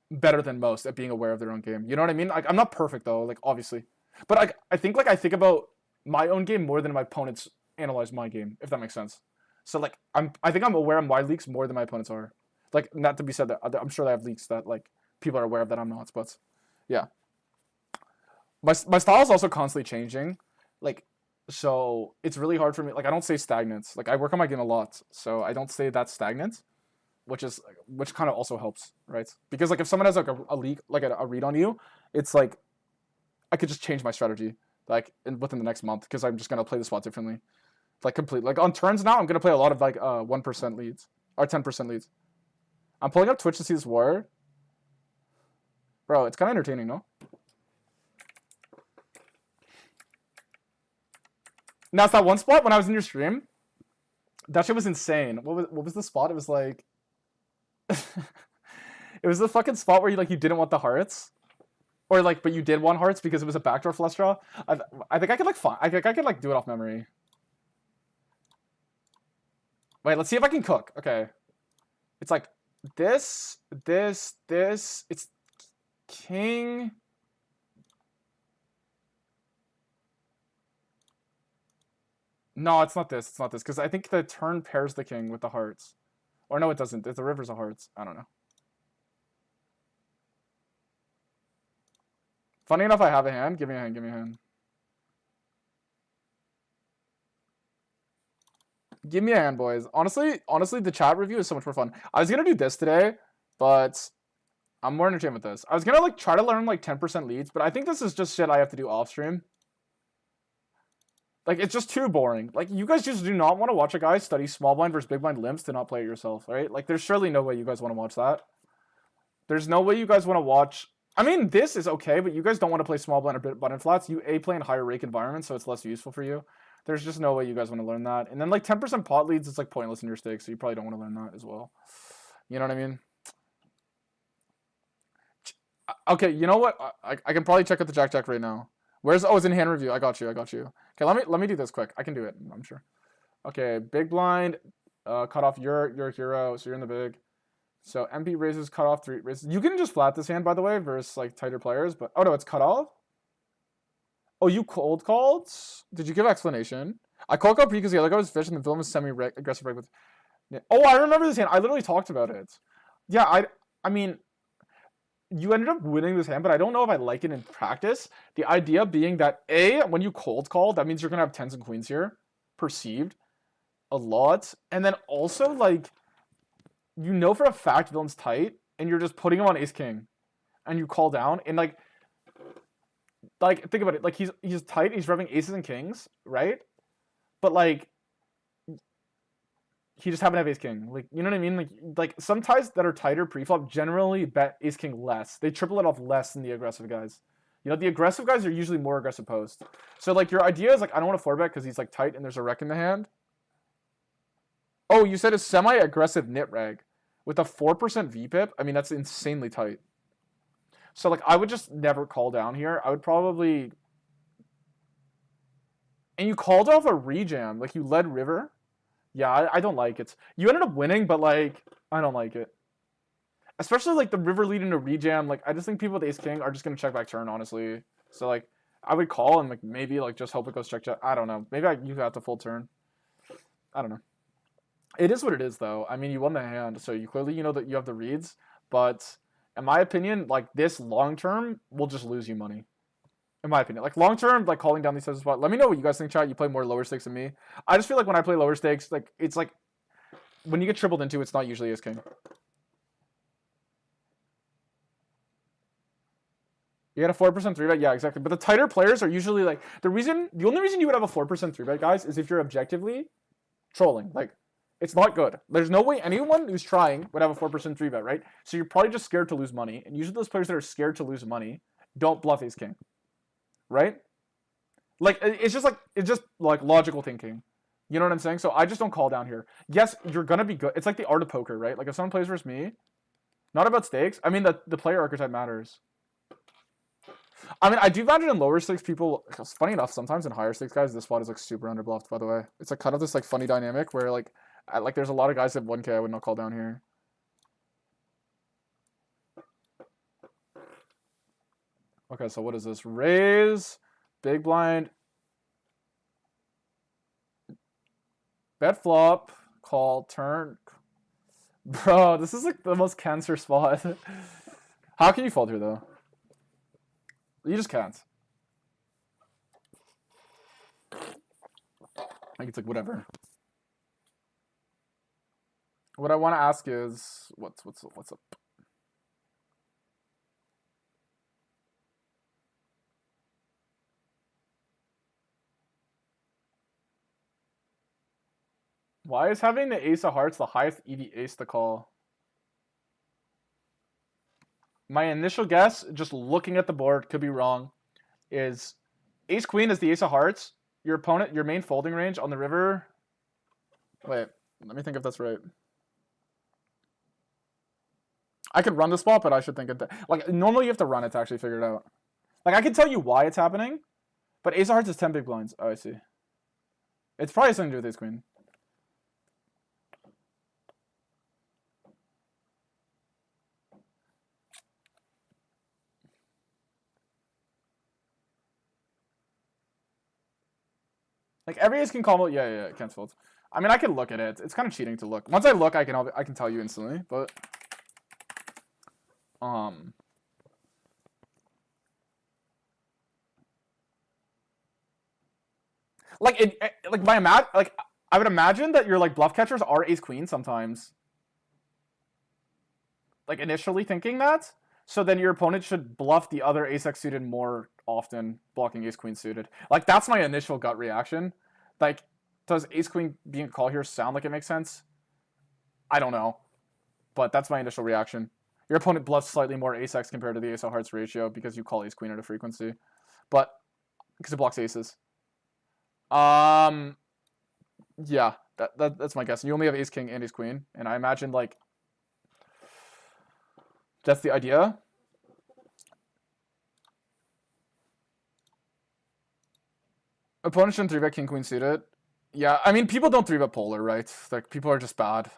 better than most at being aware of their own game. You know what I mean? Like, I'm not perfect though, like obviously, but I think I think about my own game more than my opponents analyze my game, if that makes sense. So like, I think I'm aware of my leaks more than my opponents are. Like, not to be said that I'm sure I have leaks that like people are aware of that I'm not, but yeah. My style is also constantly changing, like so it's really hard for me. Like I don't stay stagnant. Like I work on my game a lot, so I don't stay that stagnant, which kind of also helps, right? Because like if someone has like a leak, like a read on you, it's like I could just change my strategy like within the next month because I'm just gonna play the spot differently, like completely. Like on turns now, I'm gonna play a lot of like 1% leads or 10% leads. I'm pulling up Twitch to see this war. Bro, it's kind of entertaining, no? Now, it's that one spot when I was in your stream. That shit was insane. What was the spot? It was like it was the fucking spot where you didn't want the hearts. Or like, but you did want hearts because it was a backdoor flush draw. I think I could like find. I could like do it off memory. Wait, let's see if I can cook. Okay, it's like this. It's king. No, it's not this. It's not this because I think the turn pairs the king with the hearts. Or no, it doesn't. It's the rivers of hearts. I don't know. Funny enough, I have a hand. Give me a hand. Give me a hand. Give me a hand, boys. Honestly, the chat review is so much more fun. I was gonna do this today, but I'm more entertained with this. I was gonna like try to learn like 10% leads, but I think this is just shit I have to do off stream. Like it's just too boring. Like you guys just do not want to watch a guy study small blind versus big blind limps to not play it yourself, right? Like there's surely no way you guys want to watch that. There's no way you guys want to watch. I mean, this is okay, but you guys don't want to play small blind or button flats. You play in higher rake environments, so it's less useful for you. There's just no way you guys want to learn that. And then like 10% pot leads, it's like pointless in your stakes, so you probably don't want to learn that as well. You know what I mean? Okay, you know what? I can probably check out the Jack right now. Where's it's in hand review. I got you. Okay, let me do this quick. I can do it, I'm sure. Okay, big blind, cut off your hero, so you're in the big. So MP raises, cut off 3 raises. You can just flat this hand, by the way, versus like tighter players, but oh no, it's cut off? Oh, you cold called? Did you give explanation? I cold called because the other guy was fish and the villain was semi-aggressive right with. Yeah. Oh, I remember this hand. I literally talked about it. Yeah, I mean, you ended up winning this hand, but I don't know if I like it in practice. The idea being that when you cold call, that means you're gonna have 10s and queens here, perceived, a lot, and then also like, you know for a fact villain's tight, and you're just putting him on ace king, and you call down, and like think about it, like he's tight, he's revving aces and kings, right? But like he just happened to have ace king, like you know what I mean? Like some ties that are tighter pre-flop generally bet ace king less. They triple it off less than the aggressive guys. You know, the aggressive guys are usually more aggressive post. So like your idea is like, I don't want to 4-bet because he's like tight and there's a wreck in the hand. Oh, you said a semi-aggressive nit reg with a 4% VPIP? I mean, that's insanely tight. So like I would just never call down here. I would probably. And you called off a rejam, like you led river. Yeah, I don't like it. You ended up winning, but like I don't like it. Especially like the river leading to rejam. Like I just think people with ace king are just gonna check back turn, honestly. So like I would call and like maybe like just hope it goes check. I don't know. Maybe you got the full turn. I don't know. It is what it is, though. I mean, you won the hand, so you clearly know that you have the reads. But in my opinion, like this long term will just lose you money. In my opinion, like long term, like calling down these types of spots. Let me know what you guys think, chat. You play more lower stakes than me. I just feel like when I play lower stakes, like it's like when you get tripled into, it's not usually ace king. You got a 4% 3-bet, yeah, exactly. But the tighter players are usually like the only reason you would have a 4% 3-bet, guys, is if you're objectively trolling. Like it's not good. There's no way anyone who's trying would have a 4% 3-bet, right? So you're probably just scared to lose money. And usually those players that are scared to lose money don't bluff ace king. Right? Like it's just like logical thinking. You know what I'm saying? So I just don't call down here. Yes, you're gonna be good. It's like the art of poker, right? Like if someone plays versus me, not about stakes. I mean the player archetype matters. I mean, I do imagine in lower stakes people. It's funny enough, sometimes in higher stakes guys, this spot is like super underbluffed. By the way, it's like kind of this like funny dynamic where like there's a lot of guys at 1K I would not call down here. Okay, so what is this? Raise, big blind, bet flop, call, turn. Bro, this is like the most cancer spot. How can you fold here though? You just can't. Like it's like whatever. What I want to ask is what's up? Why is having the ace of hearts the highest EV ace to call? My initial guess, just looking at the board, could be wrong, is ace queen is the ace of hearts. Your opponent, your main folding range on the river. Wait, Let me think if that's right. I could run the spot, but I should think it. Like normally you have to run it to actually figure it out. Like I can tell you why it's happening, but Ace of Hearts is 10 big blinds. Oh, I see. It's probably something to do with Ace Queen. Like every ace can call. Yeah, it can't fold. I mean, I can look at it. It's kind of cheating to look. Once I look, I can tell you instantly. But like I would imagine that your like bluff catchers are ace queen sometimes. Like initially thinking that, so then your opponent should bluff the other ace x suited more often, blocking ace queen suited. Like that's my initial gut reaction. Like, does ace queen being a call here sound like it makes sense? I don't know, but that's my initial reaction. Your opponent bluffs slightly more ace x compared to the ace of hearts ratio because you call ace queen at a frequency, but because it blocks aces. Yeah, that's my guess. You only have ace king and ace queen, and I imagine like that's the idea. Opponent shouldn't 3-bet king queen suited. Yeah, I mean people don't 3-bet polar, right? Like people are just bad,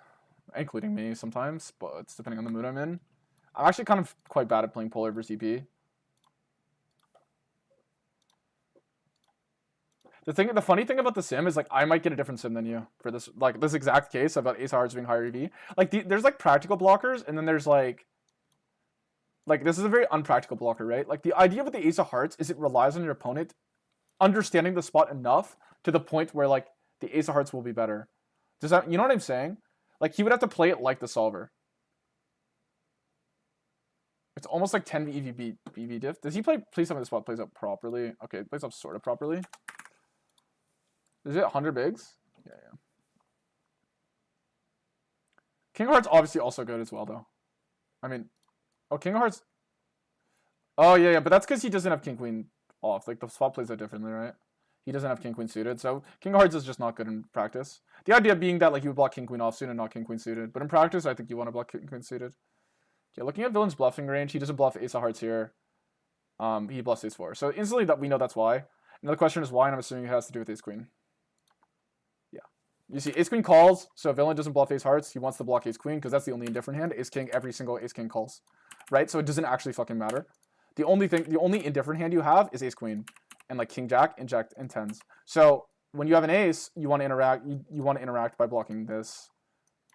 including me sometimes, but it's depending on the mood I'm in. I'm actually kind of quite bad at playing polar versus EP. The funny thing about the sim is like I might get a different sim than you for this, like this exact case about ace hearts being higher EV. Like there's like practical blockers, and then there's like this is a very unpractical blocker, right? Like the idea with the ace of hearts is it relies on your opponent understanding the spot enough to the point where like the ace of hearts will be better. Does that, you know what I'm saying? Like he would have to play it like the solver. It's almost like 10 EV diff. Does he play some of the spot plays up properly? Okay, it plays up sort of properly. Is it 100 bigs? Yeah. King of Hearts obviously also good as well, though. I mean, oh, King of Hearts. Oh, yeah, but that's because he doesn't have King Queen off. Like, the spot plays out differently, right? He doesn't have King Queen suited, so King of Hearts is just not good in practice. The idea being that, like, you would block King Queen offsuit and not King Queen suited. But in practice, I think you want to block King Queen suited. Okay, looking at villain's bluffing range, he doesn't bluff Ace of Hearts here. He bluffs Ace 4. So instantly, that we know that's why. Another question is why, and I'm assuming it has to do with Ace Queen. You see, Ace Queen calls, so villain doesn't bluff Ace Hearts. He wants to block Ace Queen because that's the only indifferent hand. Ace King, every single Ace King calls, right? So it doesn't actually fucking matter. The only indifferent hand you have is Ace Queen, and like King Jack, inject, and tens. So when you have an ace, you want to interact. You want to interact by blocking this,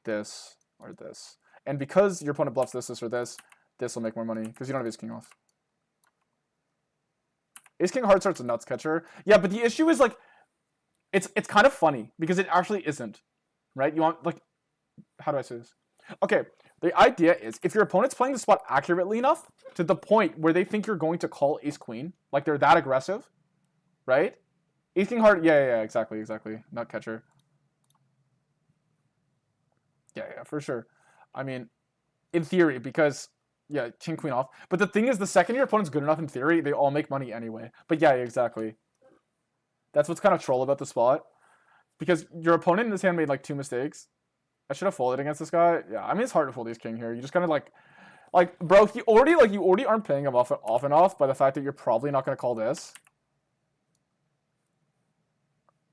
or this. And because your opponent bluffs this, or this will make more money because you don't have Ace King off. Ace King Hearts Hearts a nuts catcher. Yeah, but the issue is like. It's kind of funny because it actually isn't, right? You want like, how do I say this? Okay, the idea is if your opponent's playing the spot accurately enough to the point where they think you're going to call Ace Queen, like they're that aggressive, right? Ace King Heart, yeah, exactly, nut catcher. Yeah, for sure. I mean, in theory, because yeah, King Queen off. But the thing is, the second your opponent's good enough in theory, they all make money anyway. But yeah, exactly. That's what's kind of troll about the spot. Because your opponent in this hand made like 2 mistakes. I should have folded against this guy. Yeah, I mean it's hard to fold Ace King here. You just kind of like bro, you already aren't paying him off and off by the fact that you're probably not gonna call this.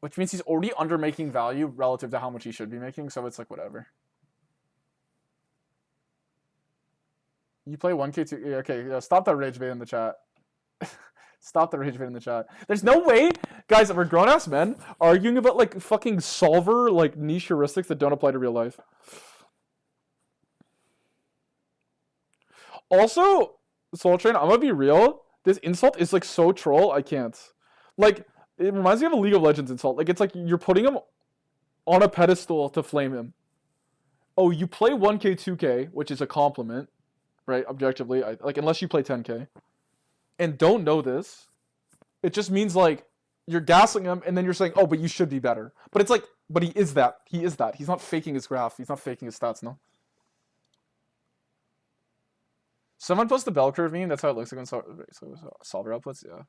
Which means he's already under making value relative to how much he should be making, so it's like whatever. You play 1K2. Yeah, okay, stop that rage bait in the chat. Stop the rage bait in the chat. There's no way, guys, we're grown-ass men arguing about like fucking solver like niche heuristics that don't apply to real life. Also, Soul Train, I'm gonna be real. This insult is like so troll, I can't. Like, it reminds me of a League of Legends insult. Like, it's like you're putting him on a pedestal to flame him. Oh, you play 1K, 2K, which is a compliment, right? Objectively, like unless you play 10K. And don't know this, it just means like you're gassing him and then you're saying, oh, but you should be better. But it's like, but he is that. He's not faking his graph. He's not faking his stats, no? Someone post the bell curve meme. That's how it looks like on solver outputs, yeah.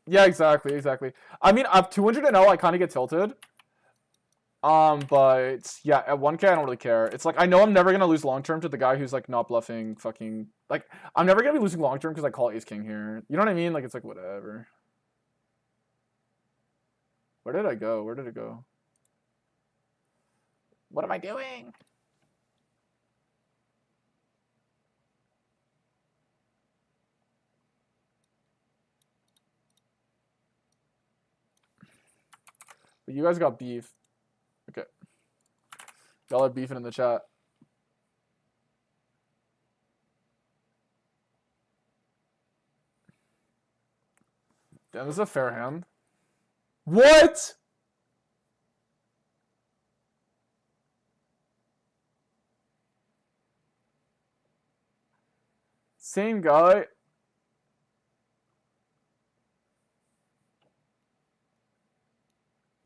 Yeah, exactly. I mean, I'm 200 and L. I kind of get tilted. But yeah, at 1K, I don't really care. It's like I know I'm never gonna lose long term to the guy who's like not bluffing. Fucking like I'm never gonna be losing long term because I call Ace King here. You know what I mean? Like it's like whatever. Where did I go? Where did it go? What am I doing? You guys got beef. Okay. Y'all are beefing in the chat. Damn, this is a fair hand. What? Same guy.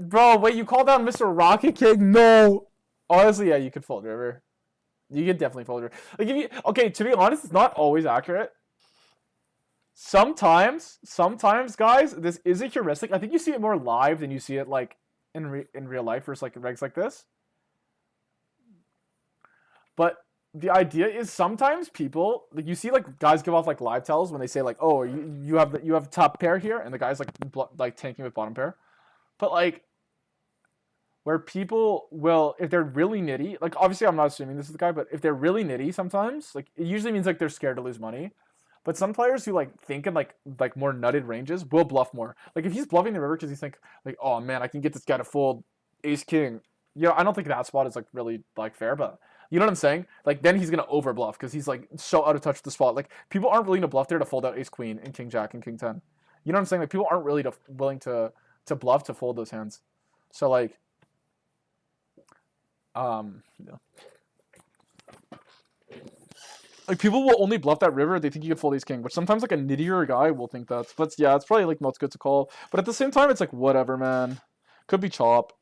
Bro, wait, you called out Mr. Rocket King? No. Honestly, yeah, you could fold river. You could definitely fold river. Like if you okay, to be honest, it's not always accurate. Sometimes, guys, this is a heuristic. I think you see it more live than you see it like in real life versus like regs like this. But the idea is sometimes people like you see like guys give off like live tells when they say like, oh, you have top pair here, and the guy's like tanking with bottom pair. But like where people will, if they're really nitty, like obviously I'm not assuming this is the guy, but if they're really nitty sometimes, like it usually means like they're scared to lose money. But some players who like think in like more nutted ranges will bluff more. Like if he's bluffing the river because he's think like, oh man, I can get this guy to fold ace king. You know, I don't think that spot is like really like fair, but you know what I'm saying? Like then he's gonna over bluff because he's like so out of touch with the spot. Like people aren't willing to bluff there to fold out ace queen and king jack and king 10. You know what I'm saying? Like people aren't really willing to bluff to fold those hands. So like yeah. Like people will only bluff that river. They think you can fold ace king, but sometimes like a nittier guy will think that. But yeah, it's probably like not good to call. But at the same time, it's like whatever, man. Could be chop.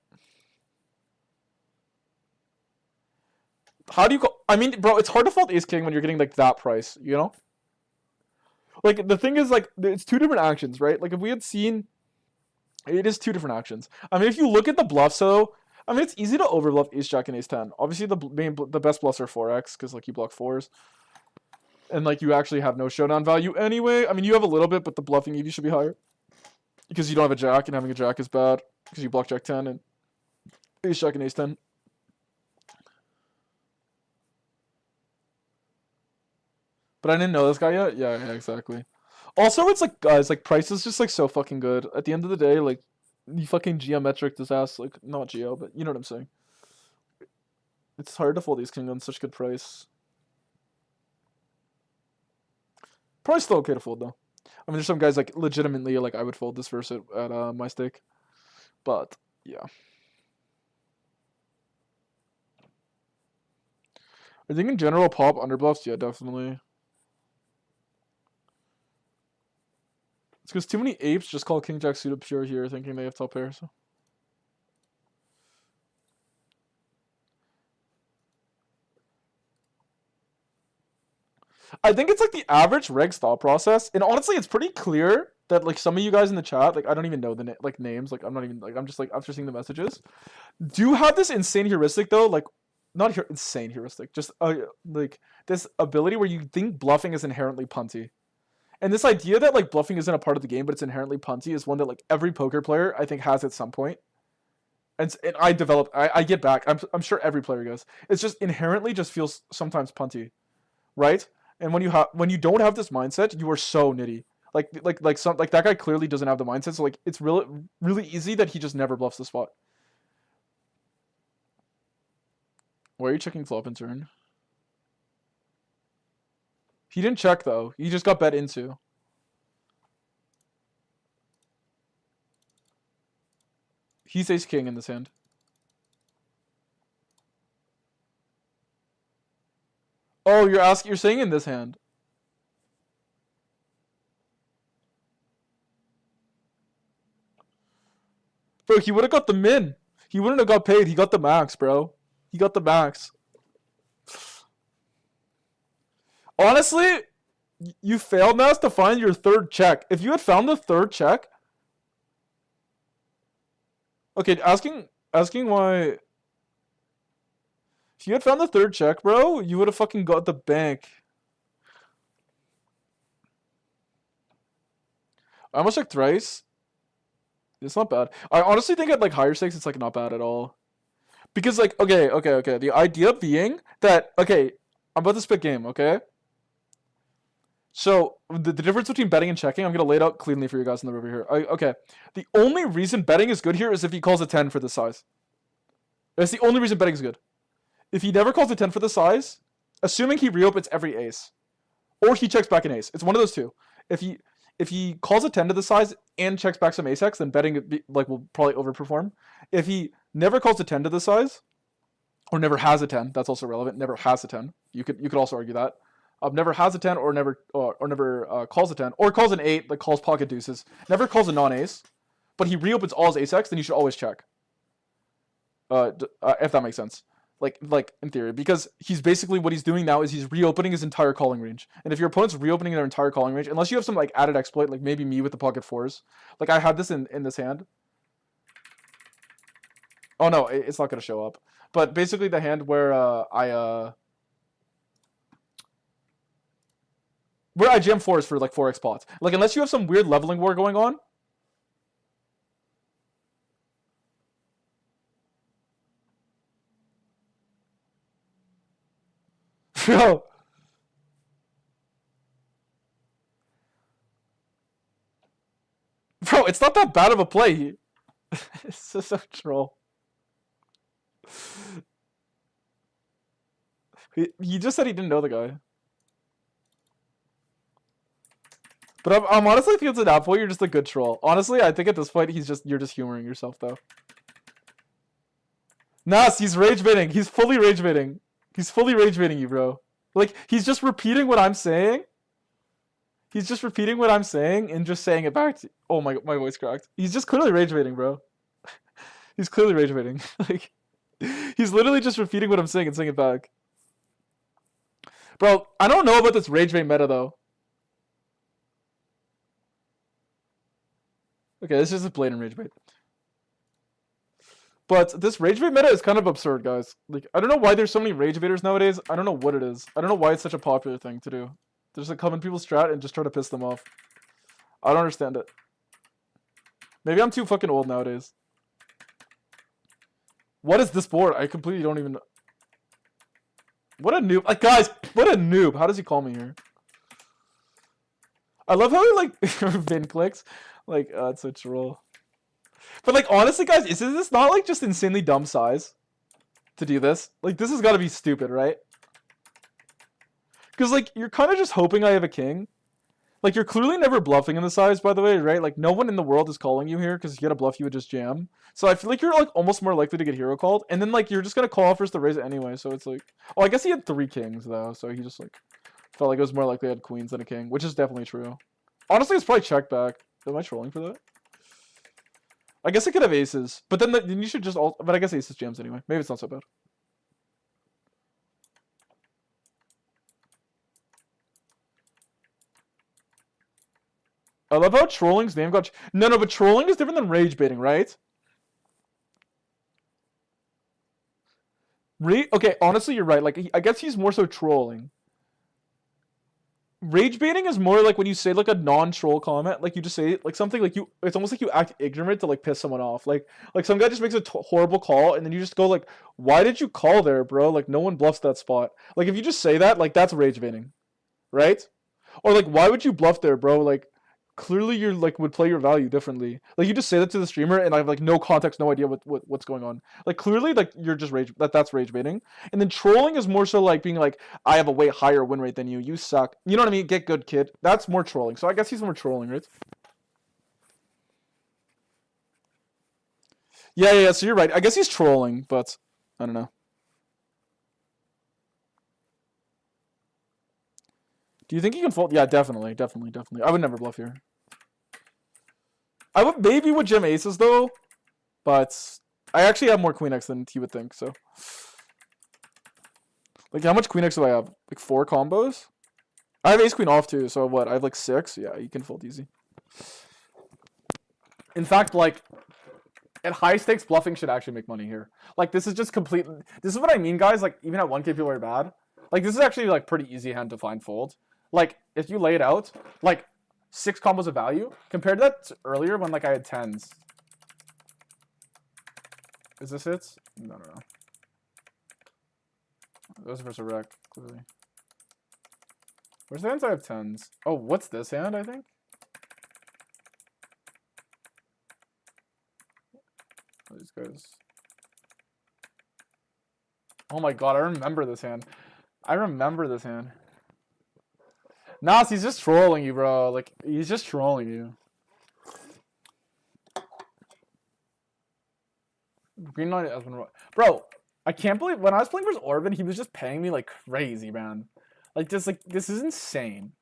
How do you call? I mean, bro, it's hard to fold ace king when you're getting like that price. You know. Like the thing is like it's two different actions, right? Like if we had seen, it is two different actions. I mean, if you look at the bluffs, though. I mean, it's easy to overbluff ace jack and ace 10. Obviously, the best bluffs are 4x because like you block fours. And like you actually have no showdown value anyway. I mean, you have a little bit, but the bluffing EV should be higher because you don't have a jack, and having a jack is bad because you block jack 10 and ace jack and ace 10. But I didn't know this guy yet. Yeah, exactly. Also, it's like guys, like price is just like so fucking good. At the end of the day, like you fucking geometric disaster, like not geo, but you know what I'm saying. It's hard to fold these king on such good price. Probably still okay to fold though. I mean, there's some guys like legitimately like I would fold this verse at my stake, but yeah. I think in general pop underbluffs, yeah, definitely. It's because too many apes just call king jack suited pure here, thinking they have top pair. So. I think it's like the average regs thought process, and honestly, it's pretty clear that like some of you guys in the chat, like I don't even know the like names, like I'm not even like I'm just like after seeing the messages, do have this insane heuristic though, like not insane heuristic, just like this ability where you think bluffing is inherently punty, and this idea that like bluffing isn't a part of the game but it's inherently punty is one that like every poker player I think has at some point. And I developed, I get back. I'm sure every player goes. It's just inherently just feels sometimes punty, right? And when you don't have this mindset, you are so nitty. Like that guy clearly doesn't have the mindset. So like it's really easy that he just never bluffs the spot. Why are you checking flop and turn? He didn't check though. He just got bet into. He's ace king in this hand. Oh, you're saying in this hand. Bro, he would have got the min. He wouldn't have got paid. He got the max, bro. He got the max. Honestly, you failed, Mass, to find your third check. If you had found the third check, Okay, asking why. If you had found the third check, bro, you would have fucking got the bank. I almost checked thrice. It's not bad. I honestly think at like higher stakes, it's like not bad at all. Because like, okay. The idea being that, okay, I'm about to spit game, okay? So the difference between betting and checking, I'm gonna lay it out cleanly for you guys in the river here. Okay, the only reason betting is good here is if he calls a 10 for the size. That's the only reason betting is good. If he never calls a 10 for the size, assuming he reopens every ace, or he checks back an ace, it's one of those two. If he calls a 10 to the size and checks back some ace X, then betting like will probably overperform. If he never calls a 10 to the size, or never has a 10, that's also relevant. Never has a 10. You could also argue that. Never has a 10 or never calls a 10 or calls an 8 that calls pocket deuces. Never calls a non-ace, but he reopens all his ace X, then you should always check. If that makes sense. Like in theory, because he's basically what he's doing now is he's reopening his entire calling range. And if your opponent's reopening their entire calling range, unless you have some like added exploit, like maybe me with the pocket fours, like I had this in this hand. Oh no, it's not gonna show up. But basically the hand where I jam fours for like 4x pots. Like unless you have some weird leveling war going on. Bro. Bro, it's not that bad of a play. It's just a troll. He just said he didn't know the guy. But I'm honestly think it's at that point you're just a good troll. Honestly, I think at this point you're just humoring yourself though. Nas, he's rage baiting. He's fully rage baiting. He's fully rage baiting you, bro. Like he's just repeating what I'm saying. He's just repeating what I'm saying and just saying it back to. Oh my voice cracked. He's just clearly rage baiting, bro. He's clearly rage baiting. Like he's literally just repeating what I'm saying and saying it back. Bro, I don't know about this rage bait meta though. Okay, this is a blatant rage bait. But this rage bait meta is kind of absurd, guys. Like, I don't know why there's so many rage baiters nowadays. I don't know what it is. I don't know why it's such a popular thing to do. They just like come in people's strat and just try to piss them off. I don't understand it. Maybe I'm too fucking old nowadays. What is this board? I completely don't even know. What a noob. Like, guys, what a noob. How does he call me here? I love how he, like, Vin clicks. Like, it's a troll. But, like, honestly, guys, is this not, like, just insanely dumb size to do this? Like, this has got to be stupid, right? Because, like, you're kind of just hoping I have a king. Like, you're clearly never bluffing in the size, by the way, right? Like, no one in the world is calling you here because if you had a bluff, you would just jam. So I feel like you're, like, almost more likely to get hero called. And then, like, you're just going to call offers to raise it anyway. So it's like... Oh, I guess he had 3 kings, though. So he just, like, felt like it was more likely he had queens than a king, which is definitely true. Honestly, it's probably check back. Am I trolling for that? I guess I could have aces. But then you should just... But I guess aces jams anyway. Maybe it's not so bad. I love how trolling's name got... No, but trolling is different than rage baiting, right? Okay, honestly, you're right. Like, I guess he's more so trolling. Rage baiting is more like when you say, like, a non-troll comment. Like, you just say, like, something like you... It's almost like you act ignorant to, like, piss someone off. Like some guy just makes a horrible call, and then you just go, like, why did you call there, bro? Like, no one bluffs that spot. Like, if you just say that, like, that's rage baiting. Right? Or, like, why would you bluff there, bro? Like... Clearly, you're like would play your value differently. Like you just say that to the streamer, and I have like no context, no idea what's going on. Like clearly, like you're just that's rage baiting. And then trolling is more so like being like, I have a way higher win rate than you. You suck. You know what I mean? Get good, kid. That's more trolling. So I guess he's more trolling, right? Yeah. So you're right. I guess he's trolling, but I don't know. Do you think he can fold? Yeah, definitely. I would never bluff here. I would maybe with gem aces though, but I actually have more queen X than he would think. So, like, how much queen X do I have? Like 4 combos. I have ace queen off too. So what? I have like 6. Yeah, you can fold easy. In fact, like, At high stakes, bluffing should actually make money here. Like, this is just complete. This is what I mean, guys. Like, even at 1K, people are bad. Like, this is actually, like, pretty easy hand to find fold. Like, if you lay it out, like, 6 combos of value. Compared to that earlier when, like, I had 10s. Is this it? No. Those versus a wreck, clearly. Where's the hands I have 10s? Oh, what's this hand, I think? These guys. Oh my god, I remember this hand. Nas, he's just trolling you, bro. Like, he's just trolling you. Green Knight has been... Bro, I can't believe... When I was playing versus Orban, he was just paying me like crazy, man. Like, this is insane.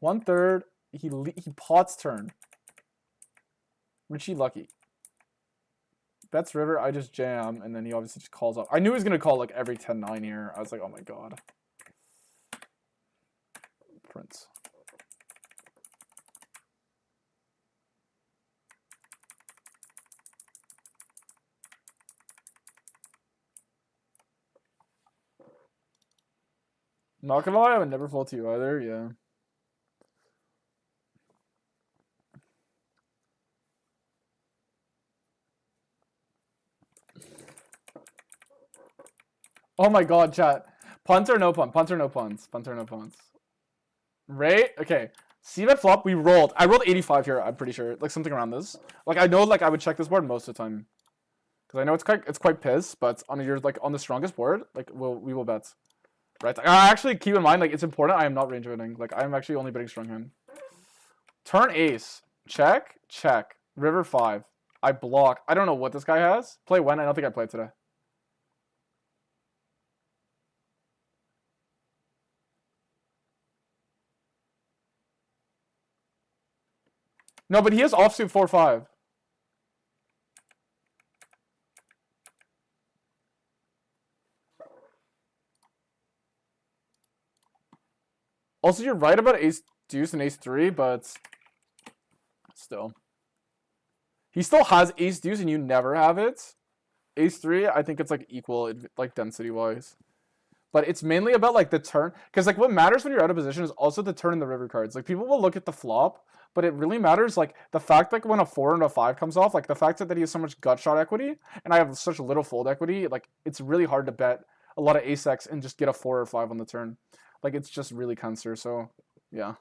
1/3. He pots turn. Richie lucky. Bets river, I just jam, and then he obviously just calls up. I knew he was going to call like every 10-9 here. I was like, oh my god. Prince. Not gonna lie, I would never fall to you either, yeah. Oh my god, chat. Punts or no punt? Punts or no punts? Punts or no punts? Ray? Okay. C-bet flop, we rolled. I rolled 85 here, I'm pretty sure. Like, something around this. Like, I know, like, I would check this board most of the time. Because I know it's quite piss, but on your, like, on the strongest board, like, we will bet. Right? Actually, keep in mind, like, it's important I am not range betting. Like, I'm actually only betting strong hand. Turn ace. Check. Check. River 5. I block. I don't know what this guy has. Play when? I don't think I played today. No, but he has offsuit 4-5. Also, you're right about ace deuce and ace 3, but still. He still has ace deuce and you never have it. Ace 3, I think it's like equal, like density wise. But it's mainly about like the turn. Because like what matters when you're out of position is also the turn and the river cards. Like people will look at the flop, but it really matters like the fact like when a 4 and a 5 comes off, like the fact that he has so much gut shot equity and I have such little fold equity, like it's really hard to bet a lot of ace X and just get a 4 or 5 on the turn. Like it's just really cancer, so yeah.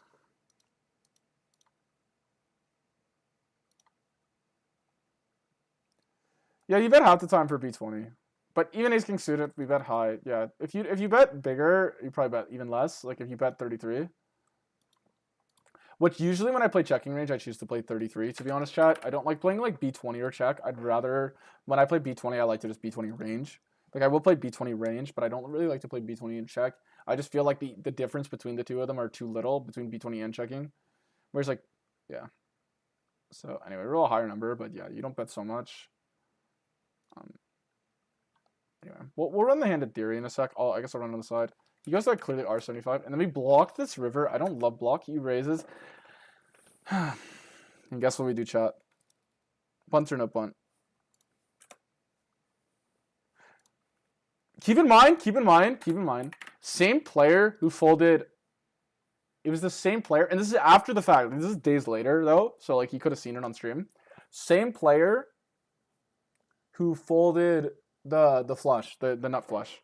Yeah, you bet half the time for B20. But even ace king suited, we bet high. Yeah, if you bet bigger, you probably bet even less. Like if you bet 33. Which usually when I play checking range, I choose to play 33, to be honest, chat. I don't like playing like B20 or check. I'd rather, when I play B20, I like to just B20 range. Like I will play B20 range, but I don't really like to play B20 and check. I just feel like the difference between the two of them are too little, between B20 and checking. Whereas like, yeah. So anyway, roll a higher number, but yeah, you don't bet so much. Anyway, we'll run the hand at theory in a sec. I guess I'll run on the side. He goes to like clearly R75, and then we block this river. I don't love block. He raises. And guess what we do, chat? Punt or no punt? Keep in mind. Same player who folded. It was the same player, and this is after the fact. This is days later, though, so like he could have seen it on stream. Same player who folded the flush, the nut flush.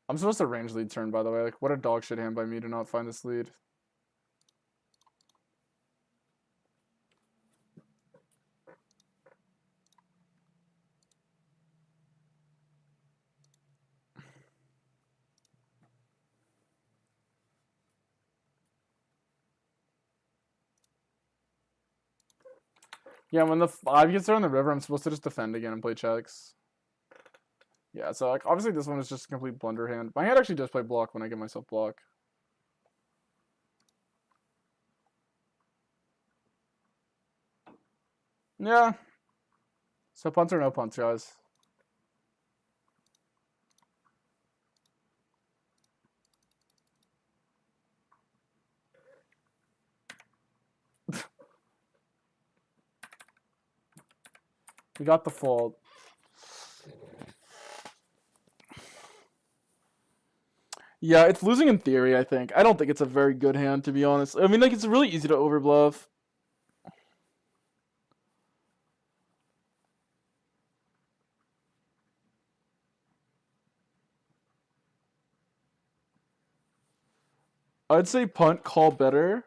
I'm supposed to range lead turn, by the way. Like, what a dog shit hand by me to not find this lead. Yeah, when the 5 gets there on the river, I'm supposed to just defend again and play checks. Yeah, so like obviously this one is just a complete blunder hand. My hand actually does play block when I get myself block. Yeah. So punts or no punts, guys. We got the fold. Yeah, it's losing in theory, I think. I don't think it's a very good hand, to be honest. I mean, like, it's really easy to overbluff. I'd say punt, call better.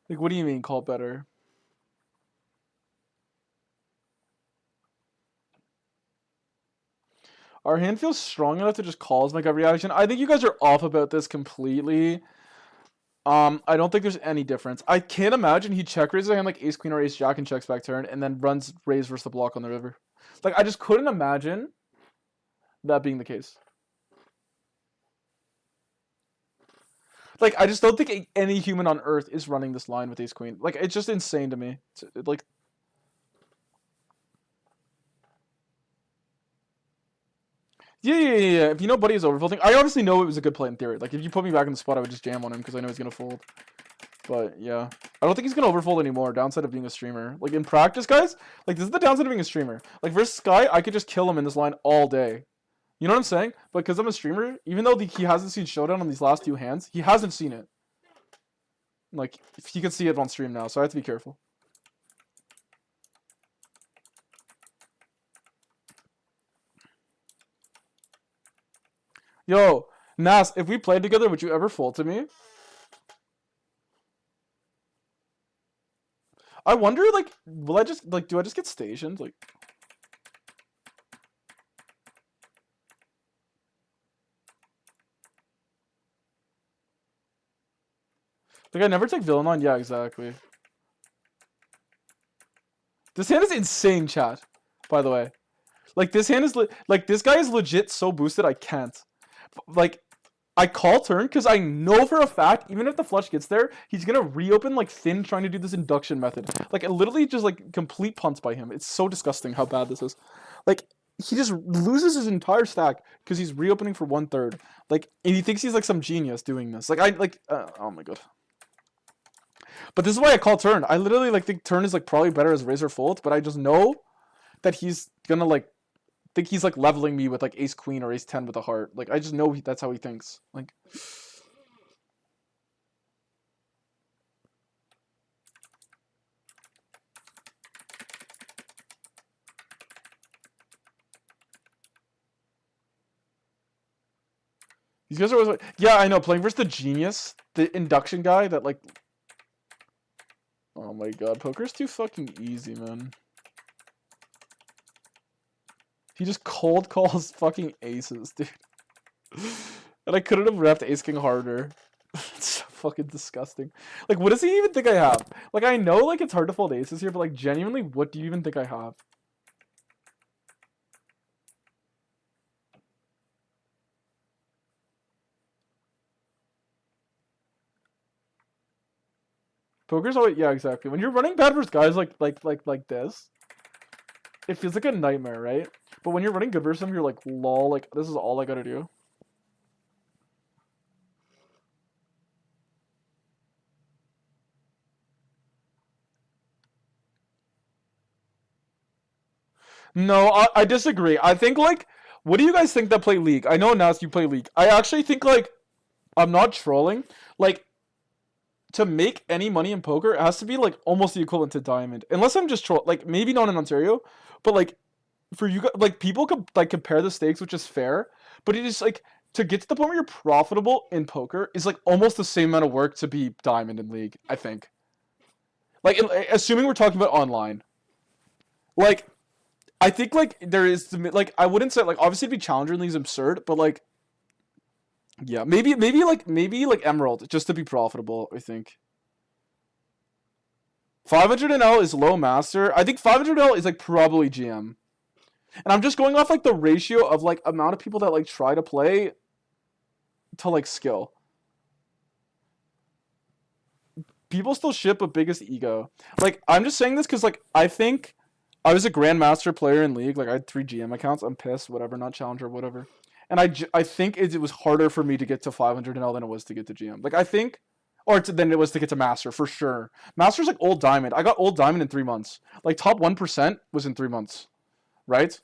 Like, what do you mean, call better? Our hand feels strong enough to just call as my gut reaction. I think you guys are off about this completely. I don't think there's any difference. I can't imagine he check raises a hand like ace queen or ace jack and checks back turn and then runs raise versus the block on the river. Like, I just couldn't imagine that being the case. Like, I just don't think any human on earth is running this line with ace queen. Like, it's just insane to me. Like, yeah. If you know Buddy is overfolding, I obviously know it was a good play in theory. Like, if you put me back in the spot, I would just jam on him because I know he's gonna fold. But yeah, I don't think he's gonna overfold anymore. Downside of being a streamer. Like in practice, guys, like this is the downside of being a streamer. Like versus Sky, I could just kill him in this line all day. You know what I'm saying? But because I'm a streamer, even though he hasn't seen showdown on these last two hands, he hasn't seen it. Like he can see it on stream now, so I have to be careful. Yo, Nas, if we played together, would you ever fold to me? I wonder, like, will I just, like, do I just get stationed? Like, I never take villain on? Yeah, exactly. This hand is insane, chat, by the way. Like, this hand is, like, this guy is legit so boosted, I can't. Like, I call turn because I know for a fact, even if the flush gets there, he's gonna reopen like Finn trying to do this induction method. Like it literally just like complete punts by him. It's so disgusting how bad this is. Like he just loses his entire stack because he's reopening for 1/3. Like and he thinks he's like some genius doing this. Like oh my god. But this is why I call turn. I literally like think turn is like probably better as razor fold, but I just know that he's gonna like think he's like leveling me with like ace queen or ace 10 with a heart. Like I just know that's how he thinks. Like these guys are always like, yeah, I know, playing versus the genius, the induction guy that like oh my god, poker's too fucking easy, man. He just cold calls fucking aces, dude. And I couldn't have repped ace king harder. It's so fucking disgusting. Like, what does he even think I have? Like, I know, like, it's hard to fold aces here, but, like, genuinely, what do you even think I have? Poker's always, yeah, exactly. When you're running bad versus guys like this, it feels like a nightmare, right? But when you're running good versus them, you're like, lol, like, this is all I gotta do. No, I disagree. I think, like, what do you guys think that play League? I know, Nas, you play League. I actually think, like, I'm not trolling. Like, to make any money in poker, it has to be, like, almost the equivalent to Diamond. Unless I'm just trolling. Like, maybe not in Ontario, but, like, for you guys, like, people could, like, compare the stakes, which is fair. But it is, like, to get to the point where you're profitable in poker is, like, almost the same amount of work to be Diamond in League, I think. Like, assuming we're talking about online. Like, I think like there is like I wouldn't say like obviously to be challenger league is absurd, but like yeah, maybe like Emerald just to be profitable. I think 500 NL is low master. I think 500 NL is like probably GM. And I'm just going off like the ratio of like amount of people that like try to play to like skill. People still ship a biggest ego. Like I'm just saying this because like I think I was a grandmaster player in League. Like I had 3 GM accounts. I'm pissed, whatever, not challenger, whatever. And I think it was harder for me to get to 500 NL than it was to get to GM. Like I think, than it was to get to Master for sure. Master's like old diamond. I got old diamond in 3 months. Like top 1% was in 3 months, right?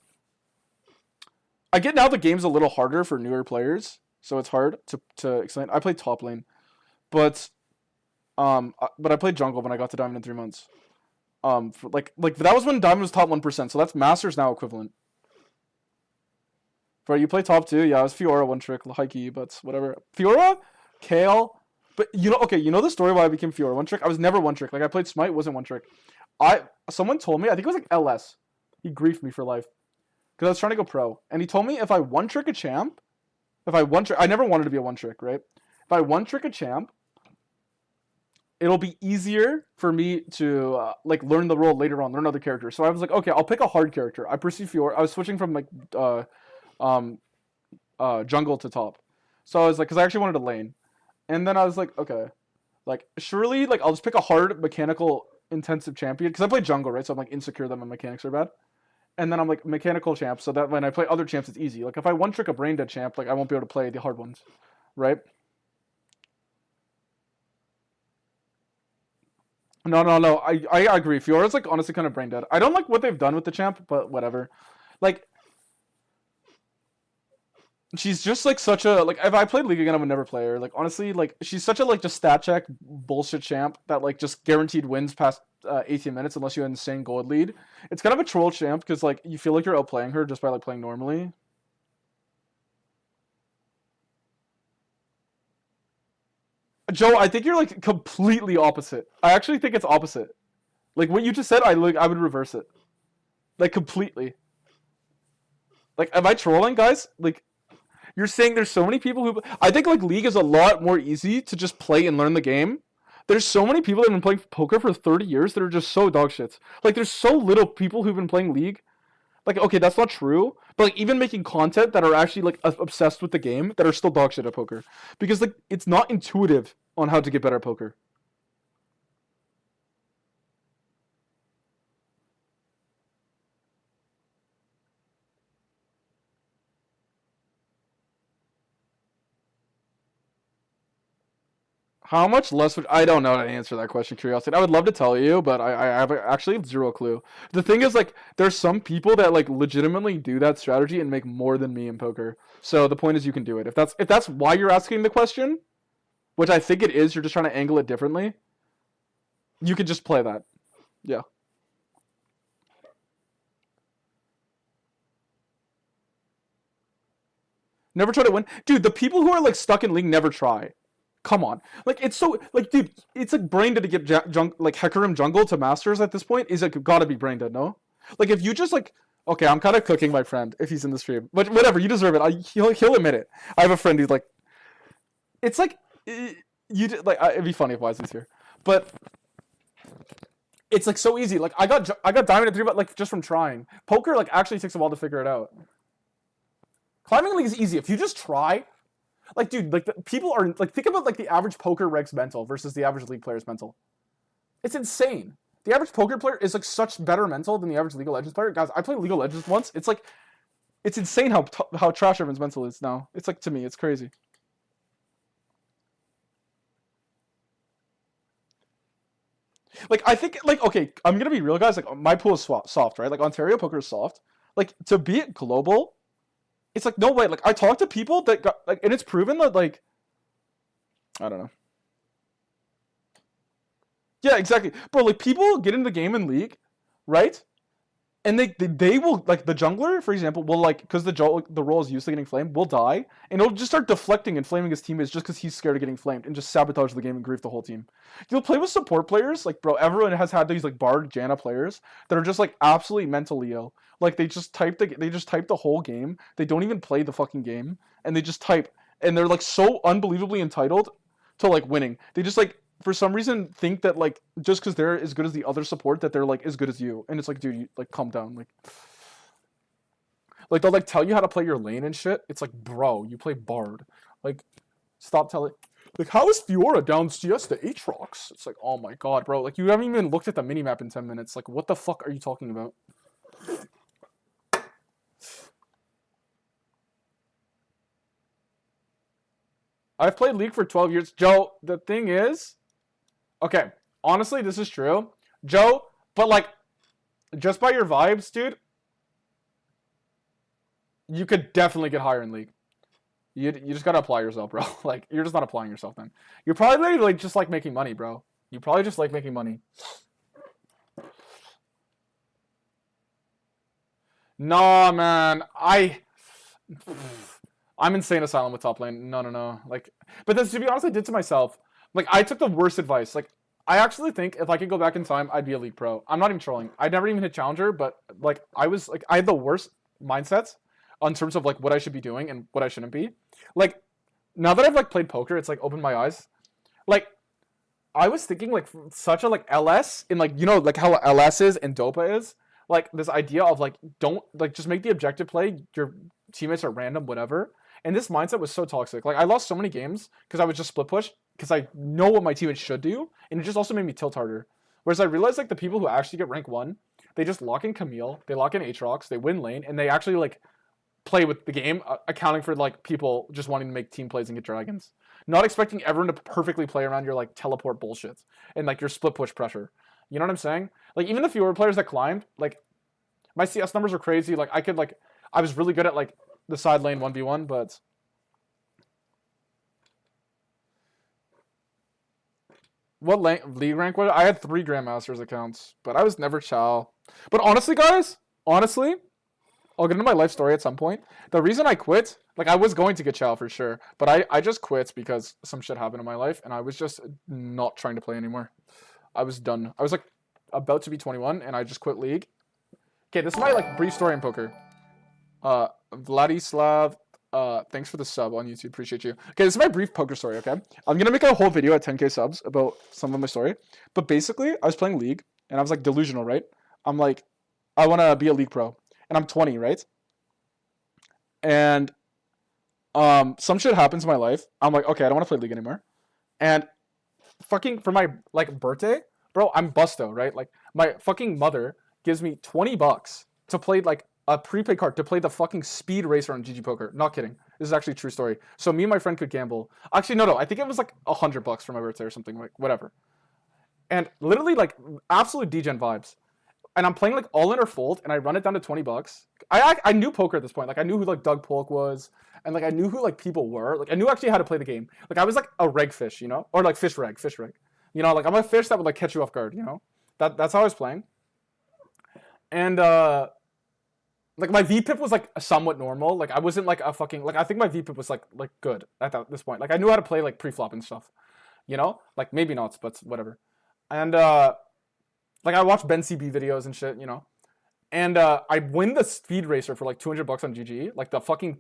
I get now the game's a little harder for newer players, so it's hard to explain. I played top lane, but but I played jungle when I got to diamond in 3 months. Like that was when diamond was top 1%, so that's Masters now equivalent. Bro, you play top 2? Yeah, it was Fiora one trick, hikey, but whatever. Fiora, Kale, but okay, you know the story why I became Fiora one trick? I was never one trick. Like I played Smite, wasn't one trick. Someone told me, I think it was like LS. He griefed me for life because I was trying to go pro, and he told me if I one trick a champ, I never wanted to be a one trick, right? If I one trick a champ, it'll be easier for me to like learn the role later on, learn other characters. So I was like, okay, I'll pick a hard character. I perceive Fiora. I was switching from like jungle to top. So I was like, because I actually wanted a lane, and then I was like, okay, like surely like I'll just pick a hard mechanical intensive champion because I play jungle, right? So I'm like insecure that my mechanics are bad, and then I'm like mechanical champ so that when I play other champs it's easy. Like if I one trick a brain dead champ, like I won't be able to play the hard ones, right? No, no, no. I agree. Fiora's like honestly kind of brain dead. I don't like what they've done with the champ, but whatever. Like she's just like such a like if I played League again I would never play her. Like honestly, like she's such a like just stat check bullshit champ that like just guaranteed wins past 18 minutes unless you have an insane gold lead. It's kind of a troll champ because like you feel like you're outplaying her just by like playing normally. Joe, I think you're like completely opposite. I actually think it's opposite. Like what you just said, I would reverse it. Like completely. Like am I trolling, guys? Like you're saying there's so many people who I think like League is a lot more easy to just play and learn the game. There's so many people that have been playing poker for 30 years that are just so dog shits. Like there's so little people who've been playing League. Like okay, that's not true, but like even making content that are actually like obsessed with the game that are still dog shit at poker because like it's not intuitive on how to get better at poker. How much less would I don't know how to answer that question, curiosity. I would love to tell you, but I have actually zero clue. The thing is like there's some people that like legitimately do that strategy and make more than me in poker. So the point is you can do it. If that's why you're asking the question, which I think it is, you're just trying to angle it differently, you can just play that. Yeah. Never try to win. Dude, the people who are like stuck in League never try. Come on. Like it's so like dude, it's like brain dead to get like Hecarim jungle to masters at this point is like gotta be brain dead, no? Like if you just like okay, I'm kind of cooking my friend if he's in the stream. But whatever, you deserve it. He'll admit it. I have a friend who's like it's like it'd be funny if Wise was here. But it's like so easy. Like I got diamond at 3 but like just from trying. Poker like actually takes a while to figure it out. Climbing League is easy if you just try. Like, dude, like people are like think about like the average poker reg's mental versus the average League player's mental. It's insane. The average poker player is like such better mental than the average League of Legends player. Guys, I played League of Legends once. It's like it's insane how trash everyone's mental is now. It's like to me, it's crazy. Like I think like okay, I'm gonna be real, guys. Like my pool is soft, right? Like Ontario poker is soft. Like to be it global, it's like no way. Like I talked to people that got like, and it's proven that like I don't know. Yeah, exactly, bro. Like people get into the game in League, right? And they will like the jungler, for example, will like because the role is used to getting flamed, will die, and he'll just start deflecting and flaming his teammates just because he's scared of getting flamed and just sabotage the game and grief the whole team. You'll play with support players, like bro, everyone has had these like Bard, Janna players that are just like absolutely mentally ill. Like they just type the whole game. They don't even play the fucking game, and they just type, and they're like so unbelievably entitled to like winning. They just like for some reason think that like just because they're as good as the other support that they're like as good as you, and it's like dude, you, like calm down, like Like they'll like tell you how to play your lane and shit. It's like, bro, you play Bard. Like, stop telling. Like, how is Fiora down CS to Aatrox? It's like, oh my god, bro. Like, you haven't even looked at the minimap in 10 minutes. Like, what the fuck are you talking about? I've played League for 12 years. Joe, the thing is... Okay, honestly, this is true. Joe, but like, just by your vibes, dude, you could definitely get higher in League. You just gotta apply yourself, bro. Like, you're just not applying yourself then. You're probably like just like making money, bro. You probably just like making money. Nah, man. I'm insane asylum with top lane. No. Like, but this, to be honest, I did to myself. Like, I took the worst advice. Like, I actually think if I could go back in time, I'd be a League pro. I'm not even trolling. I never even hit Challenger, but like, I had the worst mindsets in terms of like what I should be doing and what I shouldn't be. Like, now that I've like played poker, it's like opened my eyes. Like, I was thinking like such a like LS in like, you know, like how LS is and Dopa is. Like this idea of like, don't like just make the objective play. Your teammates are random, whatever. And this mindset was so toxic. Like I lost so many games because I was just split push because I know what my teammates should do, and it just also made me tilt harder. Whereas I realized like the people who actually get rank 1, they just lock in Camille, they lock in Aatrox, they win lane, and they actually like play with the game, accounting for like people just wanting to make team plays and get dragons. Not expecting everyone to perfectly play around your like teleport bullshit and like your split push pressure. You know what I'm saying? Like even the fewer players that climbed, like my CS numbers are crazy. Like I was really good at like the side lane 1v1, but what league rank was it? I had 3 Grandmasters accounts, but I was never Chow. But honestly, guys, honestly, I'll get into my life story at some point. The reason I quit, like I was going to get Chow for sure, but I just quit because some shit happened in my life and I was just not trying to play anymore. I was done. I was like about to be 21 and I just quit League. Okay, this is my like brief story in poker. Vladislav, thanks for the sub on YouTube. Appreciate you. Okay, this is my brief poker story, okay? I'm gonna make a whole video at 10k subs about some of my story. But basically, I was playing League and I was like delusional, right? I'm like, I wanna be a League pro. And I'm 20, right? And some shit happens in my life. I'm like, okay, I don't want to play League anymore. And fucking for my like birthday, bro, I'm busto, right? Like my fucking mother gives me $20 to play like a prepaid card to play the fucking speed racer on GG Poker. Not kidding. This is actually a true story. So me and my friend could gamble. Actually, no. I think it was like $100 for my birthday or something, like whatever. And literally like absolute degen vibes. And I'm playing like all in or fold, and I run it down to $20. I knew poker at this point. Like I knew who like Doug Polk was, and like I knew who like people were. Like I knew actually how to play the game. Like I was like a reg fish, you know, or like fish reg. You know, like I'm a fish that would like catch you off guard. You know, that's how I was playing. And like my VPIP was like somewhat normal. Like I wasn't like a fucking like I think my VPIP was like good at this point. Like I knew how to play like pre-flop and stuff. You know, like maybe not, but whatever. And like I watch Ben CB videos and shit, you know. And I win the speed racer for like $200 on GG, like the fucking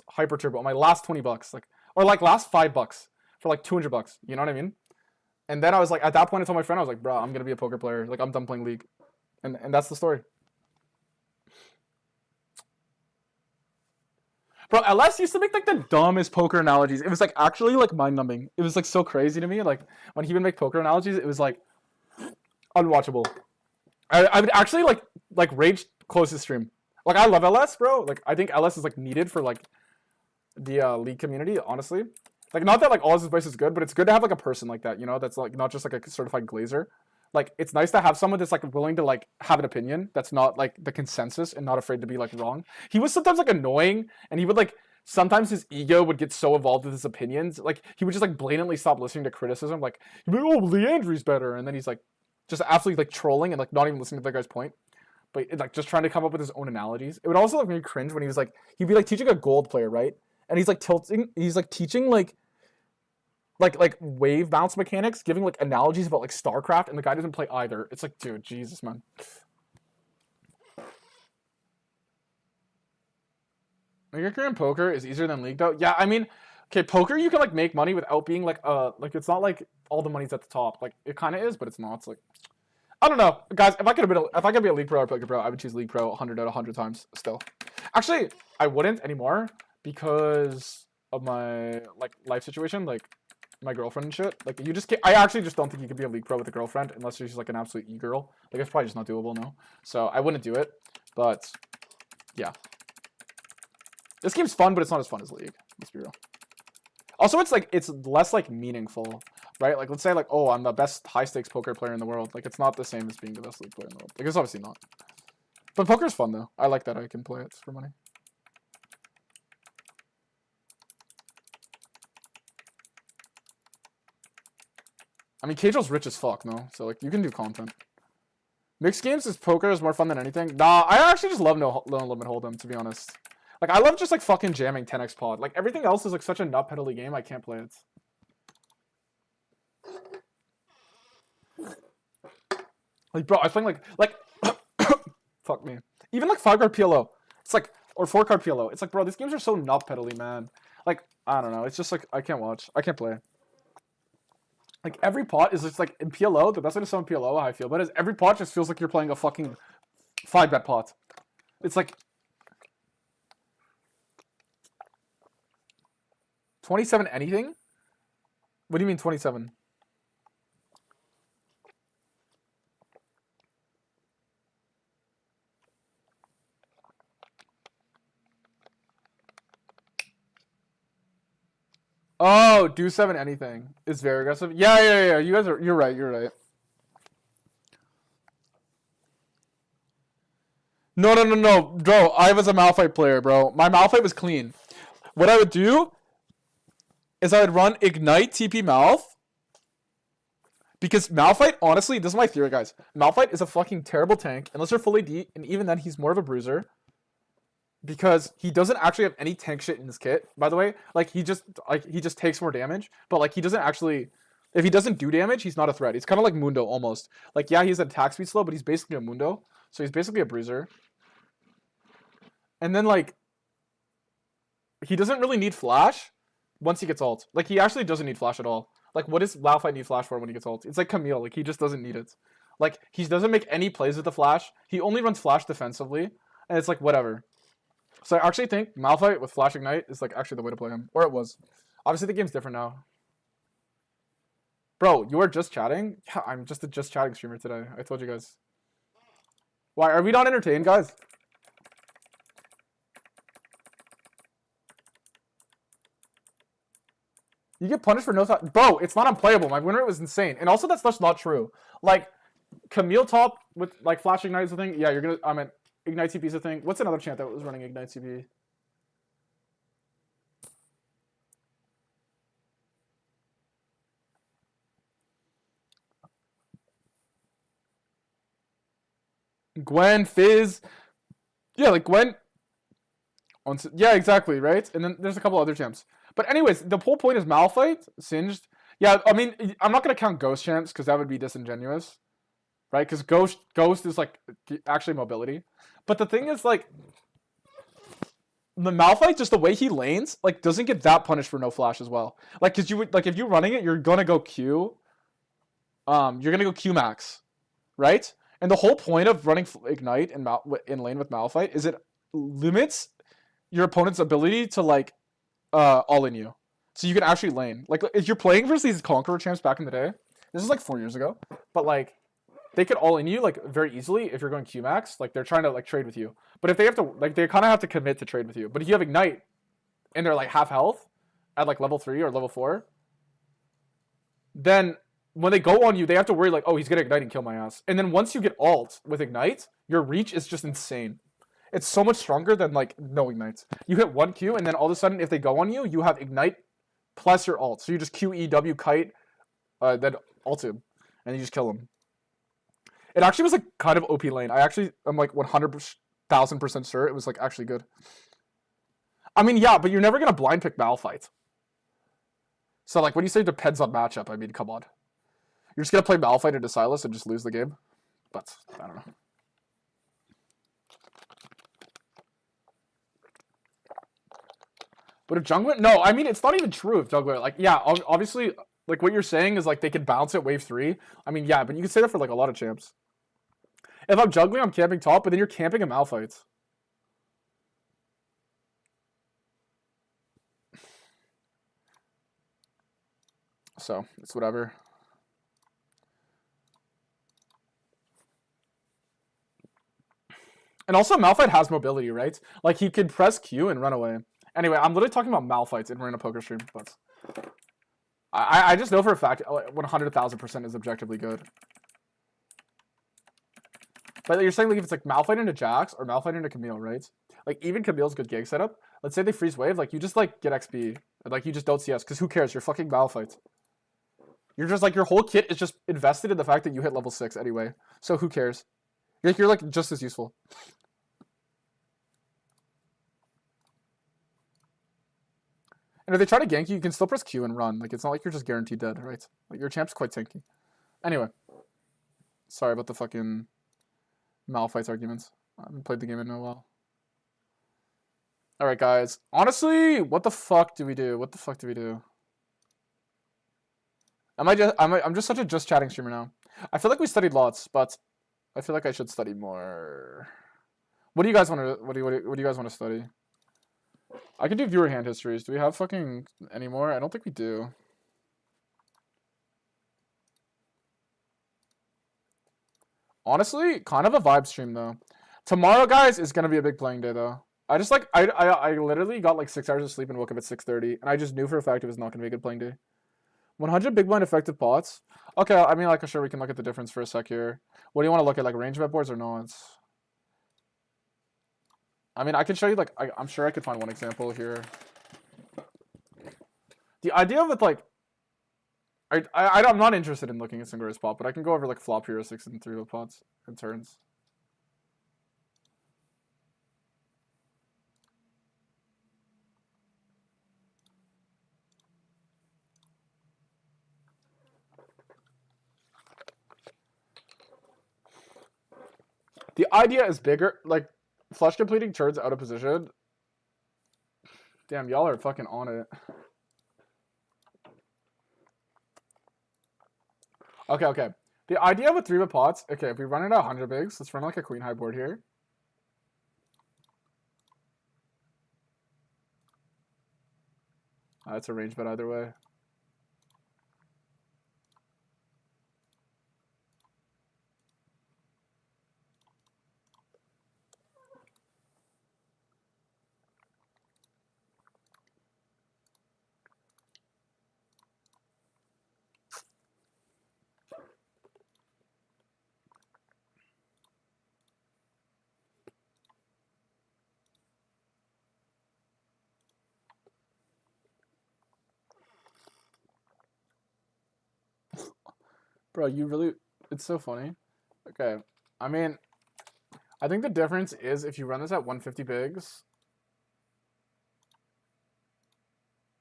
hyper turbo. My last $20, like or like last $5 for like $200. You know what I mean? And then I was like, at that point, I told my friend, I was like, bro, I'm gonna be a poker player. Like I'm done playing League, and that's the story. Bro, LS used to make like the dumbest poker analogies. It was like actually like mind numbing. It was like so crazy to me. Like when he would make poker analogies, it was like unwatchable. I would actually like rage close his stream. Like I love LS, bro. Like I think LS is like needed for like the League community, honestly. Like not that like all his advice is good, but it's good to have like a person like that, you know, that's like not just like a certified glazer. Like it's nice to have someone that's like willing to like have an opinion that's not like the consensus and not afraid to be like wrong. He was sometimes like annoying, and he would like sometimes his ego would get so involved with his opinions, like he would just like blatantly stop listening to criticism. Like he'd be like, oh, Leandry's better, and then he's like just absolutely like trolling and like not even listening to the guy's point, but like just trying to come up with his own analogies. It would also like make me cringe when he was like he'd be like teaching a gold player, right? And he's like teaching like wave bounce mechanics, giving like analogies about like StarCraft, and the guy doesn't play either. It's like, dude, Jesus, man. Your career in poker is easier than League though. Yeah, I mean, okay, poker you can like make money without being like it's not like all the money's at the top. Like it kind of is, but it's not. It's like I don't know, guys. If I could be a League pro or poker pro, I would choose League pro 100 out of 100 times still. Actually, I wouldn't anymore because of my like life situation, like my girlfriend and shit. Like you just can't, I actually just don't think you could be a League Pro with a girlfriend unless she's like an absolute e-girl. Like it's probably just not doable, no. So I wouldn't do it. But yeah. This game's fun, but it's not as fun as League. Let's be real. Also, it's like it's less like meaningful, right? Like let's say like, oh, I'm the best high stakes poker player in the world. Like it's not the same as being the best League player in the world. Like it's obviously not. But poker's fun though. I like that I can play it for money. I mean, Cagel's rich as fuck, no? So like you can do content. Mixed games is poker is more fun than anything. Nah, I actually just love no limit hold'em, to be honest. Like I love just like fucking jamming 10x pod. Like everything else is like such a nut pedally game. I can't play it. Like bro, I think like fuck me. Even like 5-card PLO. It's like or 4-card PLO. It's like bro, these games are so nut pedally, man. Like I don't know. It's just like I can't watch. I can't play. Like every pot is just like in PLO. The best way to summon PLO, how I feel about it, is every pot just feels like you're playing a fucking 5-bet pot. It's like 27 anything? What do you mean 27? Oh, do 7 anything is very aggressive. Yeah. You guys are. You're right. You're right. No, bro. I was a Malphite player, bro. My Malphite was clean. What I would do is I would run Ignite TP Malph. Because Malphite, honestly, this is my theory, guys. Malphite is a fucking terrible tank, unless you're fully D, and even then, he's more of a bruiser. Because he doesn't actually have any tank shit in his kit, by the way. Like, he just takes more damage, but, like, he doesn't actually... If he doesn't do damage, he's not a threat. He's kind of like Mundo, almost. Like, yeah, he's at attack speed slow, but he's basically a Mundo. So he's basically a bruiser. And then, like... He doesn't really need flash once he gets ult. Like, he actually doesn't need flash at all. Like, what does Malphite need flash for when he gets ult? It's like Camille. Like, he just doesn't need it. Like, he doesn't make any plays with the flash. He only runs flash defensively. And it's like, whatever. So I actually think Malphite with Flash Ignite is like actually the way to play him. Or it was. Obviously the game's different now. Bro, you are just chatting? Yeah, I'm just a just chatting streamer today. I told you guys. Why, are we not entertained, guys? You get punished for no thought. Bro, it's not unplayable. My win rate was insane. And also that's just not true. Like, Camille top with like Flash Ignite is a thing. Yeah, you're gonna, I mean, Ignite TP is a thing. What's another chant that was running Ignite TP? Gwen, Fizz. Yeah, like Gwen. Yeah, exactly, right? And then there's a couple other champs. But anyways, the whole point is Malphite, Singed. Yeah, I mean, I'm not going to count Ghost champs because that would be disingenuous. Right? Because Ghost is like actually mobility. But the thing is like, the Malphite, just the way he lanes, like doesn't get that punished for no flash as well. Like, cause you would, like if you're running it, you're gonna go Q. You're gonna go Q max, right? And the whole point of running Ignite in lane with Malphite is it limits your opponent's ability to like all in you. So you can actually lane. Like if you're playing versus these Conqueror champs back in the day, this is like 4 years ago, but like they could all in you like very easily if you're going Q max. Like they're trying to like trade with you. But if they have to, like they kind of have to commit to trade with you. But if you have Ignite and they're like half health at like level 3 or level 4, then when they go on you, they have to worry like, oh, he's gonna Ignite and kill my ass. And then once you get ult with Ignite, your reach is just insane. It's so much stronger than like no Ignites. You hit 1 Q and then all of a sudden if they go on you, you have Ignite plus your ult. So you just QEW kite, then ult him, and you just kill him. It actually was like kind of OP lane. I'm like 100,000% sure it was like actually good. I mean, yeah, but you're never gonna blind pick Malphite. So like when you say depends on matchup, I mean, come on. You're just gonna play Malphite into Silas and just lose the game? But I don't know. But if jungler, no, I mean it's not even true if jungler, like yeah, obviously like what you're saying is like they could bounce at wave 3. I mean yeah, but you can say that for like a lot of champs. If I'm juggling, I'm camping top, but then you're camping a Malphite. So it's whatever. And also Malphite has mobility, right? Like he could press Q and run away. Anyway, I'm literally talking about Malphites and we're in a poker stream, but I just know for a fact 100,000% is objectively good. But you're saying like if it's like Malphite into Jax or Malphite into Camille, right? Like even Camille's good gang setup. Let's say they freeze wave, like you just like get XP. And, like you just don't CS, because who cares? You're fucking Malphite. You're just like your whole kit is just invested in the fact that you hit level 6 anyway. So who cares? You're like just as useful. And if they try to gank you can still press Q and run. Like it's not like you're just guaranteed dead, right? Like your champ's quite tanky. Anyway. Sorry about the fucking Malphite arguments. I haven't played the game in a while. Alright, guys. Honestly, what the fuck do we do? What the fuck do we do? I'm just such a just chatting streamer now. I feel like we studied lots, but I feel like I should study more. What do you guys want to what do you guys want to study? I can do viewer hand histories. Do we have fucking any more? I don't think we do. Honestly, kind of a vibe stream though. Tomorrow, guys, is gonna be a big playing day though. I just like I literally got like 6 hours of sleep and woke up at 6:30, and I just knew for a fact it was not gonna be a good playing day. 100 big blind effective pots. Okay, I mean like sure we can look at the difference for a sec here. What do you want to look at, like range bet boards or not? I mean I can show you like I'm sure I could find one example here. The idea of it like I'm not interested in looking at single race pot, but I can go over like flop heuristics and 3-bet pots and turns. The idea is bigger, like flush completing turns out of position. Damn, y'all are fucking on it. Okay. The idea with 3-bet pots, okay, if we run it at 100 bigs, let's run like a queen high board here. It's a range bet either way. Bro, you really, it's so funny. Okay, I mean, I think the difference is if you run this at 150 bigs,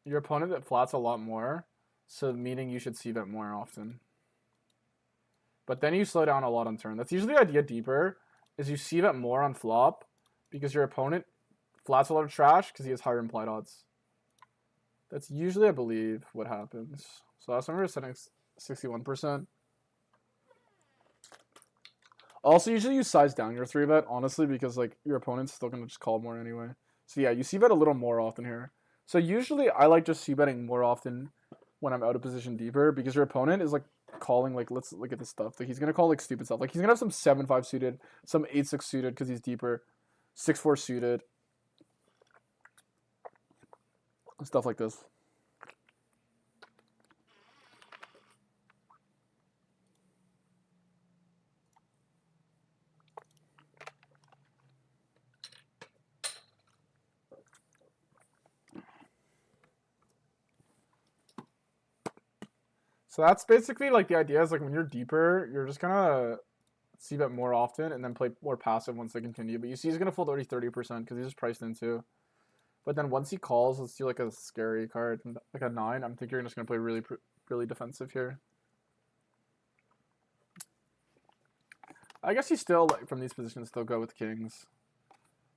your opponent that flats a lot more, so meaning you should c-bet more often. But then you slow down a lot on turn. That's usually the idea deeper, is you c-bet more on flop, because your opponent flats a lot of trash because he has higher implied odds. That's usually, I believe, what happens. So last time we were setting 61%. Also, usually you size down your 3-bet, honestly, because like your opponent's still gonna just call more anyway. So yeah, you c-bet a little more often here. So usually I like just c-betting more often when I'm out of position deeper, because your opponent is like calling, like, let's look at this stuff. Like he's gonna call like stupid stuff. Like he's gonna have some 7-5 suited, some 8-6 suited because he's deeper, 6-4 suited, stuff like this. So that's basically like the idea is like when you're deeper, you're just gonna c-bet more often and then play more passive once they continue. But you see he's gonna fold already 30% because he's just priced in too. But then once he calls, let's do like a scary card, like a 9. I'm thinking you're just gonna play really defensive here. I guess you still, like, from these positions, still go with kings.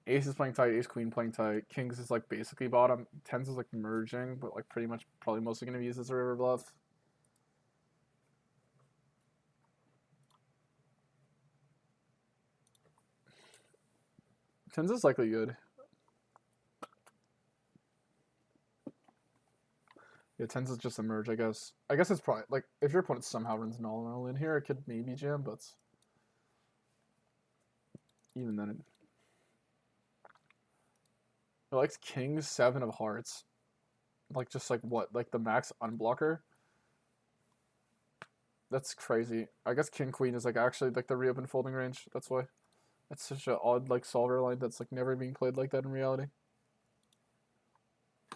Ace is playing tight, ace queen playing tight. Kings is like basically bottom. Tens is like merging, but like pretty much probably mostly gonna be used as a river bluff. Tens is likely good. Yeah, tens is just a merge, I guess. I guess it's probably like if your opponent somehow runs null in here, it could maybe jam, but even then, it likes king seven of hearts, like just like what, like the max unblocker. That's crazy. I guess king queen is like actually like the reopen folding range. That's why. That's such an odd like solver line that's like never being played like that in reality.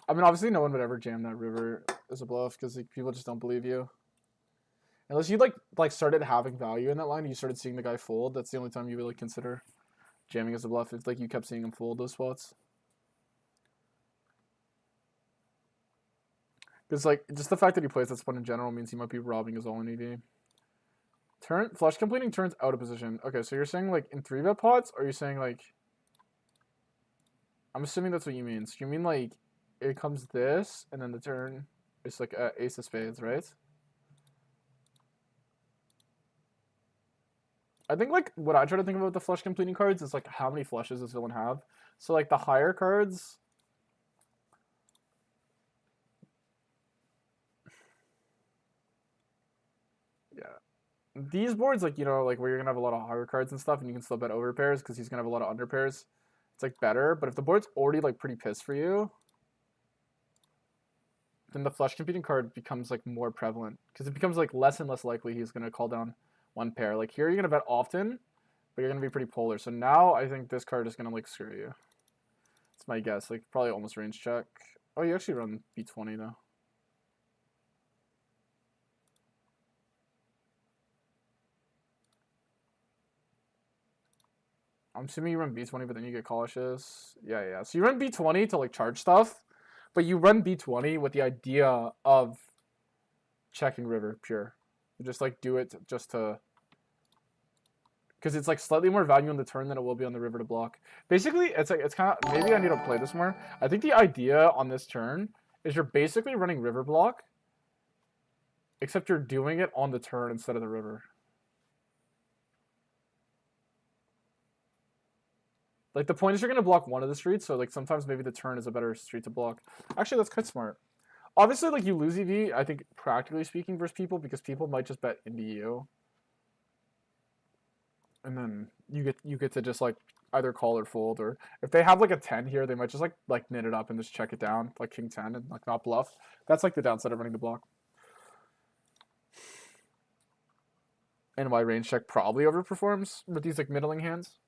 I mean, obviously, no one would ever jam that river as a bluff because like, people just don't believe you. Unless you like started having value in that line, you started seeing the guy fold. That's the only time you would like consider jamming as a bluff. If like you kept seeing him fold those spots. Because like just the fact that he plays that spot in general means he might be robbing his all-in EV. Turn flush completing turns out of position. Okay, so you're saying like in 3-bet pots, or are you saying like? I'm assuming that's what you mean. So you mean like it comes this, and then the turn is like ace of spades, right? I think like what I try to think about the flush completing cards is like how many flushes does villain have. So like the higher cards. Yeah. These boards, like, you know, like where you're gonna have a lot of higher cards and stuff, and you can still bet over pairs because he's gonna have a lot of under pairs. It's like better, but if the board's already like pretty pissed for you, then the flush competing card becomes like more prevalent because it becomes like less and less likely he's gonna call down one pair. Like here, you're gonna bet often, but you're gonna be pretty polar. So now I think this card is gonna like screw you. It's my guess. Like probably almost range check. Oh, you actually run B20 now. I'm assuming you run B20, but then you get cautious. Yeah. So you run B20 to like charge stuff, but you run B20 with the idea of checking river pure. You just like do it just to, because it's like slightly more value on the turn than it will be on the river to block. Basically, it's like it's kind of, maybe I need to play this more. I think the idea on this turn is you're basically running river block, except you're doing it on the turn instead of the river. Like the point is you're gonna block one of the streets, so like sometimes maybe the turn is a better street to block. Actually, that's quite smart. Obviously, like you lose EV, I think practically speaking versus people, because people might just bet into you. And then you get to just like either call or fold, or if they have like a 10 here, they might just like knit it up and just check it down, like king 10 and like not bluff. That's like the downside of running the block. And why range check probably overperforms with these like middling hands.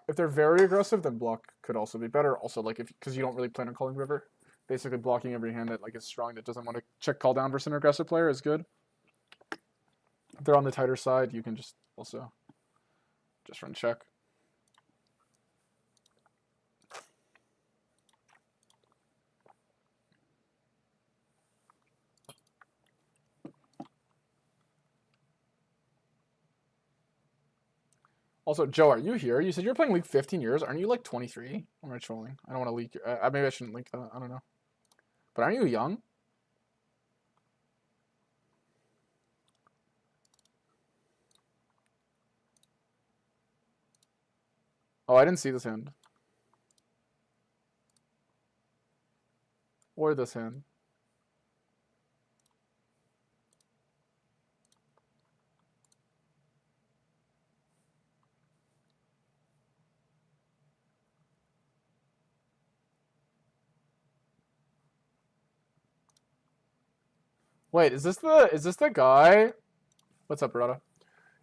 If they're very aggressive, then block could also be better. Also, like if because you don't really plan on calling river, basically blocking every hand that like is strong that doesn't want to check call down versus an aggressive player is good. If they're on the tighter side, you can just also just run check. Also, Joe, are you here? You said you're playing League 15 years. Aren't you like 23? Or am I trolling? I don't want to leak. Maybe I shouldn't leak that. I don't know. But aren't you young? Oh, I didn't see this hand. Or this hand. Wait, is this the guy? What's up, Rada?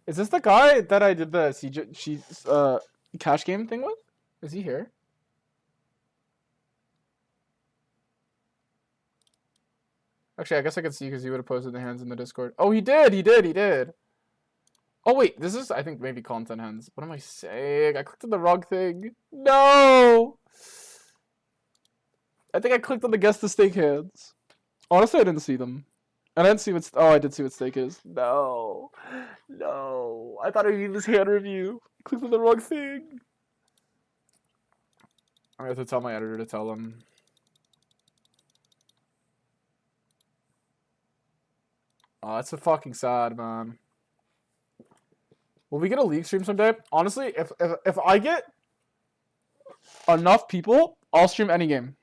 Is this the guy that I did the cash game thing with? Is he here? Actually, I guess I could see because he would have posted the hands in the Discord. Oh, he did. Oh wait, this is I think maybe content hands. What am I saying? I clicked on the wrong thing. No. I think I clicked on the guess the stake hands. Honestly, I didn't see them. And I didn't see what. Oh, I did see what stake is. No. I thought I needed this hand review. I clicked on the wrong thing. I have to tell my editor to tell them. Oh, that's so fucking sad, man. Will we get a league stream someday? Honestly, if I get enough people, I'll stream any game.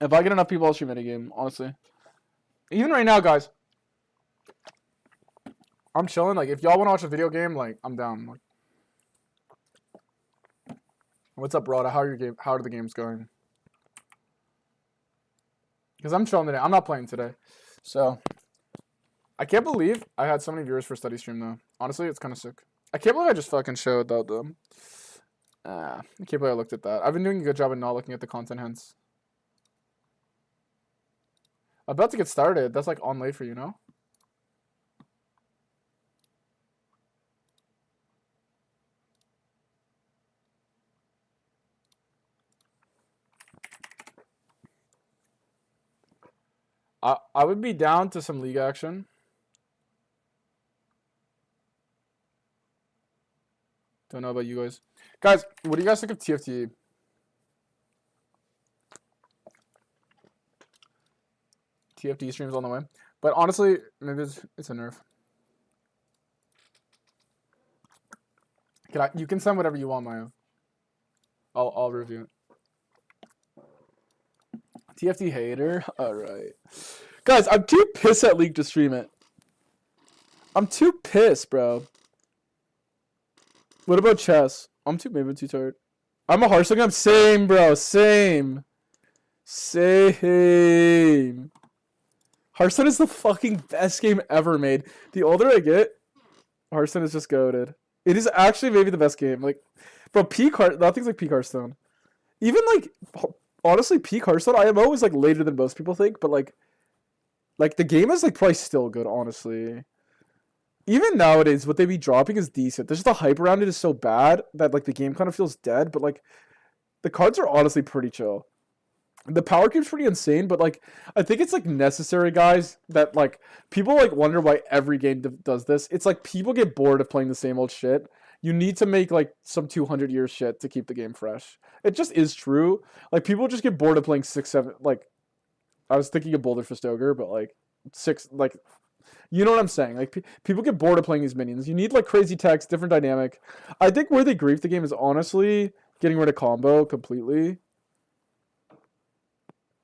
If I get enough people, I'll stream any game, honestly. Even right now, guys. I'm chilling. Like, if y'all want to watch a video game, like, I'm down. Like, what's up, Broda? How are the games going? Because I'm chilling today. I'm not playing today. So, I can't believe I had so many viewers for study stream, though. Honestly, it's kind of sick. I can't believe I just fucking showed that, though. I can't believe I looked at that. I've been doing a good job of not looking at the content, hence. I'm about to get started. That's, like, on late for you, know? I would be down to some league action. Don't know about you guys. Guys, what do you guys think of TFT? TFT streams on the way. But honestly, maybe it's a nerf. You can send whatever you want, Maya. I'll review it. TFT hater? Alright. Guys, I'm too pissed at League to stream it. I'm too pissed, bro. What about chess? Maybe too tired. I'm a Hearthstone. I'm same, bro. Same. Hearthstone is the fucking best game ever made. The older I get, Hearthstone is just goated. It is actually maybe the best game. Like, bro, nothing's like peak Hearthstone. Even like, honestly, peak Hearthstone IMO is like later than most people think, but like the game is like probably still good, honestly. Even nowadays, what they be dropping is decent. There's just the hype around it is so bad that like the game kind of feels dead, but like the cards are honestly pretty chill. The power creep's pretty insane, but like I think it's like necessary, guys, that like people like wonder why every game does this. It's like people get bored of playing the same old shit. You need to make like some 200-year shit to keep the game fresh. It just is true. Like people just get bored of playing 6, 7. Like I was thinking of Boulder Fist Ogre, but like 6, like you know what I'm saying. Like people get bored of playing these minions. You need like crazy text, different dynamic. I think where they grief the game is honestly getting rid of combo completely.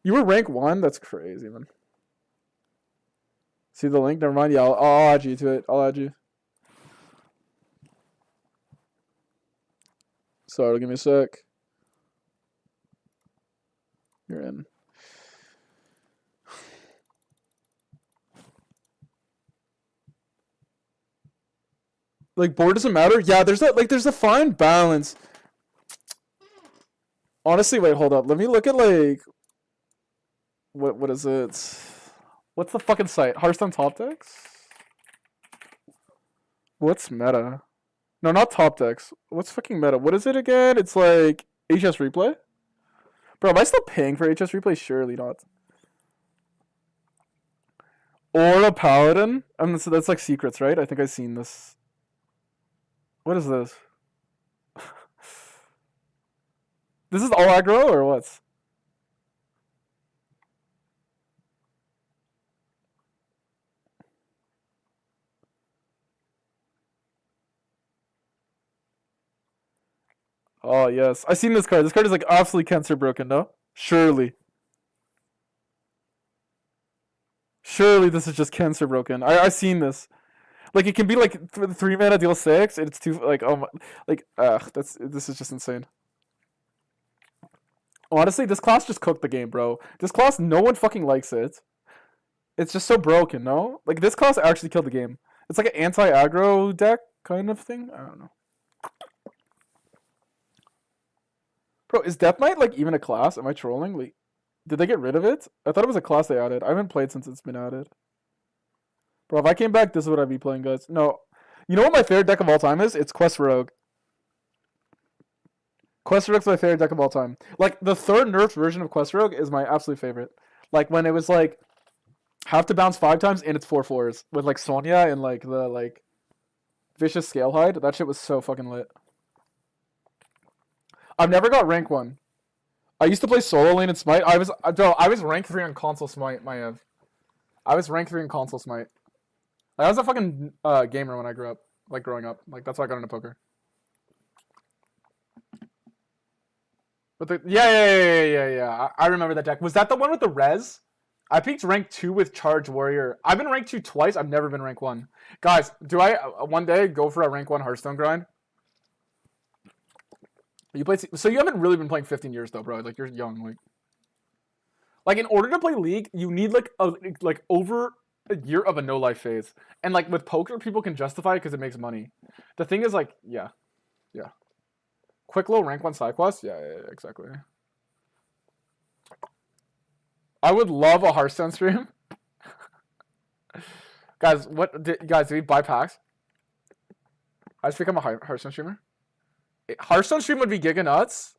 You were rank 1? That's crazy, man. See the link? Never mind. Yeah, I'll add you to it. I'll add you. Sorry, give me a sec. You're in. Like, board doesn't matter? Yeah, there's a fine balance. Honestly, wait, hold up. Let me look at, like... What is it? What's the fucking site? Hearthstone Top Decks? What's meta? No, not Top Decks. What's fucking meta? What is it again? It's like HS Replay? Bro, am I still paying for HS Replay? Surely not. Aura Paladin? So that's like secrets, right? I think I've seen this. What is this? This is all aggro or what? Oh, yes. I've seen this card. This card is like absolutely cancer broken, no? Surely. Surely this is just cancer broken. I've seen this. Like, it can be like 3 mana deal 6, and it's 2, like, oh my, like, this is just insane. Honestly, this class just cooked the game, bro. This class, no one fucking likes it. It's just so broken, no? Like, this class actually killed the game. It's like an anti-aggro deck kind of thing. I don't know. Bro, is Death Knight, like, even a class? Am I trolling? Like, did they get rid of it? I thought it was a class they added. I haven't played since it's been added. Bro, if I came back, this is what I'd be playing, guys. No. You know what my favorite deck of all time is? It's Quest Rogue. Quest Rogue's my favorite deck of all time. Like, the third nerfed version of Quest Rogue is my absolute favorite. Like, when it was, like, have to bounce 5 times and it's 4/4s. With, like, Sonya and, like, the, like, Vicious Scalehide. That shit was so fucking lit. I've never got rank 1. I used to play solo lane in Smite. I was rank 3 on console Smite, Maev. I was rank 3 in console Smite. I was a fucking gamer when I grew up. Like, growing up. Like, that's why I got into poker. But yeah. I remember that deck. Was that the one with the res? I peaked rank 2 with Charge Warrior. I've been rank 2 twice. I've never been rank 1. Guys, do I one day go for a rank 1 Hearthstone grind? You play, so you haven't really been playing 15 years though, bro. Like you're young. Like in order to play League, you need like over a year of a no life phase. And like with poker, people can justify it because it makes money. The thing is like, yeah. Quick low rank 1 side quest? Yeah, exactly. I would love a Hearthstone stream. Guys, do we buy packs? I just become a Hearthstone streamer. Hearthstone stream would be giga nuts.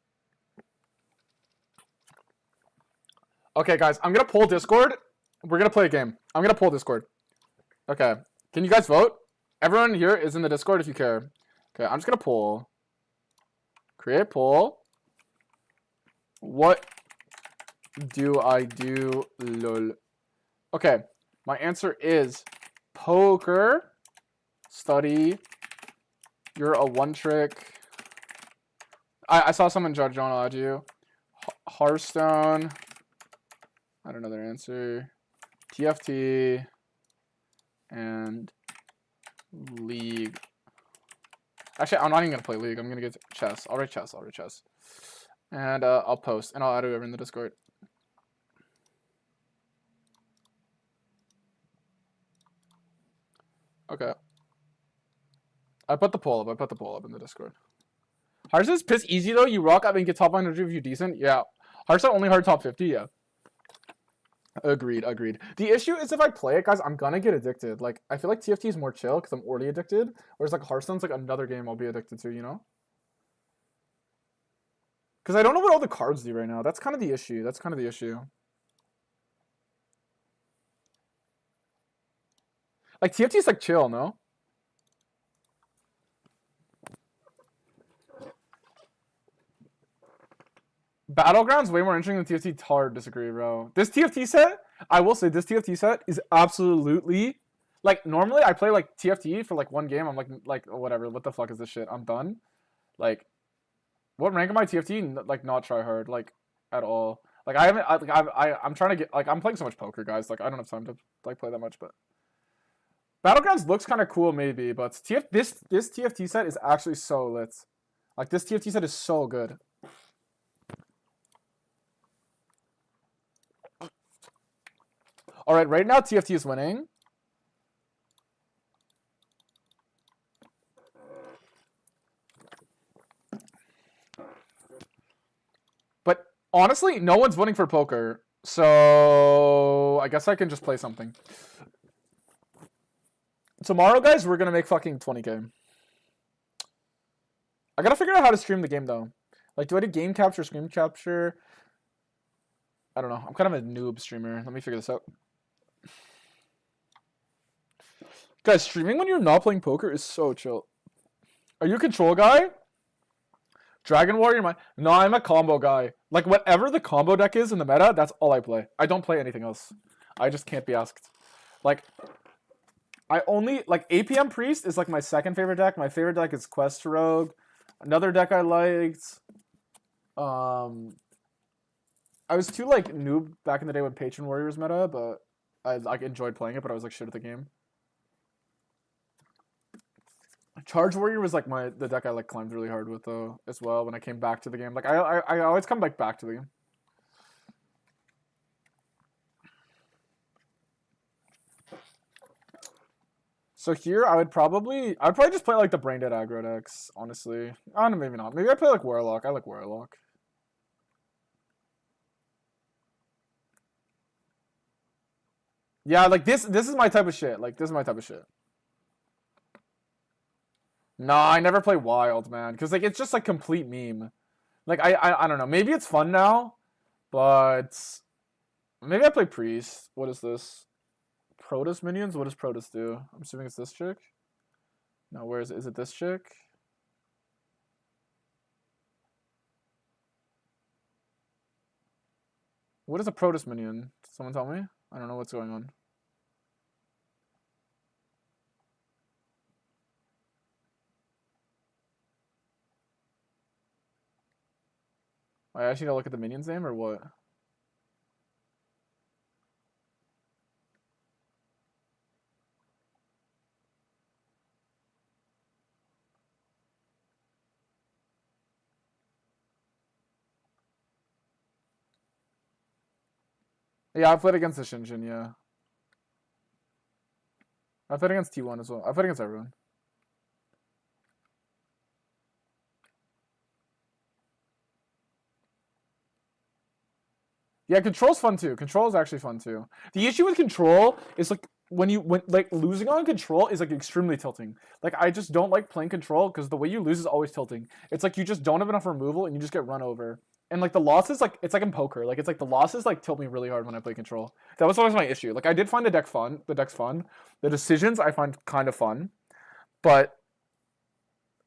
Okay, guys, I'm gonna pull Discord. We're gonna play a game. I'm gonna pull Discord. Okay, can you guys vote? Everyone here is in the Discord if you care. Okay, I'm just gonna pull. Create poll. What do I do? Lol. Okay, my answer is poker. Study. You're a one trick. I saw someone judge John allowed you. Hearthstone. I don't know their answer. TFT. And League. Actually, I'm not even going to play League. I'm going to get chess. I'll write chess. And I'll post. And I'll add whoever in the Discord. Okay. I put the poll up in the Discord. Hearthstone's piss easy though. You rock up and get top 100 if you're decent. Yeah. Hearthstone only hard top 50. Yeah. Agreed. The issue is if I play it, guys, I'm gonna get addicted. Like, I feel like TFT is more chill because I'm already addicted. Whereas like Hearthstone's like another game I'll be addicted to, you know? Because I don't know what all the cards do right now. That's kind of the issue. Like TFT's like chill, no? Battleground's way more interesting than TFT. Hard disagree, bro. This TFT set, I will say, this TFT set is absolutely like normally I play like TFT for like one game. I'm like whatever. What the fuck is this shit? I'm done. Like, what rank am I TFT? Like not try hard like at all. Like I haven't. I'm trying to get like I'm playing so much poker, guys. Like I don't have time to like play that much, but Battlegrounds looks kind of cool maybe. But this TFT set is actually so lit. Like this TFT set is so good. All right now TFT is winning. But honestly, no one's voting for poker. So I guess I can just play something. Tomorrow, guys, we're going to make fucking 20K. I got to figure out how to stream the game, though. Like, do I do game capture, screen capture? I don't know. I'm kind of a noob streamer. Let me figure this out. Guys, streaming when you're not playing poker is so chill. Are you a control guy? Dragon Warrior? No, I'm a combo guy. Like, whatever the combo deck is in the meta, that's all I play. I don't play anything else. I just can't be asked. Like, I only... Like, APM Priest is, like, my second favorite deck. My favorite deck is Quest Rogue. Another deck I liked... I was too, like, noob back in the day when Patron Warriors meta, but I, like, enjoyed playing it, but I was, like, shit at the game. Charge Warrior was like the deck I like climbed really hard with though as well when I came back to the game. Like I always come back to the game. So here I'd probably just play like the brain dead aggro decks, honestly. I don't know, maybe not. Maybe I play like Warlock. I like Warlock. Yeah, like this is my type of shit. Like this is my type of shit. No, I never play Wild, man, because like it's just like complete meme. Like I don't know. Maybe it's fun now, but maybe I play Priest. What is this? Protoss minions? What does Protoss do? I'm assuming it's this chick. No, where is it? Is it this chick? What is a Protoss minion? Someone tell me? I don't know what's going on. I actually gotta look at the minion's name or what? Yeah, I played against the Shinjin, yeah. I played against T1 as well. I played against everyone. Yeah, control's fun too. Control is actually fun too. The issue with control is like when like losing on control is like extremely tilting. Like I just don't like playing control because the way you lose is always tilting. It's like you just don't have enough removal and you just get run over. And like the losses, like it's like in poker. Like it's like the losses like tilt me really hard when I play control. That was always my issue. Like I did find the deck fun. The deck's fun. The decisions I find kind of fun, but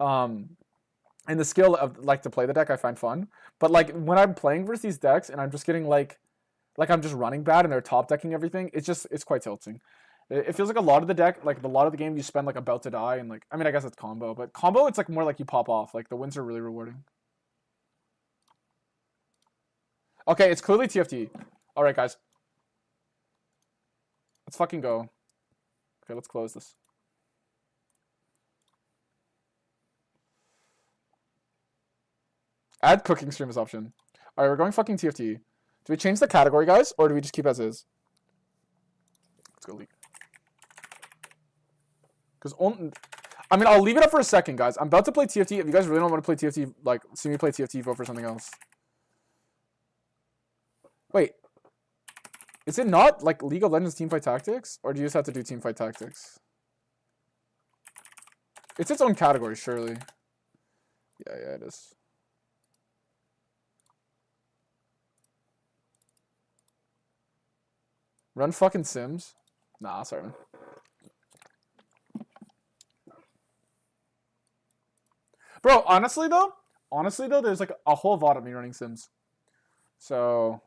um and the skill of like to play the deck I find fun. But like when I'm playing versus these decks and I'm just getting like I'm just running bad and they're top decking everything, it's quite tilting. It feels like a lot of the deck, like a lot of the game you spend like about to die and like I mean I guess it's combo, but combo it's like more like you pop off. Like the wins are really rewarding. Okay, it's clearly TFT. Alright guys. Let's fucking go. Okay, let's close this. Add cooking stream as option. Alright, we're going fucking TFT. Do we change the category, guys, or do we just keep as is? Let's go league. Because I mean, I'll leave it up for a second, guys. I'm about to play TFT. If you guys really don't want to play TFT, like, see me play TFT, vote for something else. Wait. Is it not, like, League of Legends Teamfight Tactics? Or do you just have to do Teamfight Tactics? It's its own category, surely. Yeah, it is. Run fucking Sims? Nah, sorry, man. Bro, honestly though, there's like a whole VOD of me running Sims. So,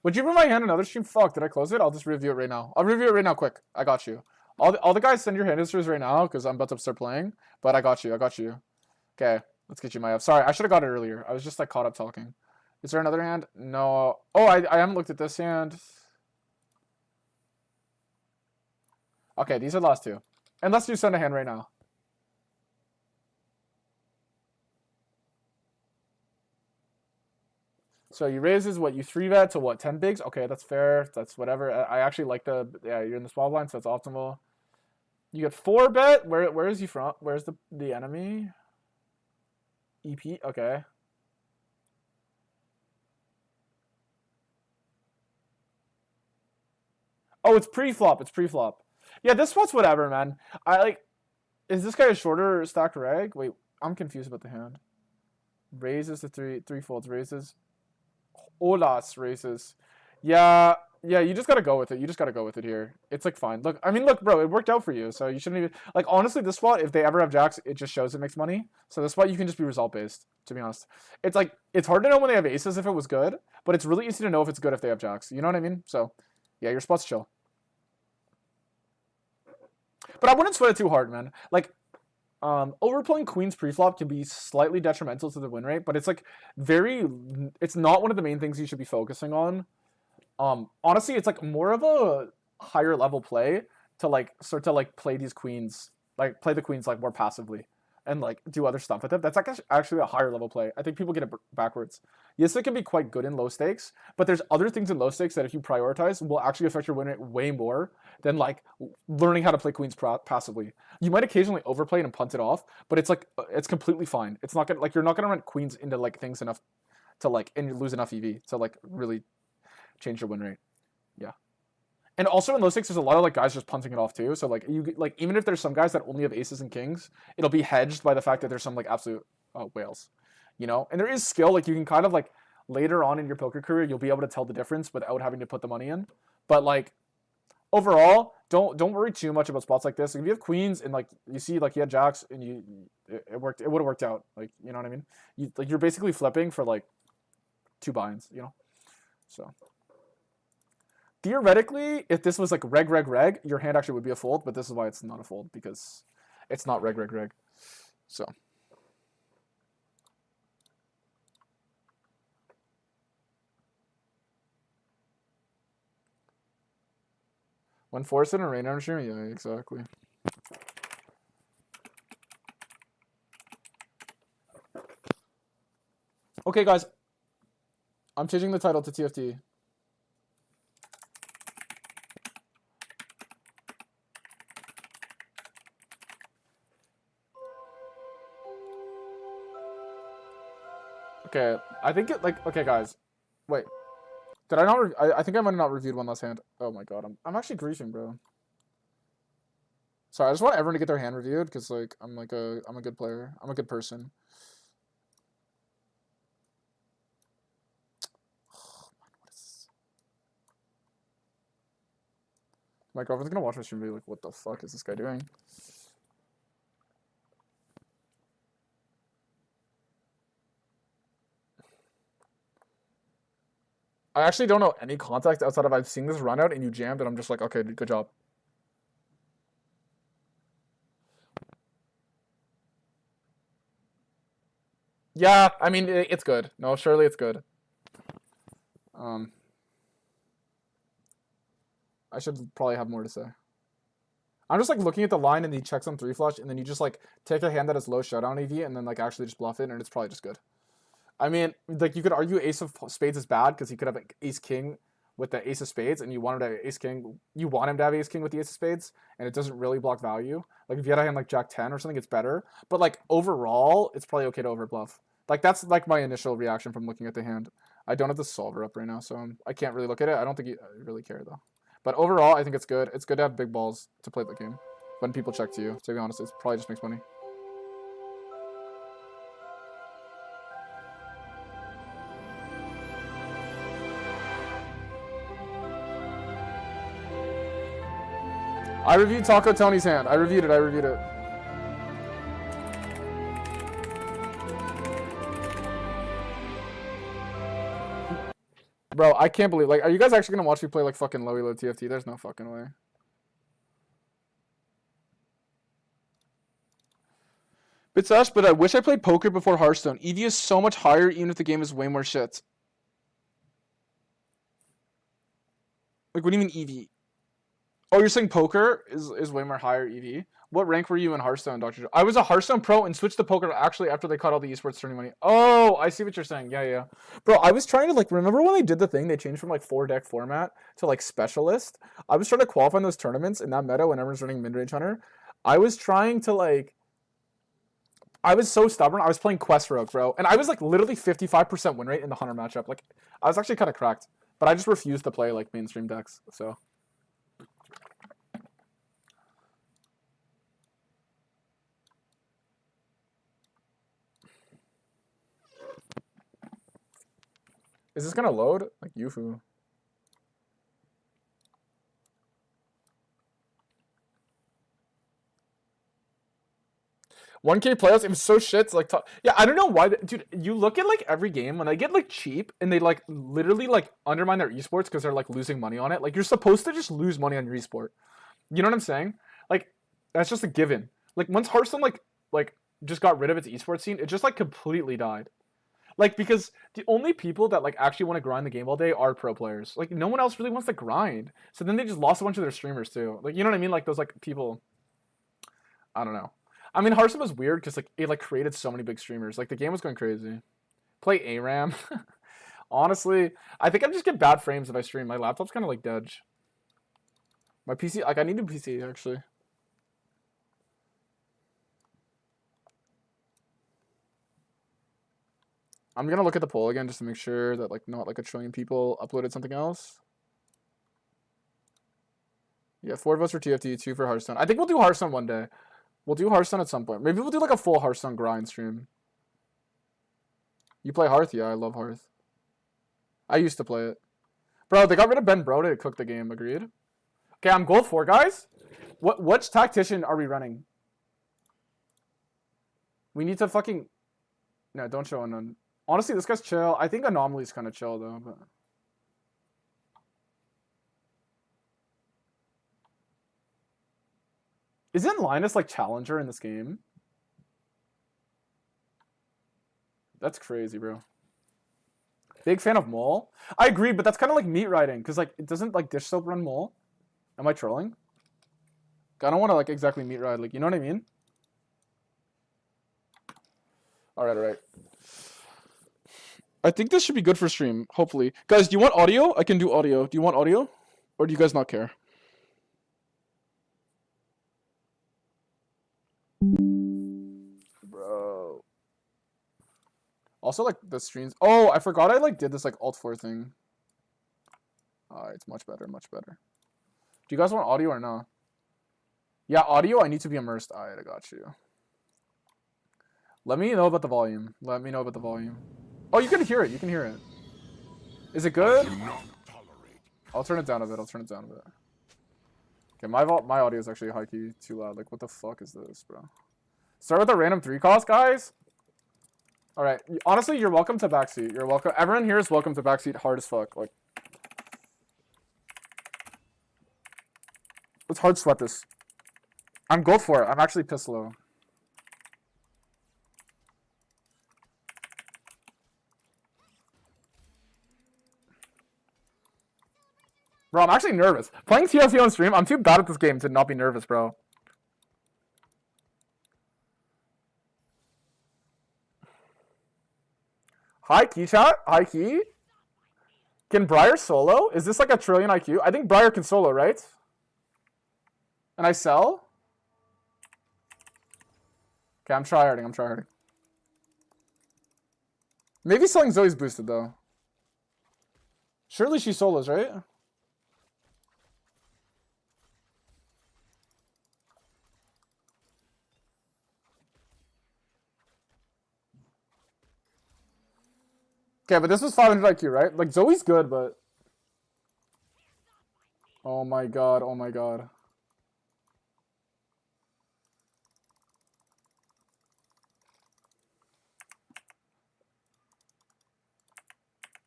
would you bring my hand another stream? Fuck, did I close it? I'll just review it right now. I'll review it right now, quick. I got you. All the guys send your hand histories right now because I'm about to start playing. But I got you. Okay, let's get you my F. Sorry, I should have got it earlier. I was just like caught up talking. Is there another hand? No. Oh, I haven't looked at this hand. Okay, these are the last two. Unless you send a hand right now. So you raises what you 3-bet to what 10 bigs? Okay, that's fair. That's whatever. I actually like you're in the small blind, so it's optimal. You get 4-bet. Where is he from? Where's the enemy? EP. Okay. Oh, it's pre-flop. Yeah, this spot's whatever, man. I like. Is this guy a shorter stacked reg? Wait, I'm confused about the hand. Raises the three folds. Raises. Olas raises. Yeah, you just gotta go with it. Here. It's like fine. Look, I mean, look, bro, it worked out for you, so you shouldn't even like. Honestly, this spot, if they ever have jacks, it just shows it makes money. So this spot, you can just be result based. To be honest, it's like it's hard to know when they have aces if it was good, but it's really easy to know if it's good if they have jacks. You know what I mean? So, yeah, your spot's chill. But I wouldn't sweat it too hard, man. Like, overplaying queens preflop can be slightly detrimental to the win rate, but it's like it's not one of the main things you should be focusing on. Honestly, it's like more of a higher level play to like start to like play these queens, like play the queens like more passively and like do other stuff with it. That's like actually a higher level play. I think people get it backwards. Yes, it can be quite good in low stakes, but there's other things in low stakes that if you prioritize will actually affect your win rate way more than like learning how to play queens passively. You might occasionally overplay and punt it off, but it's like it's completely fine. It's not gonna like you're not gonna run queens into like things enough to like and you lose enough EV to like really change your win rate. Yeah. And also in low stakes, there's a lot of like guys just punting it off too. So like you like even if there's some guys that only have aces and kings, it'll be hedged by the fact that there's some like absolute whales, you know. And there is skill. Like you can kind of like later on in your poker career, you'll be able to tell the difference without having to put the money in. But like overall, don't worry too much about spots like this. Like, if you have queens and like you see like you had jacks and it worked, it would have worked out. Like you know what I mean? You're basically flipping for like 2 binds, you know. So. Theoretically, if this was like reg, your hand actually would be a fold, but this is why it's not a fold, because it's not reg. So. When forced in a rain on stream, yeah, exactly. Okay, guys. I'm changing the title to TFT. Okay, I think it like okay, guys. Wait, did I not? I think I might have not reviewed one last hand. Oh my god, I'm actually griefing, bro. Sorry, I just want everyone to get their hand reviewed because like I'm a good player. I'm a good person. My girlfriend's gonna watch my stream and be like, "What the fuck is this guy doing?" I actually don't know any context outside of I've seen this run out and you jammed and I'm just like, okay, good job. Yeah, I mean it's good. No, surely it's good. I should probably have more to say. I'm just like looking at the line and he checks on 3 flush and then you just like take a hand that has low showdown EV and then like actually just bluff it and it's probably just good. I mean, like you could argue ace of spades is bad because he could have like, ace king with the ace of spades and you want him to have ace king. You want him to have ace king with the ace of spades and it doesn't really block value. Like if you had a hand like jack 10 or something, it's better. But like overall, it's probably okay to overbluff. Like that's like my initial reaction from looking at the hand. I don't have the solver up right now, so I can't really look at it. I don't think I really care though. But overall, I think it's good. It's good to have big balls to play the game. When people check to you, to be honest, it probably just makes money. I reviewed Taco Tony's hand. I reviewed it. Bro, I can't believe, like, are you guys actually gonna watch me play, like, fucking low elo TFT? There's no fucking way. Bitsash, but I wish I played poker before Hearthstone. EV is so much higher even if the game is way more shit. Like, what do you mean EV? Oh, you're saying poker is way more higher EV? What rank were you in Hearthstone, Dr. Joe? I was a Hearthstone pro and switched to poker actually after they cut all the esports tourney money. Oh, I see what you're saying. Yeah. Bro, I was trying to, like, remember when they did the thing? They changed from, like, 4-deck format to, like, specialist? I was trying to qualify in those tournaments in that meta when everyone's running mid-range hunter. I was trying to, like... I was so stubborn. I was playing Quest Rogue, bro. And I was, like, literally 55% win rate in the hunter matchup. Like, I was actually kind of cracked. But I just refused to play, like, mainstream decks, so... Is this gonna load? Like Yufu. 1K playoffs, it was so shit. It's like, yeah, I don't know why, dude. You look at like every game when they get like cheap and they like literally like undermine their esports because they're like losing money on it. Like you're supposed to just lose money on your esport. You know what I'm saying? Like that's just a given. Like once Hearthstone like just got rid of its esports scene, it just like completely died. Like because the only people that like actually want to grind the game all day are pro players. Like no one else really wants to grind. So then they just lost a bunch of their streamers too. Like you know what I mean? Like those like people. I don't know. I mean, Hearthstone was weird because like it like created so many big streamers. Like the game was going crazy. Play ARAM. Honestly, I think I'm just getting bad frames if I stream. My laptop's kind of like dead. My PC, like I need a PC actually. I'm gonna look at the poll again just to make sure that like not like a trillion people uploaded something else. Yeah, 4 votes for TFT, 2 for Hearthstone. I think we'll do Hearthstone one day. We'll do Hearthstone at some point. Maybe we'll do like a full Hearthstone grind stream. You play Hearth? Yeah, I love Hearth. I used to play it. Bro, they got rid of Ben Bro to cook the game. Agreed? Okay, I'm gold 4, guys. Which tactician are we running? We need to fucking... No, don't show Unknown. Honestly, this guy's chill. I think Anomaly's kind of chill, though. But... Isn't Linus, like, Challenger in this game? That's crazy, bro. Big fan of Mole. I agree, but that's kind of like meat riding, because, like, it doesn't, like, Dish Soap run Mole? Am I trolling? I don't want to like exactly meet ride. Like, you know what I mean? All right. I think this should be good for stream. Hopefully, guys. Do you want audio? I can do audio. Do you want audio, or do you guys not care? Bro. Also, like the streams. Oh, I forgot I like did this like Alt 4 thing. It's much better, much better. Do you guys want audio or not? Yeah, audio. I need to be immersed. Alright, I got you. Let me know about the volume. Let me know about the volume. Oh, you can hear it. You can hear it. Is it good? I'll turn it down a bit. I'll turn it down a bit. Okay, my audio is actually high key too loud. Like, what the fuck is this, bro? Start with a random 3 cost, guys. All right. Honestly, you're welcome to backseat. You're welcome. Everyone here is welcome to backseat. Hard as fuck. Like, let's hard sweat this. I'm gold for it. I'm actually pissed low. Bro, I'm actually nervous. Playing TFT on stream, I'm too bad at this game to not be nervous, bro. High key chat? High key? Can Briar solo? Is this like a trillion IQ? I think Briar can solo, right? And I sell? Okay, I'm tryharding. Maybe selling Zoe's boosted, though. Surely she solos, right? Okay, but this was 500 IQ, right? Like, Zoe's good, but... Oh my god, oh my god.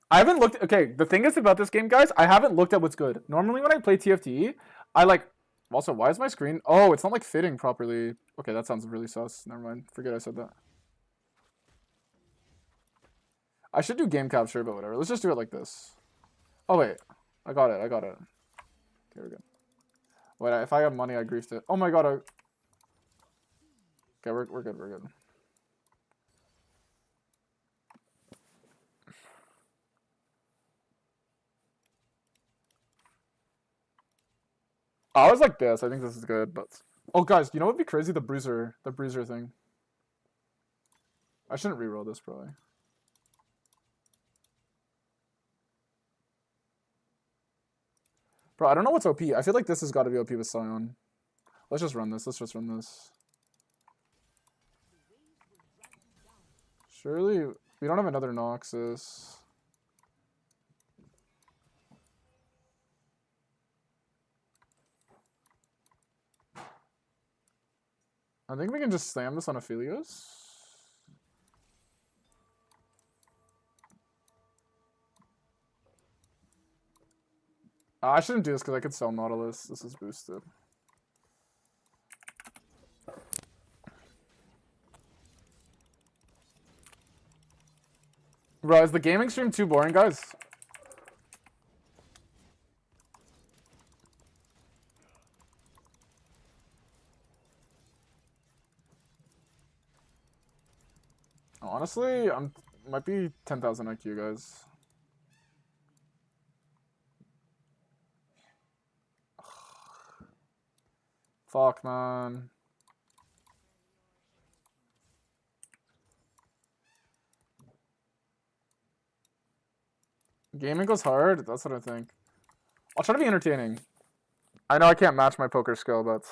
I haven't looked... Okay, the thing is about this game, guys, I haven't looked at what's good. Normally when I play TFT, I like... Also, why is my screen... Oh, it's not like fitting properly. Okay, that sounds really sus. Never mind. Forget I said that. I should do game capture, but whatever. Let's just do it like this. Oh, wait. I got it. Okay, we're good. Wait, if I have money, I griefed it. Oh my god. Okay, we're good. I was like this. I think this is good, but... Oh, guys, you know what would be crazy? The bruiser thing. I shouldn't reroll this, probably. Bro, I don't know what's OP. I feel like this has got to be OP with Scion. Let's just run this. Surely, we don't have another Noxus. I think we can just slam this on Aphelios. I shouldn't do this because I could sell Nautilus. This is boosted. Bro, is the gaming stream too boring, guys? Honestly, might be 10,000 IQ, guys. Fuck, man. Gaming goes hard? That's what I think. I'll try to be entertaining. I know I can't match my poker skill, but...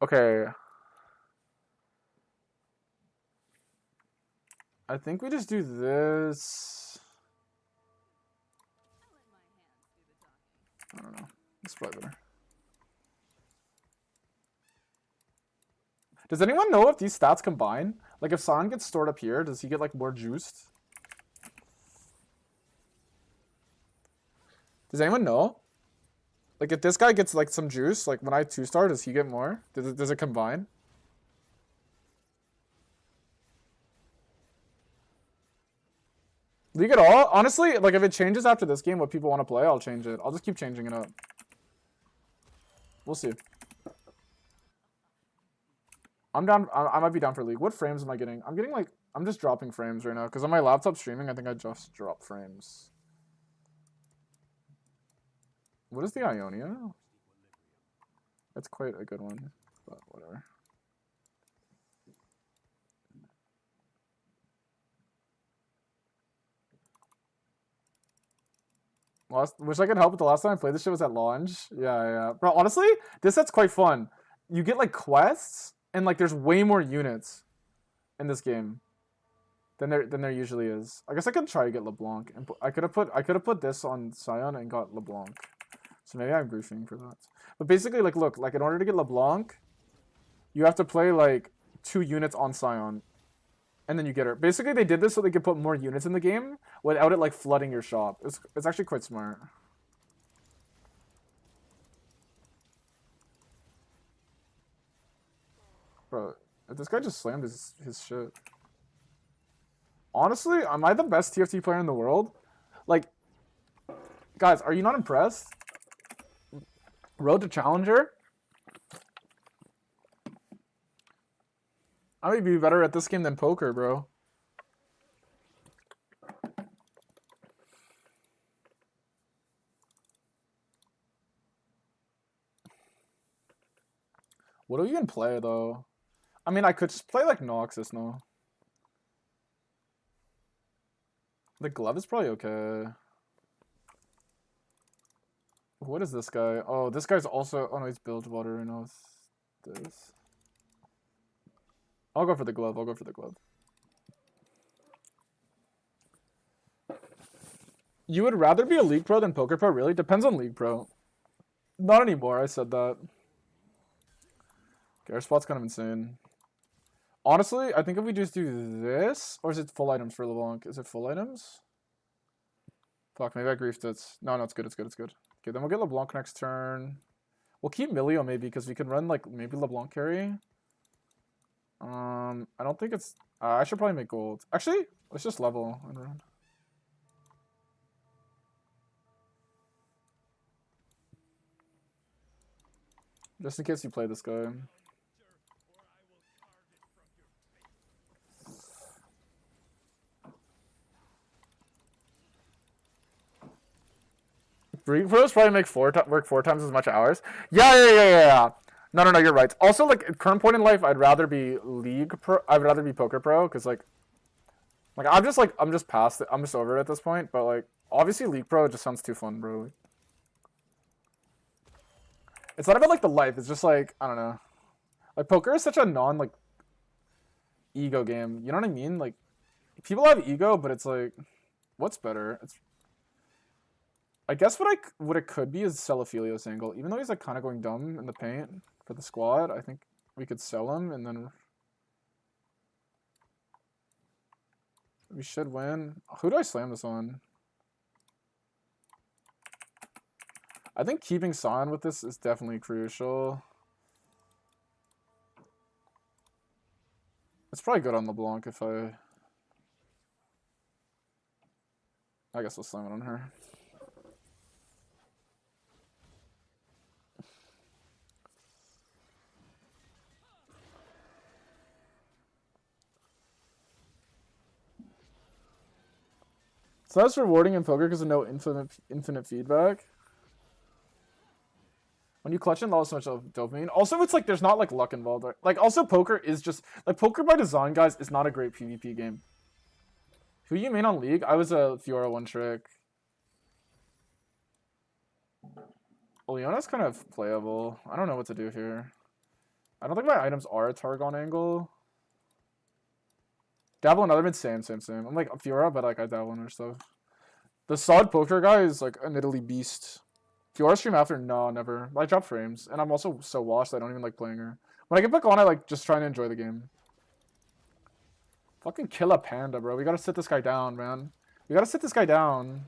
Okay. I think we just do this. I don't know. It's probably better. Does anyone know if these stats combine? Like if San gets stored up here, does he get like more juiced? Does anyone know? Like if this guy gets like some juice, like when I 2-star, does he get more? Does it combine? League at all? Honestly, like if it changes after this game, what people want to play, I'll change it. I'll just keep changing it up. We'll see. I'm down. I might be down for League. What frames am I getting? I'm getting like, I'm just dropping frames right now because on my laptop streaming, I think I just dropped frames. What is the Ionia? That's quite a good one, but whatever. Wish I could help, but the last time I played this shit was at launch. Yeah. Bro, honestly, this set's quite fun. You get like quests, and like there's way more units in this game than there usually is. I guess I could try to get LeBlanc, and I could have put this on Scion and got LeBlanc. So maybe I'm griefing for that. But basically, like, look, like in order to get LeBlanc, you have to play like 2 units on Scion, and then you get her. Basically, they did this so they could put more units in the game without it like flooding your shop. It's actually quite smart. Bro, this guy just slammed his shit. Honestly, am I the best TFT player in the world? Like, guys, are you not impressed? Road to Challenger? I might be better at this game than poker, bro. What do we even play, though? I mean, I could just play, like, Noxus, no? The glove is probably okay. What is this guy? Oh, this guy's also... Oh, no, he's Bilgewater. No, it's this. I'll go for the glove. You would rather be a League Pro than Poker Pro? Really? Depends on League Pro. Not anymore, I said that. Okay, our spot's kind of insane. Honestly, I think if we just do this... Or is it full items for LeBlanc? Is it full items? Fuck, maybe I griefed it. No, it's good. Okay, then we'll get LeBlanc next turn. We'll keep Milio maybe, because we can run, like, maybe LeBlanc carry. I don't think it's... I should probably make gold. Actually, let's just level and run. Just in case you play this guy. League pros probably make work 4 times as much hours. Yeah. No, you're right. Also, like, at current point in life, I'd rather be League Pro. I'd rather be Poker Pro, because, like, I'm just past it. I'm just over it at this point. But, like, obviously League Pro just sounds too fun, bro. It's not about, like, the life. It's just, like, I don't know. Like, poker is such a like, ego game. You know what I mean? Like, people have ego, but it's, like, what's better? I guess what it could be is Celaphilios angle. Even though he's, like, kind of going dumb in the paint for the squad, I think we could sell him, and then we should win. Who do I slam this on? I think keeping San with this is definitely crucial. It's probably good on LeBlanc if I guess I'll slam it on her. So that's rewarding in poker because of no infinite feedback. When you clutch in, lost so much dopamine. Also, it's like there's not like luck involved. Like also, poker is just like poker by design, guys. Is not a great PvP game. Who you main on League? I was a Fiora one trick. Leona's kind of playable. I don't know what to do here. I don't think my items are a Targon angle. Dabble in other mid, same. I'm like Fiora, but like I dabble in her stuff. The solid poker guy is like an Italy beast. Fiora stream after? No, never. I drop frames, and I'm also so washed I don't even like playing her. When I get back on, I like just trying to enjoy the game. Fucking kill a panda, bro. We gotta sit this guy down, man. We gotta sit this guy down.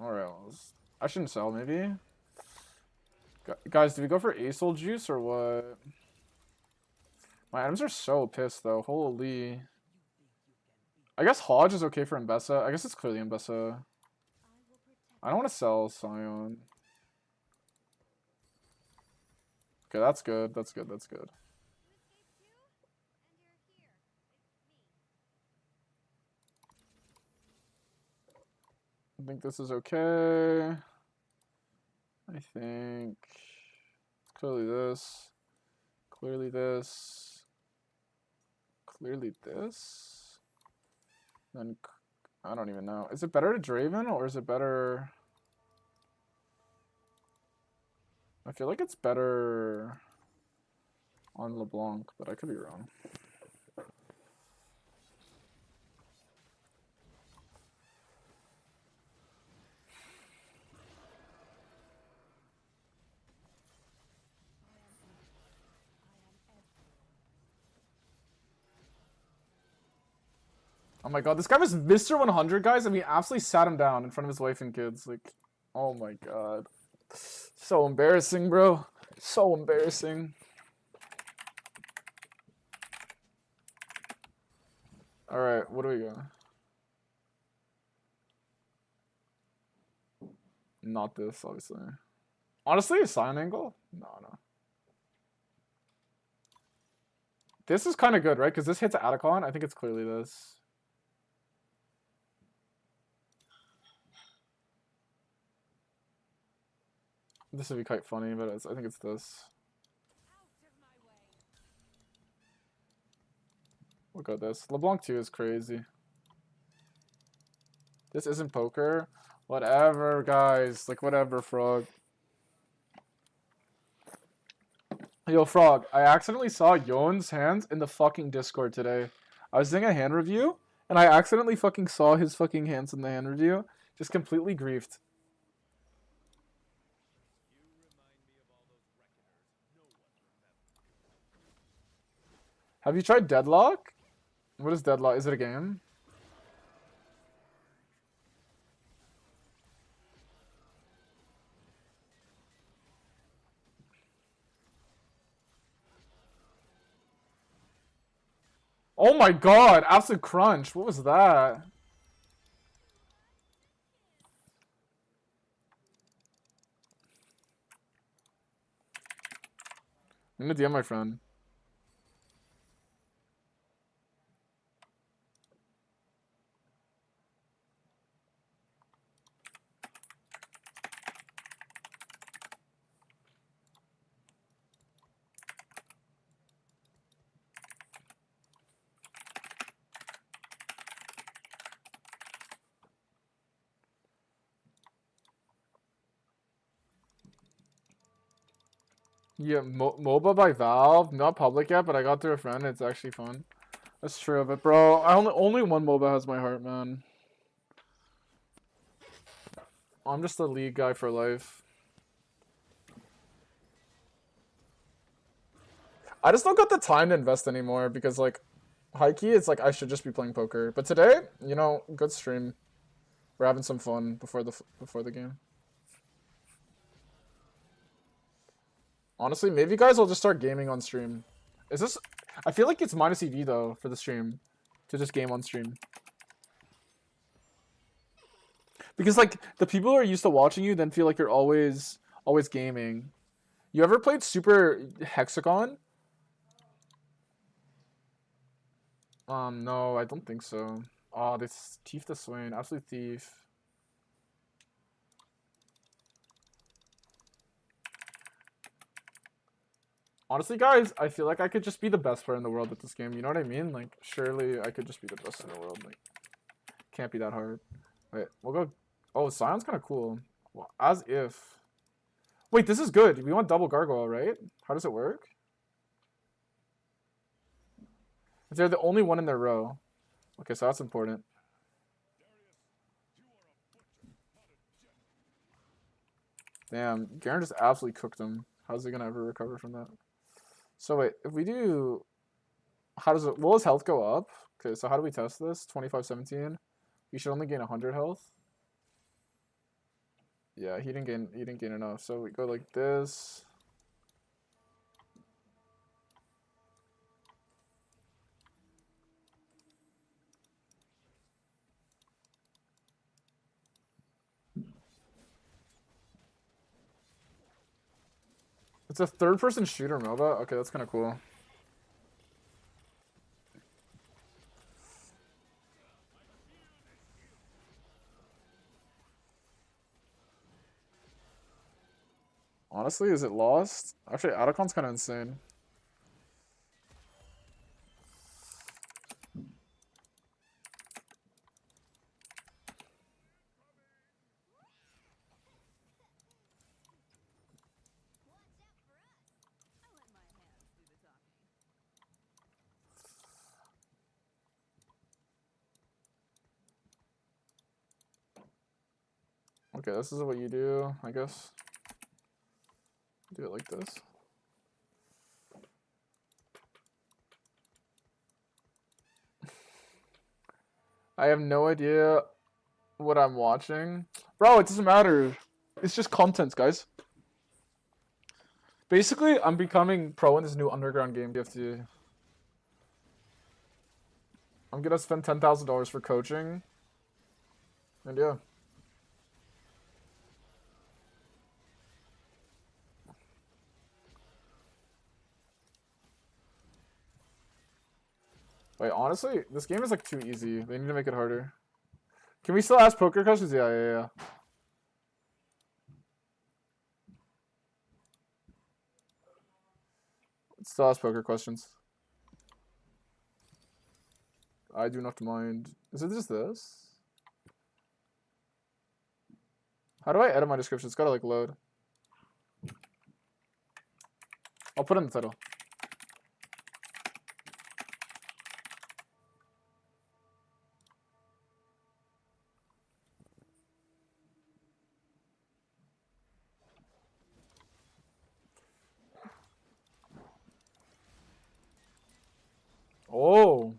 Alright, I shouldn't sell, maybe. Guys, do we go for Acel juice or what? My items are so pissed, though. Holy. I guess Hodge is okay for Mbessa. I guess it's clearly Mbessa. I don't want to sell Scion. Okay, that's good. That's good. That's good. I think this is okay. I think clearly this. Clearly this. Clearly this. Then I don't even know. Is it better to Draven or is it better? I feel like it's better on LeBlanc, but I could be wrong. Oh my god, this guy was Mr. 100, guys, and we absolutely sat him down in front of his wife and kids. Like, oh my god. So embarrassing, bro. So embarrassing. Alright, what do we got? Not this, obviously. Honestly, a Scion angle? No. This is kind of good, right? Because this hits Atacon. I think it's clearly this. This would be quite funny, but I think it's this. We'll go this. LeBlanc 2 is crazy. This isn't poker. Whatever, guys. Like, whatever, Frog. Yo, Frog, I accidentally saw Yohn's hands in the fucking Discord today. I was doing a hand review, and I accidentally fucking saw his fucking hands in the hand review. Just completely griefed. Have you tried Deadlock? What is Deadlock? Is it a game? Oh my god, absolute crunch. What was that? I'm gonna DM my friend. Yeah, MOBA by Valve, not public yet, but I got through a friend. It's actually fun. That's true, but bro, I only one MOBA has my heart, man. I'm just a League guy for life. I just don't got the time to invest anymore because, like, high key, it's like I should just be playing poker. But today, you know, good stream. We're having some fun before the game. Honestly, maybe guys will just start gaming on stream. Is this? I feel like it's minus EV though for the stream, to just game on stream. Because like the people who are used to watching you then feel like you're always gaming. You ever played Super Hexagon? No, I don't think so. Oh, this Thief the Swain, absolute thief. Honestly, guys, I feel like I could just be the best player in the world at this game. You know what I mean? Like, surely I could just be the best in the world. Like, can't be that hard. Wait, we'll go. Oh, Scion's kind of cool. Well, as if. Wait, this is good. We want double gargoyle, right? How does it work? If they're the only one in their row. Okay, so that's important. Damn, Garen just absolutely cooked him. How's he gonna ever recover from that? So wait, if we do, how does it? Will his health go up? Okay, so how do we test this? 25-17. We should only gain 100 health. Yeah, he didn't gain enough. So we go like this. It's a third-person shooter MOBA? Okay, that's kind of cool. Honestly, is it lost? Actually, Atacon's kind of insane. Okay, this is what you do, I guess. Do it like this. I have no idea what I'm watching. Bro, it doesn't matter. It's just content, guys. Basically, I'm becoming pro in this new underground game, TFT. I'm gonna spend $10,000 for coaching. And yeah. Wait, honestly, this game is like too easy. They need to make it harder. Can we still ask poker questions? Yeah. Let's still ask poker questions. I do not mind. Is it just this? How do I edit my description? It's gotta like load. I'll put in the title. Oh.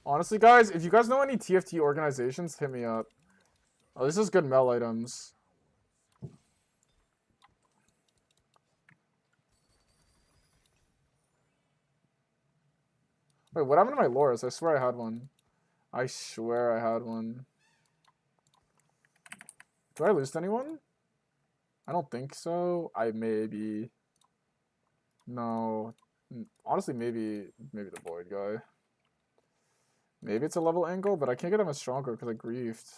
Honestly, guys, if you guys know any TFT organizations, hit me up. Oh, this is good Mel items. Wait, what happened to my Loris? I swear I had one. I swear I had one. Did I lose to anyone? I don't think so. I maybe. No. Honestly, maybe the Void guy. Maybe it's a level angle, but I can't get him as stronger because I griefed.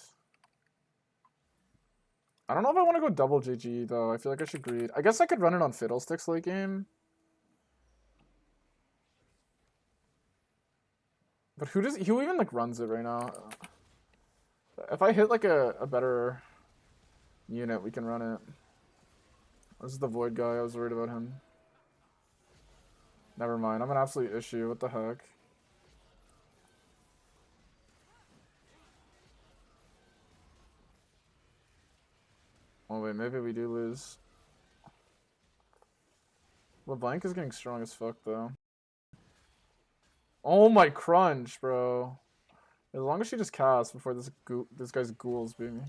I don't know if I want to go double GG though. I feel like I should greed. I guess I could run it on Fiddlesticks late game. But who even like runs it right now? If I hit like a better unit, we can run it. This is the Void guy. I was worried about him. Never mind. I'm an absolute issue. What the heck? Oh wait, maybe we do lose. LeBlanc is getting strong as fuck though. Oh my crunch, bro. As long as she just casts before this guy's ghouls beat me.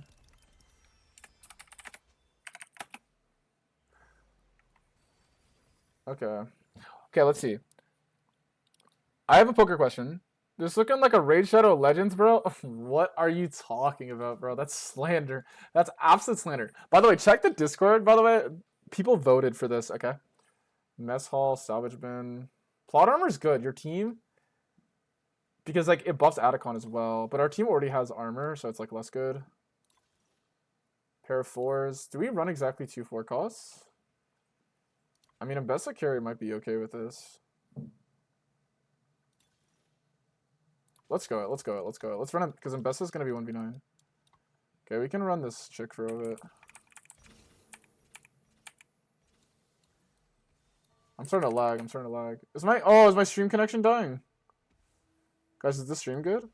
Okay. Okay, let's see. I have a poker question. This looking like a Raid Shadow Legends, bro. What are you talking about, bro? That's slander. That's absolute slander. By the way, check the Discord, by the way. People voted for this, okay? Mess Hall, Salvage Bin. Plot Armor's good. Your team, because like it buffs Atacon as well, but our team already has armor, so it's like less good. Pair of fours. Do we run exactly 2-4 costs? I mean, Ambessa carry might be okay with this. Let's go. Let's run it, because Ambessa's going to be 1v9. Okay, we can run this chick for a bit. I'm starting to lag. Is my stream connection dying? Guys, is this stream good?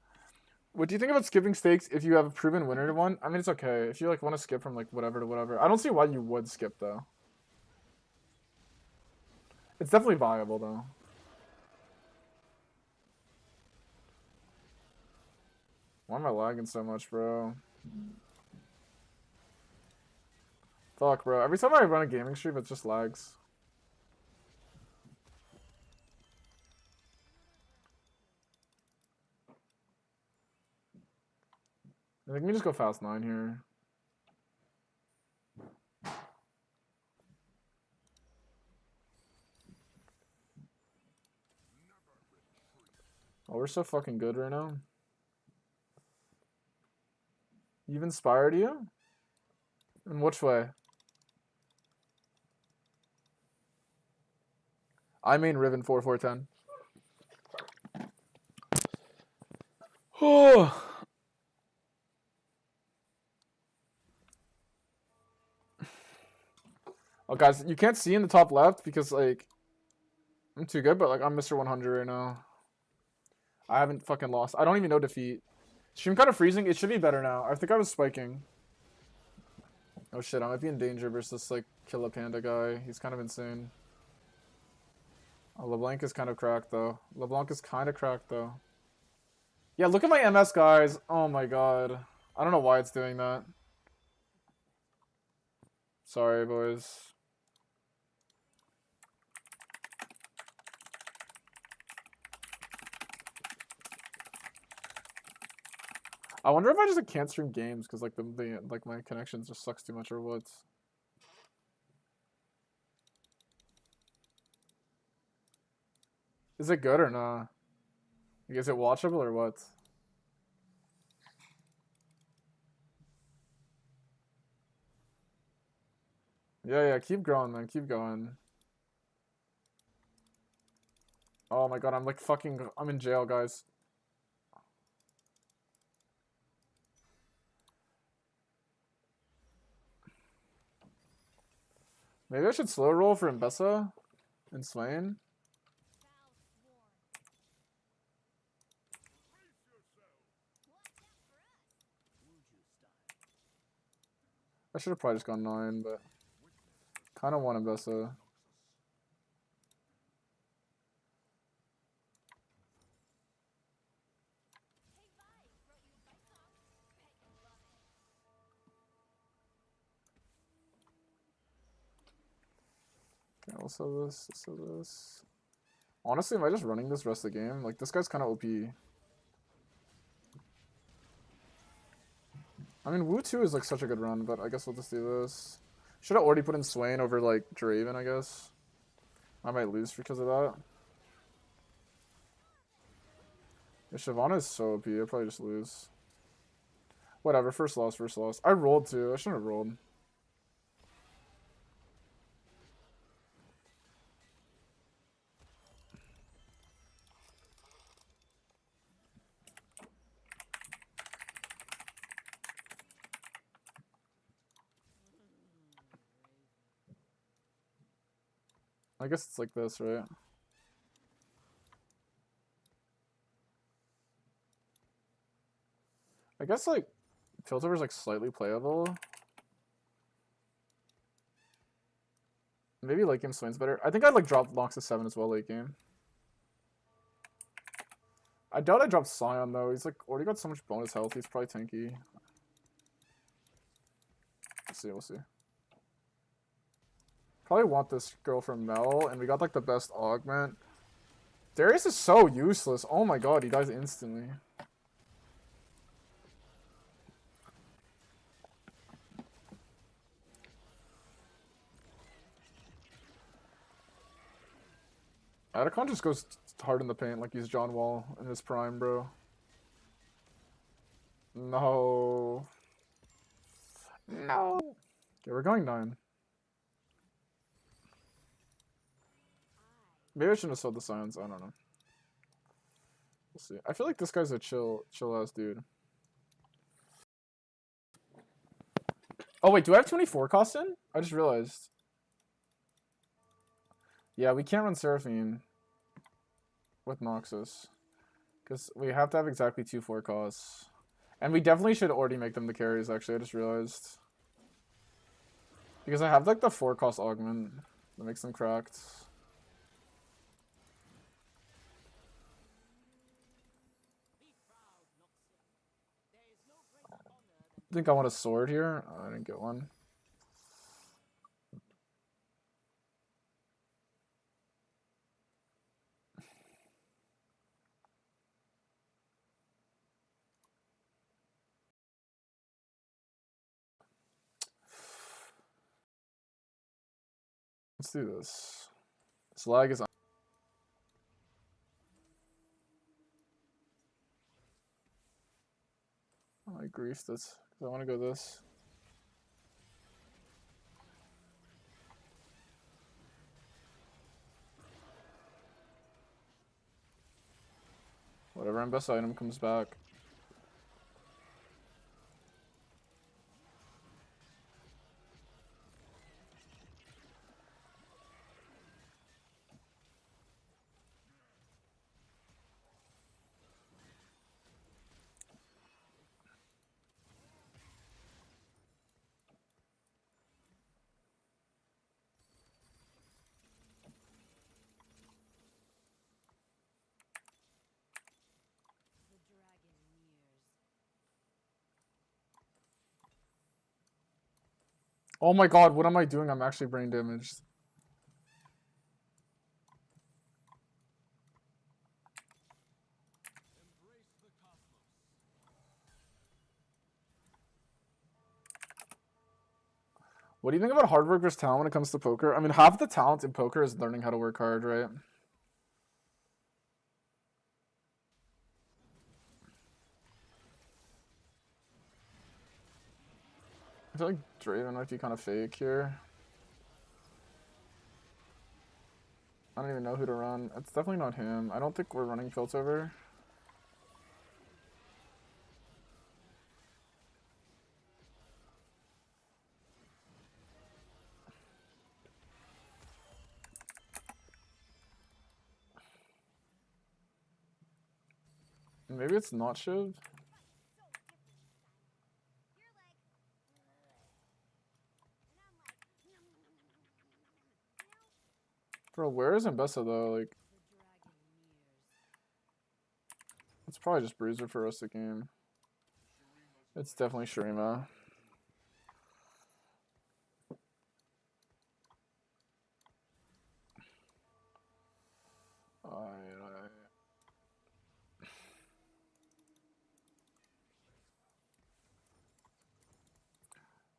What do you think about skipping stakes if you have a proven winner to one? I mean, it's okay. If you like want to skip from like whatever to whatever. I don't see why you would skip though. It's definitely viable though. Why am I lagging so much, bro? Fuck, bro. Every time I run a gaming stream, it just lags. I think we just go fast 9 here. Oh, we're so fucking good right now. You've inspired you? In which way? I mean Riven 4410. Oh. Oh, guys, you can't see in the top left because, like, I'm too good, but, like, I'm Mr. 100 right now. I haven't fucking lost. I don't even know defeat. Stream kind of freezing. It should be better now. I think I was spiking. Oh, shit. I might be in danger versus, like, Kill a Panda guy. He's kind of insane. Oh, LeBlanc is kind of cracked, though. LeBlanc is kind of cracked, though. Yeah, look at my MS, guys. Oh, my God. I don't know why it's doing that. Sorry, boys. I wonder if I just can't stream games because like like my connection just sucks too much or what. Is it good or not? Like, is it watchable or what? Yeah, keep growing, man. Keep going. Oh my god, I'm like fucking. I'm in jail, guys. Maybe I should slow roll for Mbessa and Swain. I should have probably just gone 9, but kind of want Mbessa. Okay, let's have this. Let's have this. Honestly, am I just running this rest of the game? Like, this guy's kind of OP. I mean, Wu 2 is like such a good run, but I guess we'll just do this. Should have already put in Swain over like Draven, I guess. I might lose because of that. Yeah, Shyvana is so OP, I'll probably just lose. Whatever, first loss, first loss. I rolled too, I shouldn't have rolled. I guess it's like this, right? I guess like Piltover's like slightly playable. Maybe late game Swain's better. I think I'd like drop Lox to 7 as well late game. I doubt I dropped Scion though. He's like already got so much bonus health. He's probably tanky. We'll see. Probably want this girl from Mel, and we got like the best augment. Darius is so useless. Oh my god, he dies instantly. Atacon just goes hard in the paint like he's John Wall in his prime, bro. No. No. Okay, we're going 9. Maybe I shouldn't have sold the Scions. I don't know. We'll see. I feel like this guy's a chill ass dude. Oh wait, do I have 24 cost in? I just realized. Yeah, we can't run Seraphine with Noxus. Because we have to have exactly 2 4 costs. And we definitely should already make them the carries, actually. I just realized. Because I have like the 4 cost augment that makes them cracked. I think I want a sword here. Oh, I didn't get one. Let's do this. This lag is. I grief this because I want to go this. Whatever best item comes back. Oh my god, what am I doing? I'm actually brain damaged. What do you think about hard work versus talent when it comes to poker? I mean, half the talent in poker is learning how to work hard, right? I feel like Draven might be kind of fake here. I don't even know who to run. It's definitely not him. I don't think we're running Piltover. Maybe it's not Shiv. Bro, where is Mbessa though? Like, it's probably just Bruiser for us the game. It's definitely Shurima.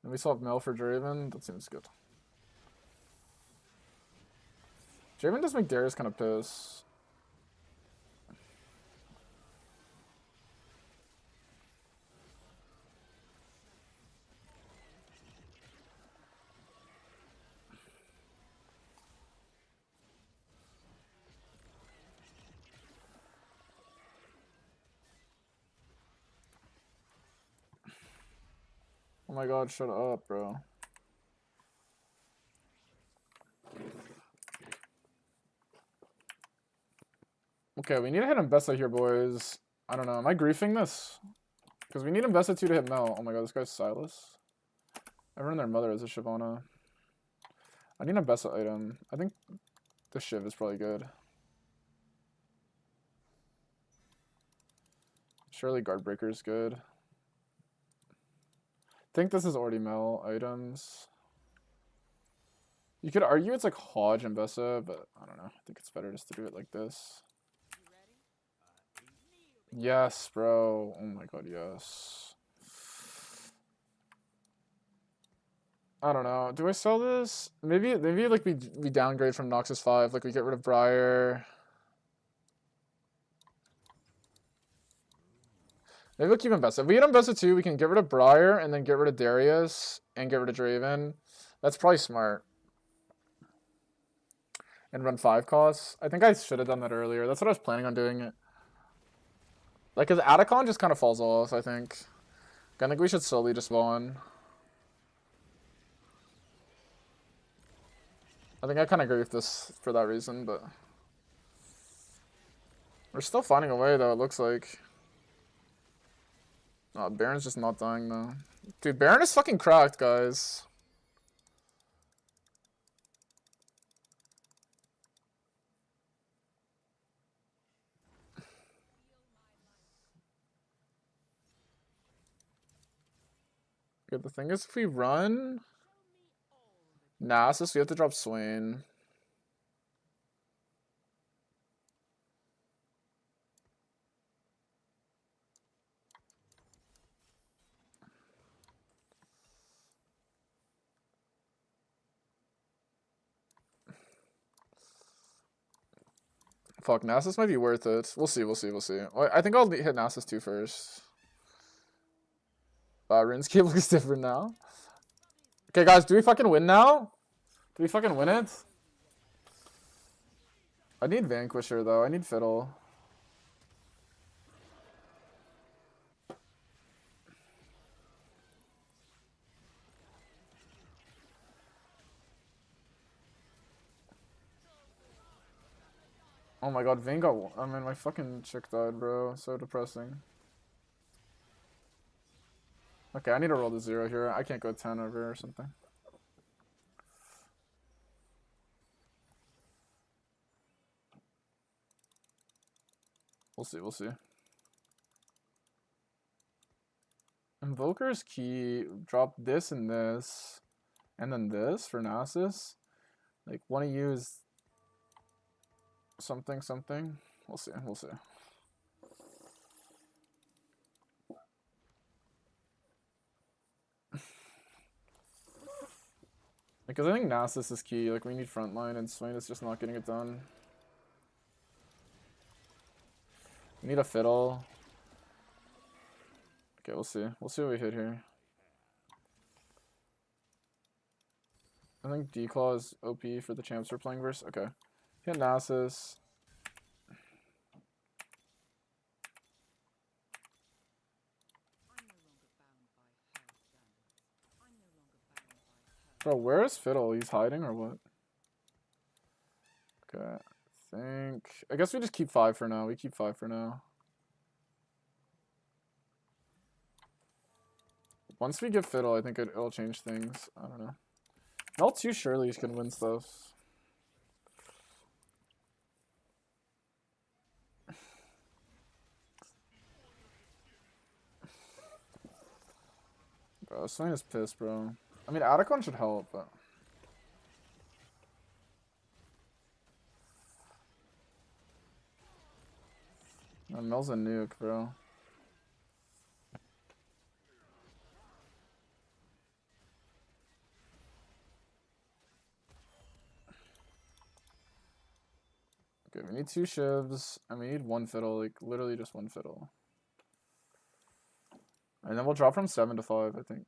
And we swap Mel for Draven. That seems good. Draven does make Darius kind of piss. Oh my god, shut up, bro. Okay, we need to hit Mbessa here, boys. I don't know. Am I griefing this? Because we need Mbessa 2 to hit Mel. Oh my god, this guy's Silas. Everyone and their mother is a Shyvana. I need a Mbessa item. I think the Shiv is probably good. Surely Guardbreaker is good. I think this is already Mel items. You could argue it's like Hodge and Mbessa, but I don't know. I think it's better just to do it like this. Yes, bro. Oh my god, yes. I don't know. Do I sell this? Maybe like we downgrade from Noxus 5. Like we get rid of Briar. Maybe we'll keep Mbessa. If we get Mbessa 2, we can get rid of Briar and then get rid of Darius and get rid of Draven. That's probably smart. And run 5 costs. I think I should have done that earlier. That's what I was planning on doing it. Like, because Atacon just kind of falls off, I think. I think we should slowly just spawn. I think I kind of agree with this for that reason, but... We're still finding a way, though, it looks like. Oh, Baron's just not dying, though. Dude, Baron is fucking cracked, guys. Okay, the thing is, if we run... Nasus, we have to drop Swain. Fuck, Nasus might be worth it. We'll see, we'll see, we'll see. I think I'll hit Nasus 2 first. RuneScape looks different now. Okay, guys, do we fucking win now? Do we fucking win it? I need Vanquisher, though. I need Fiddle. Oh my god, Vayne got... I mean, my fucking chick died, bro. So depressing. Okay, I need to roll the 0 here. I can't go 10 over or something. We'll see, we'll see. Invoker's key, drop this and this, and then this for Nasus. Like, want to use something, something. We'll see, we'll see. Because I think Nasus is key. Like, we need frontline, and Swain is just not getting it done. We need a Fiddle. Okay, we'll see. We'll see what we hit here. I think Declaw is OP for the champs we're playing versus. Okay. Hit Nasus. Bro, where is Fiddle? He's hiding or what? Okay. I guess we just keep 5 for now. We keep 5 for now. Once we get Fiddle, I think it'll change things. I don't know. Not too surely you can win stuff. Bro, Swain is pissed, bro. I mean, Atacon should help, but... Mel's a nuke, bro. Okay, we need 2 shivs, and we need 1 Fiddle, like, literally just 1 Fiddle. And then we'll drop from 7 to 5, I think.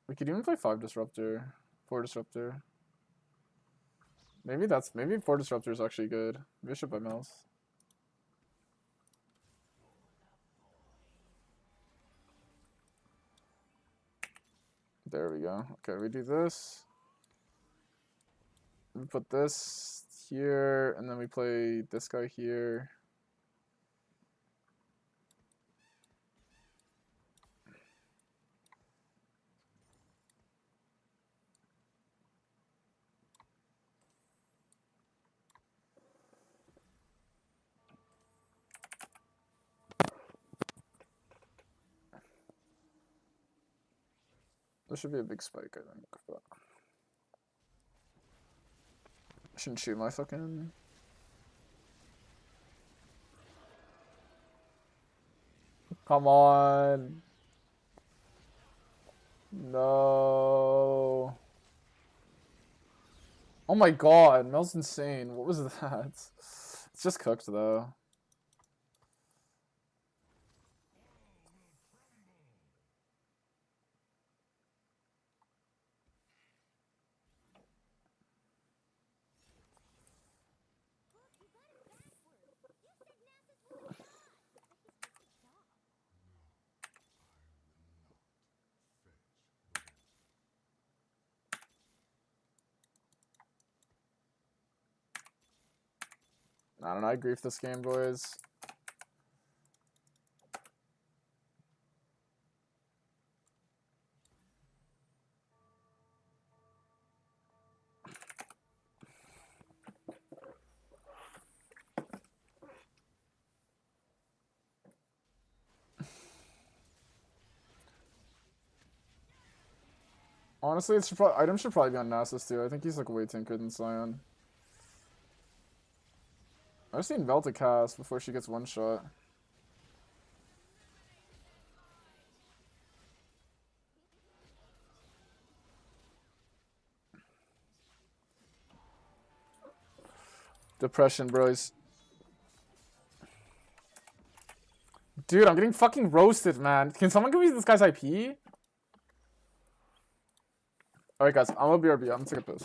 We could even play 5 Disruptor, 4 Disruptor. Maybe 4 Disruptor is actually good. Maybe I should buy Mel's. There we go. Okay, we do this. We put this here, and then we play this guy here. This should be a big spike, I think, but I shouldn't shoot my fucking... Come on. No. Oh my god, Mel's insane. What was that? It's just cooked though. I don't know, I grief this game, boys. Honestly, item should probably be on Nasus too. I think he's like way tanker than Sion. I just need Vel to cast before she gets one shot. Depression, bros. Dude, I'm getting fucking roasted, man. Can someone give me this guy's IP? Alright, guys. I'm a BRB. I'm gonna take a piss.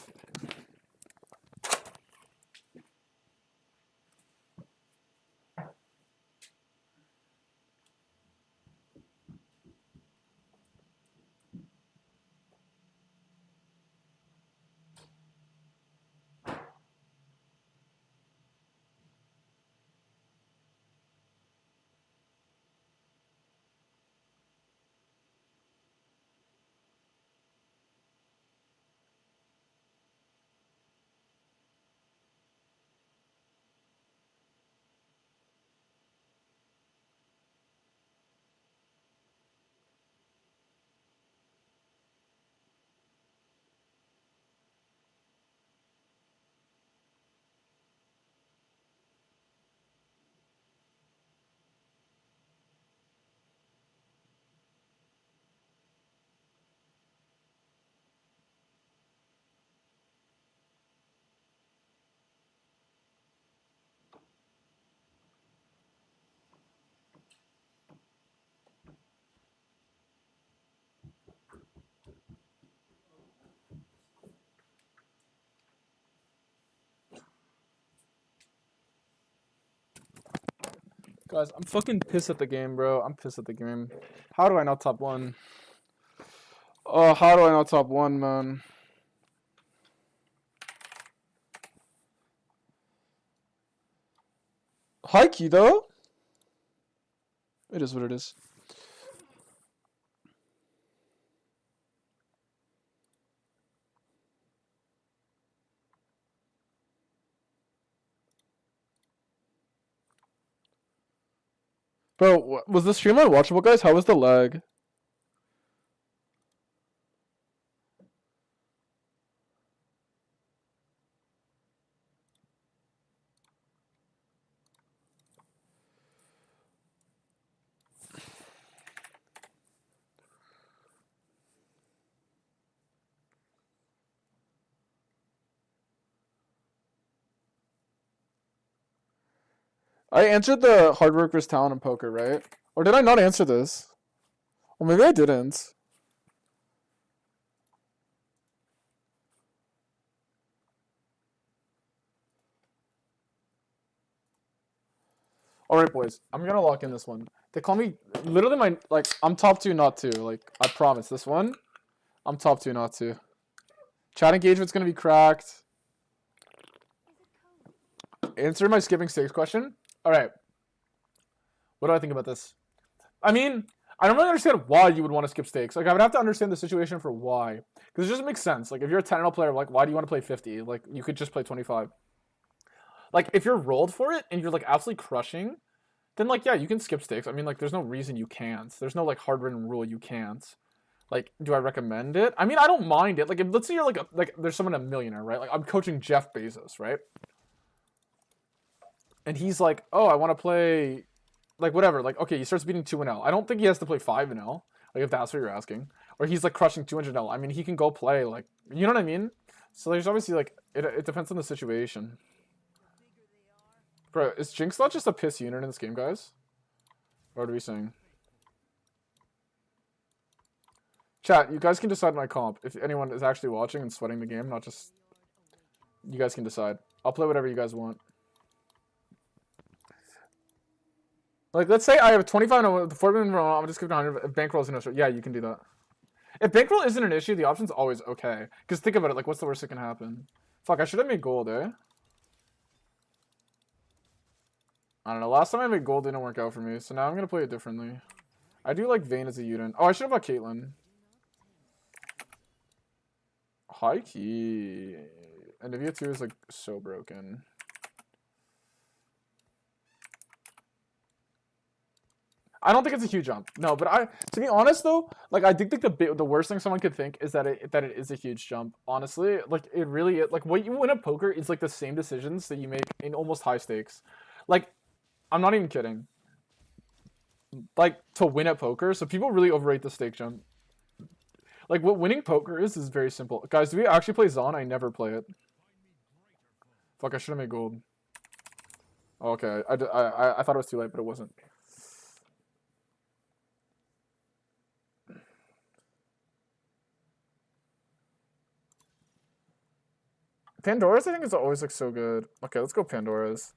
Guys, I'm fucking pissed at the game, bro. I'm pissed at the game. How do I not top 1? Oh, how do I not top 1, man? High key, though. It is what it is. Bro, was the stream unwatchable, guys? How was the lag? I answered the hard work versus talent in poker, right? Or did I not answer this? Well, maybe I didn't. Alright, boys. I'm gonna lock in this one. They call me literally my like I'm top 2, not 2. Like I promise. This one, I'm top 2, not 2. Chat engagement's gonna be cracked. Answer my skipping stakes question. Alright. What do I think about this? I mean, I don't really understand why you would want to skip stakes. Like I would have to understand the situation for why. Because it just makes sense. Like if you're a 10-0 player, like why do you want to play 50? Like you could just play 25. Like if you're rolled for it and you're like absolutely crushing, then like yeah, you can skip stakes. I mean like there's no reason you can't. There's no like hard written rule you can't. Like do I recommend it? I mean I don't mind it. Like if, let's say you're like there's someone a millionaire, right? Like I'm coaching Jeff Bezos, right? And he's like, oh, I want to play, like whatever. Like okay, he starts beating 2-0. I don't think he has to play 5-0. Like if that's what you're asking, or he's like crushing 200-0. I mean he can go play like you know what I mean. So there's obviously like it depends on the situation. Bro, is Jinx not just a piss unit in this game, guys? What are we saying? Chat, you guys can decide my comp. If anyone is actually watching and sweating the game, not just... You guys can decide. I'll play whatever you guys want. Like, let's say I have a 25 the 4-minute roll, I'm just giving 100. If bankroll is an issue, yeah, you can do that. If bankroll isn't an issue, the option's always okay. Because think about it, like, what's the worst that can happen? Fuck, I should have made gold, eh? I don't know, last time I made gold didn't work out for me, so now I'm gonna play it differently. I do like Vayne as a unit. Oh, I should have bought Caitlyn. High key. And Nivea 2 is like so broken. I don't think it's a huge jump. No, but to be honest though, like I think the worst thing someone could think is that it is a huge jump. Honestly, like it really is. Like what you win at poker is like the same decisions that you make in almost high stakes. Like I'm not even kidding. Like to win at poker, so people really overrate the stake jump. Like what winning poker is very simple. Guys, do we actually play Zon? I never play it. Fuck, I should have made gold. Okay, I thought it was too late, but it wasn't. Pandora's, I think, is always like so good. Okay, let's go Pandora's.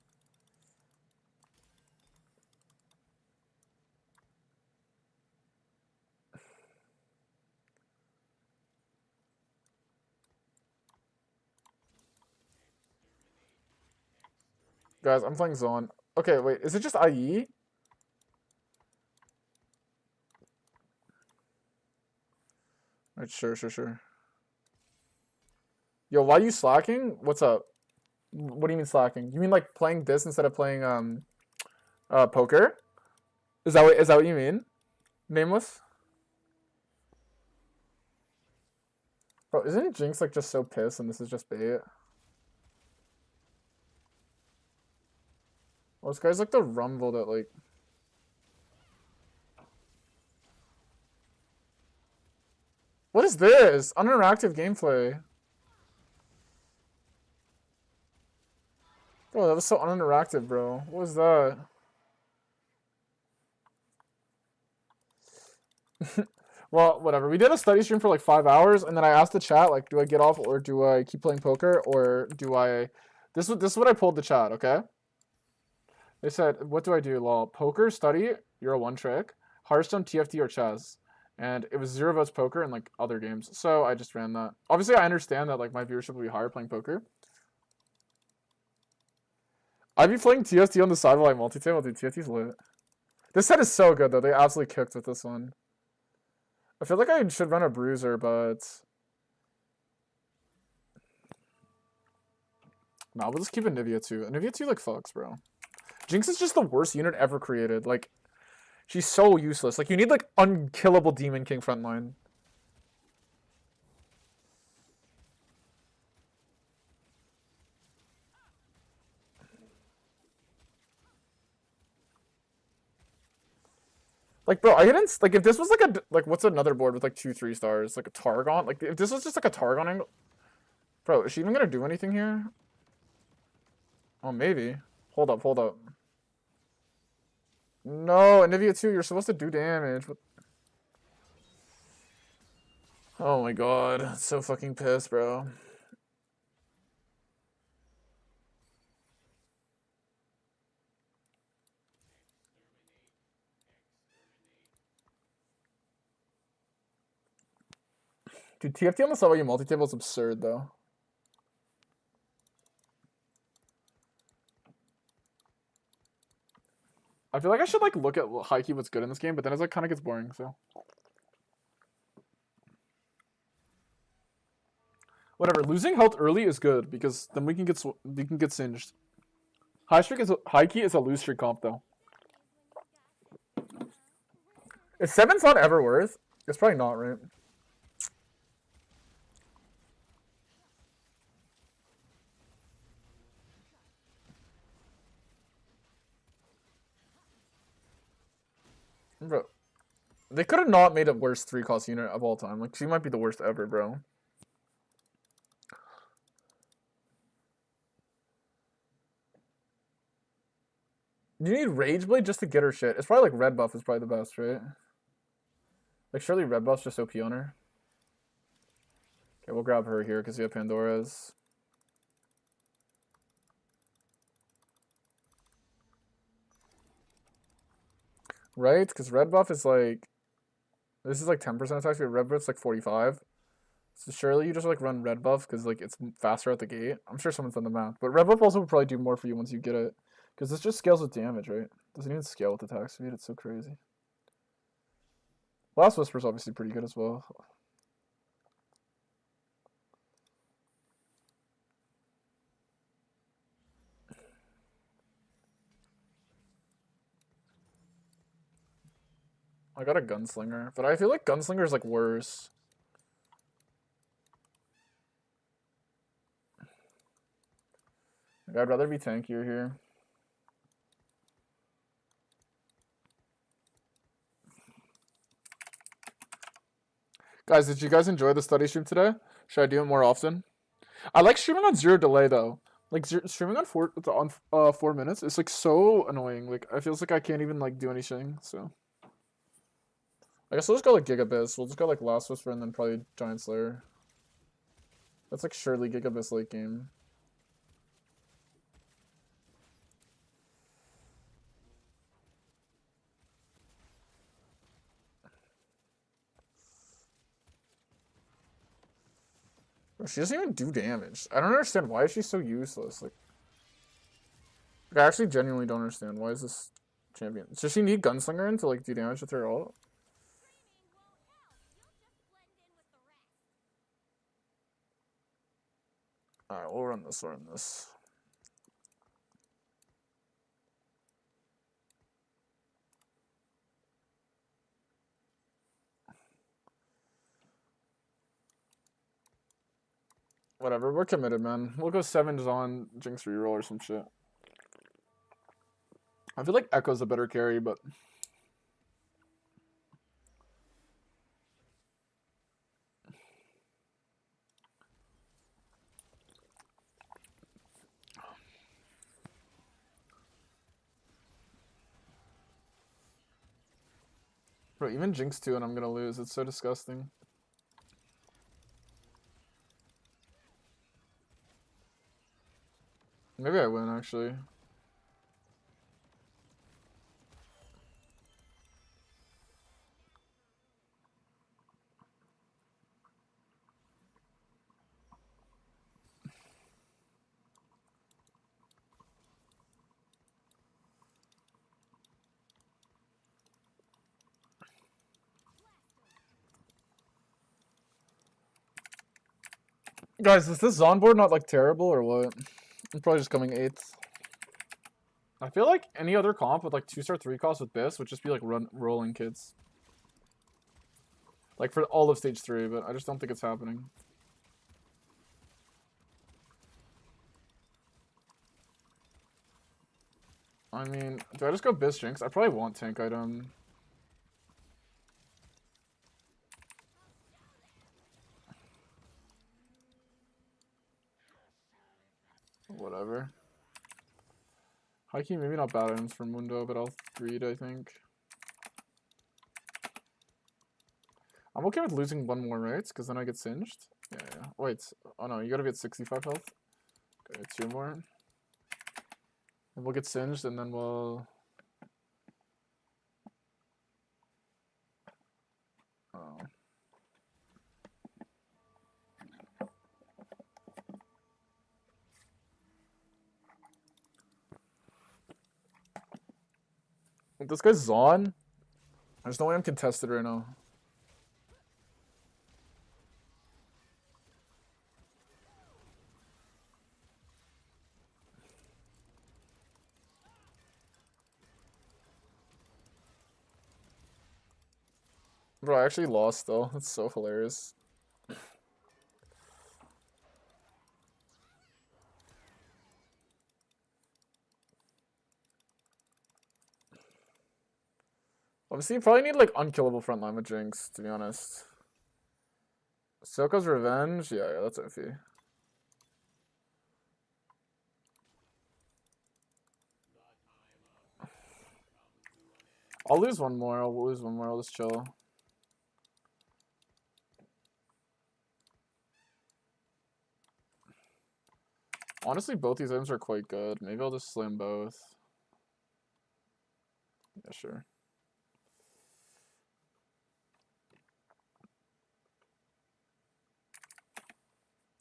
Guys, I'm playing Zon. Okay, wait, is it just IE? Right, sure. Yo, why are you slacking? What's up? What do you mean slacking? You mean like playing this instead of playing poker? Is that what you mean? Nameless? Bro, isn't Jinx like just so pissed and this is just bait? Well, this guy's like the rumble that like. What is this? Uninteractive gameplay. Bro, that was so uninteractive, bro. What was that? Well, whatever. We did a study stream for like 5 hours, and then I asked the chat, like, do I get off or do I keep playing poker or do I? This is what I pulled the chat. Okay. They said, what do I do? Lol. Poker, study, you're a one trick. Hearthstone, TFT, or chess. And it was 0 votes poker and like other games. So I just ran that. Obviously, I understand that like my viewership will be higher playing poker. I'd be playing TFT on the side while I multi-table. Dude, TFT's lit. This set is so good though. They absolutely kicked with this one. I feel like I should run a bruiser, but nah, we'll just keep Anivia 2. Anivia 2 like fucks, bro. Jinx is just the worst unit ever created. Like, she's so useless. Like, you need like unkillable Demon King frontline. Like, bro, I didn't like if this was like a like what's another board with like 2 3 stars, like a Targon. Like if this was just like a Targon angle, bro, is she even gonna do anything here? Oh, maybe. Hold up. No, Anivia 2, you're supposed to do damage. Oh my god, so fucking pissed, bro. Dude, TFT on the side while you multi-table is absurd, though. I feel like I should like look at high key what's good in this game, but then it's like kind of gets boring. So whatever. Losing health early is good because then we can get singed. High key is a lose streak comp though. Is 7's not ever worth? It's probably not, right? Bro, they could have not made a worse 3-cost unit of all time. Like, she might be the worst ever, bro. You need Rageblade just to get her shit. It's probably like Red Buff is probably the best, right? Like, surely Red Buff's just OP on her. Okay, we'll grab her here because we have Pandora's. Right? Because Red Buff is like... This is like 10% attack speed. Red Buff's like 45. So surely you just like run Red Buff because like it's faster at the gate. I'm sure someone's done the math. But Red Buff also would probably do more for you once you get it. Because this just scales with damage, right? Doesn't even scale with attack speed. It's so crazy. Last Whisper's obviously pretty good as well. I got a Gunslinger, but I feel like Gunslinger is like worse. Like, I'd rather be tankier here. Guys, did you guys enjoy the study stream today? Should I do it more often? I like streaming on 0 delay though, Like streaming on 4 minutes, it's like so annoying. Like I feels like I can't even like do anything. So I guess we'll just go like Gigabytes. We'll just go like Last Whisper and then probably Giant Slayer. That's like surely Gigabytes late game. Bro, she doesn't even do damage. I don't understand why is she so useless. Like I actually genuinely don't understand why is this champion. Does she need Gunslinger in to like do damage with her ult? Alright, we'll run this, we'll run this. Whatever, we're committed, man. We'll go 7 on Jinx reroll or some shit. I feel like Echo's a better carry, but bro, even Jinx 2 and I'm gonna lose. It's so disgusting. Maybe I win, actually. Guys, is this Zonboard not like terrible or what? I'm probably just coming 8th. I feel like any other comp with like 2-star 3 costs with this would just be like rolling kids. Like for all of stage 3, but I just don't think it's happening. I mean, do I just go Biz Jinx? I probably want tank item. Whatever. High key, maybe not bad items for Mundo, but I'll greed, I think. I'm okay with losing 1 more, right? Because then I get singed. Yeah. Wait. Oh no, you gotta be at 65 health. Okay, 2 more. And we'll get singed, and then we'll... Oh. This guy's Zon. There's no way I'm contested right now. Bro, I actually lost though. That's so hilarious. Obviously, you probably need like unkillable frontline with Jinx, to be honest. Soko's Revenge? Yeah, that's iffy. I'll lose 1 more. I'll lose 1 more. I'll just chill. Honestly, both these items are quite good. Maybe I'll just slam both. Yeah, sure.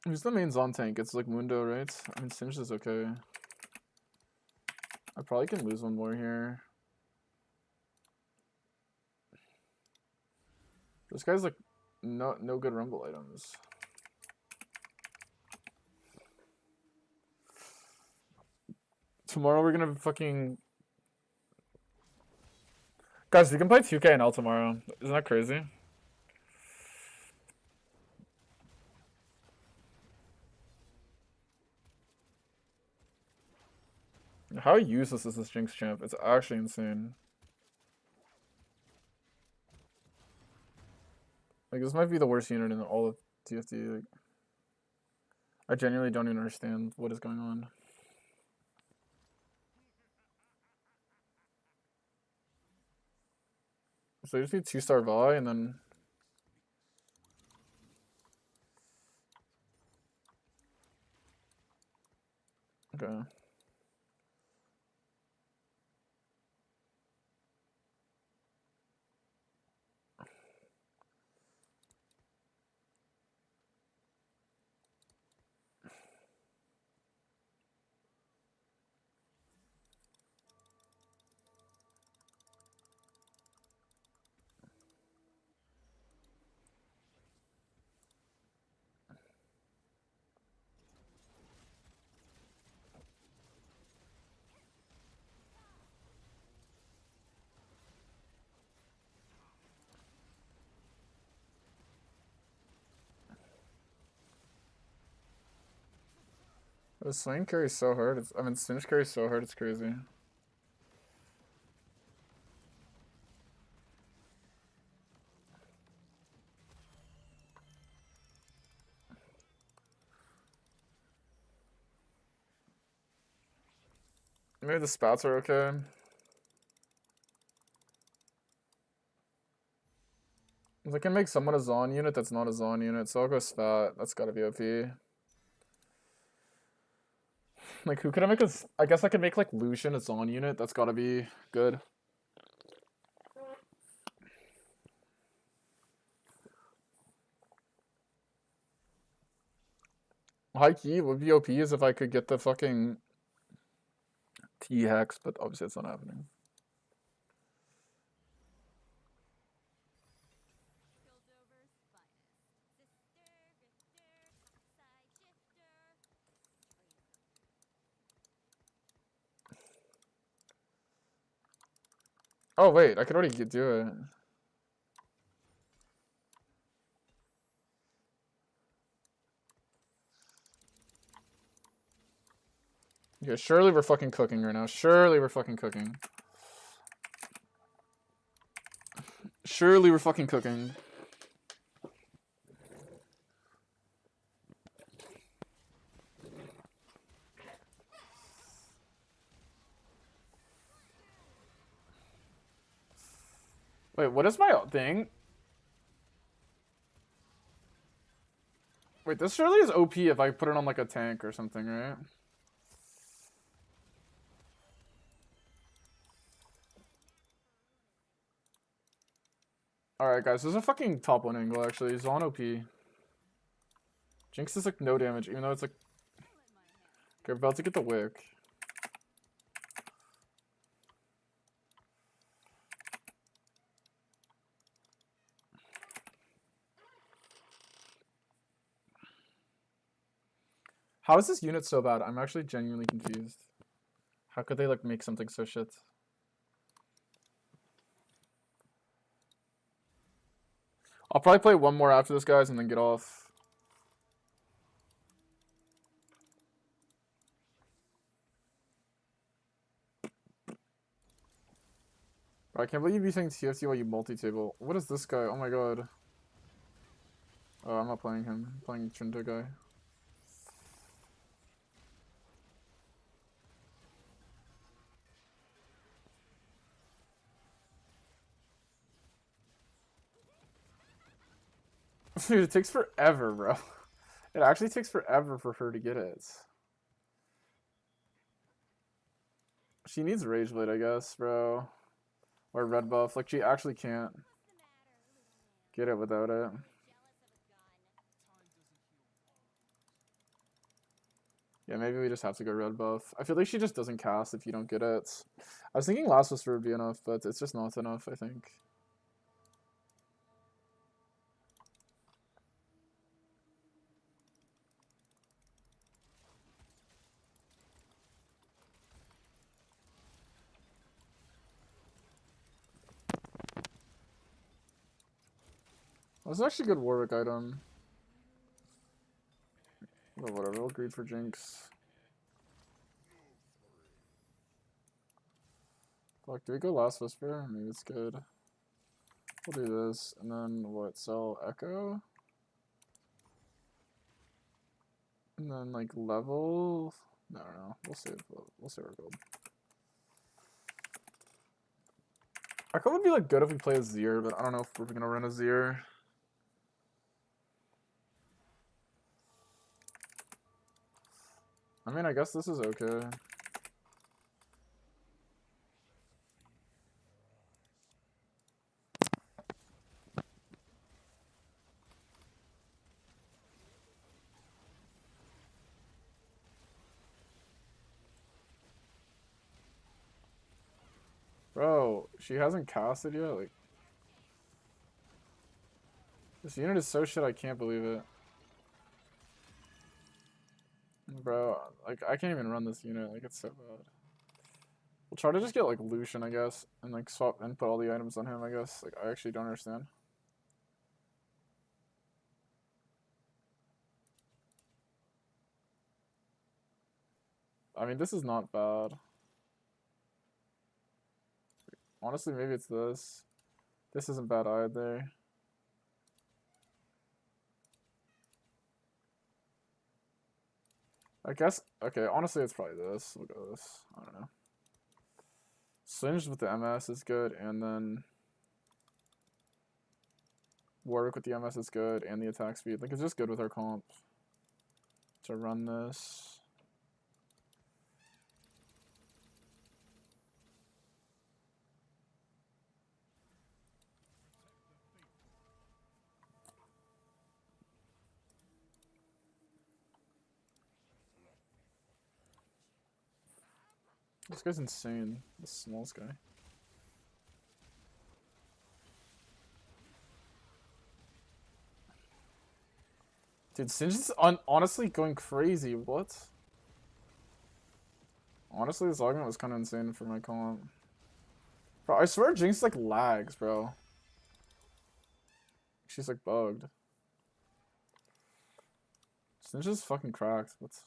Who's the main Zon tank? It's like Mundo, right? I mean, Singed is okay. I probably can lose 1 more here. This guy's like no good rumble items. Tomorrow we're gonna fucking... Guys, we can play 2K and L tomorrow. Isn't that crazy? How useless is this Jinx champ? It's actually insane. Like, this might be the worst unit in all of TFT. Like, I genuinely don't even understand what is going on. So you just need 2-star Vi and then. Okay. The swing carries so hard. I mean, Singe carries so hard. It's crazy. Maybe the spats are okay. I can make someone a Zon unit that's not a Zon unit, so I'll go spat. That's gotta be OP. Like, who could I make a... I guess I could make, like, Lucian a Zon unit. That's gotta be good. High key would be OP is if I could get the fucking T-Hex, but obviously it's not happening. Oh, wait, I could already do it. Yeah, surely we're fucking cooking right now. Surely we're fucking cooking. Surely we're fucking cooking. Wait, what is my thing? Wait, this surely is OP if I put it on like a tank or something, right? Alright, guys, this is a fucking top 1 angle, actually. He's on OP. Jinx is like no damage, even though it's like... Okay, we're about to get the wick. How is this unit so bad? I'm actually genuinely confused. How could they like make something so shit? I'll probably play one more after this, guys, and then get off. Bro, I can't believe you're saying TFT while you multi-table. What is this guy? Oh my god. Oh, I'm not playing him. I'm playing Trinta guy. Dude, it takes forever, bro. It actually takes forever for her to get it. She needs Rage Blade, I guess, bro. Or Red Buff. Like, she actually can't get it without it. Yeah, maybe we just have to go Red Buff. I feel like she just doesn't cast if you don't get it. I was thinking Last Whisper would be enough, but it's just not enough, I think. That's actually a good Warwick item. But whatever, we'll greed for Jinx. Fuck, do we go Last Whisper? Maybe it's good. We'll do this, and then what, sell Echo? And then like level... No, we'll save our gold. I could be like good if we play a Zir, but I don't know if we're gonna run a Zir. I mean, I guess this is okay. Bro, she hasn't casted yet? Like, this unit is so shit, I can't believe it. Bro, like, I can't even run this unit. Like, it's so bad. We'll try to just get, like, Lucian, I guess. And, like, swap and put all the items on him, I guess. Like, I actually don't understand. I mean, this is not bad. Honestly, maybe it's this. This isn't bad either. I guess, okay, honestly, it's probably this. We'll go this. I don't know. Singed with the MS is good, and then Warwick with the MS is good, and the attack speed. Like, it's just good with our comp to run this. This guy's insane. This smallest guy. Dude, Singe is honestly going crazy. What? Honestly, this augment was kind of insane for my comp. Bro, I swear Jinx like lags, bro. She's like bugged. Singe is fucking cracked. What's...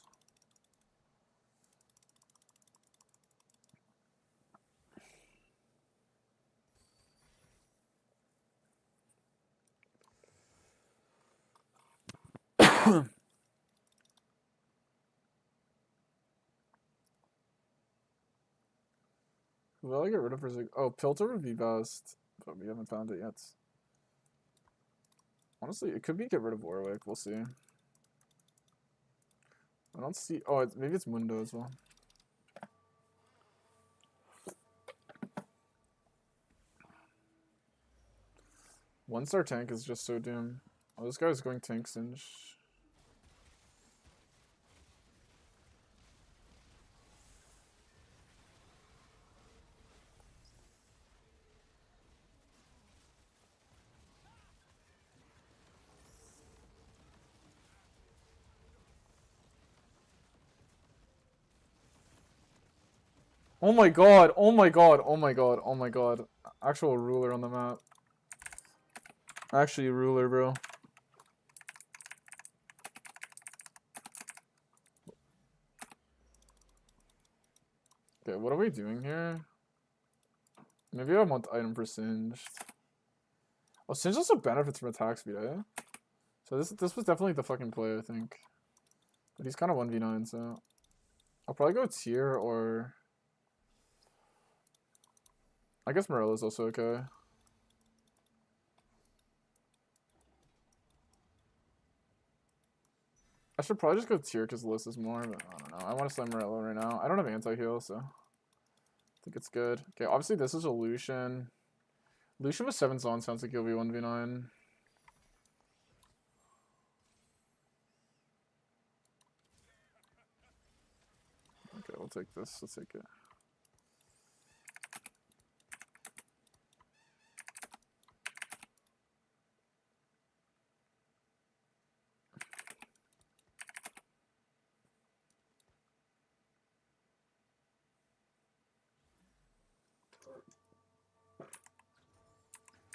Who will I get rid of for Zig? Oh, Pilter would be best, but we haven't found it yet. Honestly, it could be get rid of Warwick. We'll see. I don't see. Oh, maybe it's Mundo as well. One star tank is just so doomed. Oh, this guy's going tank Singe. Oh my god, oh my god, oh my god, oh my god. Actual ruler on the map. Actually, ruler, bro. Okay, what are we doing here? Maybe I want the item for Singed. Oh, Singed also benefits from attack speed, eh? So this was definitely the fucking play, I think. But he's kind of 1v9, so... I'll probably go tier or... I guess Morella's also okay. I should probably just go tier because the list is more, but I don't know. I want to slay Morella right now. I don't have anti-heal, so... I think it's good. Okay, obviously this is a Lucian. Lucian with 7 Zon sounds like he'll be 1v9. Okay, we'll take this. Let's take it.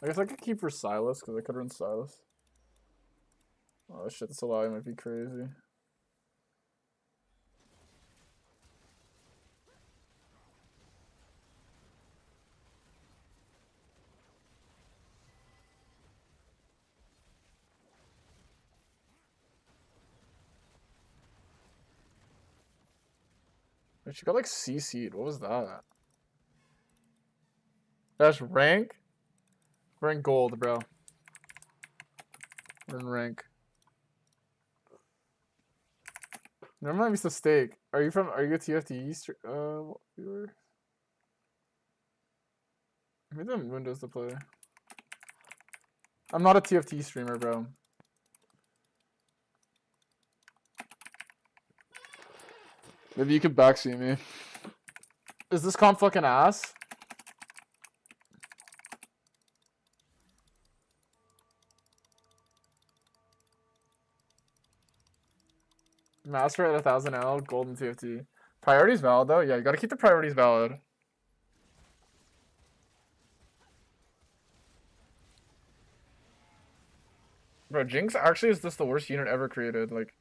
I guess I could keep for Silas, because I could run Silas. Oh shit, this Alai might be crazy. Wait, she got like CC'd. What was that? That's rank? We're in gold, bro. We're in rank. Never mind, we still steak. Are you a TFT viewer? Maybe the Windows to play. I'm not a TFT streamer, bro. Maybe you could backseat me. Is this comp fucking ass? Master at 1000 L, golden TFT. Priorities valid though? Yeah, you gotta keep the priorities valid. Bro, Jinx actually is just the worst unit ever created. Like,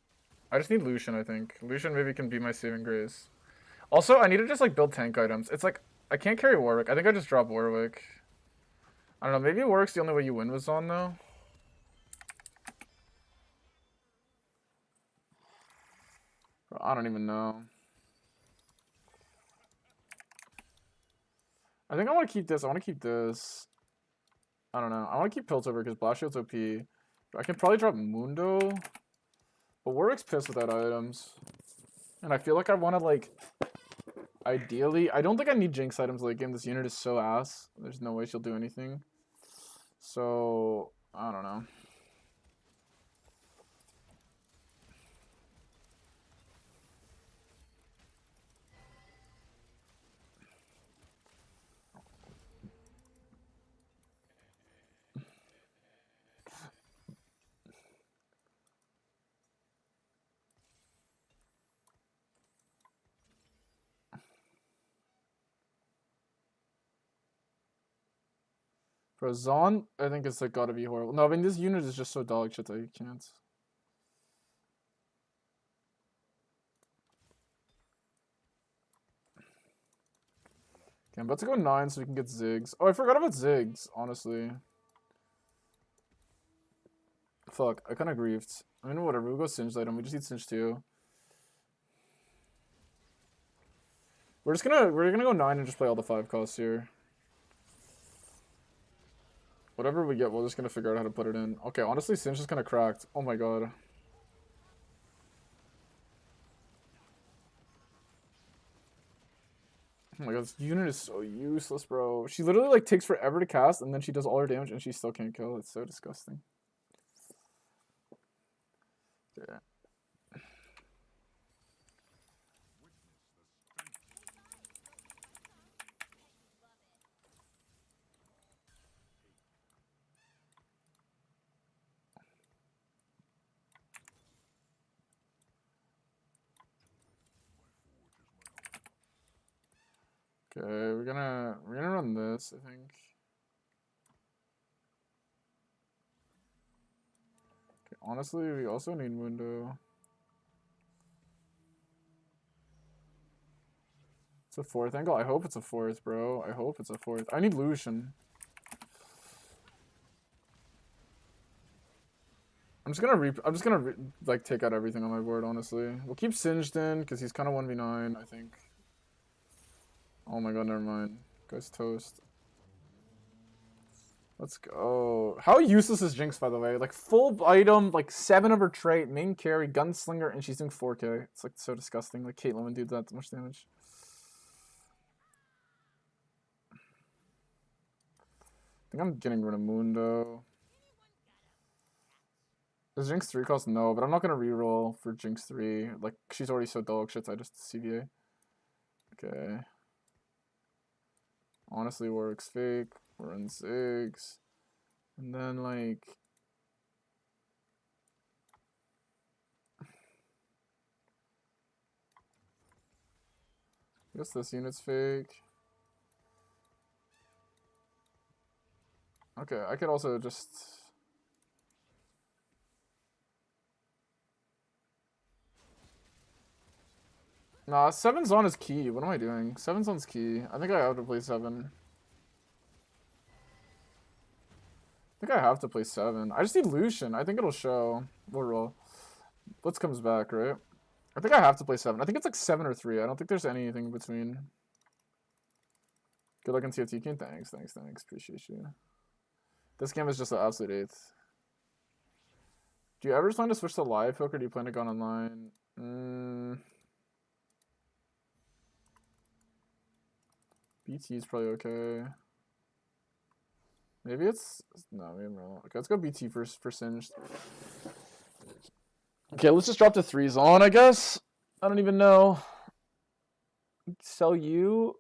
I just need Lucian, I think. Lucian maybe can be my saving grace. Also, I need to just, like, build tank items. It's like, I can't carry Warwick. I think I just drop Warwick. I don't know, maybe Warwick's the only way you win with Zon, though. Bro, I don't even know. I think I want to keep this. I want to keep this. I don't know. I want to keep Piltover because Blast Shield's OP. I can probably drop Mundo. But Warwick's pissed without items. And I feel like I want to, like... Ideally... I don't think I need Jinx items late game. This unit is so ass. There's no way she'll do anything. So... I don't know. For Zon, I think it's like gotta be horrible. No, I mean this unit is just so dog shit that you can't. Okay, I'm about to go 9 so we can get Ziggs. Oh, I forgot about Ziggs, honestly. Fuck, I kinda grieved. I mean, whatever, we'll go Singed item. We just need Singed 2. We're gonna go 9 and just play all the 5 costs here. Whatever we get, we're just gonna figure out how to put it in. Okay, honestly, Singed is kinda cracked. Oh my god. Oh my god, this unit is so useless, bro. She literally, like, takes forever to cast, and then she does all her damage, and she still can't kill. It's so disgusting. Yeah. Okay, we're gonna run this, I think. Okay, honestly, we also need Mundo. It's a 4th angle. I hope it's a 4th, bro. I hope it's a 4th. I need Lucian. I'm just gonna like take out everything on my board, honestly. We'll keep Singed in because he's kind of 1v9, I think. Oh my god, never mind. Guy's toast. Let's go. How useless is Jinx, by the way? Like, full item, like, 7 of her trait, main carry, gunslinger, and she's doing 4k. It's, like, so disgusting. Like, Caitlyn would do that much damage. I think I'm getting rid of Mundo. Does Jinx 3 cost? No, but I'm not gonna reroll for Jinx 3. Like, she's already so dog shit, so I just CVA. Okay. Honestly, Warwick's fake. We're in Ziggs. And then, like... I guess this unit's fake. Okay, I could also just... Nah, 7's on is key. What am I doing? 7's on's key. I think I have to play 7. I think I have to play 7. I just need Lucian. I think it'll show. We'll roll. Blitz comes back, right? I think I have to play 7. I think it's like 7 or 3. I don't think there's anything in between. Good luck in TFT King. Thanks. Appreciate you. This game is just an absolute eighth. Do you ever plan to switch to live poker? Or do you plan to go online? BT is probably okay. Maybe it's no, maybe I'm wrong. Okay, let's go BT first for Singed. Okay, let's just drop the threes on, I guess. I don't even know. Sell you.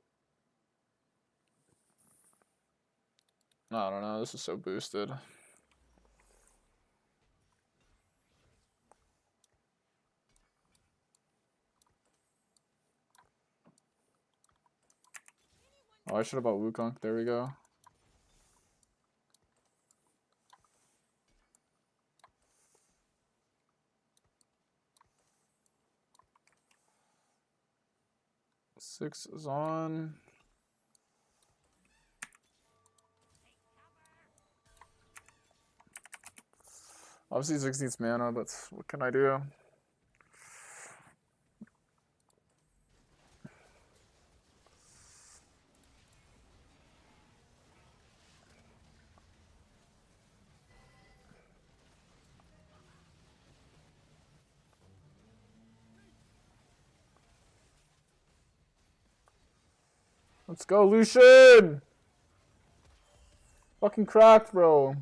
I don't know. This is so boosted. Oh, I should have bought Wukong. There we go. Six is on. Obviously, 6 needs mana, but what can I do? Let's go, Lucian! Fucking cracked, bro.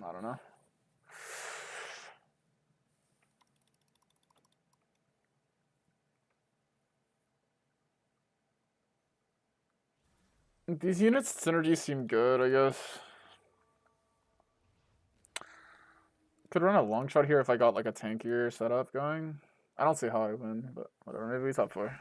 I don't know. These units' synergy seem good, I guess. Could run a long shot here if I got like a tankier setup going. I don't see how I win, but whatever. Maybe we top 4.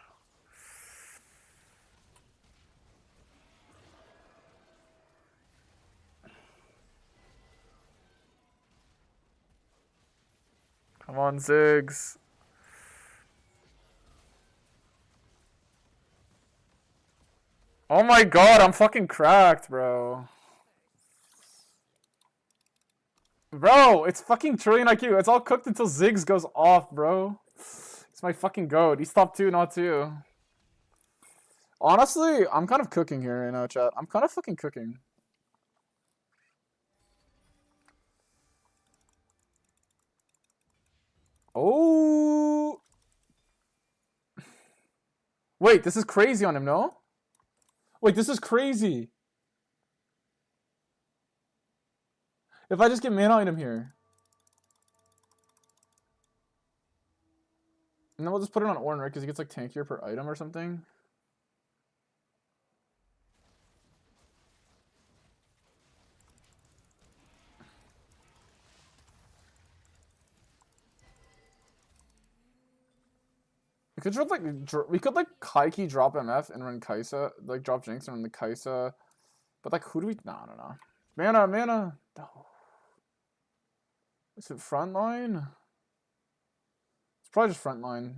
Come on, Ziggs. Oh my god, I'm fucking cracked, bro. Bro, it's fucking trillion IQ. It's all cooked until Ziggs goes off, bro. It's my fucking goat. He's top 2, not 2. Honestly, I'm kind of cooking here right now, chat. I'm kind of fucking cooking. Oh. Wait, this is crazy on him, no? Wait, this is crazy. If I just get mana item here. And then we'll just put it on Ornn, right? Because he gets like tankier per item or something. We could drop like high key drop MF and run Kaisa, like drop Jinx and run the Kaisa. But like who do we no. Mana. No. Is it frontline? It's probably just frontline.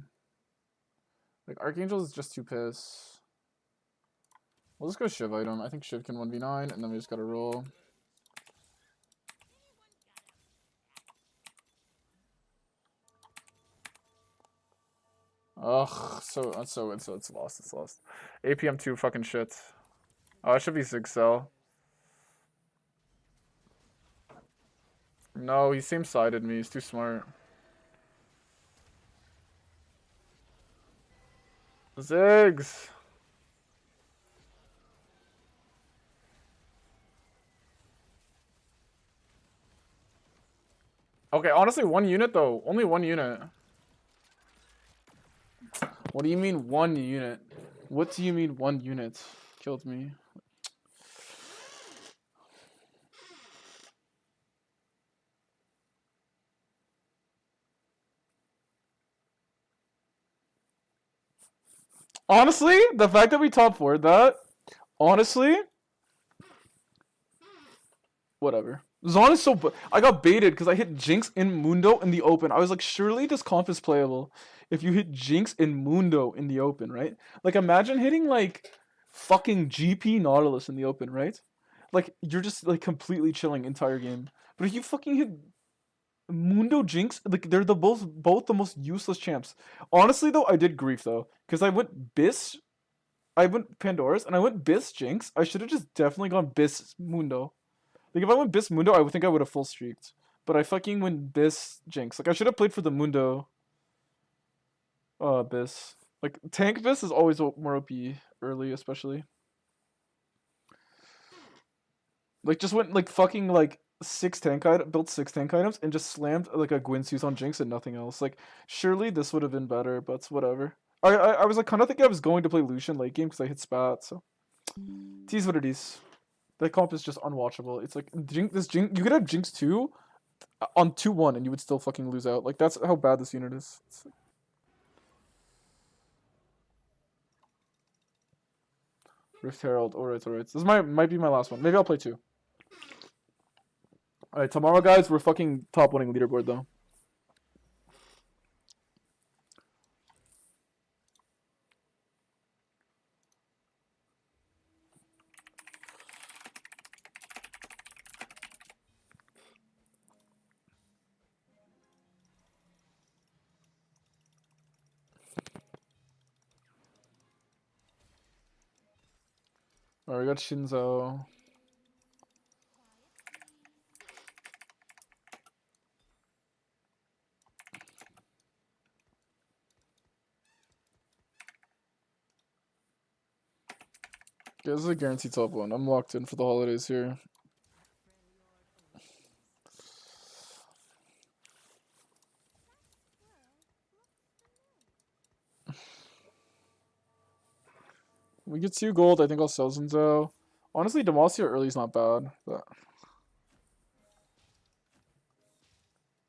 Like Archangel is just too pissed. We'll just go Shiv item. I think Shiv can 1v9 and then we just gotta roll. Ugh, it's lost. APM 2 fucking shit. Oh, it should be 6 cell. No, he same sided me. He's too smart. Ziggs! Okay, honestly, 1 unit though. Only 1 unit. What do you mean 1 unit? What do you mean 1 unit? Killed me. Honestly, the fact that we top 4'd that, honestly, whatever. Zon is so. I got baited because I hit Jinx in Mundo in the open. I was like, surely this comp is playable if you hit Jinx in Mundo in the open, right? Like, imagine hitting like fucking GP Nautilus in the open, right? Like, you're just like completely chilling entire game. But if you fucking hit Mundo Jinx, like they're the both the most useless champs. Honestly, though, I did grief though because I went Pandora's, and I went Bis Jinx. I should have just definitely gone Bis Mundo. Like if I went Bis Mundo, I would think I would have full streaked. But I fucking went Bis Jinx. Like I should have played for the Mundo Bis. Like tank Bis is always more OP early, especially. Like just went like fucking like built 6 tank items and just slammed like a Gwynsu's on Jinx and nothing else. Like surely this would have been better, but whatever. I was like kind of thinking I was going to play Lucian late game because I hit spat. So tease what it is. That comp is just unwatchable. It's like Jinx. You could have Jinx 2 on 2-1 and you would still fucking lose out. Like that's how bad this unit is. Rift Herald. Alright, alright. This might be my last one. Maybe I'll play 2. Alright, tomorrow guys, we're fucking top winning leaderboard though. Alright, we got Shinzo. Yeah, this is a guaranteed top one. I'm locked in for the holidays here. We get 2 gold. I think I'll sell Zinzo. Honestly, Demacia early is not bad. But...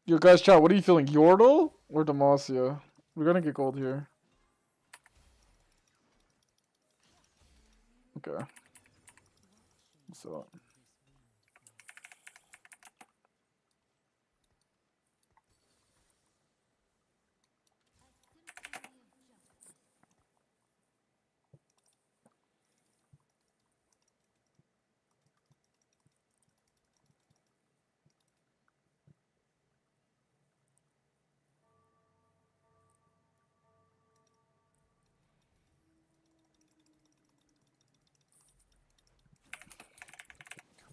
Yo, guys, chat, what are you feeling? Yordle or Demacia? We're gonna get gold here. Okay. So...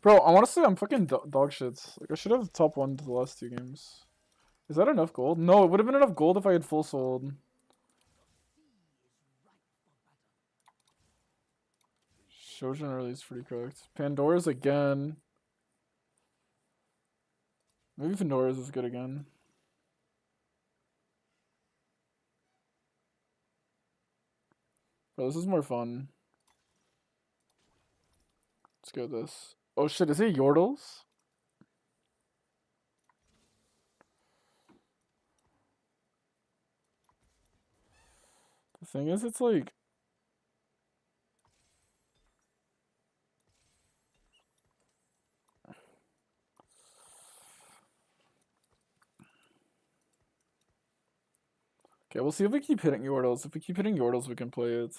Bro, honestly, I'm fucking dog shits. Like, I should have top 1 to the last 2 games. Is that enough gold? No, it would have been enough gold if I had full sold. Shojin early is pretty correct. Pandora's again. Maybe Pandora's is good again. Bro, this is more fun. Let's go with this. Oh shit, is it Yordles? The thing is, it's like... Okay, we'll see if we keep hitting Yordles. If we keep hitting Yordles, we can play it.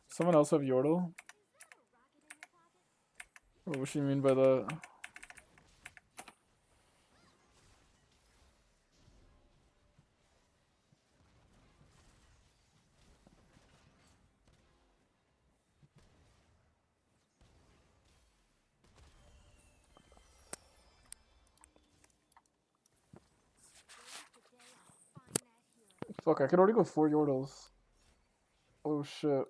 Someone else have Yordle? What does she mean by that? Fuck, I could already go 4 Yordles. Oh shit.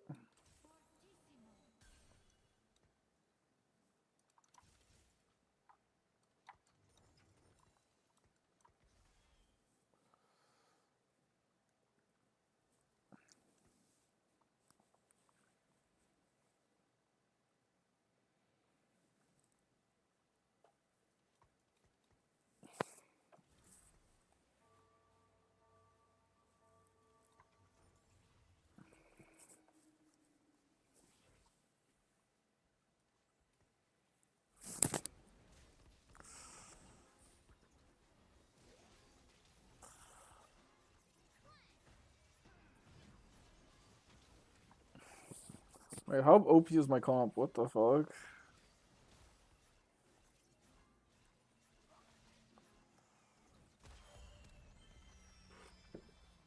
Wait, how OP is my comp? What the fuck?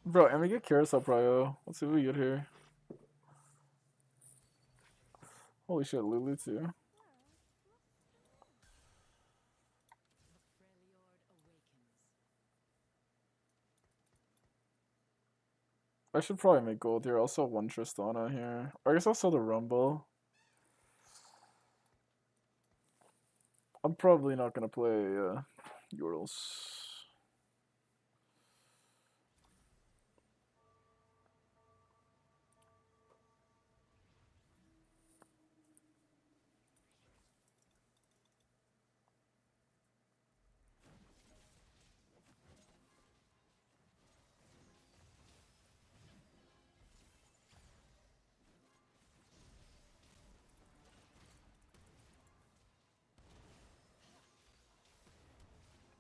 Bro, and we get Carousel Prio. Let's see what we get here. Holy shit, Lulu too. I should probably make gold here. I'll sell one Tristana here. Or I guess I'll sell the Rumble. I'm probably not gonna play Yordles.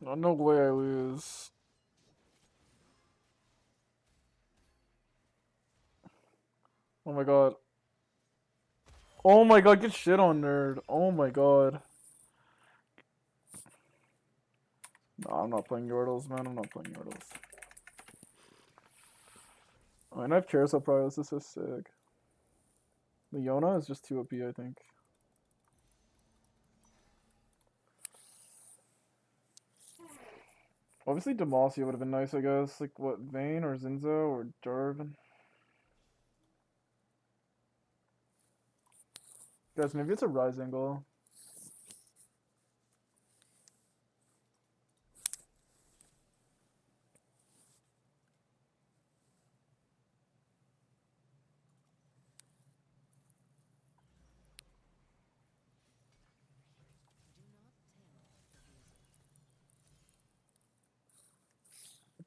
No, no way I lose. Oh my god. Oh my god, get shit on, nerd. Oh my god. No, I'm not playing Yordles, man. I'm not playing Yordles. Oh, and I have Carousel Prio. This is so sick. Leona is just too OP, I think. Obviously, Demacia would have been nice, I guess. Like, what, Vayne or Zinzo or Jarvan? Guys, maybe it's a Rise angle.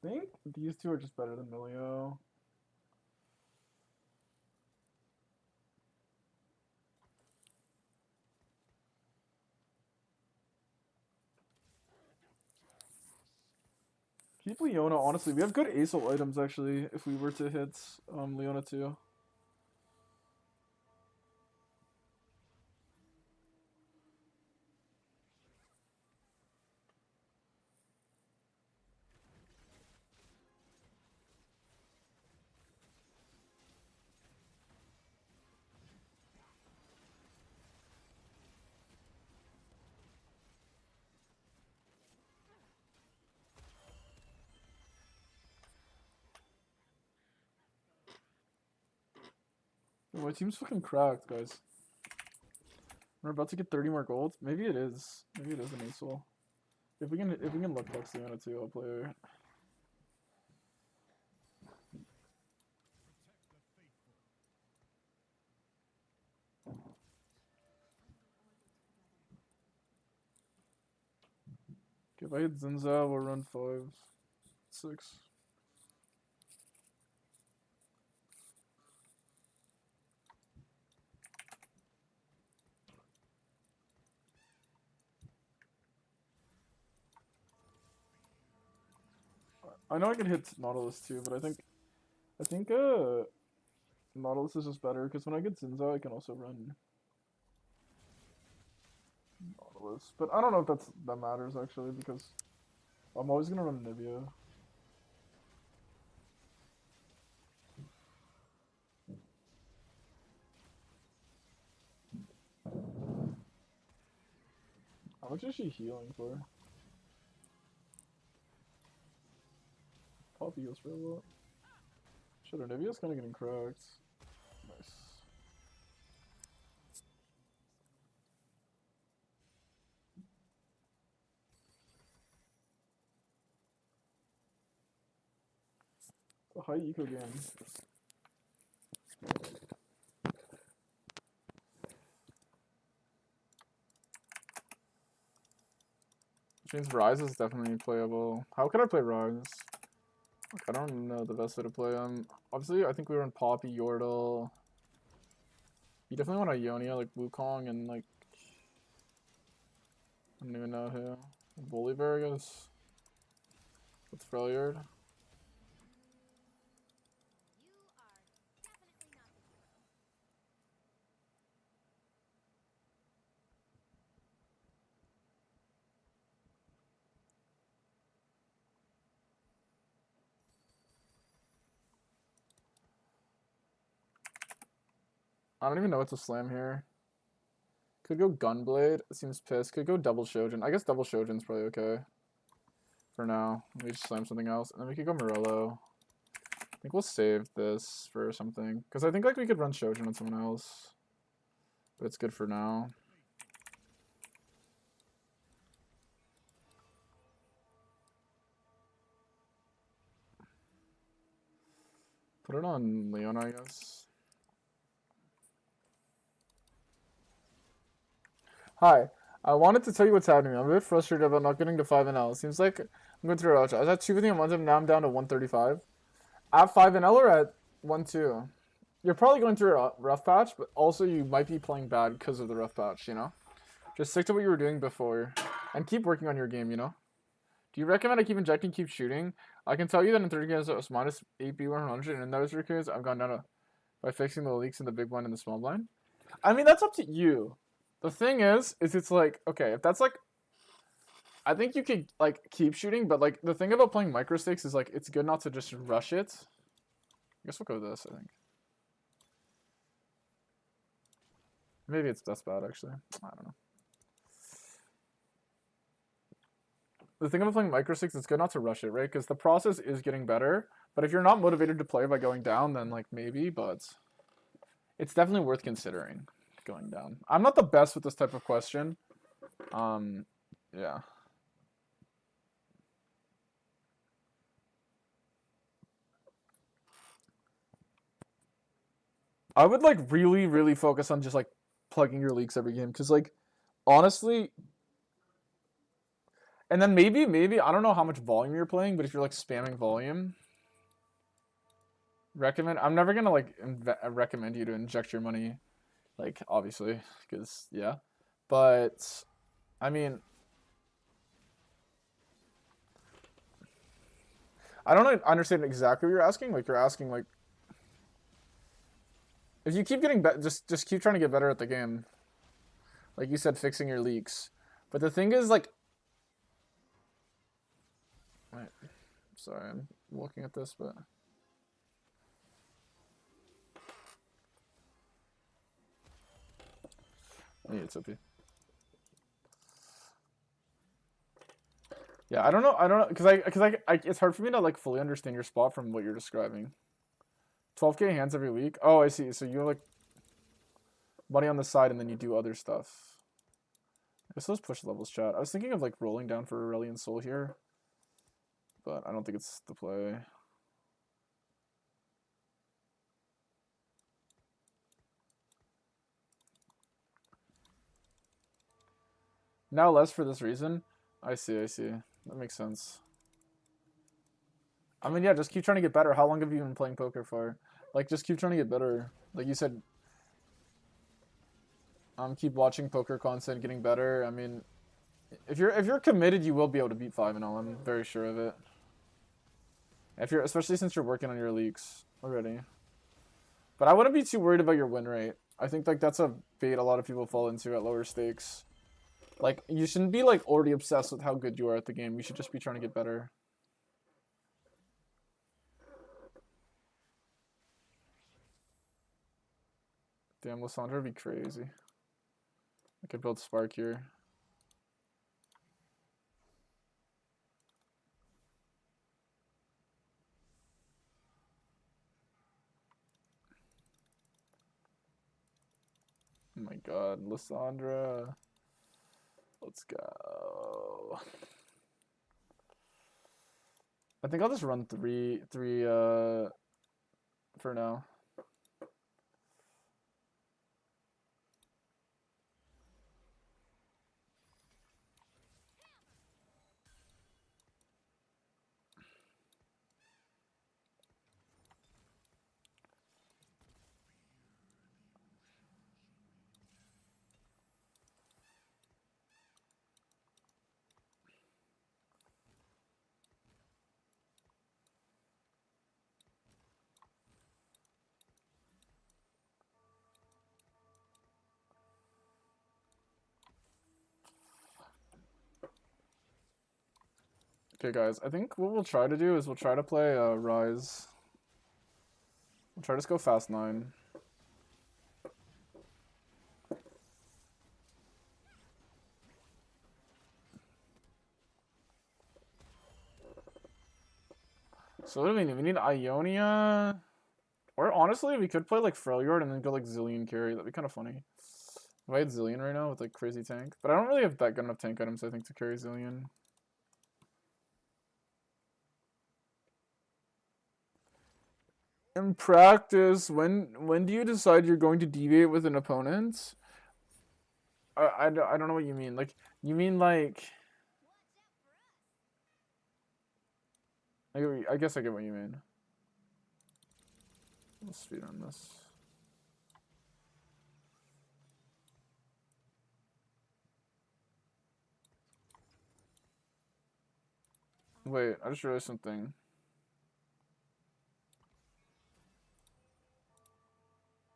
I think these two are just better than Milio. Keep Leona, honestly. We have good ASOL items, actually, if we were to hit Leona too. My team's fucking cracked, guys. We're about to get 30 more gold. Maybe it is. Maybe it is an ASOL. If we can look Bucks Leona too, I'll play her. Okay, if I hit Zinza, we'll run 5, 6. I know I can hit Nautilus too, but I think Nautilus is just better because when I get Zinza, I can also run Nautilus. But I don't know if that matters actually because I'm always gonna run Nivea. How much is she healing for? Poppy heals for a lot. Shit, her Nivea's kind of getting cracked. Nice. It's a high eco game. Which means Rise is definitely playable. How can I play Rise? I don't know the best way to play him. Obviously, I think we were in Poppy, Yordle. You definitely want Ionia, like Wukong, and like... I don't even know who. Volibear, I guess. With Freljord. I don't even know what to slam here. Could go Gunblade. It seems pissed. Could go double Shojin. I guess double Shojin's probably okay. For now. Let me just slam something else. And then we could go Morello. I think we'll save this for something. Because I think like we could run Shojin on someone else. But it's good for now. Put it on Leon, I guess. Hi. I wanted to tell you what's happening. I'm a bit frustrated about not getting to 5NL. Seems like I'm going through a rush. I was at 250 on Monday, now I'm down to 135. At 5NL or at 1-2? You're probably going through a rough patch, but also you might be playing bad because of the rough patch, you know? Just stick to what you were doing before. And keep working on your game, you know? Do you recommend I keep injecting, keep shooting? I can tell you that in 30 games I was minus 8B100, and in those 3 games I've gone down to, by fixing the leaks in the big blind and the small blind. I mean, that's up to you. The thing is it's like, okay, if that's like, I think you could like keep shooting, but like the thing about playing micro stakes is like it's good not to just rush it. I guess we'll go with this, I think. Maybe that's bad actually. I don't know. The thing about playing micro stakes, it's good not to rush it, right? Because the process is getting better. But if you're not motivated to play by going down, then like maybe, but it's definitely worth considering going down. I'm not the best with this type of question. Yeah. I would like really, really focus on just like plugging your leaks every game. Because like, honestly, and then maybe, I don't know how much volume you're playing, but if you're like spamming volume, I'm never gonna like recommend you to inject your money, like obviously, because yeah, but I mean, I don't understand exactly what you're asking. Like you're asking like, if you keep getting better, just keep trying to get better at the game. Like you said, fixing your leaks. But the thing is like, wait, sorry, I'm looking at this, but. Yeah, it's OP. Yeah, I don't know, because it's hard for me to like fully understand your spot from what you're describing. 12k hands every week. Oh, I see. So you have like money on the side, and then you do other stuff. I guess those push levels, chat. I was thinking of like rolling down for Aurelion Soul here, but I don't think it's the play. Now less for this reason. I see. That makes sense. I mean, yeah, just keep trying to get better. How long have you been playing poker for? Like, just keep trying to get better. Like you said, keep watching poker content, getting better. I mean, if you're committed, you will be able to beat 5-0. I'm very sure of it. Especially since you're working on your leaks already. But I wouldn't be too worried about your win rate. I think like that's a bait a lot of people fall into at lower stakes. Like you shouldn't be like already obsessed with how good you are at the game. You should just be trying to get better. Damn, Lissandra would be crazy. I could build Spark here. Oh my god, Lissandra. Let's go. I think I'll just run three for now. Okay, guys, I think what we'll try to do is we'll try to play Rise. We'll try to just go fast 9. So what do we need? We need Ionia. Or honestly, we could play like Freljord and then go like Zillion carry. That'd be kind of funny. If I had Zillion right now with like crazy tank. But I don't really have that good enough tank items, I think, to carry Zillion. In practice, when do you decide you're going to deviate with an opponent? I don't know what you mean. Like, you mean like... I guess I get what you mean. Let's speed on this. Wait, I just realized something.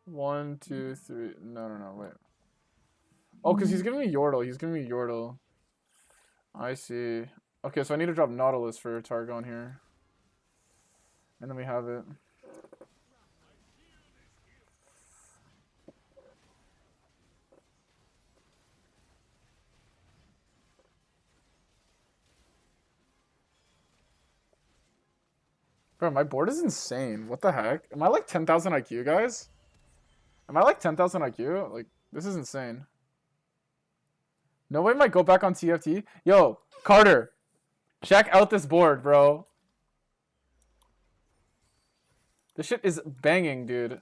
One, two, three. No, wait. Oh, because he's giving me Yordle. He's giving me Yordle. I see. Okay, so I need to drop Nautilus for Targon here. And then we have it. Bro, my board is insane. What the heck? Am I like 10,000 IQ, guys? Am I like 10,000 IQ? Like, this is insane. No way might go back on TFT. Yo, Carter, check out this board, bro. This shit is banging, dude.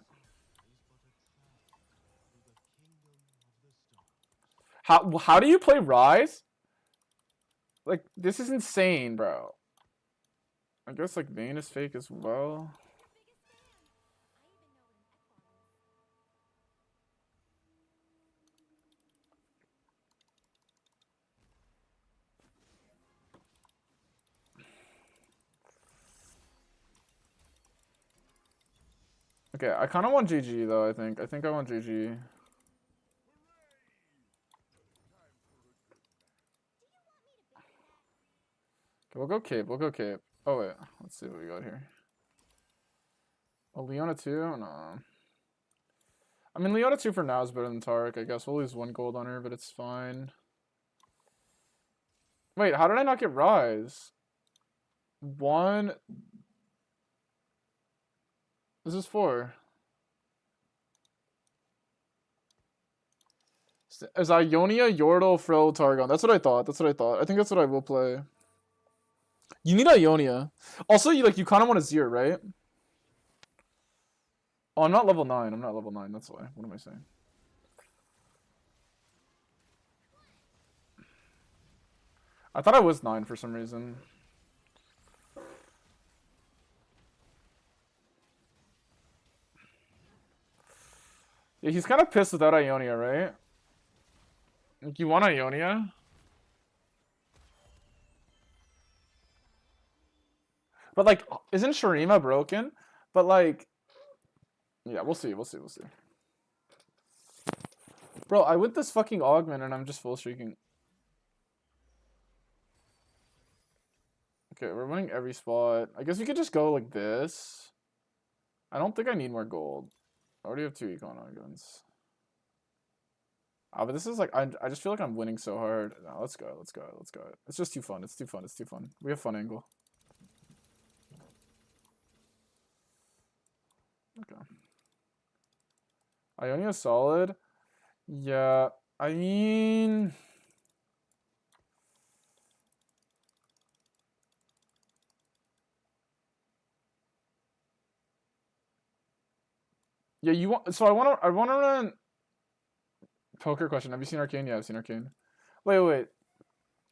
How do you play Rise? Like, this is insane, bro. I guess, like, Vayne is fake as well. Okay, I kind of want GG, though, I think. I think I want GG. Okay, we'll go Cape. We'll go Cape. Oh, wait. Let's see what we got here. Oh, Leona 2? No. I mean, Leona 2 for now is better than Tarek, I guess. We'll lose 1 gold on her, but it's fine. Wait, how did I not get Rise? 1... This is 4. Is Ionia, Yordle, Frill, Targon? That's what I thought. That's what I thought. I think that's what I will play. You need Ionia. Also, you kind of want a Zir, right? Oh, I'm not level 9. I'm not level 9. That's why. What am I saying? I thought I was 9 for some reason. Yeah, he's kind of pissed without Ionia, right? Like, you want Ionia? But, like, isn't Shurima broken? But, like... Yeah, we'll see. We'll see. We'll see. Bro, I went this fucking Augment and I'm just full streaking. Okay, we're winning every spot. I guess we could just go like this. I don't think I need more gold. I already have 2 econ on guns. But this is like, I just feel like I'm winning so hard. No, let's go, let's go, let's go. It's just too fun. It's too fun. It's too fun. We have fun angle. Okay. Ionia solid. Yeah, I mean... Yeah, you want... So I want to run... Poker question. Have you seen Arcane? Yeah, I've seen Arcane. Wait.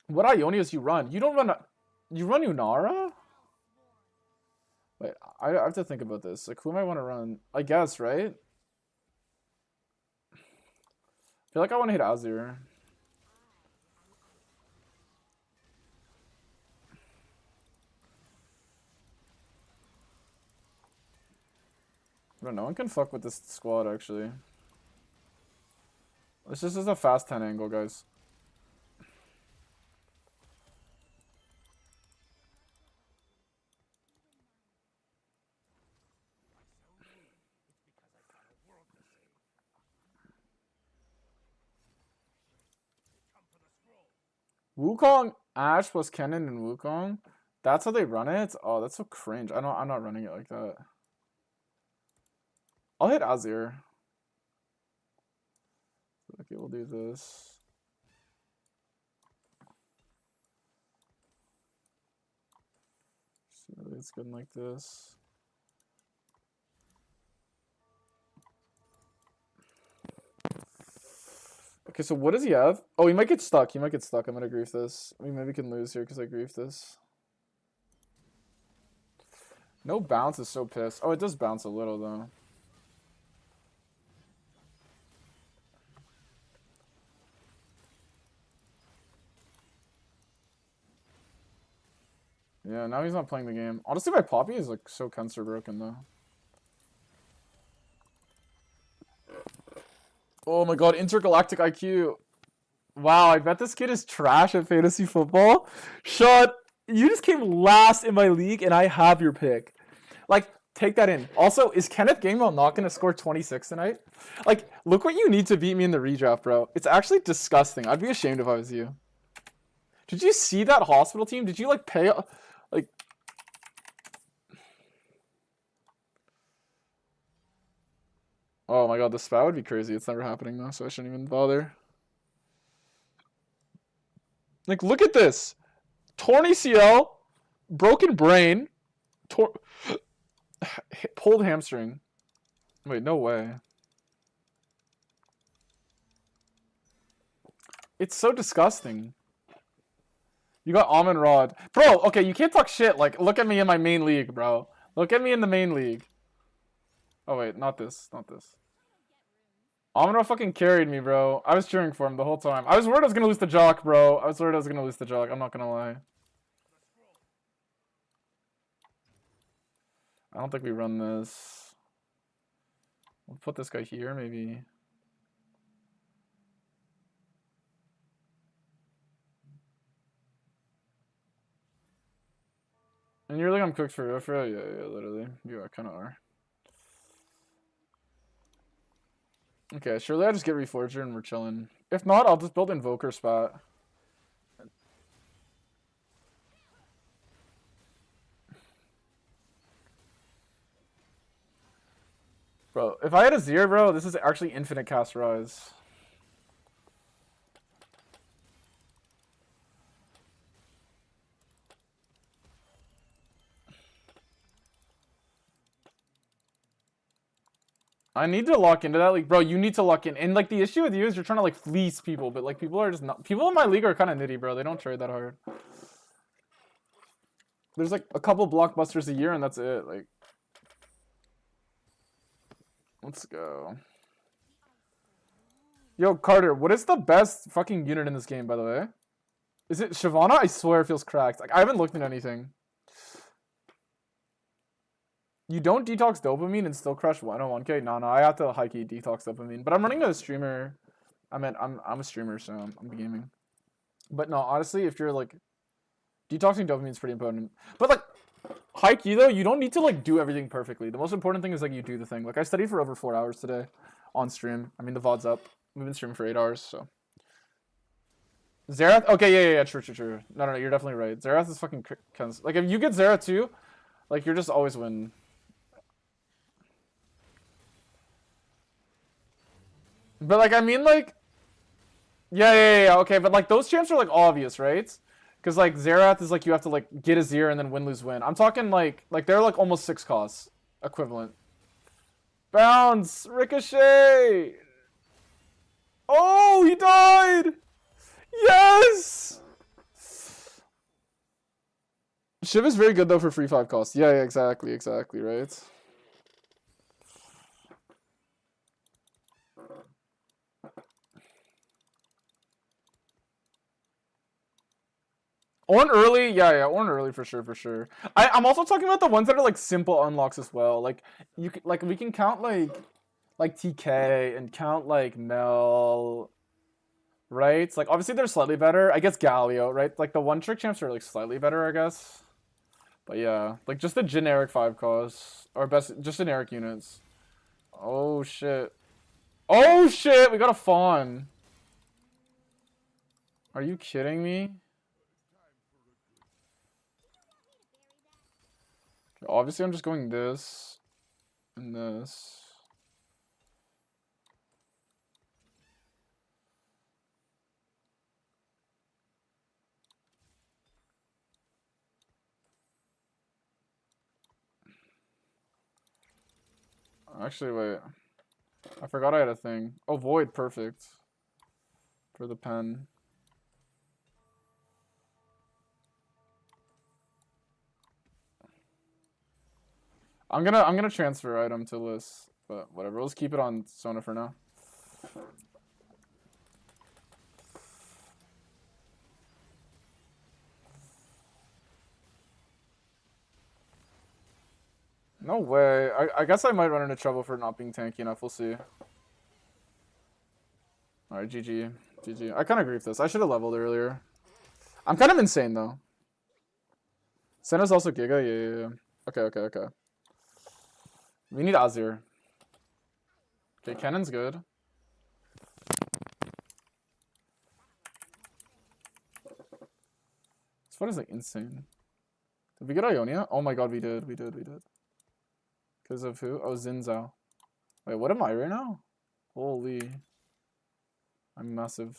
What Ionias you run? You don't run... You run Unara? Wait, I have to think about this. Like, who am I want to run? I guess, right? I feel like I want to hit Azir. Bro, no one can fuck with this squad, actually. This just is a fast 10 angle, guys. Wukong, Ashe plus Kennen and Wukong. That's how they run it? Oh, that's so cringe. I'm not running it like that. I'll hit Azir. Okay, we'll do this. See, it's good like this. Okay, so what does he have? Oh, he might get stuck. He might get stuck. I'm gonna grief this. I mean, maybe we can lose here because I grief this. No bounce is so pissed. Oh, it does bounce a little, though. Yeah, now he's not playing the game. Honestly, my Poppy is, like, so cancer broken, though. Oh my god, intergalactic IQ. Wow, I bet this kid is trash at fantasy football. Shut. You just came last in my league, and I have your pick. Like, take that in. Also, is Kenneth Gainwell not going to score 26 tonight? Like, look what you need to beat me in the redraft, bro. It's actually disgusting. I'd be ashamed if I was you. Did you see that hospital team? Did you, like, pay... Like... Oh my god, the spat would be crazy. It's never happening, though, so I shouldn't even bother. Like, look at this. Torn ACL, broken brain, pulled hamstring. Wait, no way. It's so disgusting. You got Almond Rod. Bro, okay, you can't talk shit. Like, look at me in my main league, bro. Look at me in the main league. Oh, wait, not this. Not this. Almond Rod fucking carried me, bro. I was cheering for him the whole time. I was worried I was going to lose the Jock, bro. I was worried I was going to lose the Jock. I'm not going to lie. I don't think we run this. We'll put this guy here, maybe. And you're like, I'm cooked for Rofra? Yeah, literally. You kind of are. Okay, surely I just get Reforger and we're chilling. If not, I'll just build Invoker spot. Bro, if I had a Zero, bro, this is actually infinite cast Rise. I need to lock into that. Like, bro, you need to lock in. And, like, the issue with you is you're trying to, like, fleece people. But, like, people are just not... People in my league are kind of nitty, bro. They don't trade that hard. There's, like, a couple blockbusters a year, and that's it. Like... Let's go. Yo, Carter, what is the best fucking unit in this game, by the way? Is it Shyvana? I swear it feels cracked. Like, I haven't looked at anything. You don't detox dopamine and still crush 101k? No, I have to high-key detox dopamine. But I'm running a streamer. I'm a streamer, so I'm gaming. But no, honestly, if you're like... Detoxing dopamine is pretty important. But like, high-key though, you don't need to like do everything perfectly. The most important thing is like you do the thing. Like I studied for over 4 hours today on stream. I mean, the VOD's up. We've been streaming for 8 hours, so... Xerath? Okay, yeah, true. No, you're definitely right. Xerath is fucking... Like, if you get Xerath too, like, you're just always win. But, like, I mean, like... Yeah, okay, but, like, those champs are, like, obvious, right? Because, like, Xerath is, like, you have to, like, get a Zero and then win, lose, win. I'm talking, like, they're, like, almost 6 costs. Equivalent. Bounce! Ricochet! Oh, he died! Yes! Shiv is very good, though, for free 5 costs. Yeah, exactly, right? Ornn early, yeah, Ornn early for sure. I'm also talking about the ones that are like simple unlocks as well. Like you can, like we can count like TK and count like Mel, right? Like obviously they're slightly better. I guess Galio, right? Like the one trick champs are like slightly better, I guess. But yeah, like just the generic 5 costs or best just generic units. Oh shit! We got a fawn. Are you kidding me? Obviously, I'm just going this and this. Actually, wait. I forgot I had a thing. Oh, void, perfect. For the pen. I'm gonna transfer item to list, but whatever. Let's keep it on Sona for now. No way. I guess I might run into trouble for not being tanky enough. We'll see. Alright, GG. GG. I kind of agree with this. I should have leveled earlier. I'm kind of insane, though. Senna's also Giga? Yeah. Okay. We need Azir. Okay, Cannon's good. This fight is like insane. Did we get Ionia? Oh my god, we did. Because of who? Oh, Xin Zhao. Wait, what am I right now? Holy. I'm massive.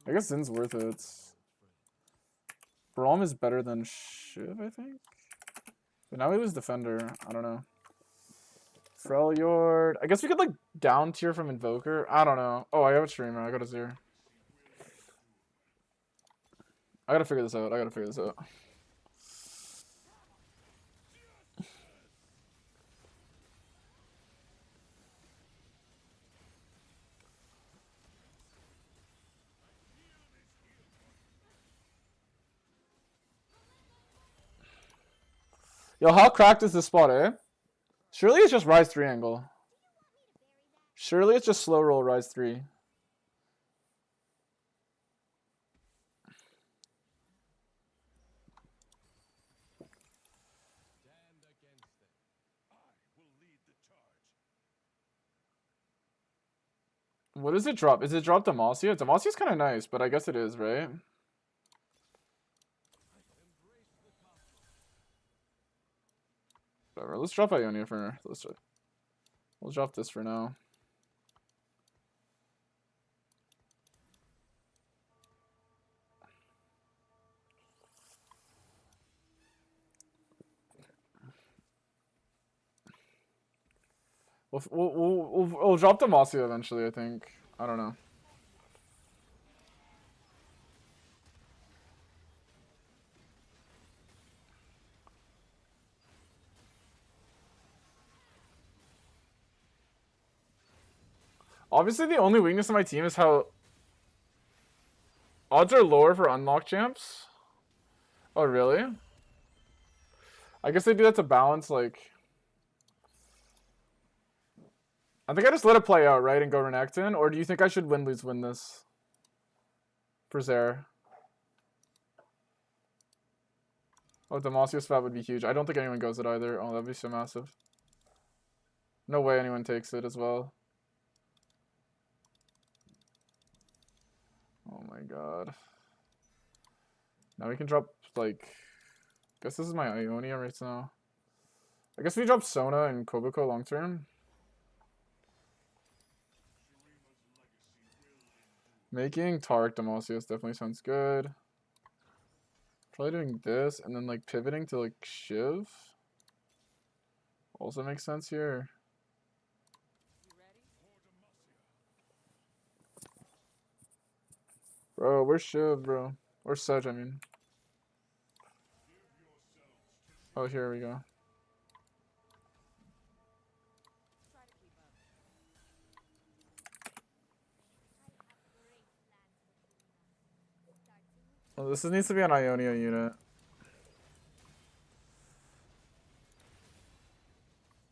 I guess Zin's worth it. Braum is better than Shiv, I think? But now he was Defender. I don't know. Freljord. I guess we could like down tier from Invoker. I don't know. Oh, I have a streamer. I got a Zir. I gotta figure this out. Yo, how cracked is this spot, eh? Surely it's just Rise 3 angle. Surely it's just slow roll Rise 3. What does it drop? Is it drop Demacia? Demacia's kind of nice, but I guess it is, right? Whatever. Let's drop Ionia for. We'll drop this for now. We'll drop Demacia eventually, I think. I don't know. Obviously, the only weakness of my team is how odds are lower for unlock champs. Oh, really? I guess they do that to balance, like... I think I just let it play out, right, and go Renekton? Or do you think I should win this? For Zare. Oh, Demacia's Spat would be huge. I don't think anyone goes it either. Oh, that'd be so massive. No way anyone takes it as well. Oh my god. Now we can drop, like... I guess this is my Ionia right now. I guess we drop Sona and Kobuko long term. Making Tarek Demasios definitely sounds good. Probably doing this and then like pivoting to like Shiv. Also makes sense here. Bro, where's Shiv, bro? Where's Sedge, I mean. Oh, here we go. Well, this needs to be an Ionia unit.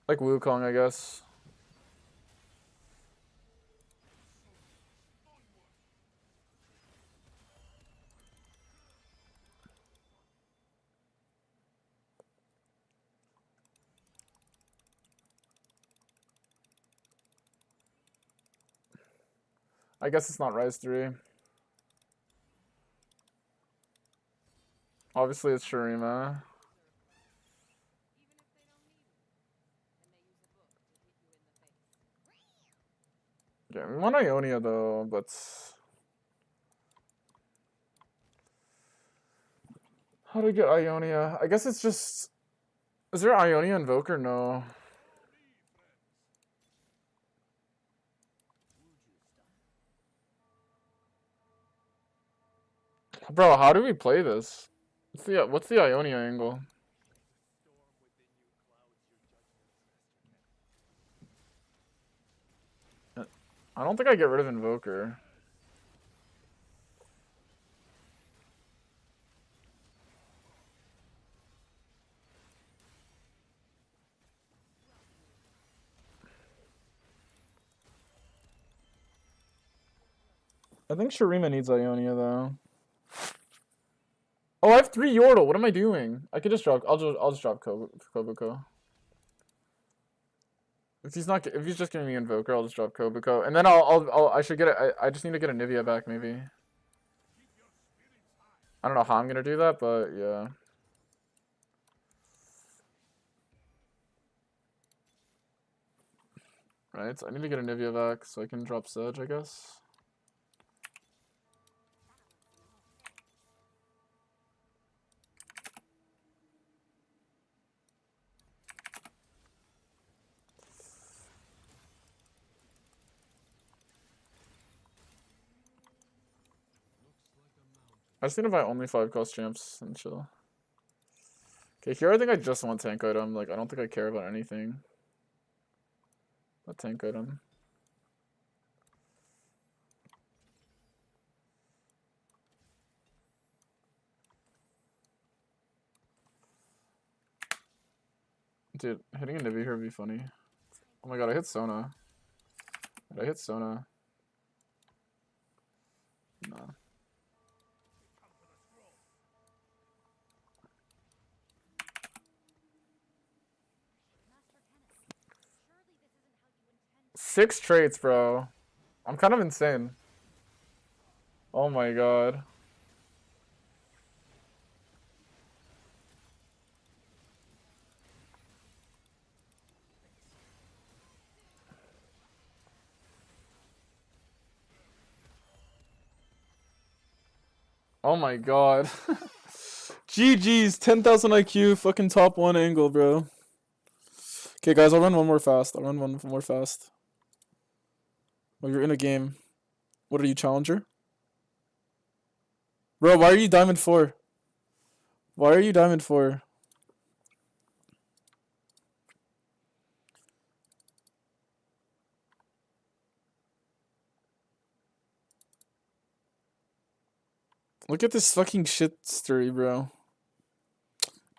Like Wukong, I guess. I guess it's not Rise 3. Obviously it's Shurima. want Ionia though, but how do I get Ionia? I guess it's just. Is there Ionia Invoker? No. Bro, how do we play this? What's the Ionia angle? I don't think I get rid of Invoker. I think Shurima needs Ionia though. Oh, I have 3 Yordle. What am I doing? I could just drop. I'll just drop Kobuko. If he's just giving me Invoker, I'll just drop Kobuko, and then I should get it. I just need to get a Nivea back maybe. I don't know how I'm gonna do that, but yeah. Right, so I need to get a Nivea back so I can drop Sedge, I guess. I just need to buy only 5 cost champs and chill. Okay, here I think I just want tank item. Like, I don't think I care about anything. But tank item. Dude, hitting a Nivea here would be funny. Oh my god, I hit Sona. Did I hit Sona? Nah. Six traits, bro. I'm kind of insane. Oh my god. Oh my god. GG's, 10,000 IQ, fucking top 1 angle, bro. Okay, guys, I'll run one more fast. I'll run one more fast. Well, you're in a game. What are you, challenger? Bro, why are you diamond 4? Why are you diamond 4? Look at this fucking shit story, bro.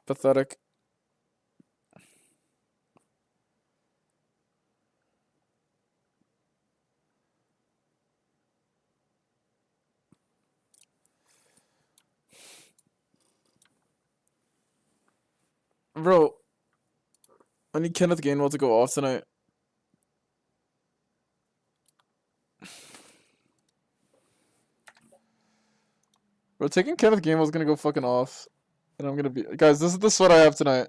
Pathetic. Bro, I need Kenneth Gainwell to go off tonight. Bro, taking Kenneth Gainwell's gonna go fucking off. And I'm gonna be... Guys, this is the sweat I have tonight.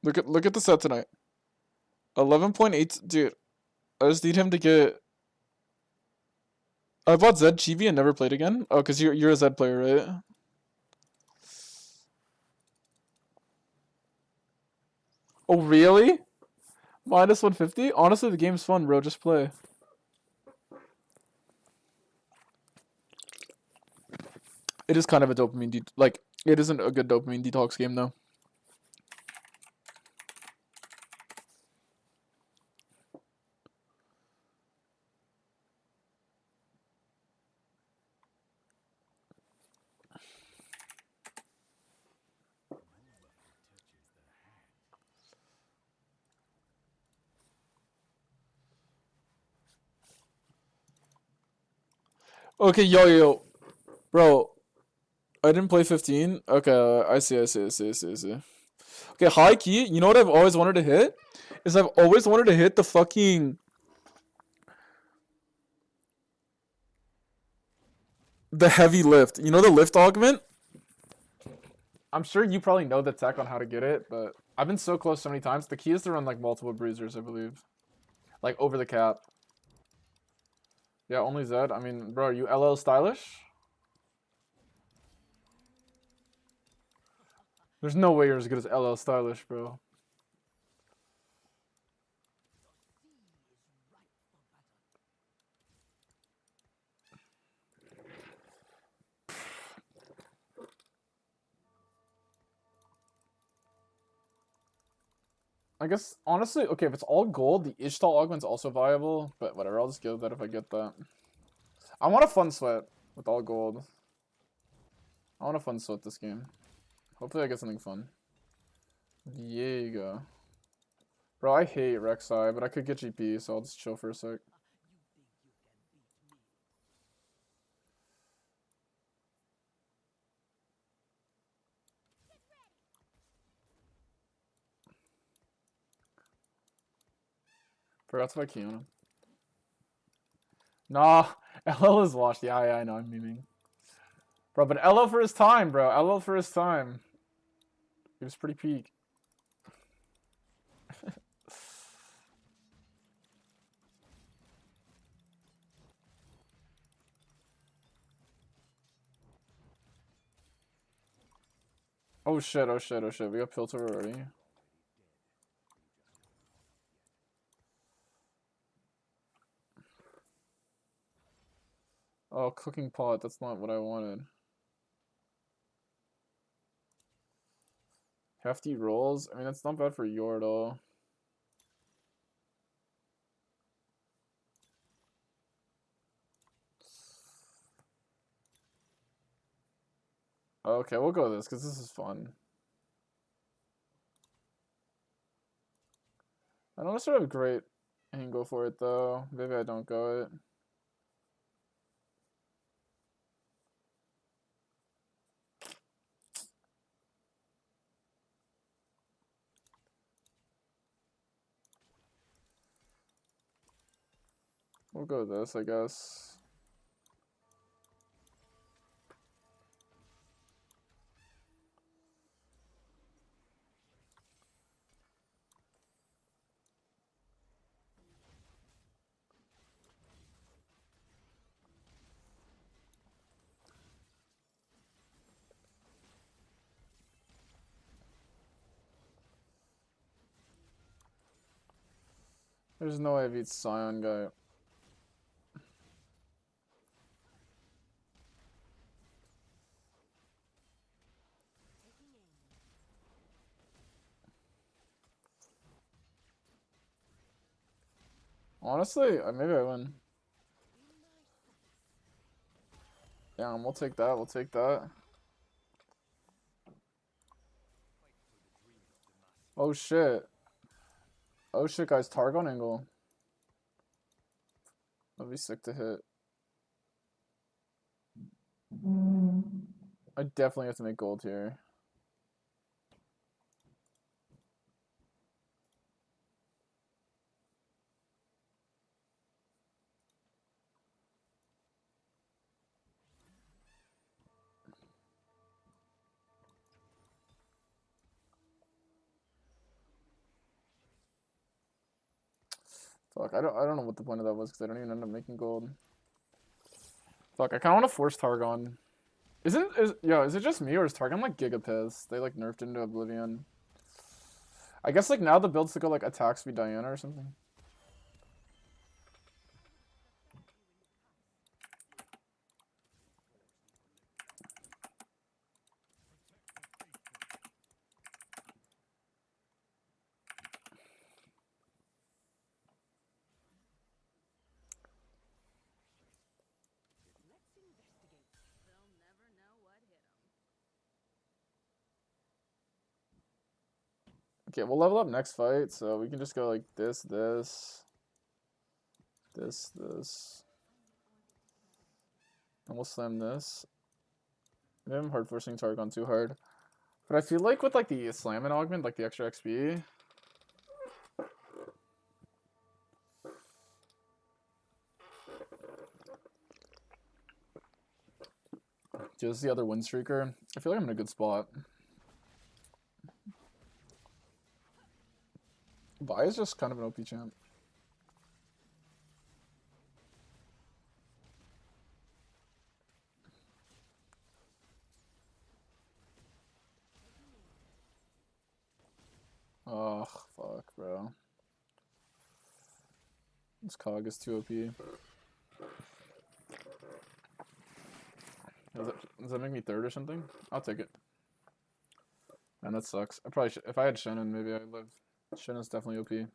Look at the set tonight. 11.8... Dude, I just need him to get... I bought Zed Chibi and never played again? Oh, because you're a Zed player, right? Oh, really? Minus 150? Honestly, the game's fun, bro. Just play. It is kind of a dopamine like, it isn't a good dopamine detox game, though. Okay, yo. Bro, I didn't play 15? Okay, I see. Okay, high key, you know what I've always wanted to hit? Is I've always wanted to hit the fucking... The heavy lift. You know the lift augment? I'm sure you probably know the tech on how to get it, but I've been so close so many times. The key is to run like multiple bruisers, I believe. Like over the cap. Yeah, only Zed. I mean, bro, are you LL stylish? There's no way you're as good as LL stylish, bro. I guess, honestly, okay, if it's all gold, the Ishtal augment's also viable, but whatever, I'll just give that if I get that. I want a fun sweat with all gold. I want a fun sweat this game. Hopefully I get something fun. Viega. Bro, I hate Rek'Sai, but I could get GP, so I'll just chill for a sec. Forgot to buy Kiona. Nah, LL is washed. Yeah, I know, I'm memeing. Bro, but LL for his time, bro. LL for his time. He was pretty peak. Oh shit, oh shit, oh shit. We got Piltover already. Oh, cooking pot. That's not what I wanted. Hefty rolls. I mean, that's not bad for Yordle. Okay, we'll go with this because this is fun. I don't necessarily have a great angle for it though. Maybe I don't go it. We'll go with this, I guess. There's no way I beat Scion guy. Honestly, maybe I win. Damn, we'll take that. We'll take that. Oh shit. Oh shit, guys. Targon angle. That'd be sick to hit. I definitely have to make gold here. Fuck, I don't know what the point of that was because I don't even end up making gold. Fuck, I kind of want to force Targon. Is it just me or is Targon like giga pissed? They like nerfed into Oblivion. I guess like now the builds to go like attack speed Diana or something. Okay, we'll level up next fight, so we can just go like this. And we'll slam this. Maybe I'm hard forcing Targon too hard. But I feel like with like the slam and augment, like the extra XP. Just the other win streaker. I feel like I'm in a good spot. Vi is just kind of an OP champ. Oh, fuck, bro. This cog is too OP. Does that make me third or something? I'll take it. Man, that sucks. I probably should. If I had Shannon, maybe I'd live. Shannon's definitely OP. If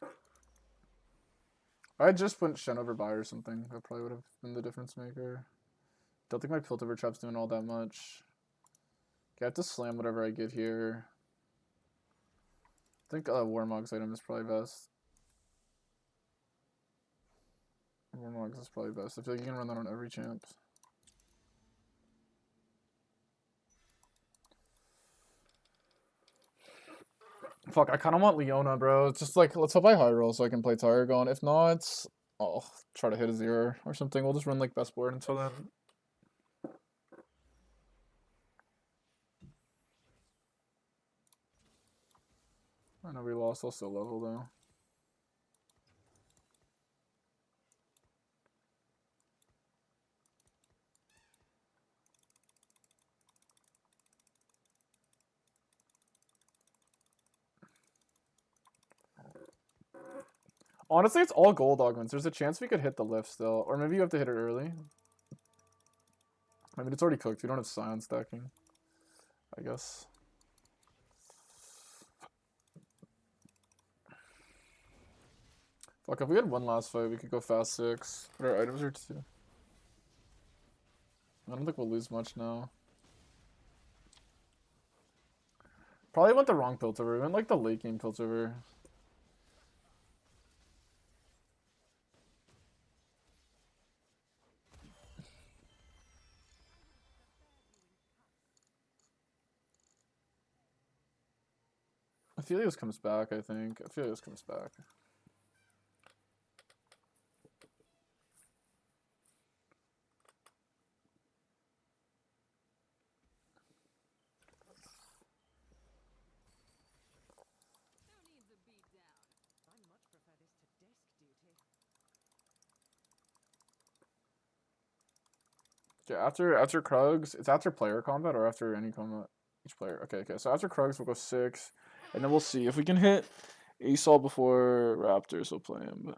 I had just went Shen over Vi or something, that probably would have been the difference maker. Don't think my Piltover trap's doing all that much. Okay, I have to slam whatever I get here. I think Warmog's item is probably best. Warmog's is probably best. I feel like you can run that on every champ. Fuck, I kind of want Leona, bro. It's just like, let's hope I high roll so I can play Targon. If not, I'll try to hit a 0 or something. We'll just run like best board until then. I know we lost, I'll still level though. Honestly, it's all gold augments. There's a chance we could hit the lift still. Or maybe you have to hit it early. I mean, it's already cooked. We don't have Scion stacking, I guess. Fuck, if we had one last fight, we could go fast 6. But our items are 2. I don't think we'll lose much now. Probably went the wrong Piltover. We went like the late game Piltover. Aphelios comes back, I think. Aphelios comes back. Okay, after Krugs, it's after player combat or after any combat? Each player. Okay. So after Krugs, we'll go 6. And then we'll see. If we can hit Asol before Raptors, we'll play him. But...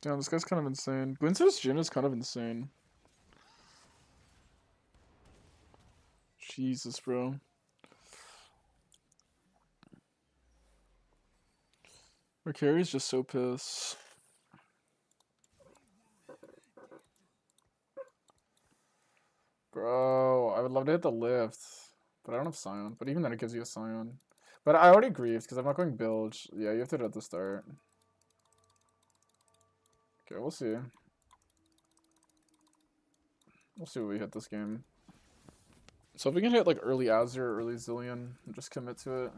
Damn, this guy's kind of insane. Glincer's Jhin is kind of insane. Jesus, bro. Our carry's just so pissed. Bro, I would love to hit the lift. But I don't have Scion. But even then, it gives you a Scion. But I already grieved because I'm not going bilge. Yeah, you have to hit it at the start. Okay, we'll see. We'll see what we hit this game. So if we can hit like early Azure or early Zillion, just commit to it.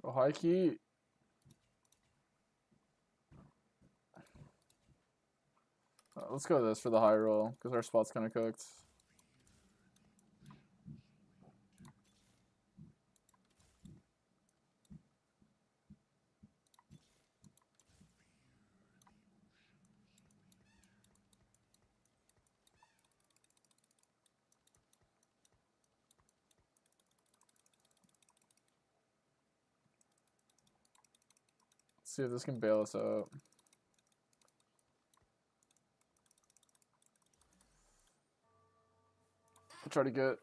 Oh, high key. Let's go with this for the high roll, because our spot's kind of cooked. Let's see if this can bail us out. I'll try to get...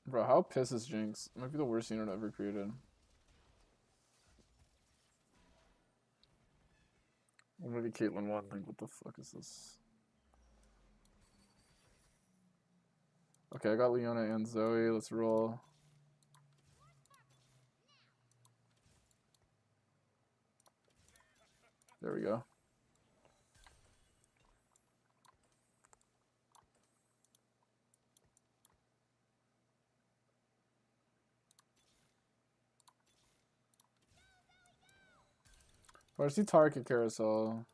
Bro, how pissed is Jinx? It might be the worst unit ever created. Or maybe Caitlyn won. Like, what the fuck is this? Okay, I got Leona and Zoe. Let's roll. There we go. But I see Target Carousel.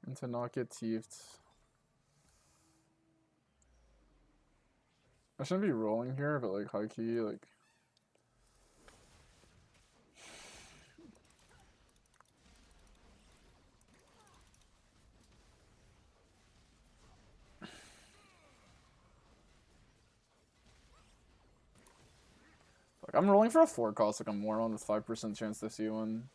And to not get teefed. I shouldn't be rolling here, but like high key, like. Like I'm rolling for a 4 cost, like I'm more on with 5% chance to see one.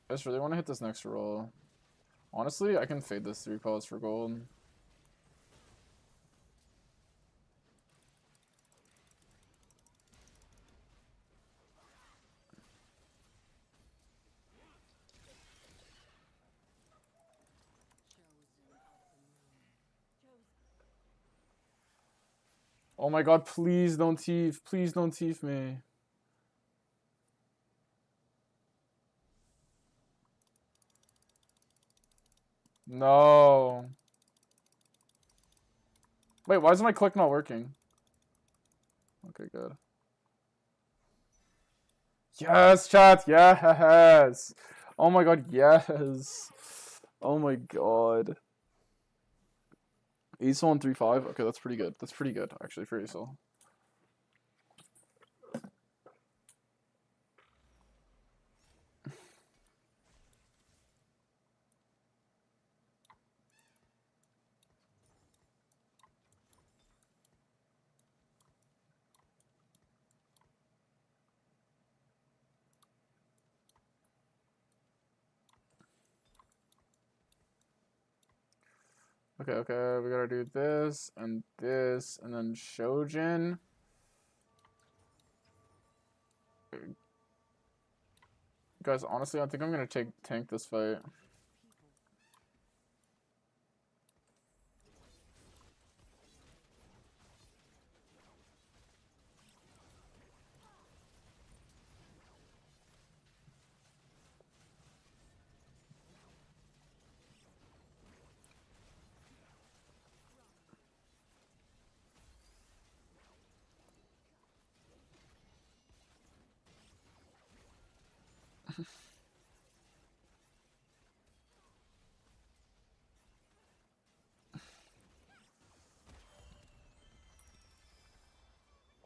I just really want to hit this next roll. Honestly, I can fade this 3 pause for gold. Oh my god, please don't teef. Please don't teef me. No. Wait, why is my click not working? Okay, good. Yes, chat. Yes. Oh my god, yes. Oh my god. ASOL on 3-5. Okay, that's pretty good. That's pretty good, actually, for ASOL. Okay, we gotta do this, and then Shojin. Guys, honestly, I think I'm gonna tank this fight.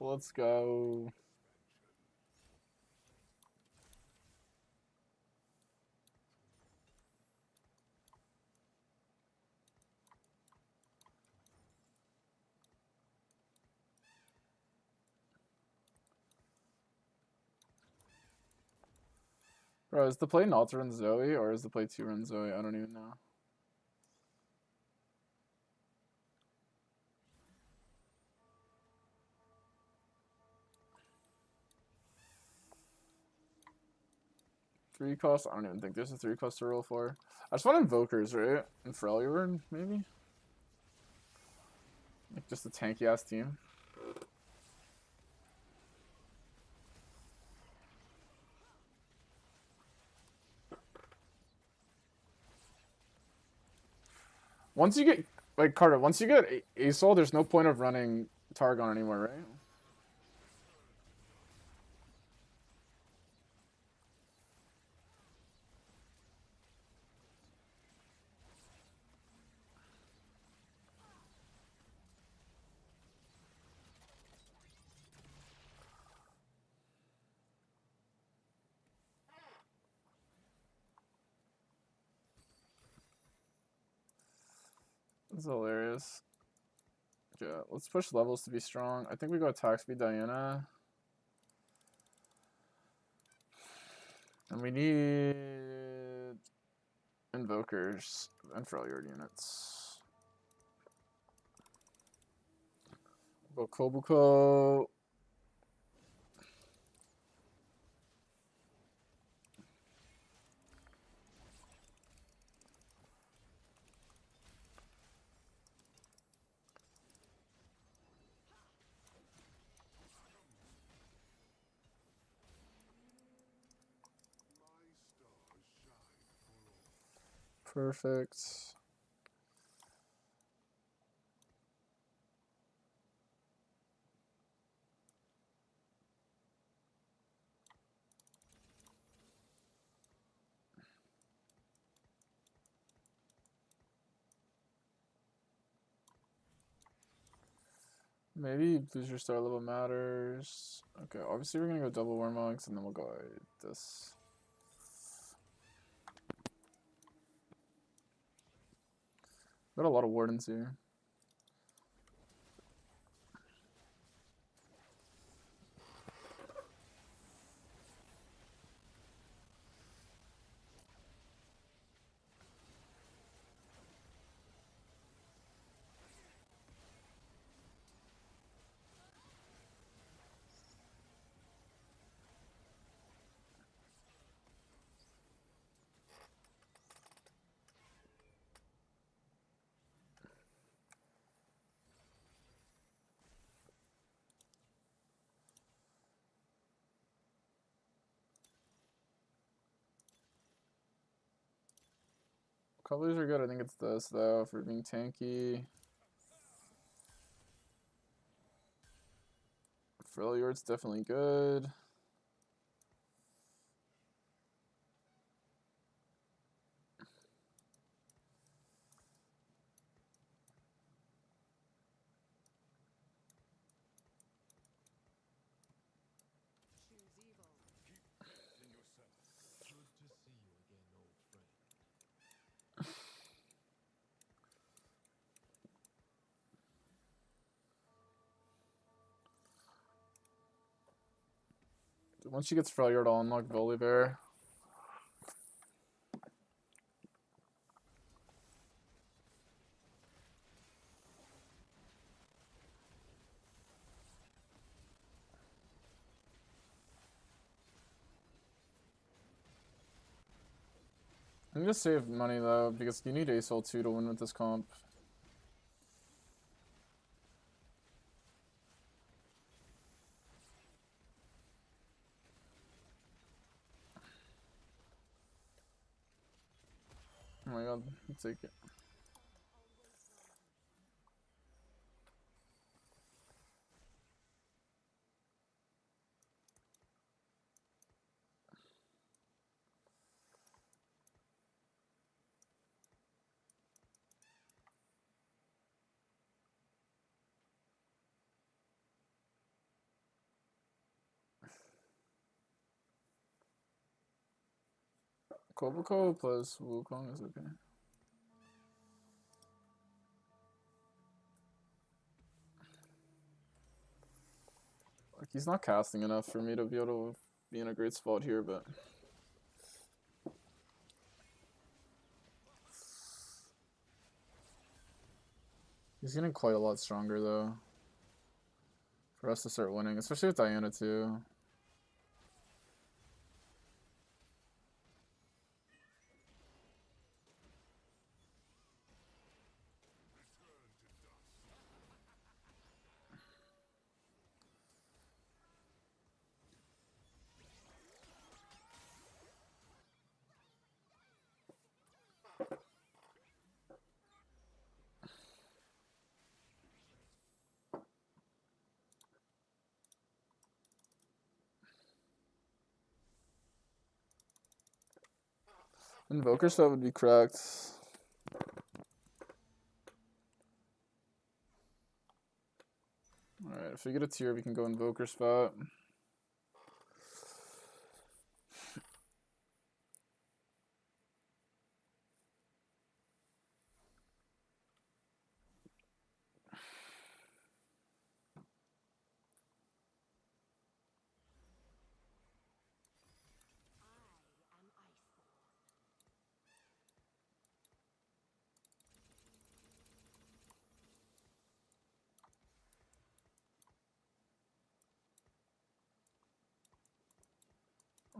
Let's go. Bro, is the play not to run Zoe, or is the play to run Zoe? I don't even know. 3 cost? I don't even think there's a 3 cost to roll for. I just want Invokers, right? And Freljord, maybe? Like just a tanky ass team. Once you get, like, Carter, once you get ASOL, there's no point of running Targon anymore, right? That's hilarious. Yeah, let's push levels to be strong. I think we go attack speed Diana. And we need Invokers and Freljord units. Go Kobuko. Perfect. Maybe booster star level matters. Okay, obviously we're gonna go double Warmogs and then we'll go like this. Got a lot of Wardens here. Colors are good. I think it's this though for being tanky. Freljord's definitely good. Once she gets Freljord, I'll unlock Volibear. I'm gonna save money though, because you need ASOL 2 to win with this comp. Oh my god, let's take it. Kobuko plus Wukong is okay. Like, he's not casting enough for me to be able to be in a great spot here, but he's getting quite a lot stronger though for us to start winning, especially with Diana too. Invoker's Foot would be cracked. Alright, if we get a tier, we can go Invoker's Foot.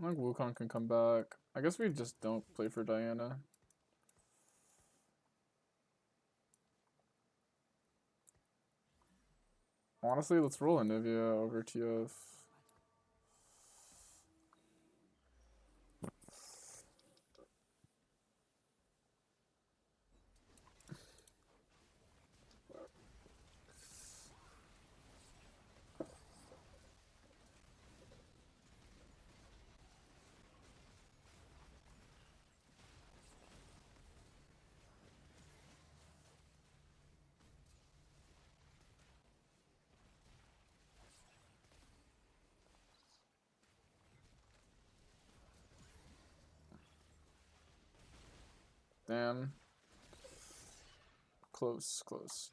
I think Wukong can come back. I guess we just don't play for Diana. Honestly, let's roll Anivia over TF. Damn. Close, close.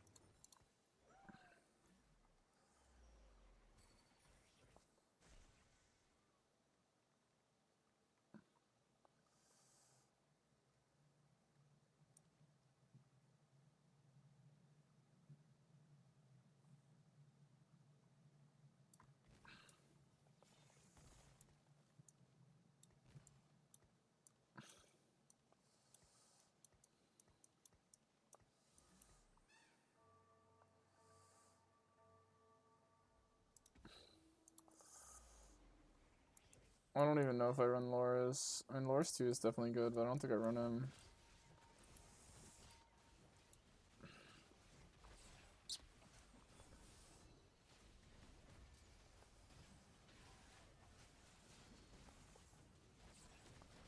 I don't even know if I run Loris. I mean, Loris 2 is definitely good, but I don't think I run him.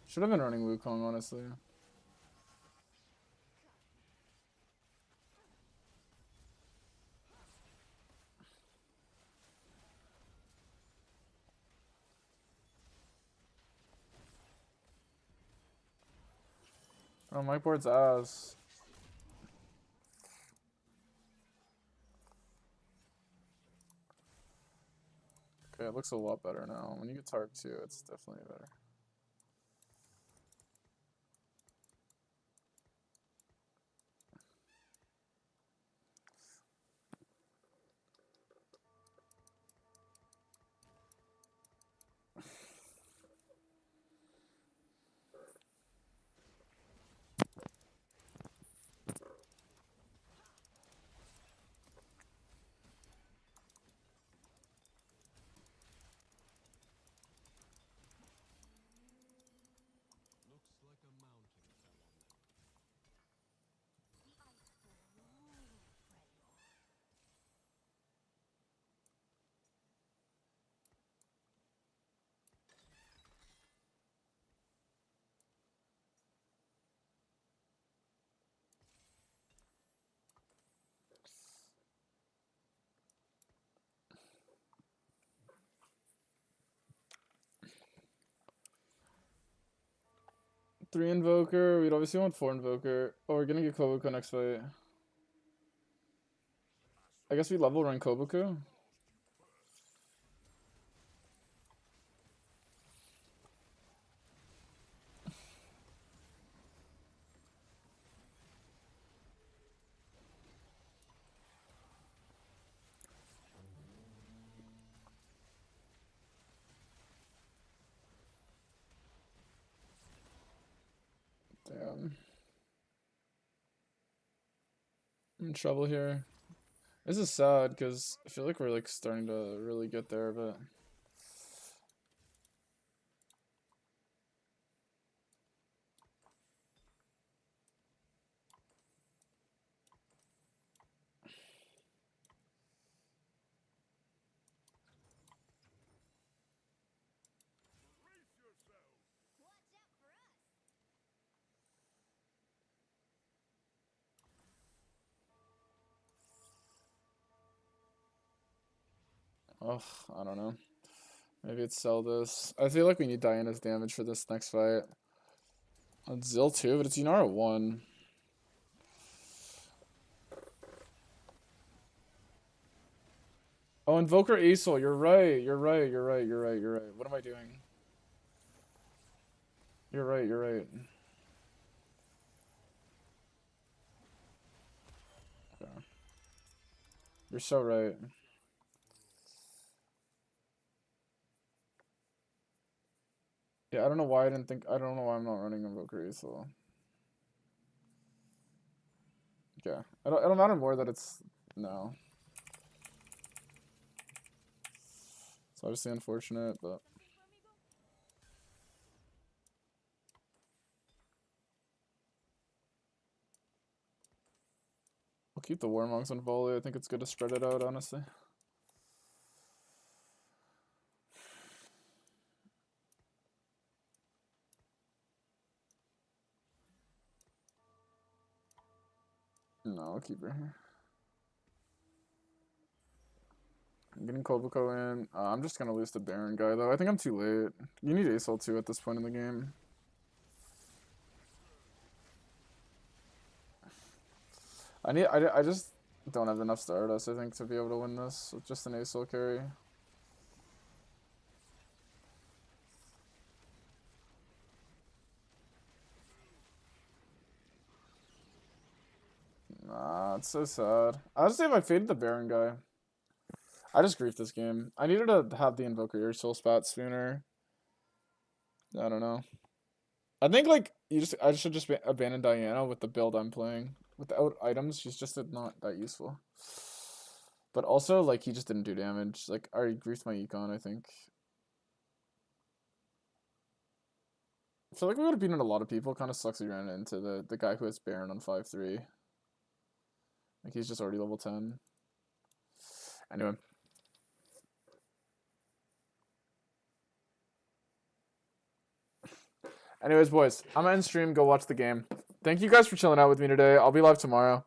Should have been running Wukong, honestly. Oh, my board's ass. Okay, it looks a lot better now. When you get Tark 2, it's definitely better. Three Invoker. We'd obviously want 4 Invoker. Oh, we're gonna get Kobuko next fight. I guess we level run Kobuko. Damn. I'm in trouble here. This is sad because I feel like we're like starting to really get there, but Ugh, I don't know. Maybe it's sell this. I feel like we need Diana's damage for this next fight. It's Zill 2, but it's Yunara 1. Oh, Invoker Aesol. You're right. You're right. You're right. You're right. You're right. What am I doing? You're right. You're right. Okay. You're so right. Yeah, I don't know why I didn't think. I don't know why I'm not running Invoker Aesol. Yeah. It'll matter more that it's. No. It's obviously unfortunate, but. I'll keep the Warmonks on volley. I think it's good to spread it out, honestly. No, I'll keep her here. I'm getting Koboko in. I'm just gonna lose the Baron guy though. I think I'm too late. You need Aesol too at this point in the game. I just don't have enough Stardust, I think, to be able to win this with just an Aesol carry. Nah, it's so sad. I would say if I faded the Baron guy. I just griefed this game. I needed to have the Invoker Aesol spot sooner. I don't know. I think like I should just abandon Diana with the build I'm playing. Without items, she's just not that useful. But also, like, he just didn't do damage. Like, I already griefed my econ, I think. I feel like we would have beaten a lot of people. Kind of sucks we ran into the guy who has Baron on 5-3. Like, he's just already level 10. Anyway. Anyways, boys, I'm gonna end stream. Go watch the game. Thank you guys for chilling out with me today. I'll be live tomorrow.